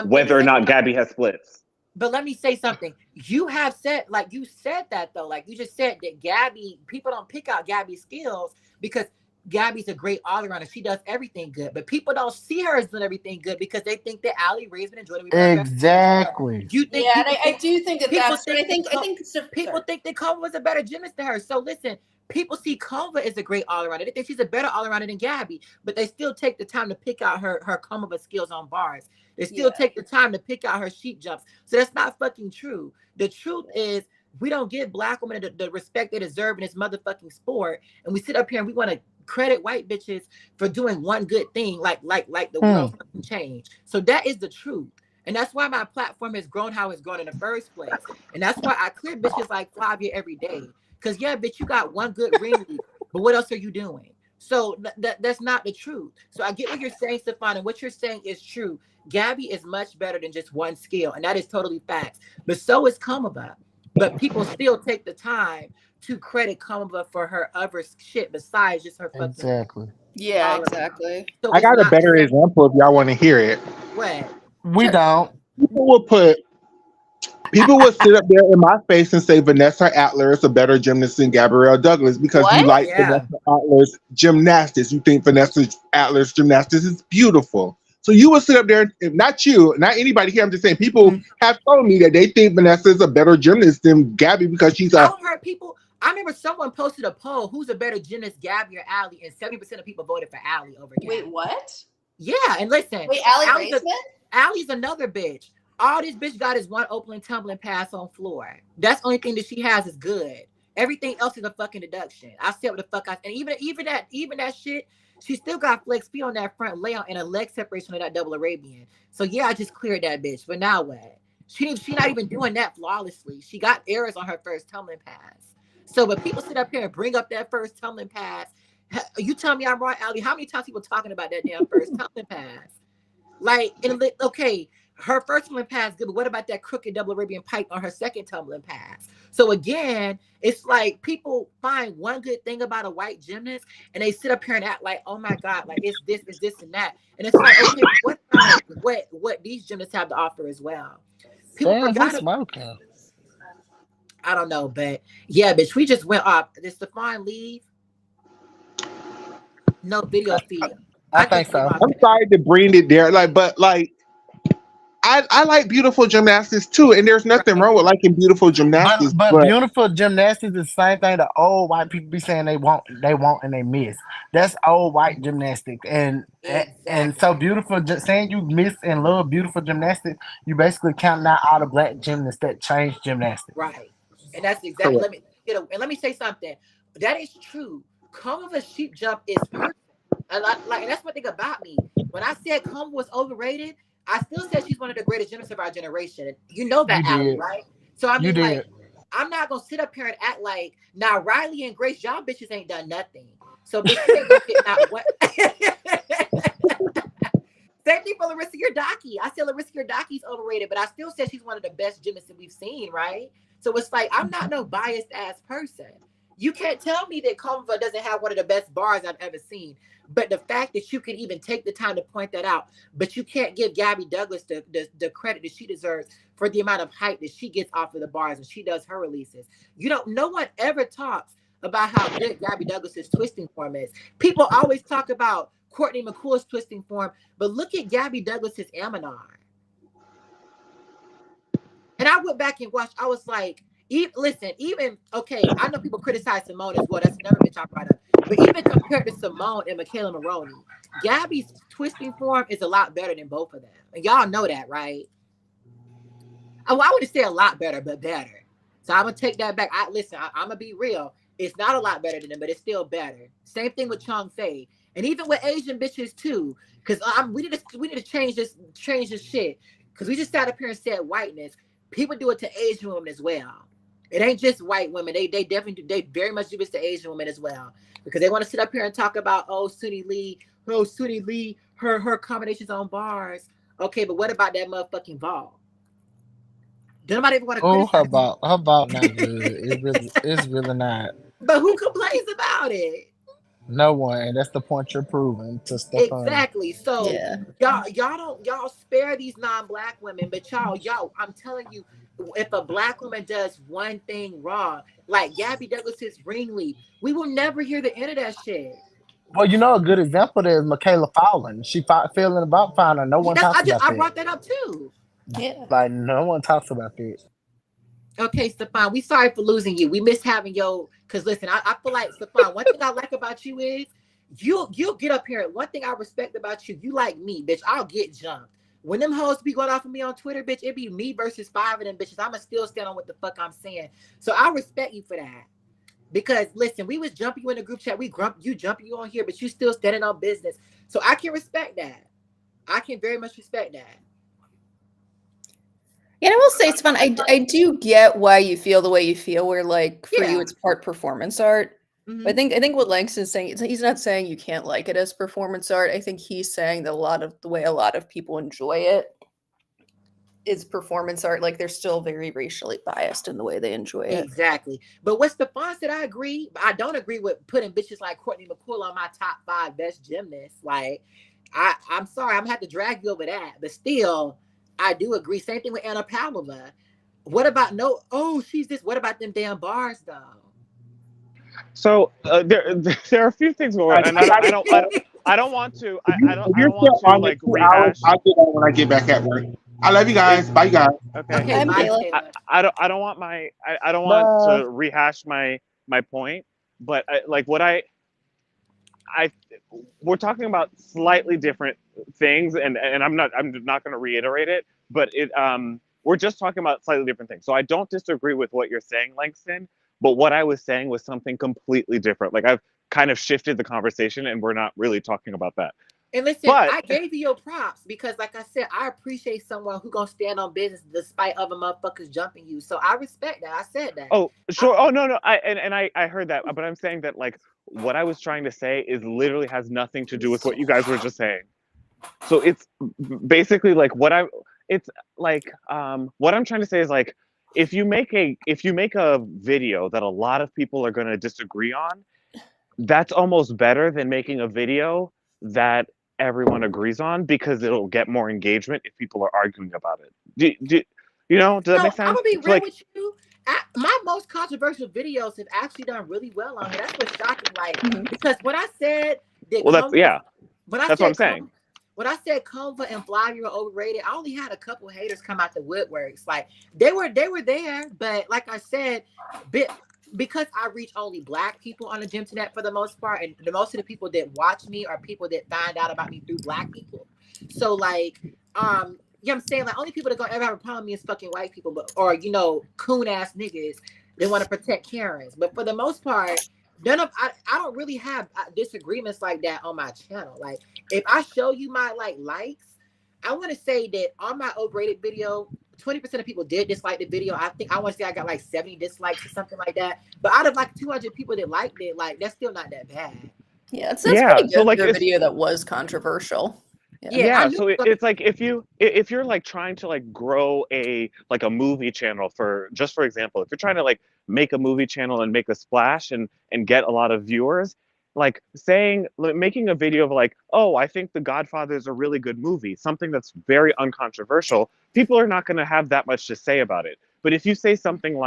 whether or not Gabby has splits. But let me say something. You have said, you said that though. Like you just said that Gabby, people don't pick out Gabby's skills because Gabby's a great all-arounder. She does everything good. But people don't see her as doing everything good because they think that Allie Raisman and Jordan Weaver. Exactly. You think? Yeah, and I do think that's. I think people think that Komova was a better gymnast than her. So listen. People see Komova as a great all-arounder. They think she's a better all-arounder than Gabby, but they still take the time to pick out her Komova skills on bars. They still take the time to pick out her sheep jumps. So that's not fucking true. The truth is we don't give Black women the respect they deserve in this motherfucking sport, and we sit up here and we want to credit white bitches for doing one good thing, like the world fucking change. So that is the truth. And that's why my platform has grown how it's grown in the first place. And that's why I clear bitches like Flavia every day. Because, yeah, bitch, you got one good ring lead, but what else are you doing? So that's not the truth. So I get what you're saying, Stefan, and what you're saying is true. Gabby is much better than just one skill, and that is totally facts. But so is Komova. But people still take the time to credit Komova for her other shit besides just her fucking. Exactly. Yeah, exactly. So I got a better example if y'all want to hear it. What? We don't. People would sit up there in my face and say Vanessa Adler is a better gymnast than Gabrielle Douglas because you like Vanessa Adler's gymnastics. You think Vanessa Adler's gymnastics is beautiful. So you would sit up there, not you, not anybody here. I'm just saying people have told me that they think Vanessa is a better gymnast than Gabby because she's I heard people. I remember someone posted a poll, who's a better gymnast, Gabby or Allie, and 70% of people voted for Allie over Gabby. Wait, what? Yeah, and listen. Wait, Allie Raisman? Allie's another bitch. All this bitch got is one open tumbling pass on floor. That's the only thing that she has is good. Everything else is a fucking deduction. I said what the fuck I and even that shit, she still got flex feet on that front layout and a leg separation of that double Arabian. So yeah, I just cleared that bitch. But now what? She not even doing that flawlessly. She got errors on her first tumbling pass. So but people sit up here and bring up that first tumbling pass. You tell me I'm wrong, Allie. How many times people talking about that damn first tumbling pass? Like, okay. Her first tumbling pass good, but what about that crooked double Arabian pike on her second tumbling pass? So again, it's like people find one good thing about a white gymnast and they sit up here and act like, oh my God, like it's this and that. And it's like, okay, what about what these gymnasts have to offer as well? People forgot smoking. I don't know, but yeah, bitch, we just went off. Did Stefan leave? No video feed. I think so. I'm sorry to bring it there, but I like beautiful gymnastics too, and there's nothing Right. wrong with liking beautiful gymnastics. But But beautiful gymnastics is the same thing the old white people be saying they want and they miss. That's old white gymnastics, and so Exactly. beautiful. Saying you miss and love beautiful gymnastics, you basically counting out all the black gymnasts that changed gymnastics. Right. And that's exactly. correct. Let me say something. That is true. Come of a sheep jump is perfect. And that's one thing about me. When I said Come was overrated, I still said she's one of the greatest gymnasts of our generation. You know that, You Allie, did, right? So I you mean, like, did. I'm not gonna sit up here and act like now Riley and Grace, y'all bitches ain't done nothing. So bitch, you ain't gonna get not what. Same thing for Larissa Yardaki. I said Larissa Yardaki's overrated, but I still said she's one of the best gymnasts that we've seen, right? So it's like I'm not no biased ass person. You can't tell me that Comva doesn't have one of the best bars I've ever seen. But the fact that you can even take the time to point that out, but you can't give Gabby Douglas the credit that she deserves for the amount of hype that she gets off of the bars when she does her releases. No one ever talks about how good Gabby Douglas's twisting form is. People always talk about Courtney McCool's twisting form, but look at Gabby Douglas's Amanar. And I went back and watched. I was like, okay, I know people criticize Simone as well. That's never been talked about. But even compared to Simone and Michaela Maroney, Gabby's twisting form is a lot better than both of them. And y'all know that, right? I wouldn't say a lot better, but better. So I'm gonna take that back. I'm gonna be real. It's not a lot better than them, but it's still better. Same thing with Chong Fei, and even with Asian bitches too. Because we need to change this shit. Because we just sat up here and said whiteness. People do it to Asian women as well. It ain't just white women. They definitely they very much do this to Asian women as well. Because they want to sit up here and talk about Suni Lee, her combinations on bars. Okay, but what about that motherfucking ball? Do nobody even want to Oh, criticize? how about not good? It's really not. But who complains about it? No one, and that's the point you're proving to Stefan. Exactly. So Yeah. y'all spare these non-black women, but y'all, I'm telling you, if a black woman does one thing wrong, like Gabby Douglas's ring leap, we will never hear the end of that shit. Well, you know, a good example there is Michaela Fowler. She feeling about finding. No one talks about I that. brought that up too. Yeah. Like no one talks about that. Okay, Stefan, we sorry for losing you. We miss having your, because listen, I feel like, Stefan, one thing I like about you is you'll get up here. One thing I respect about you, you like me, bitch. I'll get jumped. When them hoes be going off of me on Twitter, bitch, it be me versus 5 of them bitches. I'ma still stand on what the fuck I'm saying. So I respect you for that. Because listen, we was jumping you in the group chat. Jumping you on here, but you still standing on business. So I can respect that. I can very much respect that. Yeah, I will say, it's fun. I do get why you feel the way you feel, where like for you it's part performance art. Mm-hmm. I think what Langston's saying, he's not saying you can't like it as performance art. I think he's saying that the way a lot of people enjoy it is performance art. Like they're still very racially biased in the way they enjoy it. Exactly. But what Stefan said, I agree. But I don't agree with putting bitches like Courtney McCool on my top 5 best gymnasts. Like, I'm sorry, I'm gonna have to drag you over that. But still, I do agree. Same thing with Anna Pavlova. What about she's this? What about them damn bars though? So there are a few things going on, and I don't want to. I don't You're want still to on the like 2 hours. rehash. I'll get on when I get back at work. I love you guys. Bye, guys. Okay. I'm Bye, Kayla. Taylor. I don't want I don't want to rehash my point, but we're talking about slightly different things, and I'm not going to reiterate it, but we're just talking about slightly different things. So I don't disagree with what you're saying, Langston, but what I was saying was something completely different. Like I've kind of shifted the conversation, and we're not really talking about that. And listen, I gave you your props because, like I said, I appreciate someone who gonna stand on business despite other motherfuckers jumping you. So I respect that. I said that. Oh, sure. No. I heard that, but I'm saying that like what I was trying to say is literally has nothing to do with what you guys were just saying. So it's basically like what I'm trying to say is like if you make a video that a lot of people are going to disagree on, that's almost better than making a video that everyone agrees on, because it'll get more engagement if people are arguing about it. Does that make sense? I'm gonna be real with you. My most controversial videos have actually done really well on here. That's what's shocking. Like, because when I said that, well, that's what I'm saying. when I said Conva and Flavia were overrated, I only had a couple haters come out the woodworks. Like they were there, but like I said, because I reach only Black people on the gym internet for the most part, and the most of the people that watch me are people that find out about me through Black people. So like, you know what I'm saying? Like only people that gonna ever have a problem with me is fucking white people, but or coon ass niggas that want to protect Karens. But for the most part, I don't really have disagreements like that on my channel. Like if I show you my likes, I want to say that on my overrated video, 20% of people did dislike the video. I want to say I got like 70 dislikes or something like that. But out of like 200 people that liked it, like that's still not that bad. Yeah, that's pretty good so like for a video that was controversial. Yeah, so it's like if you're like trying to like grow a movie channel for example, if you're trying to like make a movie channel and make a splash and get a lot of viewers, like making a video of like, oh, I think The Godfather is a really good movie, something that's very uncontroversial, people are not going to have that much to say about it. But if you say something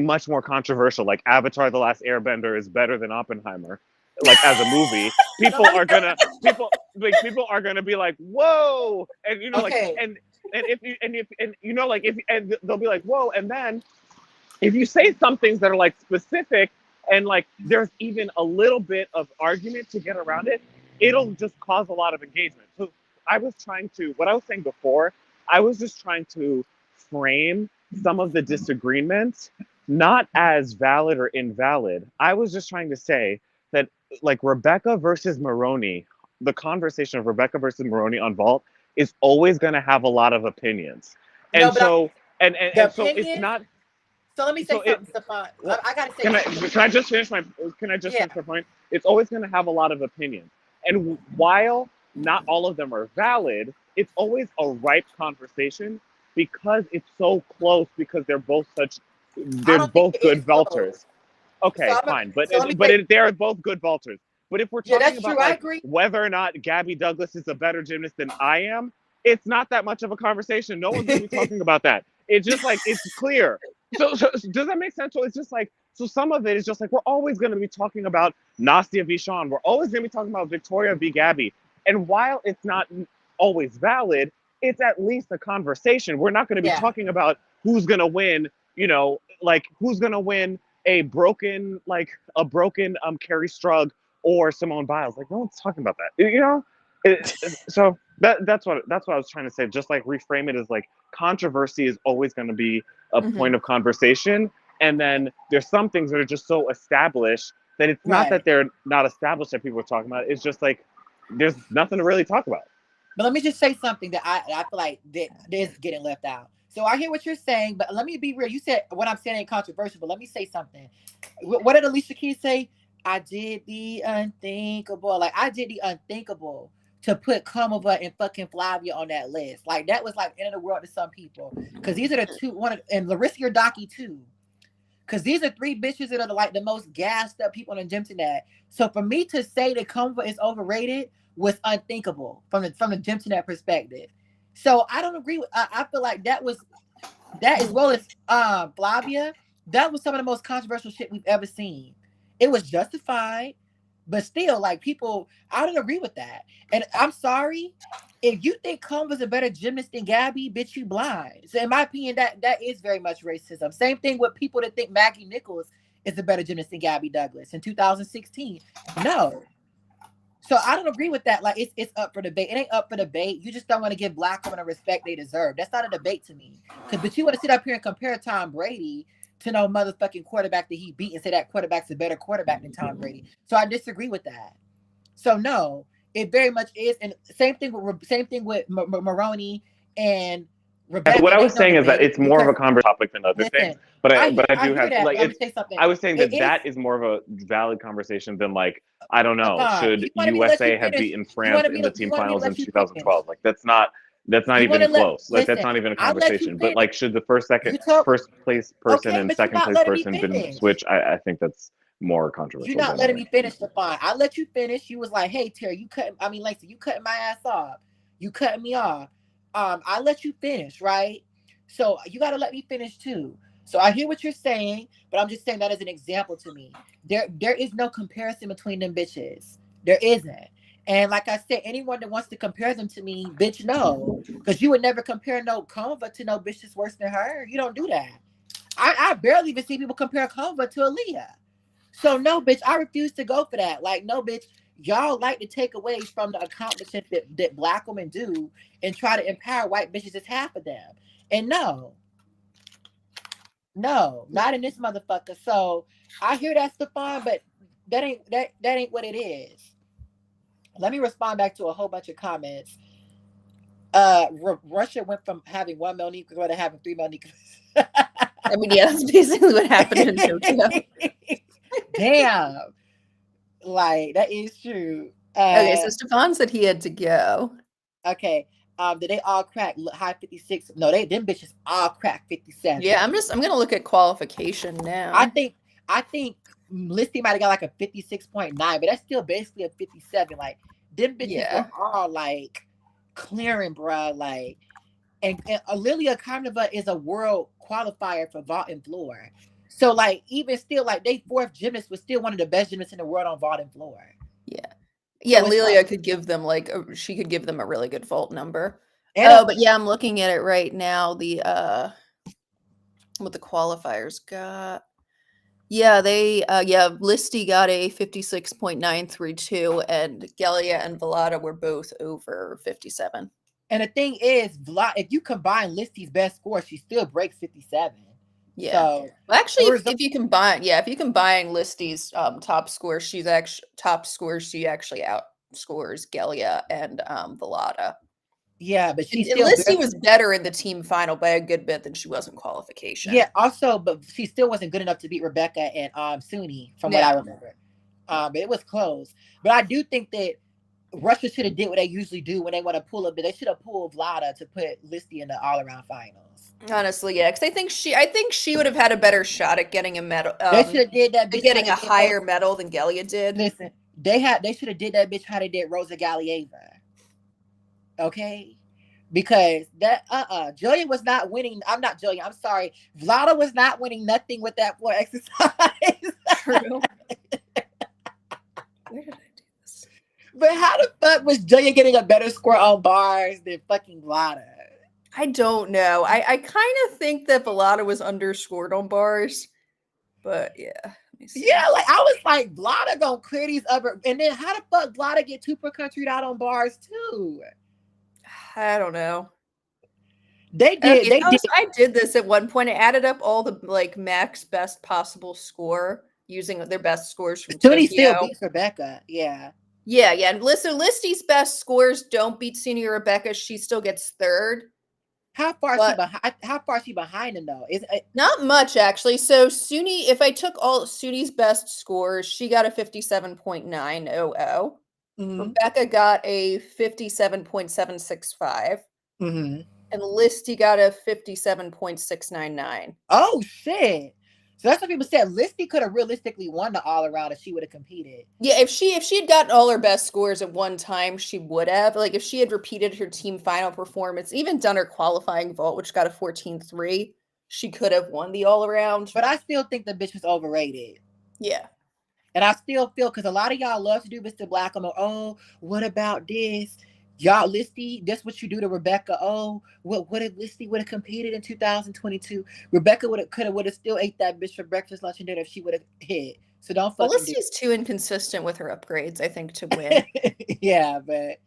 much more controversial, like Avatar: The Last Airbender is better than Oppenheimer, like as a movie, people are gonna be like, whoa, and Okay. and they'll be like, whoa, and then if you say some things that are like specific and like there's even a little bit of argument to get around it, it'll just cause a lot of engagement. So what I was saying before, I was just trying to frame some of the disagreements not as valid or invalid. I was just trying to say that like Rebecca versus Maroney, the conversation of Rebecca versus Maroney on Vault is always going to have a lot of opinions. And so it's not. So let me say something, Stefan. I gotta say. Can I just finish my point? It's always going to have a lot of opinions, and while not all of them are valid, it's always a ripe conversation because it's so close. Because they're both good vaulters. Okay, fine, they're both good vaulters. But if we're talking about like, whether or not Gabby Douglas is a better gymnast than I am, it's not that much of a conversation. No one's going to be talking about that. It's just like, it's clear. So does that make sense? So it's just like, so some of it is just like, we're always going to be talking about Nastia v. Sean. We're always going to be talking about Victoria v. Gabby. And while it's not always valid, it's at least a conversation. We're not going to be talking about who's going to win, who's going to win a broken Carrie Strug or Simone Biles. Like no one's talking about that, so that's what I was trying to say. Just like reframe it as like controversy is always going to be a point of conversation, and then there's some things that are just so established that it's not that they're not established that people are talking about. It's just like there's nothing to really talk about. But let me just say something that I feel like that is getting left out. So I hear what you're saying, but let me be real. You said what I'm saying ain't controversial, but let me say something. What did Alicia Keys say? I did the unthinkable. Like I did the unthinkable to put Kamova and fucking Flavia on that list. Like that was like end of the world to some people. Because these are the two, and Larissa Yardaki too. Because these are three bitches that are like the most gassed up people on the gym tonight. So for me to say that Kamova is overrated was unthinkable from the gym tonight perspective. So I don't agree with. I feel like that as well as Flavia. That was some of the most controversial shit we've ever seen. It was justified, but still, like people, I don't agree with that. And I'm sorry if you think Combs a better gymnast than Gabby, bitch, you blind. So in my opinion, that is very much racism. Same thing with people that think Maggie Nichols is a better gymnast than Gabby Douglas in 2016. No. So I don't agree with that. Like it's up for debate. It ain't up for debate. You just don't want to give Black women the respect they deserve. That's not a debate to me. But you want to sit up here and compare Tom Brady to no motherfucking quarterback that he beat and say that quarterback's a better quarterback than Tom Brady. So I disagree with that. So no, it very much is. And same thing with Maroney and Rebecca. What I was saying is that it's more of a conversation topic than other things. But I do have that, like I was saying that is more of a valid conversation than like I don't know, should USA have beaten France in the team finals in 2012? Like that's not even close. Like that's not even a conversation. But like should the first place person and second place person been switched? I think that's more controversial. You're not letting me finish, Stefan. I let you finish. You was like, hey Terry, Lacey, you cutting my ass off. You cutting me off. I let you finish, right? So you got to let me finish too. So I hear what you're saying, but I'm just saying that as an example to me. There is no comparison between them bitches. There isn't. And like I said, anyone that wants to compare them to me, bitch, no. Because you would never compare no Conva to no bitch that's worse than her. You don't do that. I barely even see people compare Conva to Aaliyah. So no, bitch, I refuse to go for that. Like, no, bitch, y'all like to take away from the accomplishments that black women do and try to empower white bitches as half of them. And no, not in this motherfucker. So I hear that, Stefan, but that ain't what it is. Let me respond back to a whole bunch of comments. Russia went from having 1 million to having 3 million. I mean, yeah, that's basically what happened in Tokyo. Damn. Like, that is true. Okay, so Stefan said he had to go. Okay. Did they all crack high 56? No, them bitches all crack 57. Yeah, I'm gonna look at qualification now. I think Listy might have got like a 56.9, but that's still basically a 57. Like, them bitches were all like clearing, bro. Like, and Lilia Karnova is a world qualifier for vault and floor. So like, even still, like, they fourth gymnast was still one of the best gymnasts in the world on vault and floor. Yeah, so Lilia could give them she could give them a really good vault number. But yeah, I'm looking at it right now. The what the qualifiers got. Yeah, they Listy got a 56.932, and Gelia and Velada were both over 57. And the thing is, if you combine Listy's best score, she still breaks 57. Yeah. So, well, actually, if you combine Listy's top score, she actually outscores Gelia and Velada. Yeah, but Listy was better in the team final by a good bit than she was in qualification. Yeah, also, but she still wasn't good enough to beat Rebecca and Suni, from what I remember. But it was close. But I do think that Russia should have did what they usually do when they want to pull up. They should have pulled Vlada to put Listy in the all-around finals. Honestly, yeah, because I think she would have had a better shot at getting a medal. They should have did that. Getting a higher medal than Gelia did. Listen, they should have did that bitch how they did Rosa Galieva. Okay, because that Julia was not winning. I'm sorry, Vlada was not winning nothing with that floor exercise. True. Where did I do this? But how the fuck was Julia getting a better score on bars than fucking Vlada? I don't know. I kind of think that Vlada was underscored on bars, but yeah. Yeah, like I was like, Vlada gonna clear these other, and then how the fuck Vlada get 2 per country out on bars too? I don't know. They did. I did this at one point. I added up all the like max best possible score using their best scores from Tony still beats Rebecca. Yeah. And Listy's best scores don't beat Senior Rebecca. She still gets third. How far is she behind him though? Is not much actually. So Suni, if I took all Suni's best scores, she got a 57.900. Mm-hmm. Rebecca got a 57.765. Mm-hmm. And Listy got a 57.699. Oh shit. So that's what people said. Listy could have realistically won the all around if she would have competed. Yeah, if she had gotten all her best scores at one time, she would have. Like if she had repeated her team final performance, even done her qualifying vault, which got a 14.3, she could have won the all around. But I still think the bitch was overrated. Yeah. And I still feel, because a lot of y'all love to do Mr. Black. I'm like, oh, what about this? Y'all, Listy, that's what you do to Rebecca. Oh, what if Listy would have competed in 2022? Rebecca would have still ate that bitch for breakfast, lunch, and dinner if she would have hit. So don't fucking do. Listy's too inconsistent with her upgrades, I think, to win. Yeah, but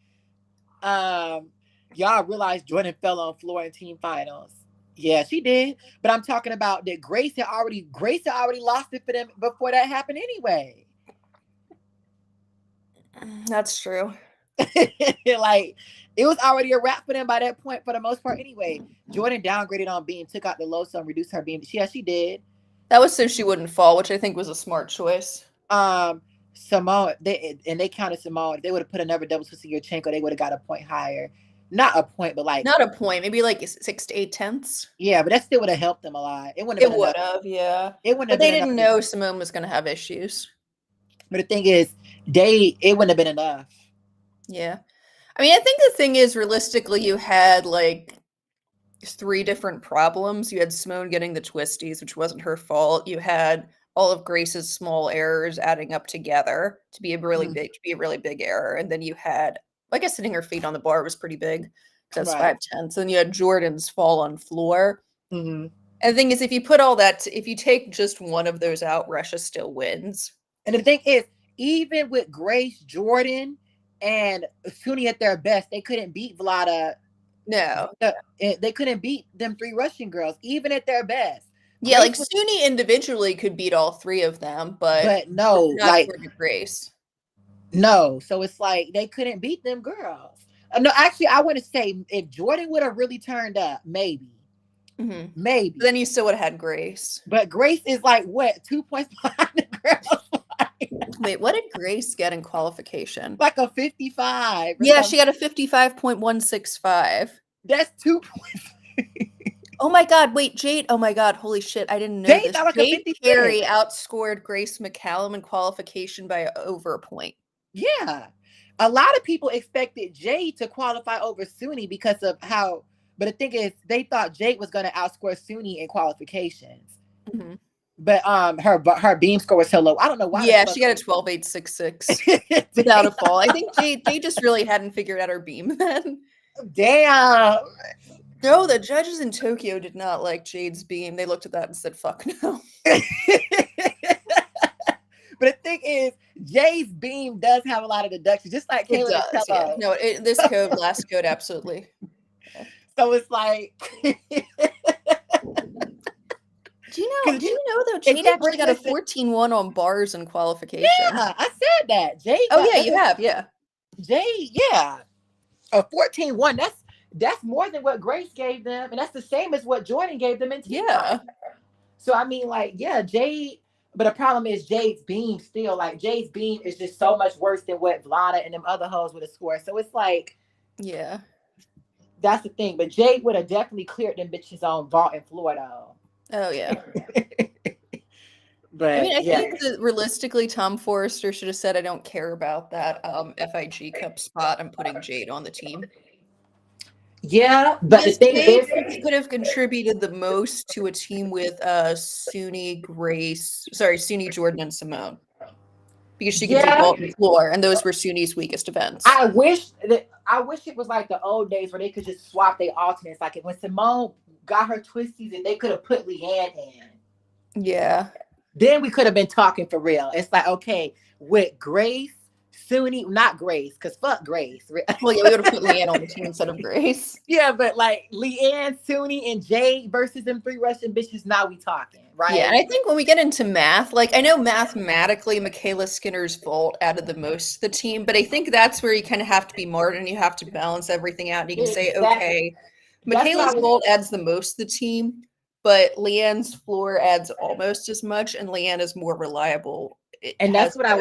y'all realize Jordan fell on floor in team finals. Yeah, she did. But I'm talking about that Grace had already lost it for them before that happened anyway. That's true. Like, it was already a wrap for them by that point for the most part anyway. Jordan downgraded on beam, took out the low sum, reduced her beam. Yeah, she did. That was so she wouldn't fall, which I think was a smart choice. Simone, they counted Simone. If they would have put another double twist in Yurchenko, they would have got a point higher. Not a point, but like not a point, maybe like 6 to 8 tenths. Yeah, but that still would have helped them a lot. It would have, yeah. It wouldn't have. But they didn't know Simone was going to have issues. But the thing is, it wouldn't have been enough. Yeah, I mean, I think the thing is, realistically, you had like 3 different problems. You had Simone getting the twisties, which wasn't her fault. You had all of Grace's small errors adding up together to be a really Mhm. big error. And then you had, I guess, hitting her feet on the bar was pretty big. That's Right. 5'10". So then you had Jordan's fall on floor. Mm-hmm. And the thing is, if you put all that, if you take just one of those out, Russia still wins. And the thing is, even with Grace, Jordan, and Suni at their best, they couldn't beat Vlada. No. They couldn't beat them 3 Russian girls, even at their best. Yeah, Grace like Suni individually could beat all 3 of them, but no, not like Grace. no. So it's like they couldn't beat them girls. No, actually, I want to say if Jordan would have really turned up, maybe. Mm-hmm. Maybe. But then you still would have had Grace. But Grace is like what, 2 points behind the girls? Wait, what did Grace get in qualification? Like a 55. Yeah, she got a 55.165. That's 2 points. Oh my God! Wait, Jade. Oh my God! Holy shit! I didn't know Jade this. got like Jade a 56. Carey outscored Grace McCallum in qualification by over a point. Yeah, a lot of people expected Jade to qualify over Suni because of how. But the thing is, they thought Jade was going to outscore Suni in qualifications. Mm-hmm. But her beam score was so low. I don't know why. Yeah, she got a 12.866 without a fall. I think Jade just really hadn't figured out her beam then. Damn. No, the judges in Tokyo did not like Jade's beam. They looked at that and said, "Fuck no." But the thing is, Jade's beam does have a lot of deductions, just like Kayla. It does, yeah. No, this code, last code, absolutely. So it's like. Do you know though, Jade actually got a 14-1 on bars in qualification? Yeah, I said that. Jade. Oh yeah, you have, yeah. Jade, yeah. A 14-1. That's more than what Grace gave them, and that's the same as what Jordan gave them in team. Yeah. So I mean, like, yeah, Jade. But the problem is Jade's beam still, like, Jade's beam is just so much worse than what Vlada and them other hoes would have scored. So it's like, yeah, that's the thing. But Jade would have definitely cleared them bitches on vault and floor though. Oh yeah. But I mean, I think that realistically, Tom Forrester should have said, "I don't care about that FIG Cup spot. I'm putting Jade on the team." Yeah, but the thing is, he could have contributed the most to a team with Suni, Jordan, and Simone, because she could do vault and floor, and those were Suni's weakest events. I wish it was like the old days where they could just swap their alternates. Like when Simone got her twisties, and they could have put Leanne in. Yeah. Then we could have been talking for real. It's like, okay, with Grace, Suni, not Grace, because fuck Grace. Well, yeah, we would have put Leanne on the team instead of Grace. Yeah, but like Leanne, Suni, and Jade versus them 3 Russian bitches, now we talking, right? Yeah, and I think when we get into math, like, I know mathematically Michaela Skinner's vault added the most to the team, but I think that's where you kind of have to be Martin. You have to balance everything out, and you can say, okay, Michaela's vault adds the most to the team, but Leanne's floor adds almost as much, and Leanne is more reliable. And that's what I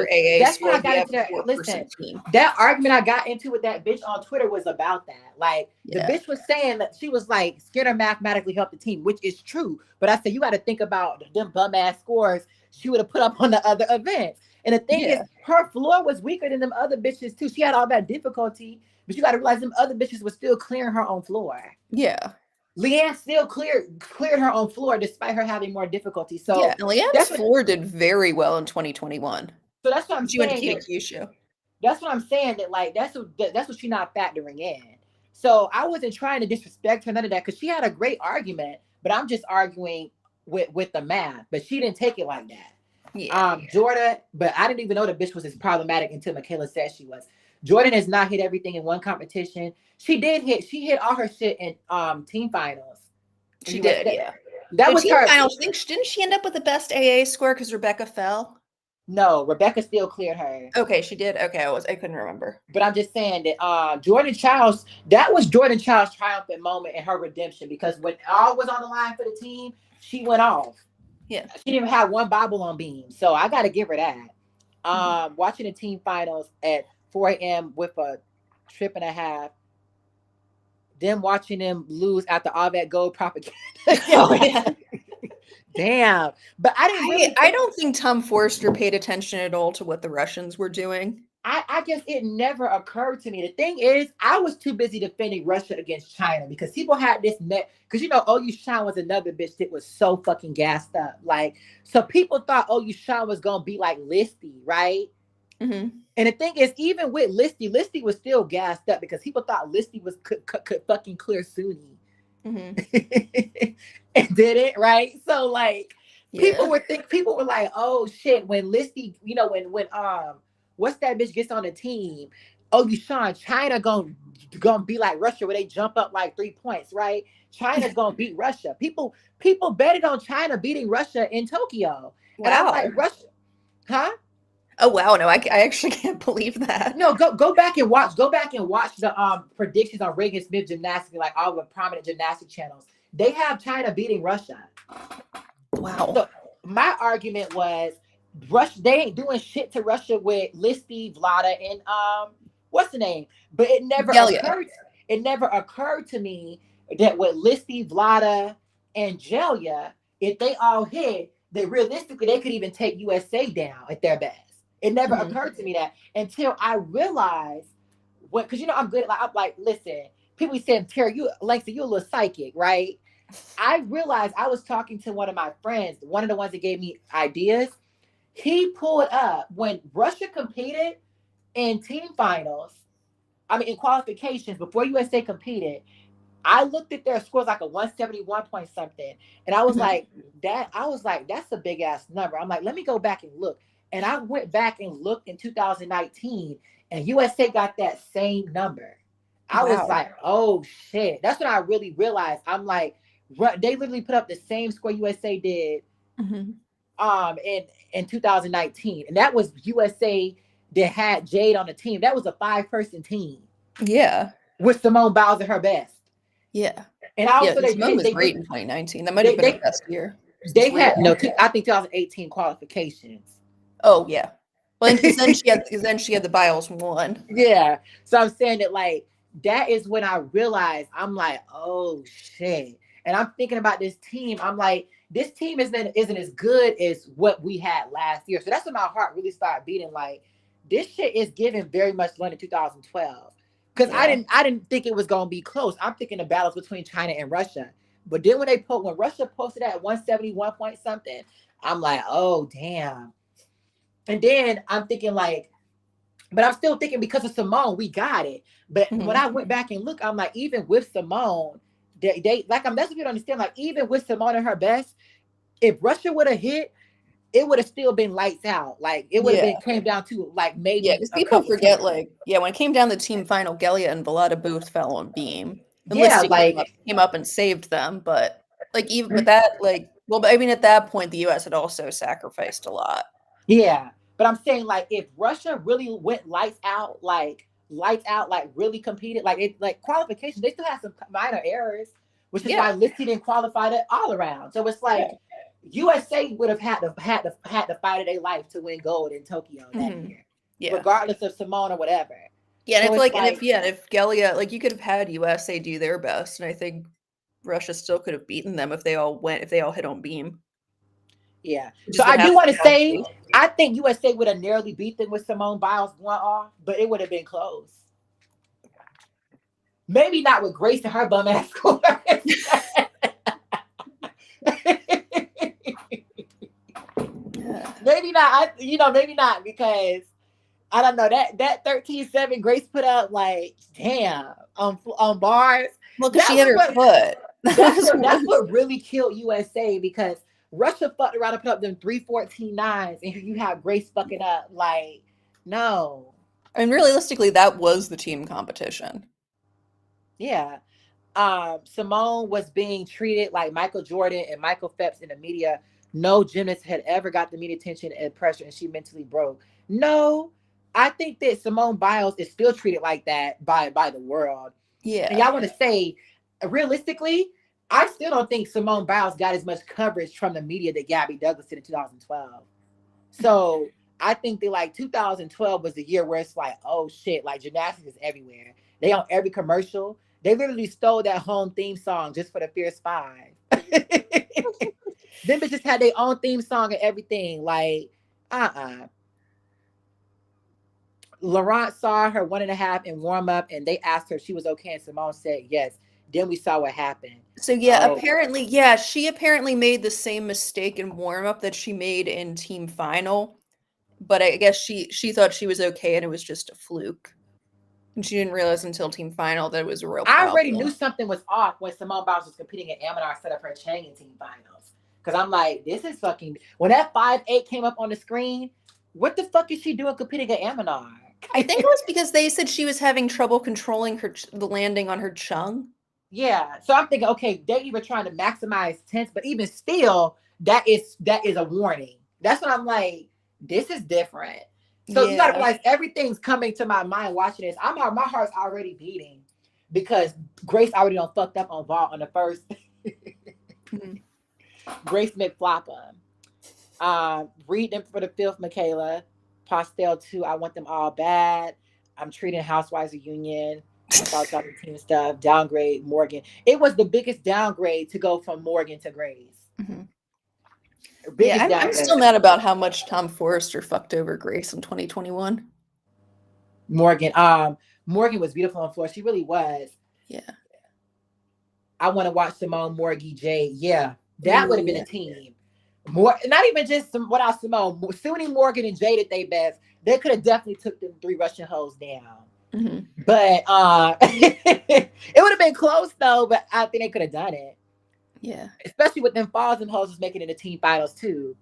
got into that. Listen, that argument I got into with that bitch on Twitter was about that. Like, the bitch was saying that she was like, Skinner mathematically helped the team, which is true. But I said, you got to think about them bum ass scores she would have put up on the other events. And the thing is, her floor was weaker than them other bitches too. She had all that difficulty, but you got to realize them other bitches were still clearing her own floor. Yeah. Leanne still cleared her own floor despite her having more difficulty. So yeah, Leanne's floor did very well in 2021. So that's what I'm saying. She went to KQ. That's what I'm saying. That like that's what she's not factoring in. So I wasn't trying to disrespect her, none of that, because she had a great argument. But I'm just arguing with the math. But she didn't take it like that. Yeah. Jordan, but I didn't even know the bitch was as problematic until Michaela said she was. Jordan has not hit everything in one competition. She hit all her shit in team finals. She did, yeah. That was her finals. Didn't she end up with the best AA score because Rebecca fell? No, Rebecca still cleared her. Okay, she did. Okay, I couldn't remember. But I'm just saying that Jordan Childs, that was Jordan Childs' triumphant moment in her redemption, because when all was on the line for the team, she went off. Yeah. She didn't even have one bobble on beam. So I got to give her that. Watching the team finals at 4 a.m. with a trip and a half, then watching them lose after all that gold propaganda. Oh, yeah. Damn. But I don't think Tom Forrester paid attention at all to what the Russians were doing. I guess it never occurred to me. The thing is, I was too busy defending Russia against China because people had this net. Because OU Sean was another bitch that was so fucking gassed up. Like, so people thought OU Sean was gonna be like Listy, right? Mm-hmm. And the thing is, even with Listy was still gassed up because people thought Listy could fucking clear Sunni. Mm-hmm. And did it, right? So like Yeah. people were like, oh shit, when Listy, when what's that bitch gets on the team? Oh, you Sean, China gonna be like Russia where they jump up like 3 points, right? China's gonna beat Russia. People betted on China beating Russia in Tokyo. And I'm Wow. like, Russia, huh? Oh wow, no, I actually can't believe that. No, go back and watch. Go back and watch the predictions on Reagan Smith Gymnastics, like all the prominent gymnastic channels. They have China beating Russia. Wow. So my argument was Russia, they ain't doing shit to Russia with Listy, Vlada, and what's the name? But it never occurred to me that with Listy, Vlada, and Jelia, if they all hit, that realistically they could even take USA down at their best. It never occurred to me that until I realized because I'm good. I'm like, listen, people said, Terry, Langston, you a little psychic, right? I realized I was talking to one of my friends, one of the ones that gave me ideas. He pulled up when Russia competed in team finals. I mean, in qualifications before USA competed. I looked at their scores like a 171 point something. And I was like, that's a big ass number. I'm like, let me go back and look. And I went back and looked in 2019 and USA got that same number. I was like, oh shit. That's when I really realized. I'm like, they literally put up the same score USA did in 2019. And that was USA that had Jade on the team. That was a 5-person team. Yeah. With Simone Biles at her best. Yeah. And also Simone was great in 2019. That might have been her best year. They had I think 2018 qualifications. Oh yeah. Well, because then she had the Biles one. Yeah. So I'm saying that like that is when I realized I'm like, oh shit. And I'm thinking about this team. I'm like, this team isn't as good as what we had last year. So that's when my heart really started beating. Like, this shit is giving very much London 2012. Because I didn't think it was gonna be close. I'm thinking the battles between China and Russia. But then when Russia posted at 171 point something, I'm like, oh damn. And then I'm thinking like, but I'm still thinking because of Simone, we got it. But when I went back and look, I'm like, even with Simone, they like that's what you don't understand. Like, even with Simone at her best, if Russia would have hit, it would have still been lights out. Like, it would have been came down to like maybe because people forget when it came down the team final, Gelia and Vlada both fell on beam. And came up and saved them, but like even but that I mean at that point the US had also sacrificed a lot. Yeah. But I'm saying like if Russia really went lights out, like really competed, like qualification, they still had some minor errors, which is why Listy didn't qualify it all around. So it's like USA would have had to fight of their life to win gold in Tokyo that year, regardless of Simone or whatever. Yeah, and so if Gelia, like you could have had USA do their best, and I think Russia still could have beaten them if they all hit on beam. Yeah. So I do want to say, I think USA would have narrowly beat them with Simone Biles going off, but it would have been close. Maybe not with Grace and her bum ass score. Maybe not. Maybe not because I don't know that 13-7 Grace put up like damn on bars. Well, because she hit her foot. That's what really killed USA because Russia fucked around and put up them 3-14-9s, and you have Grace fucking up like no. I mean, realistically, that was the team competition. Yeah. Simone was being treated like Michael Jordan and Michael Phelps in the media. No gymnast had ever got the media attention and pressure, and she mentally broke. No, I think that Simone Biles is still treated like that by the world. Yeah. And y'all want to say, realistically, I still don't think Simone Biles got as much coverage from the media that Gabby Douglas did in 2012. So I think that like 2012 was the year where it's like, oh shit, like gymnastics is everywhere. They on every commercial. They literally stole that home theme song just for the Fierce Five. Them bitches had their own theme song and everything. Like, Laurent saw her 1.5 in warm up, and they asked her if she was okay, and Simone said yes. Then we saw what happened. So she apparently made the same mistake in warm up that she made in team final, but I guess she thought she was okay and it was just a fluke. And she didn't realize until team final that it was a real problem. I already knew something was off when Simone Biles was competing at Amanar set up her chain in team finals. Because I'm like, this is fucking. When that 5'8" came up on the screen, what the fuck is she doing competing at Amanar? I think it was because they said she was having trouble controlling the landing on her chung. Yeah, so I'm thinking, okay, they even trying to maximize tense, but even still, that is a warning. That's what I'm like. This is different. So you gotta realize everything's coming to my mind watching this. My heart's already beating because Grace already done fucked up on vault on the first. Grace McFloppa. Read them for the fifth, Michaela. Postel 2, I want them all bad. I'm treating Housewives of Union. About talking team stuff. Downgrade Morgan. It was the biggest downgrade to go from Morgan to Grace. I'm still mad about how much Tom Forrester fucked over Grace in 2021. Morgan was beautiful on floor. She really was. Yeah. I want to watch Simone, Morgie, Jade. Yeah, that would have been a team. Not even just without Simone. Suni, Morgan, and Jade at their best. They could have definitely took them 3 Russian hoes down. But it would have been close though. But I think they could have done it. Yeah, especially with them falls and hoes making it in the team finals too.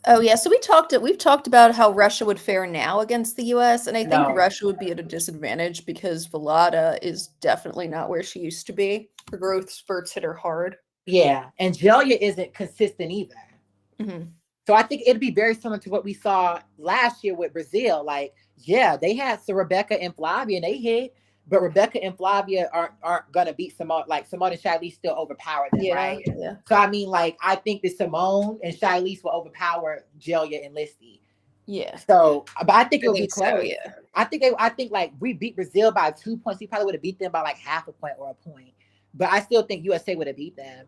Oh yeah, so we've talked about how Russia would fare now against the U.S. and I think Russia would be at a disadvantage because Vlada is definitely not where she used to be. Her growth spurts hit her hard. Yeah, and Jelia isn't consistent either. So I think it'd be very similar to what we saw last year with Brazil. Like, yeah, they had Rebecca and Flavia and they hit, but Rebecca and Flavia aren't gonna beat Simone. Like Simone and Shilese still overpower them, right? Yeah. So I mean, like, I think that Simone and Shilese will overpower Jelia and Listy. Yeah. So, but I think it'll be close. So, yeah. I think like we beat Brazil by 2 points. We probably would have beat them by like half a point or a point. But I still think USA would have beat them.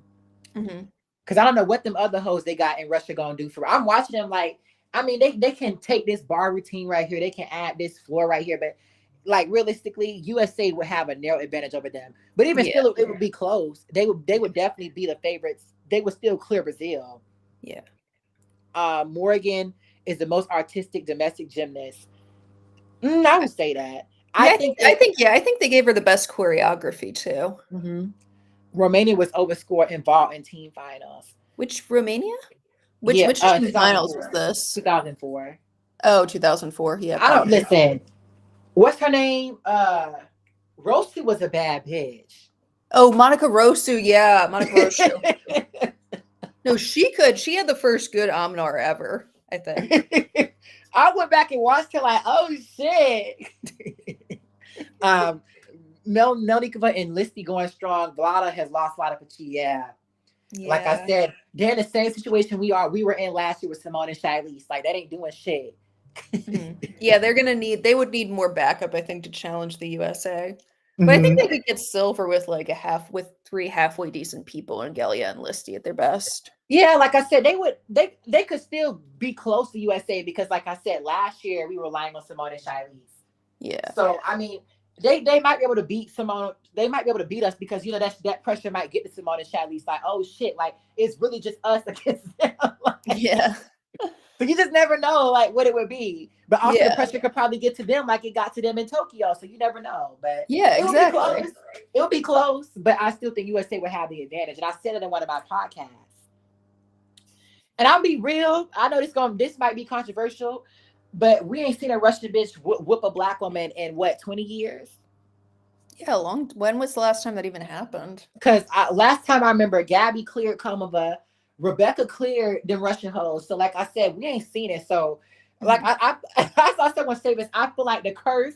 Because I don't know what them other hoes they got in Russia gonna do for. I'm watching them like, I mean, they can take this bar routine right here. They can add this floor right here, but like realistically, USA would have a narrow advantage over them. But even still, it would be close. They would definitely be the favorites. They would still clear Brazil. Yeah. Morgan is the most artistic domestic gymnast. I would say that. I think they gave her the best choreography too. Romania was overscored in vault in team finals. Which Romania? Which team finals was this? 2004. Oh, 2004. Yeah. I don't listen. What's her name? Rosu was a bad bitch. Oh, Monica Rosu. Yeah, Monica Rosu. No, she could. She had the first good Omnar ever, I think. I went back and watched her like, oh shit. Melnikova and Listy going strong. Vlada has lost a lot of Pachi. Yeah. Like I said, they're in the same situation we were in last year with Simone and Shilese. Like that ain't doing shit. Yeah, they would need more backup, I think, to challenge the USA. But I think they could get silver with like with 3 halfway decent people in Galia and Listy at their best. Yeah, like I said, they could still be close to USA because, like I said, last year we were relying on Simone and Shilese. Yeah. So I mean, they might be able to beat Simone. They might be able to beat us because that pressure might get to Simone and Shilese. Like, oh shit, like it's really just us against them. Yeah. So you just never know like what it would be. But also the pressure could probably get to them like it got to them in Tokyo. So you never know. But exactly. It'll be close, but I still think USA would have the advantage. And I said it in one of my podcasts. And I'll be real. I know this might be controversial, but we ain't seen a Russian bitch whoop a black woman in what, 20 years? Yeah, when was the last time that even happened? Because last time I remember Gabby cleared Komova, Rebecca cleared them Russian hoes. So like I said, we ain't seen it. So like I saw someone say this. I feel like the curse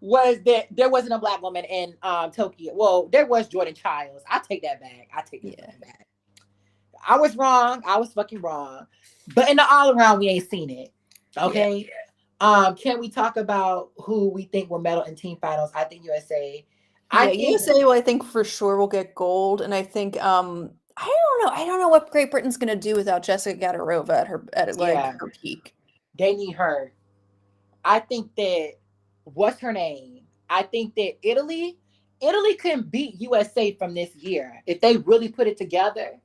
was that there wasn't a black woman in Tokyo. Well, there was Jordan Childs. I take that back. Back. I was wrong. I was fucking wrong. But in the all around, we ain't seen it. Okay. Yeah. Can we talk about who we think will medal in team finals? I think USA. USA will, I think for sure will get gold. And I think I don't know what Great Britain's gonna do without Jessica Gadarova at her peak. They need her. I think that what's her name? I think that Italy can beat USA from this year if they really put it together.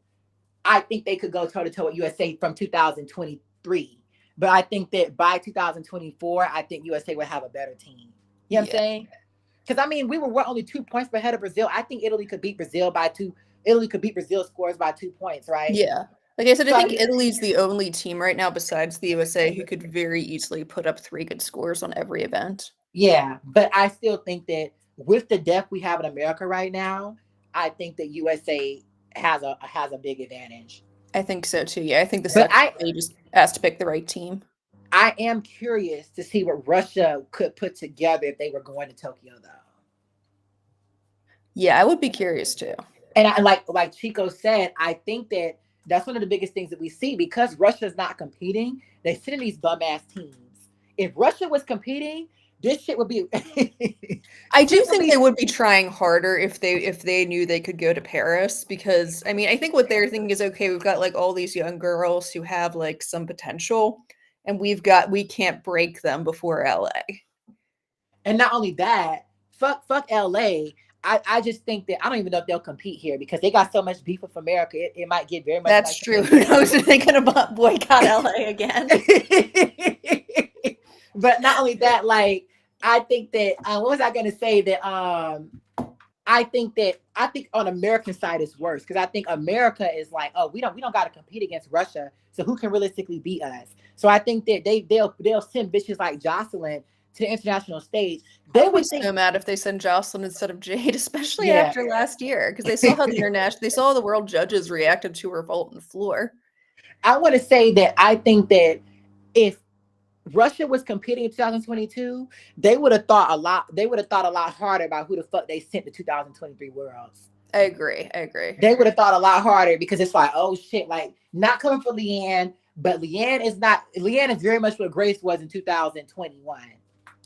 I think they could go toe to toe with USA from 2023. But I think that by 2024, I think USA would have a better team. You know what I'm saying? Because I mean, we were only 2 points ahead of Brazil. I think Italy could beat Brazil by 2. Italy could beat Brazil scores by 2 points, right? Yeah. Like I said, I think Italy's the only team right now besides the USA who could very easily put up 3 good scores on every event. Yeah, but I still think that with the depth we have in America right now, I think that USA has a big advantage. I think so too. Yeah, I think the secretary just has to pick the right team. I am curious to see what Russia could put together if they were going to Tokyo, though. Yeah, I would be curious too. And I, like Chico said, I think that that's one of the biggest things that we see because Russia's not competing. They sit in these bum ass teams. If Russia was competing, this shit would be. I do think they would be trying harder if they knew they could go to Paris, because I mean, I think what they're thinking is, okay, we've got like all these young girls who have like some potential, and we can't break them before LA. And not only that, fuck LA. I just think that I don't even know if they'll compete here because they got so much beef with America. It might get very much. That's true. Who knows if they're gonna boycott LA again? But not only that, like I think that what was I going to say that I think on American side is worse because I think America is like, oh, we don't got to compete against Russia, so who can realistically beat us? So I think that they'll send bitches like Jocelyn to the international stage. They would so mad if they send Jocelyn instead of Jade, especially after last year, because they saw how they saw the world judges reacted to her vault on the floor. I want to say that I think that if Russia was competing in 2022, they would have thought a lot. They would have thought a lot harder about who the fuck they sent to 2023 Worlds. I agree. They would have thought a lot harder because it's like, oh shit, like not coming for Leanne, but Leanne is very much what Grace was in 2021.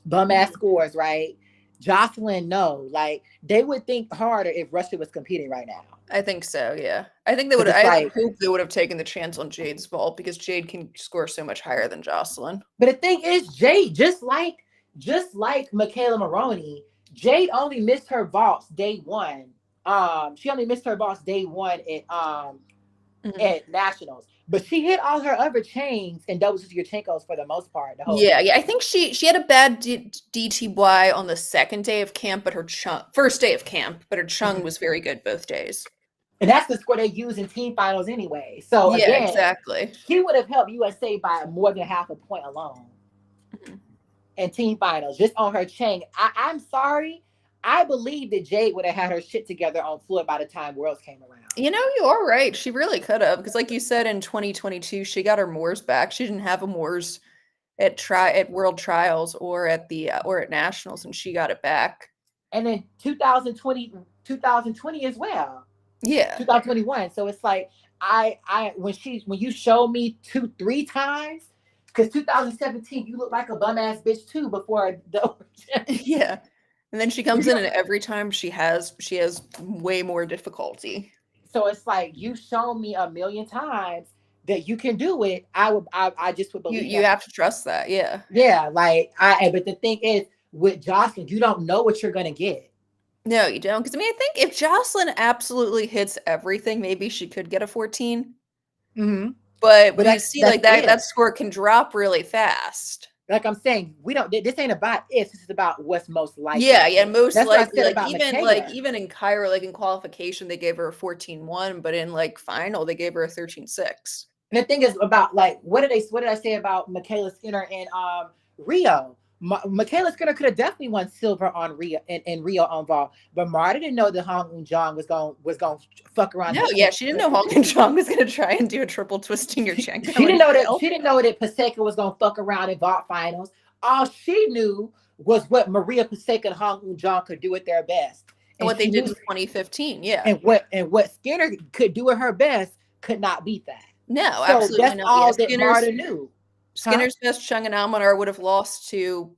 Bum ass scores, right? Jocelyn, no. Like they would think harder if Russia was competing right now. I think so, yeah. I think they would have. I hope they would have taken the chance on Jade's vault because Jade can score so much higher than Jocelyn. But the thing is, Jade, just like Michaela Maroney, Jade only missed her vaults day one. She only missed her vaults day one at nationals. But she hit all her other chains and doubles to your Chenkos for the most part. Yeah. I think she had a bad DTY on the second day of camp, but first day of camp, but her chung was very good both days. And that's the score they use in team finals anyway. So again, exactly. She would have helped USA by more than half a point alone in team finals, just on her chain. I'm sorry. I believe that Jade would have had her shit together on floor by the time Worlds came around. You know, you are right. She really could have, because like you said, in 2022, she got her Moors back. She didn't have a Moors at World Trials or at Nationals, and she got it back. And then 2020 as well. Yeah. 2021. So it's like when you show me 2-3 times, because 2017 you look like a bum ass bitch too before the yeah. And then she comes in, and every time she has way more difficulty. So it's like you shown me a million times that you can do it. I just would believe you have to trust that. Yeah. Yeah. Like but the thing is with Jocelyn, you don't know what you're gonna get. No, you don't. Because I mean, I think if Jocelyn absolutely hits everything, maybe she could get a 14. Mm-hmm. But you see, like that score can drop really fast. Like I'm saying, this ain't about if, this is about what's most likely. Yeah, most likely. Even in Cairo, like in qualification, they gave her a 14-1, but in like final, they gave her a 13-6. And the thing is about like what did I say about Michaela Skinner in Rio? Michaela Skinner could have definitely won silver on Rio in Rio on vault, but Marta didn't know that Hong Eun-jong was going fuck around. No, yeah, she didn't know Hong Eun-jong was going to try and do a triple twisting your check. She didn't know that Paseka was going to fuck around in vault finals. All she knew was what Maria Paseka and Hong Eun-jong could do at their best, and what they did in 2015. Yeah, and what Skinner could do at her best could not beat that. No, absolutely that's not. all that Marta knew. Skinner's best Chung and Almanar would have lost to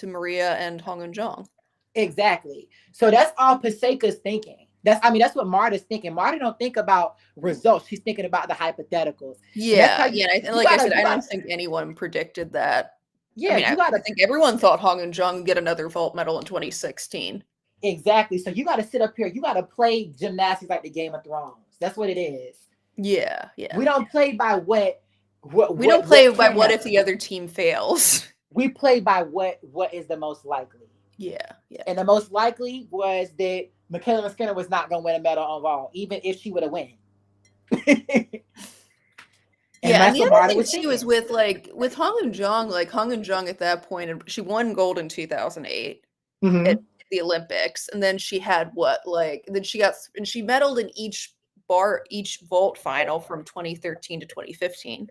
Maria and Hong Eun-jong. Exactly. So that's all Paseka's thinking. That's what Marta's thinking. Marta don't think about results. She's thinking about the hypotheticals. Yeah. And like I said, I don't think anyone predicted that Yeah, I mean, you gotta I think everyone thought Hong and Jung would get another vault medal in 2016. exactly. So you gotta sit up here. You gotta play gymnastics like the Game of Thrones. That's what it is. Yeah, yeah. We don't play by what we don't play by can what happen. if the other team fails. We play by what is the most likely. Yeah, yeah. And the most likely was that Michaela Skinner was not gonna win a medal on vault, even if she would have won. And the other thing too is with Hong and Jung, like Hong and Jung at that point, she won gold in 2008 at the Olympics, and then she had she medaled in each vault final from 2013 to 2015.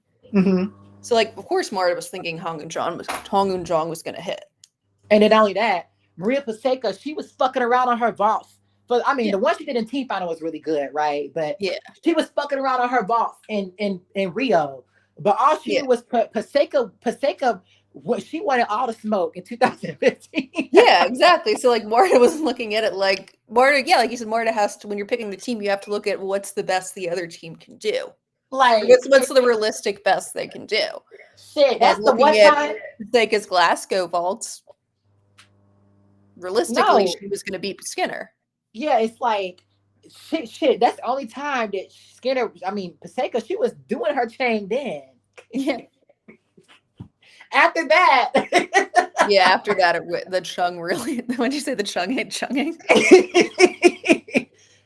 So like, of course, Marta was thinking Hong and Jung was going to hit. And then not only that, Maria Paseka, she was fucking around on her vaults. But I mean, the one she did in team final was really good, right? But she was fucking around on her vaults in Rio. But all she did was Paseka, she wanted all the smoke in 2015. Yeah, exactly. So like Marta was looking at it like Marta, like you said, Marta has to, when you're picking the team, you have to look at what's the best the other team can do. Like what's the realistic best they can do. Shit, that's the one time. Paseka's Glasgow vaults. Realistically, she was going to beat Skinner. Yeah, it's like shit. That's the only time that Skinner. I mean, Paseka, she was doing her chain then. Yeah. After that. After that, the Chung really. When you say the Chung hate chunging,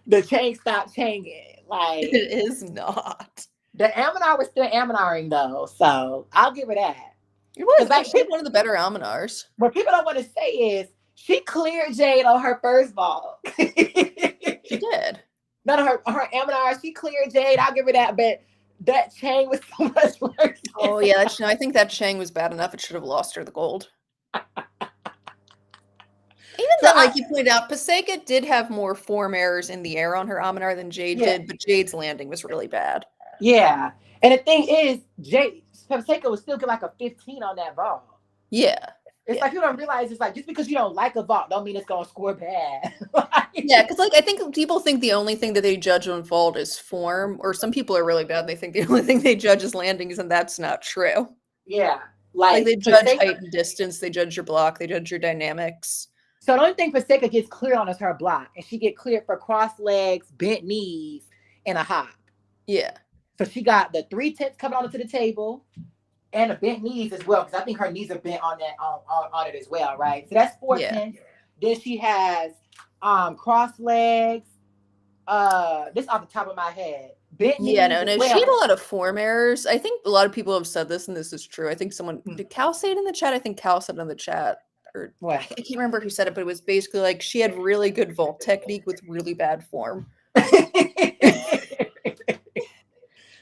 the chain stopped changing. Like it is not. The Aminar was still Aminaring though, so I'll give her that. It was actually one of the better Aminars. What people don't want to say is she cleared Jade on her first ball. She did. None of her Aminar, she cleared Jade. I'll give her that, but that Chang was so much worse. Oh yeah, I think that Chang was bad enough. It should have lost her the gold. Even though, like you pointed out, Paseka did have more form errors in the air on her Aminar than Jade did, but Jade's landing was really bad. Yeah, and the thing is, Paseka was still get like a 15 on that ball. Yeah. It's like you don't realize it's like just because you don't like a vault don't mean it's gonna score bad. Because like I think people think the only thing that they judge on vault is form, or some people are really bad and they think the only thing they judge is landings, and that's not true. Yeah, like they judge height and distance, they judge your block, they judge your dynamics. So the only thing Paseka gets cleared on is her block, and she get cleared for cross legs, bent knees, and a hop. Yeah. So she got the 3/10 coming onto the table. And the bent knees as well, because I think her knees are bent on that on it as well, right? So that's 4/10. Then she has cross legs. This off the top of my head. Bent knees. Yeah, no, she had a lot of form errors. I think a lot of people have said this, and this is true. I think did Cal say it in the chat? I think Cal said it in the chat. Or what? I can't remember who said it, but it was basically like she had really good vault technique with really bad form.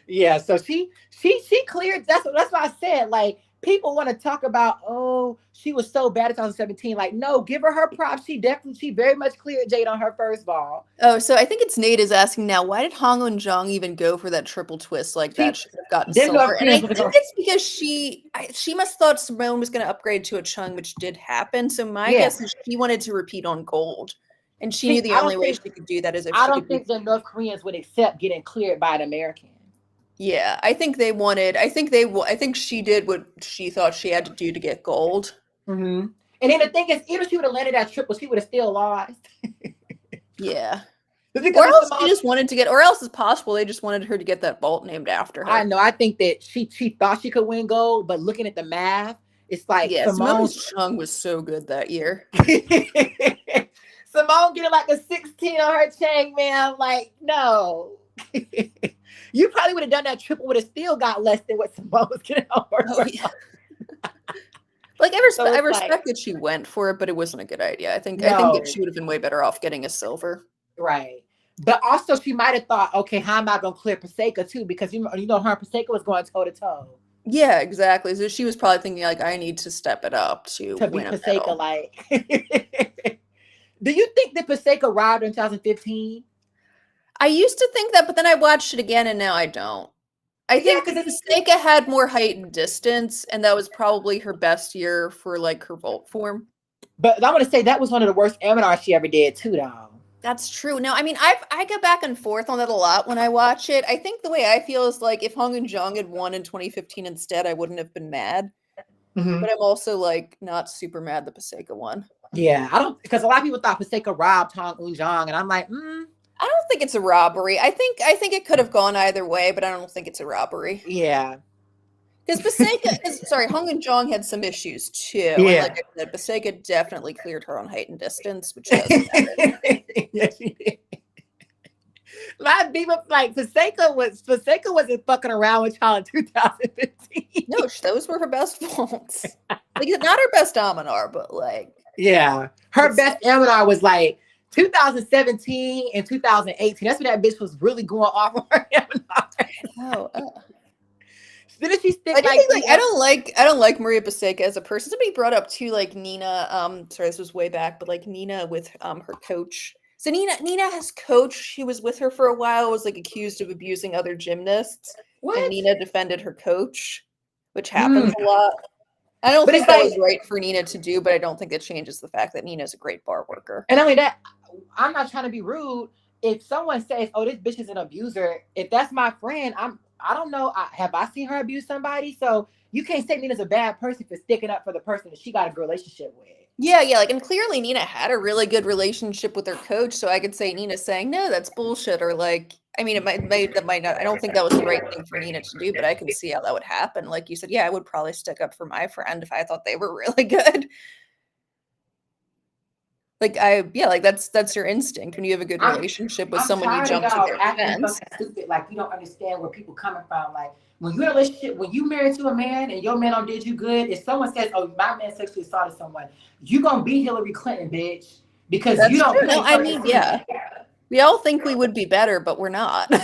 Yeah, so she cleared. That's why I said, like, people want to talk about, oh, she was so bad in 2017. Like, no, give her props. She very much cleared Jade on her first ball. Oh, so I think it's Nate is asking now, why did Hong and Jung even go for that triple twist like that? She could have gotten silver. And I think it's because she must have thought Simone was going to upgrade to a Chung, which did happen. So my guess is she wanted to repeat on gold. And she knew the only way she could do that is if I don't think the North Koreans would accept getting cleared by an American. Yeah, I think they wanted. I think she did what she thought she had to do to get gold. Mm-hmm. And then the thing is, even if she would have landed that triple, she would have still lost. Yeah. Or else she just wanted to get, or else it's possible they just wanted her to get that vault named after her. I know. I think that she thought she could win gold, but looking at the math, it's like Simone's Chung was so good that year. Simone getting like a 16 on her chain, man. Like, no. You probably would have done that triple, would have still got less than what Simone was getting on her. Oh, yeah. Like I respect that she went for it, but it wasn't a good idea. I think that she would have been way better off getting a silver. Right. But also she might have thought, okay, how am I gonna clear Paseka too? Because you know her and Paseka was going toe to toe. Yeah, exactly. So she was probably thinking like, I need to step it up to beat Paseka. Like, do you think that Paseka robbed her in 2015? I used to think that, but then I watched it again, and now I don't. I think Paseka had more height and distance, and that was probably her best year for like her vault form. But I want to say that was one of the worst Aminar she ever did too, though. That's true. Now, I mean, I go back and forth on that a lot when I watch it. I think the way I feel is like if Hong and Jung had won in 2015 instead, I wouldn't have been mad. but I'm also like not super mad the Paseka won. Yeah, I don't, because a lot of people thought Paseka robbed Tong Eunjong, and I'm like, I don't think it's a robbery. I think it could have gone either way, but I don't think it's a robbery. Yeah. Because Hong and Jong had some issues too. Yeah. And like I said, Paseka definitely cleared her on height and distance, which doesn't happen. Yes, she did. My people, like, Paseka wasn't fucking around with y'all in 2015. No, those were her best vaults. Like, not her best Dominar, but like. Yeah. Her best Dominar was like 2017 and 2018. That's when that bitch was really going off on her Dominar. Didn't she stick I don't like Maria Paseka as a person. Somebody brought up too, like Nina. Sorry, this was way back, but like Nina with her coach. So Nina has coach. She was with her for a while. Was like accused of abusing other gymnasts. What? And Nina defended her coach, which happens a lot. I don't think that was right for Nina to do, but I don't think it changes the fact that Nina's a great bar worker. And I mean that. I'm not trying to be rude. If someone says, "Oh, this bitch is an abuser," if that's my friend, I don't know. Have I seen her abuse somebody? So you can't say Nina's a bad person for sticking up for the person that she got a good relationship with. Yeah, like, and clearly Nina had a really good relationship with her coach, so I could say Nina saying, no, that's bullshit, or like, I mean, that might not, I don't think that was the right thing for Nina to do, but I can see how that would happen. Like you said, yeah, I would probably stick up for my friend if I thought they were really good. Like, that's your instinct when you have a good relationship with someone, you jump to their defense. Stupid, like, you don't understand where people coming from. Like, when you're in a relationship, when you married to a man and your man don't did you good, if someone says, "Oh, my man sexually assaulted someone," you gonna be Hillary Clinton, bitch, because that's you don't. No, I mean, yeah, we all think we would be better, but we're not. I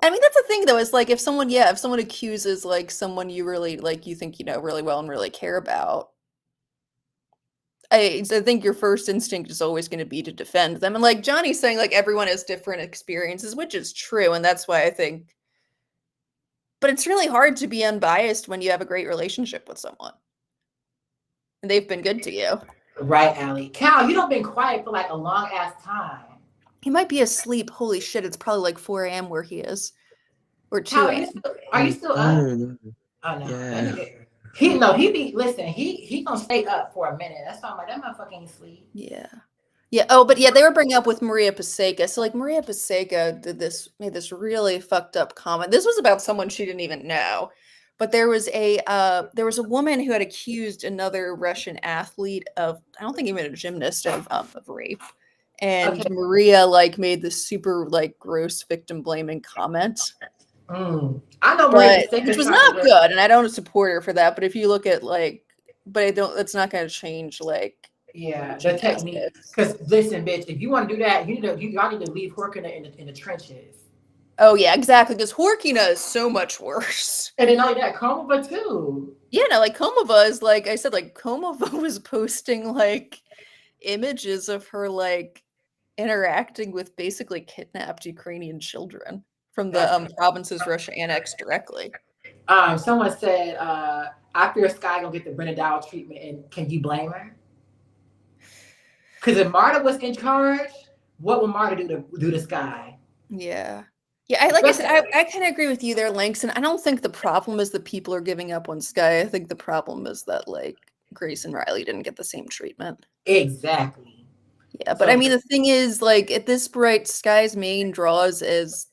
mean, that's the thing, though. Is like if someone accuses like someone you really like, you think you know really well and really care about. I think your first instinct is always going to be to defend them. And like Johnny's saying, like everyone has different experiences, which is true. And that's why I think, but it's really hard to be unbiased when you have a great relationship with someone. And they've been good to you. Right, Allie. Cal, you don't been quiet for like a long ass time. He might be asleep. Holy shit, it's probably like 4 a.m. where he is. Or 2 a.m. Are you still up? Oh no. Yeah. He gonna stay up for a minute. That's why I'm like, that motherfucker ain't sleep. Yeah. Oh, but yeah, they were bringing up with Maria Paseka. So like Maria Paseka made this really fucked up comment. This was about someone she didn't even know. But there was a woman who had accused another Russian athlete of, I don't think even a gymnast, of rape. And okay. Maria like made this super like gross victim blaming comment. I know, which was not good, and I don't support her for that. But if you look at like, it's not going to change like, the technique. Because listen, bitch, if you want to do that, y'all need to leave Horkina in the trenches. Oh yeah, exactly. Because Horkina is so much worse. And then not that Komova too. Yeah, no, like Komova is like I said, like Komova was posting like images of her like interacting with basically kidnapped Ukrainian children. From the provinces Russia annexed directly. Someone said, I fear Sky gonna get the Brenadal treatment, and can you blame her? Because if Marta was in charge, what would Marta do to Sky? Yeah. I said, I kind of agree with you there, Langston. I don't think the problem is that people are giving up on Sky. I think the problem is that like Grace and Riley didn't get the same treatment. Exactly. Yeah, but I mean, the thing is, like at this point, Sky's main draws is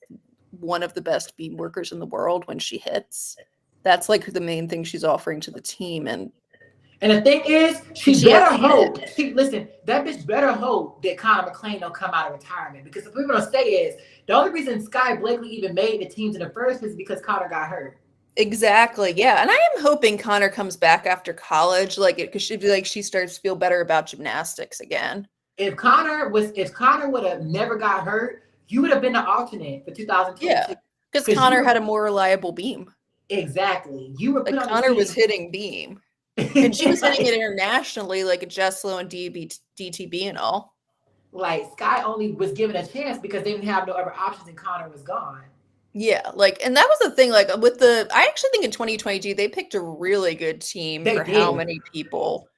one of the best beam workers in the world when she hits. That's like the main thing she's offering to the team. And the thing is, she better hope. Listen, that bitch better hope that Connor McClain don't come out of retirement. Because what we're gonna say is the only reason Sky Blakely even made the teams in the first place is because Connor got hurt. Exactly. Yeah. And I am hoping Connor comes back after college, like because she starts to feel better about gymnastics again. If Connor would have never got hurt, you would have been the alternate for 2022. Yeah, because Connor had a more reliable beam. Exactly. You were like Connor was hitting beam, and she was hitting it internationally, like at Jeslo and DTB and all. Like Sky only was given a chance because they didn't have no other options, and Connor was gone. Yeah, like, and that was the thing. Like I actually think in 2022 they picked a really good team how many people.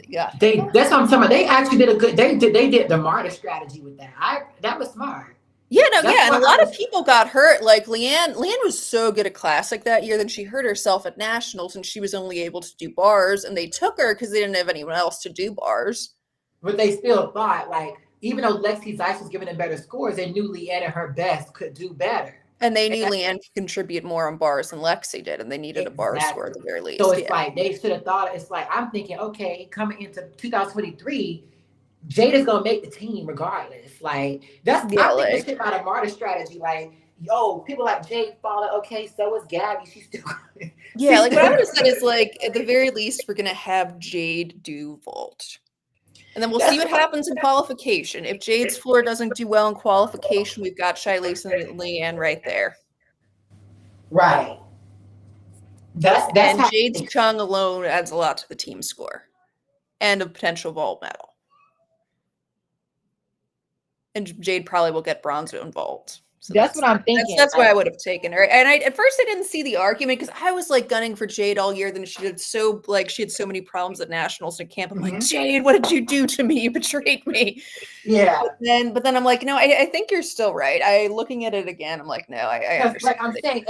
Yeah, that's what I'm talking about. They actually did a good. They did the Marta strategy with that. That was smart. Yeah, no, That's yeah, and why a lot of people got hurt. Like Leanne was so good at classic that year that she hurt herself at nationals, and she was only able to do bars, and they took her because they didn't have anyone else to do bars. But they still thought, like, even though Lexi Zeiss was giving them better scores, they knew Leanne at her best could do better. And they knew Leanne could contribute more on bars than Lexi did, and they needed a bar score at the very least. So it's like they should have thought. It's like I'm thinking, okay, coming into 2023, Jada's gonna make the team regardless. Like that's I think this shit about a Marta strategy. Like, yo, people like Jade falling. Okay, so is Gabby. She's still. Yeah, like what I would have said is like at the very least we're gonna have Jade do vault. And then we'll see what happens in qualification. If Jade's floor doesn't do well in qualification, we've got Shilese and Leanne right there. Right. That's and Jade's Chung alone adds a lot to the team score and a potential vault medal. And Jade probably will get bronze in vault. So that's what I'm thinking. That's why I would have taken her. And at first I didn't see the argument because I was like gunning for Jade all year. Then she had so many problems at nationals and camp. I'm like, Jade, what did you do to me? You betrayed me. Yeah. But then I'm like, no, I think you're still right. Looking at it again, I'm like, no, I understand. Like I'm saying,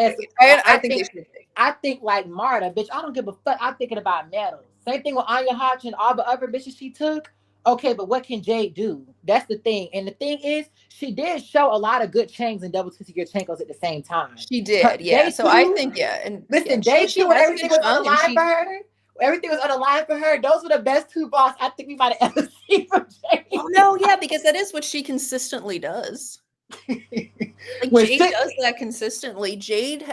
I think like Marta, bitch, I don't give a fuck. I'm thinking about medals. Same thing with Anya Hodge and all the other bitches she took. Okay, but what can Jade do? That's the thing. And the thing is, she did show a lot of good chains and double twisted Chankos at the same time. She did, yeah. So I think, yeah. And listen, Day 2 when everything was on the line for her. Everything was on the line for her. Those were the best two balls I think we might have ever seen from Jade. Oh no, yeah, because that is what she consistently does. Like Jade does that consistently.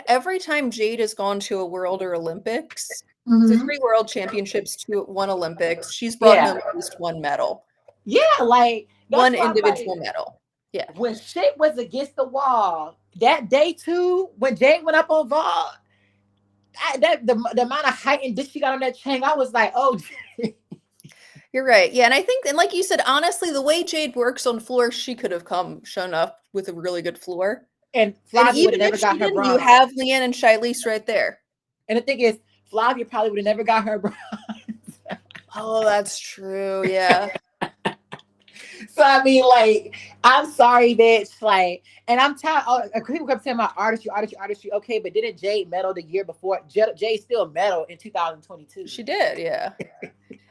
Every time Jade has gone to a World or Olympics, so 3 World Championships, 1 Olympics, she's brought home at least 1 medal. Yeah, like 1 individual medal. Yeah. When shit was against the wall, that day 2, when Jade went up on vault, the amount of height and dish she got on that chain, I was like, oh. You're right. Yeah, and I think, and like you said, honestly, the way Jade works on floor, she could have shown up with a really good floor. And Flavia would have never got her bronze. You have Leanne and Shilese right there. And the thing is, Flavia probably would have never got her bronze. Oh, that's true. Yeah. So I mean, like, I'm sorry, bitch. Like, and I'm tired. People kept saying about artistry. Okay, but didn't Jade medal the year before? Jade still medal in 2022. She did, yeah.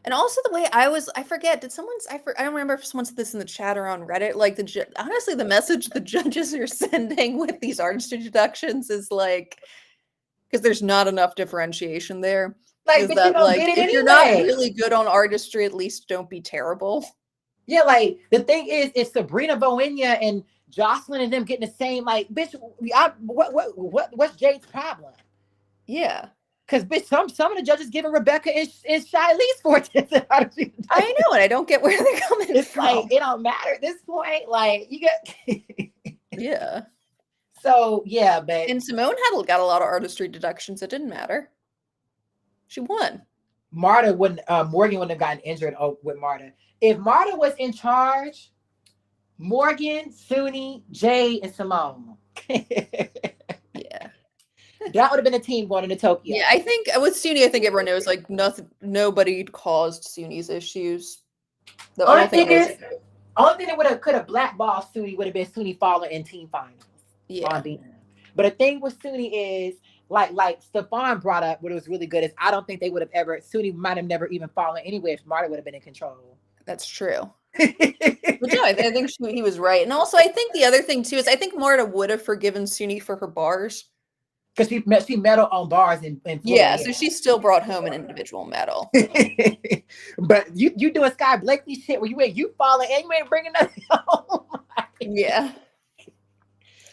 And also the way I forget. I don't remember if someone said this in the chat or on Reddit. Like honestly, the message the judges are sending with these artistry deductions is like, because there's not enough differentiation there. Like, but that, you don't get it if you're not really good on artistry, at least don't be terrible. Yeah, like the thing is, it's Sabrina Boenia and Jocelyn and them getting the same. Like, bitch, what's Jade's problem? Yeah, because bitch, some of the judges giving Rebecca and Shilese 14. I know, and I don't get where they're coming from. It's like it don't matter at this point. Like you get, yeah. So yeah, but and Simone got a lot of artistry deductions. It didn't matter. She won. Morgan wouldn't have gotten injured with Marta. If Marta was in charge, Morgan, Suni, Jade, and Simone. Yeah. That would have been a team going into Tokyo. Yeah, I think with Suni, I think everyone knows like nobody caused Suni's issues. The only thing that could have blackballed Suni would have been Suni falling in team finals. Yeah. But the thing with Suni is, like Stefan brought up, what was really good is I don't think they would have Suni might have never even fallen anyway if Marta would have been in control. That's true. But no, I think he was right. And also, I think the other thing too is I think Marta would have forgiven Suni for her bars. Because she medal on bars in Florida. Yeah, so she still brought home an individual medal. But you doing Sky Blakely shit where you falling and you ain't bringing nothing home. Yeah.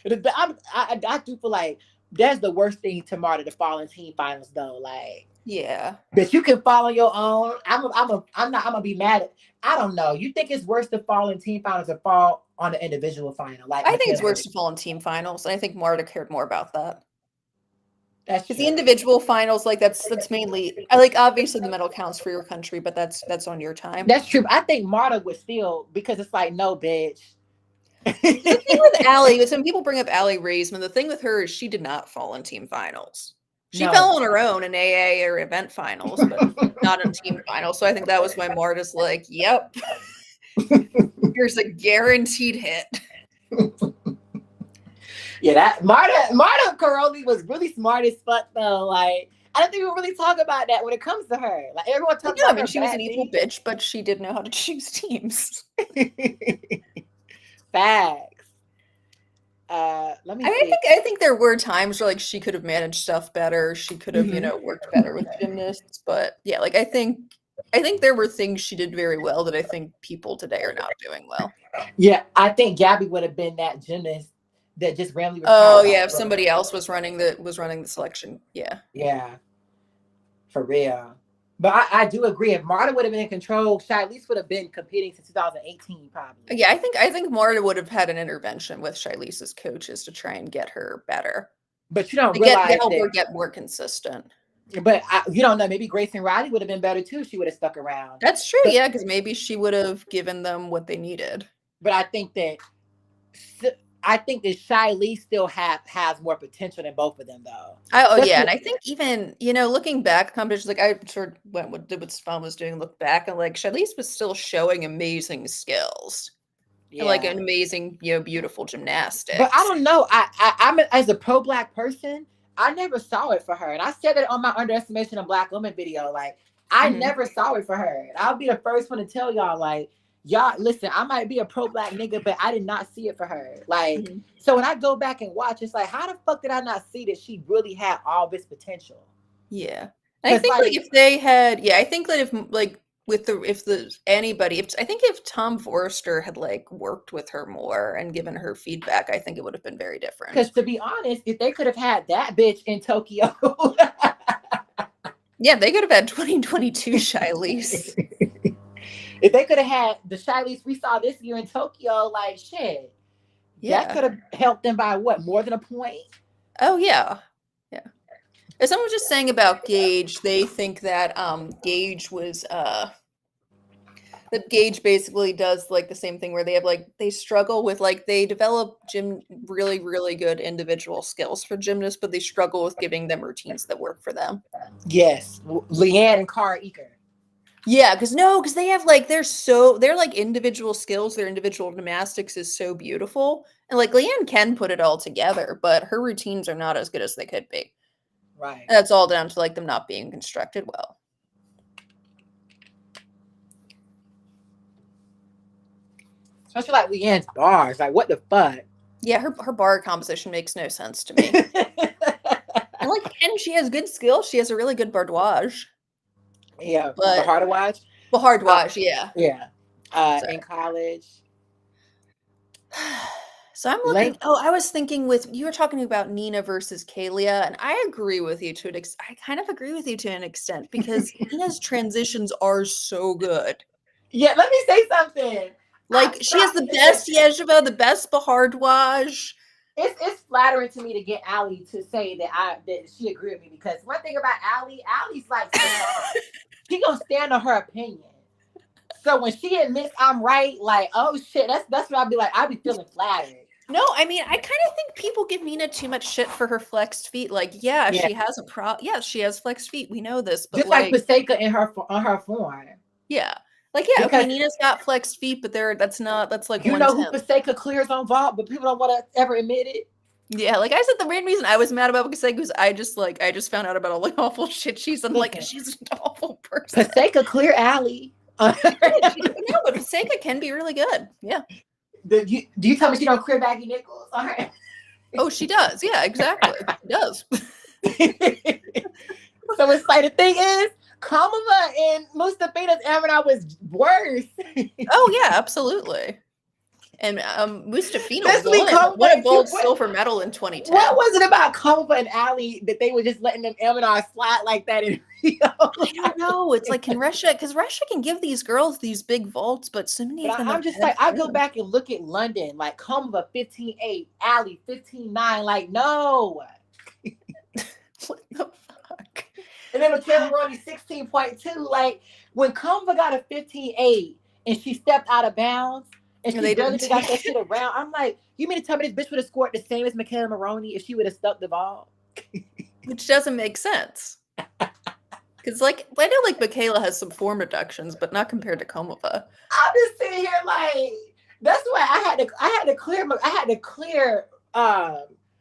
I do feel like that's the worst thing to Marta, to fall in team finals though. Like, yeah, but you can fall on your own. I'm gonna be mad at. I don't know. You think it's worse to fall in team finals or fall on the individual final? Like, I think it's worse to fall in team finals. And I think Marta cared more about that. That's because the individual finals, like that's mainly, obviously the medal counts for your country, but that's on your time. That's true. I think Marta would still, because it's like, no, bitch. The thing with Allie, when people bring up Allie Raisman, the thing with her is she did not fall in team finals. She fell on her own in AA or event finals, but not in team finals. So I think that was why Marta's like, yep, here's a guaranteed hit. Yeah, that Marta Caroli was really smart as fuck though. Like, I don't think we really talk about that when it comes to her. Like, everyone talks Yeah, I about mean, her she was bad an evil things. bitch, but she did know how to choose teams. Facts. Let me I mean, see. I think there were times where like she could have managed stuff better. She could have, worked better with gymnasts. But yeah, like I think there were things she did very well that I think people today are not doing well. Yeah, I think Gabby would have been that gymnast that just randomly retired. Oh yeah, if somebody else was running the selection, yeah. Yeah, for real. But I do agree. If Marta would have been in control, she at least would have been competing since 2018, probably. Yeah, I think Marta would have had an intervention with Shailesa's coaches to try and get her better. But you don't realize help her get more consistent. But you don't know. Maybe Grace and Riley would have been better too. She would have stuck around. That's true. Yeah, because maybe she would have given them what they needed. But I think that Shiley still has more potential than both of them, though. Yeah, and I think even looking back, competitions like I sort of did what Stefan was doing, look back and like Shiley was still showing amazing skills. Yeah. And like an amazing, beautiful gymnastics. But I don't know. I'm as a pro Black person, I never saw it for her, and I said that on my underestimation of Black women video. Like I never saw it for her. And I'll be the first one to tell y'all, like, y'all listen, I might be a pro Black nigga, but I did not see it for her. Like, so when I go back and watch, it's like, how the fuck did I not see that she really had all this potential? Yeah, I think like if they had, I think that if like. I think if Tom Forrester had like worked with her more and given her feedback, I think it would have been very different. Because to be honest, if they could have had that bitch in Tokyo, yeah, they could have had 2022 Shiley's. If they could have had the Shiley's we saw this year in Tokyo, like shit, that could have helped them by what, more than a point? Oh yeah. As someone was just saying about Gage, they think that Gage was that Gage basically does like the same thing where they have like they struggle with like they develop really, really good individual skills for gymnasts, but they struggle with giving them routines that work for them. Yes, Leanne and Cara Eaker. Yeah, because they have like they're like individual skills, their individual gymnastics is so beautiful, and like Leanne can put it all together, but her routines are not as good as they could be. Right. And that's all down to like them not being constructed well. Especially like Leanne's bars. Like, what the fuck? Yeah, her bar composition makes no sense to me. and she has good skills. She has a really good bardouage. Yeah, Bahardouage? Bahardouage, yeah. Yeah. In college. So I'm looking. I was thinking you were talking about Nina versus Kalia, and I agree with you I kind of agree with you to an extent because Nina's transitions are so good. Yeah, let me say something. Like she has the best Yezhova, the best Bahardouage. It's flattering to me to get Allie to say that she agreed with me because one thing about Allie's like she gonna stand on her opinion. So when she admits I'm right, like, oh shit, that's what I'll be like. I'll be feeling flattered. No, I mean, I kind of think people give Nina too much shit for her flexed feet. Like, she has she has flexed feet. We know this, but just like Paseka on her form. Yeah, like okay, Nina's got flexed feet, but that's like you know who Paseka clears on vault, but people don't want to ever admit it. Yeah, like I said, the main reason I was mad about Paseka was I just found out about all the awful shit she's done. Like, she's an awful person. Paseka clear Allie. No, but Paseka can be really good. Yeah. Do you tell me she don't clear baggy nickels? All right. Oh, she does. Yeah, exactly. She does. So it's like the thing is, Kamala and Mustafina's Amina was worse. Oh yeah, absolutely. And Mustafina won a gold silver medal in 2010. What was it about Kamala and Ali that they were just letting them Amina slide like that in Rio? I don't know. It's like because Russia can give these girls these big vaults, but so many of them. I'm just like, I go back and look at London, like Kamala 15.8, Ali 15.9. Like, no. What the fuck? And then Michaela Roney 16.2. Like when Kamala got a 15.8 and she stepped out of bounds. And she barely got that shit around. I'm like, you mean to tell me this bitch would have scored the same as Michaela Maroney if she would have stuck the ball? Which doesn't make sense. Because, like, I know, like, Michaela has some form reductions, but not compared to Komova. I'm just sitting here like, that's why I had to clear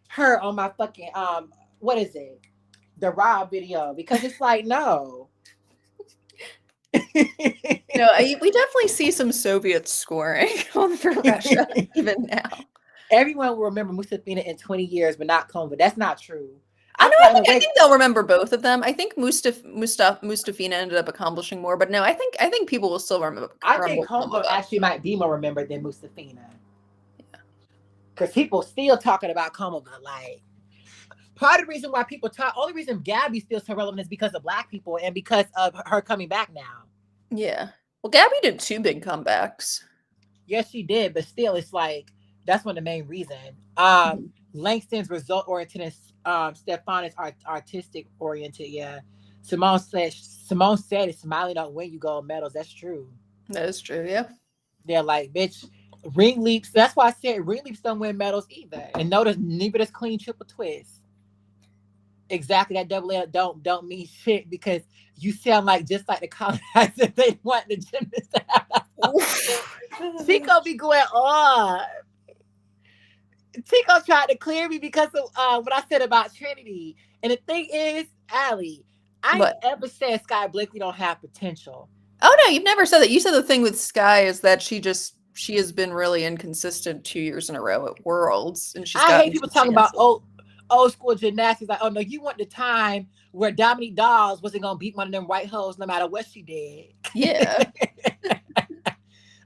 her on my fucking what is it? The Rob video, because it's like, no. No, we definitely see some Soviet scoring for Russia even now. Everyone will remember Mustafina in 20 years, but not Koma. That's not true. I think they'll remember both of them. I think Mustafina ended up accomplishing more, but no, I think people will still remember. I think Koma actually might be more remembered than Mustafina. Yeah. Because people still talking about Koma, like, part of the reason why people talk, only reason Gabby's still so relevant is because of Black people and because of her coming back now. Yeah. Well, Gabby did 2 big comebacks. Yes, she did, but still, it's like, that's one of the main reasons. Langston's result-oriented and Stefan is artistic-oriented, yeah. Simone said it's smiling don't win you gold medals. That's true. That is true, yeah. They're like, bitch, ring leaps. That's why I said ring leaps don't win medals either. And notice neither does clean triple twist. Exactly, that double L don't mean shit because you sound like just like the colonizers. They want the gymnasts to have Tico be going on. Tico tried to clear me because of what I said about Trinity. And the thing is, Allie, I ain't ever said Sky Blakely don't have potential. Oh no, you've never said that. You said the thing with Sky is that she has been really inconsistent 2 years in a row at Worlds, and I hate people talking about old school gymnastics. Like, oh no, you want the time where Dominique Dawes wasn't gonna beat one of them white hoes no matter what she did. Yeah.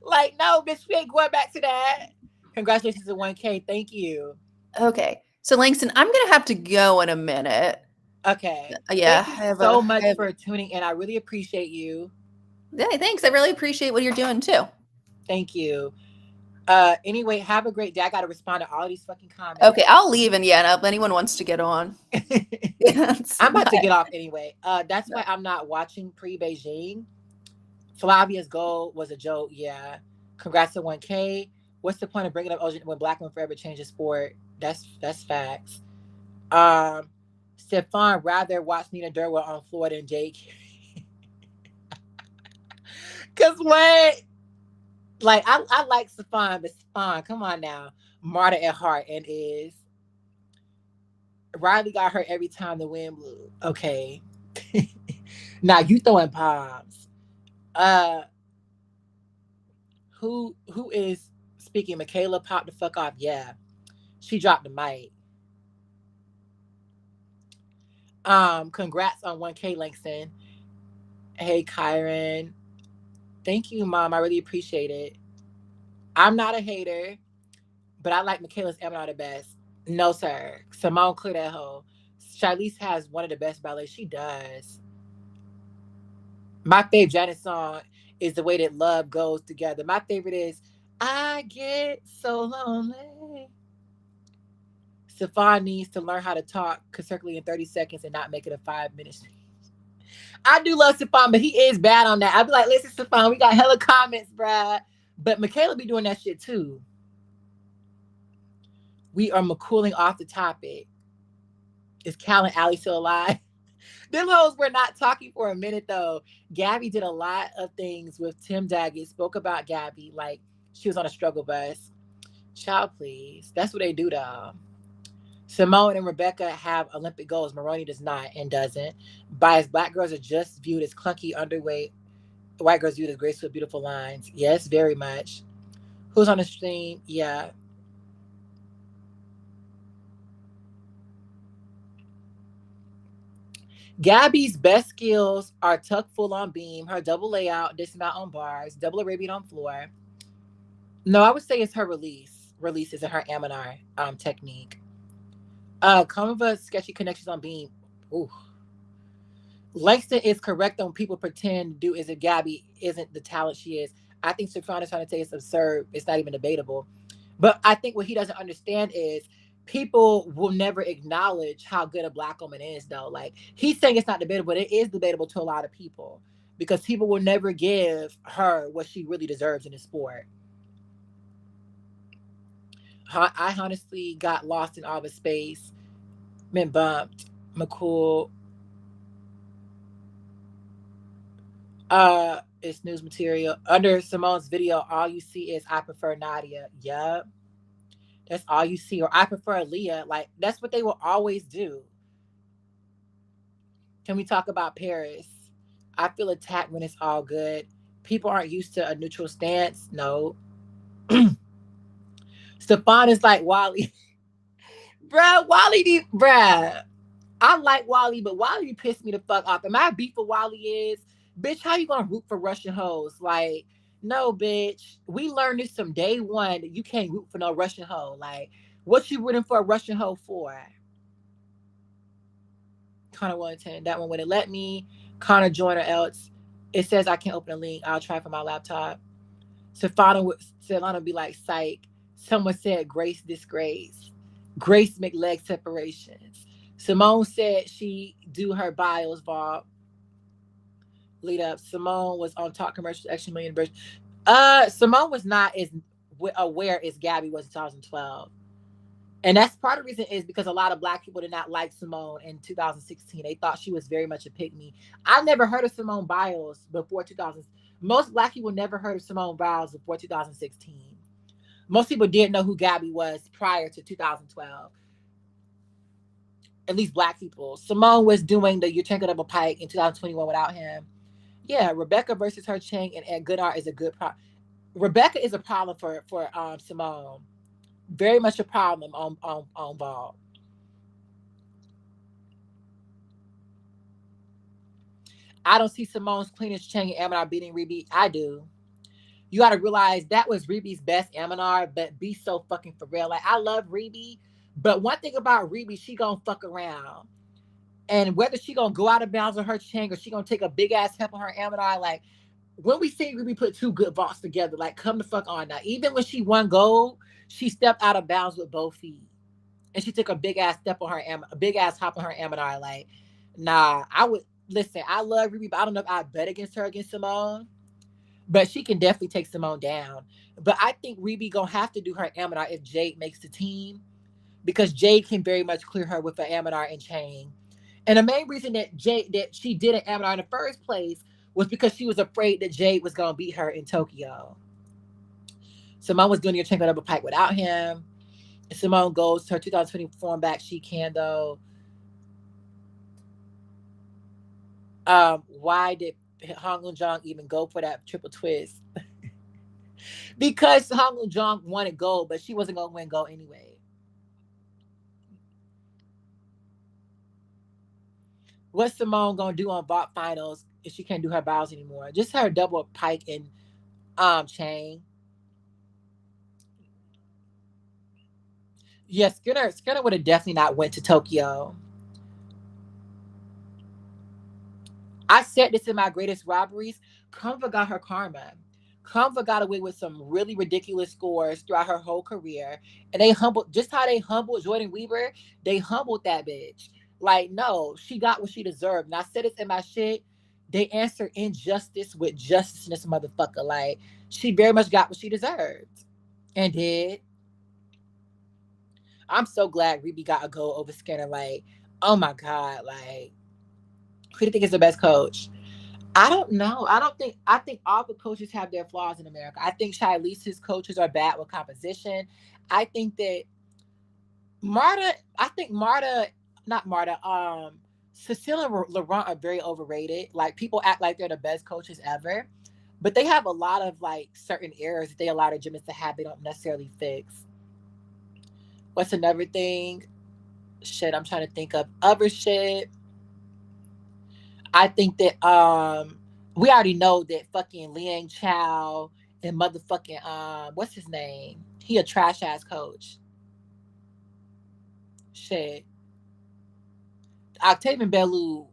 Like, no, bitch, we ain't going back to that. Congratulations to 1K. Thank you. Okay. So Langston, I'm gonna have to go in a minute. Okay. Yeah. Thank you so much for tuning in. I really appreciate you. Yeah, thanks. I really appreciate what you're doing too. Thank you. Anyway, have a great day. I gotta respond to all these fucking comments. Okay, I'll leave and if anyone wants to get on. I'm about to get off anyway. That's why I'm not watching pre-Beijing. Flavia's goal was a joke. Yeah. Congrats to 1K. What's the point of bringing up Ocean when Black women forever change the sport? That's facts. Stefan rather watch Nina Durwell on floor than Jake. Cause what? Like, I like Stefan, but Stefan, come on now. Marta at heart and is. Riley got hurt every time the wind blew. Okay. Now you throwing palms. Who is speaking? Michaela popped the fuck off. Yeah. She dropped the mic. Congrats on 1K, Langston. Hey, Kyron. Thank you, Mom. I really appreciate it. I'm not a hater, but I like Michaela's Emma the best. No, sir. Simone, clear that hole. Charlize has one of the best ballets. She does. My favorite Janet song is The Way That Love Goes Together. My favorite is I Get So Lonely. Stefan needs to learn how to talk circularly in 30 seconds and not make it a 5-minute speech. I do love Stefan, but he is bad on that. I'd be like, listen, Stefan, we got hella comments, bruh. But Michaela be doing that shit too. We are cooling off the topic. Is Cal and Allie still alive? Them hoes were not talking for a minute though. Gabby did a lot of things with Tim Daggett. Spoke about Gabby like she was on a struggle bus. Child, please. That's what they do though. Simone and Rebecca have Olympic goals. Maroney does not and doesn't. Bias Black girls are just viewed as clunky, underweight. White girls viewed as graceful, beautiful lines. Yes, very much. Who's on the stream? Yeah. Gabby's best skills are tuck full on beam, her double layout, dismount on bars, double Arabian on floor. No, I would say it's her releases and her Aminar technique. Conva sketchy connections on beam. Ooh. Langston is correct on people pretend to do as if Gabby isn't the talent she is. I think Stefan is trying to say it's absurd. It's not even debatable. But I think what he doesn't understand is people will never acknowledge how good a Black woman is, though. Like, he's saying it's not debatable, but it is debatable to a lot of people because people will never give her what she really deserves in the sport. I honestly got lost in all the space, been bumped. McCool. It's news material. Under Simone's video, all you see is I prefer Nadia. Yup. That's all you see. Or I prefer Leah. Like, that's what they will always do. Can we talk about Paris? I feel attacked when it's all good. People aren't used to a neutral stance. No. Stefan is like Wally. Bruh, bruh. I like Wally, but Wally pissed me the fuck off. And my beef for Wally is, bitch, how you gonna root for Russian hoes? Like, no, bitch. We learned this from day one that you can't root for no Russian hoe. Like, what you rooting for a Russian hoe for? Connor 110. That one wouldn't let me. Connor join or else. It says I can't open a link. I'll try for my laptop. Stefano would be like, psych. Someone said Grace disgrace. Grace make leg separations. Simone said she do her Biles vault. Lead up. Simone was on Talk Commercials Extra Million version. Simone was not as aware as Gabby was in 2012. And that's part of the reason is because a lot of Black people did not like Simone in 2016. They thought she was very much a pick-me. I never heard of Simone Biles before 2000. Most Black people never heard of Simone Biles before 2016. Most people didn't know who Gabby was prior to 2012. At least Black people. Simone was doing the Yurchenko double pike in 2021 without him. Yeah, Rebecca versus her Chang and Goodart is a good problem. Rebecca is a problem for Simone. Very much a problem on ball. I don't see Simone's cleanest Chang and Amanar beating Reby. I do. You got to realize that was Reby's best Amanar, but be so fucking for real. Like, I love Reby, but one thing about Reby, she gonna fuck around. And whether she gonna go out of bounds on her Chang or she gonna take a big ass help on her Amanar, like, when we see Ruby put two good vaults together, like, come the fuck on now. Even when she won gold, she stepped out of bounds with both feet. And she took a big ass step on her, a big ass hop on her Amanar. Like, nah, I would, listen, I love Ruby, but I don't know if I'd bet against her against Simone. But she can definitely take Simone down. But I think Ruby gonna have to do her Amanar if Jade makes the team. Because Jade can very much clear her with the Amanar and Chain. And the main reason that she did an Amanar in the first place was because she was afraid that Jade was gonna beat her in Tokyo. Simone was doing the Yurchenko double pike without him. Simone goes to her 2020 form back. She can though. Why did Hong Eun-jong even go for that triple twist? Because Hong Eun-jong wanted gold, but she wasn't gonna win gold anyway. What's Simone gonna do on vault finals if she can't do her bows anymore? Just her double pike and Chain. Yes, Skinner would have definitely not went to Tokyo. I said this in my greatest robberies. Kumva got her karma. Kumva got away with some really ridiculous scores throughout her whole career. And they humbled, just how they humbled Jordan Weaver, they humbled that bitch. Like, no, she got what she deserved. And I said this in my shit. They answer injustice with justice in this motherfucker. Like, she very much got what she deserved. And did. I'm so glad Reby got a goal over Skinner. Like, oh my God. Like, who do you think is the best coach? I don't know. I think all the coaches have their flaws in America. I think Shilisa's coaches are bad with composition. I think that Cecilia and Laurent are very overrated. Like, people act like they're the best coaches ever, but they have a lot of like certain errors that they allow their gymnasts to have they don't necessarily fix. What's another thing? Shit, I'm trying to think of other shit. I think that we already know that fucking Liang Chow and motherfucking what's his name? He a trash ass coach. Shit. Octavian Belu.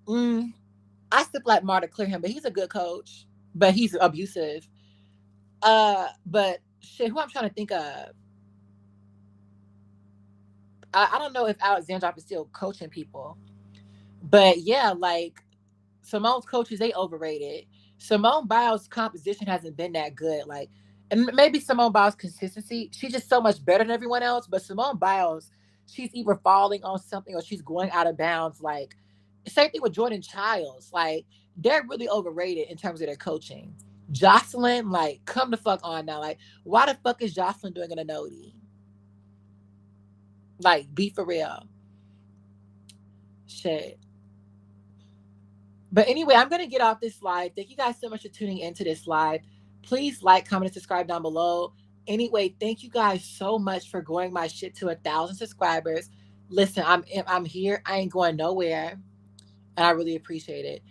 I still like Marta clear him, but he's a good coach. But he's abusive. But shit, who I'm trying to think of? I don't know if Alexandrov is still coaching people. But yeah, like Simone's coaches, they overrated. Simone Biles' composition hasn't been that good. Like, and maybe Simone Biles' consistency, she's just so much better than everyone else. But Simone Biles, she's either falling on something or she's going out of bounds. Like, same thing with Jordan Childs. Like, they're really overrated in terms of their coaching. Jocelyn, like, come the fuck on now. Like, why the fuck is Jocelyn doing an Anodi? Like, be for real. Shit. But anyway, I'm going to get off this live. Thank you guys so much for tuning into this live. Please like, comment, and subscribe down below. Anyway, thank you guys so much for growing my shit to 1,000 subscribers. Listen, I'm here. I ain't going nowhere. And I really appreciate it.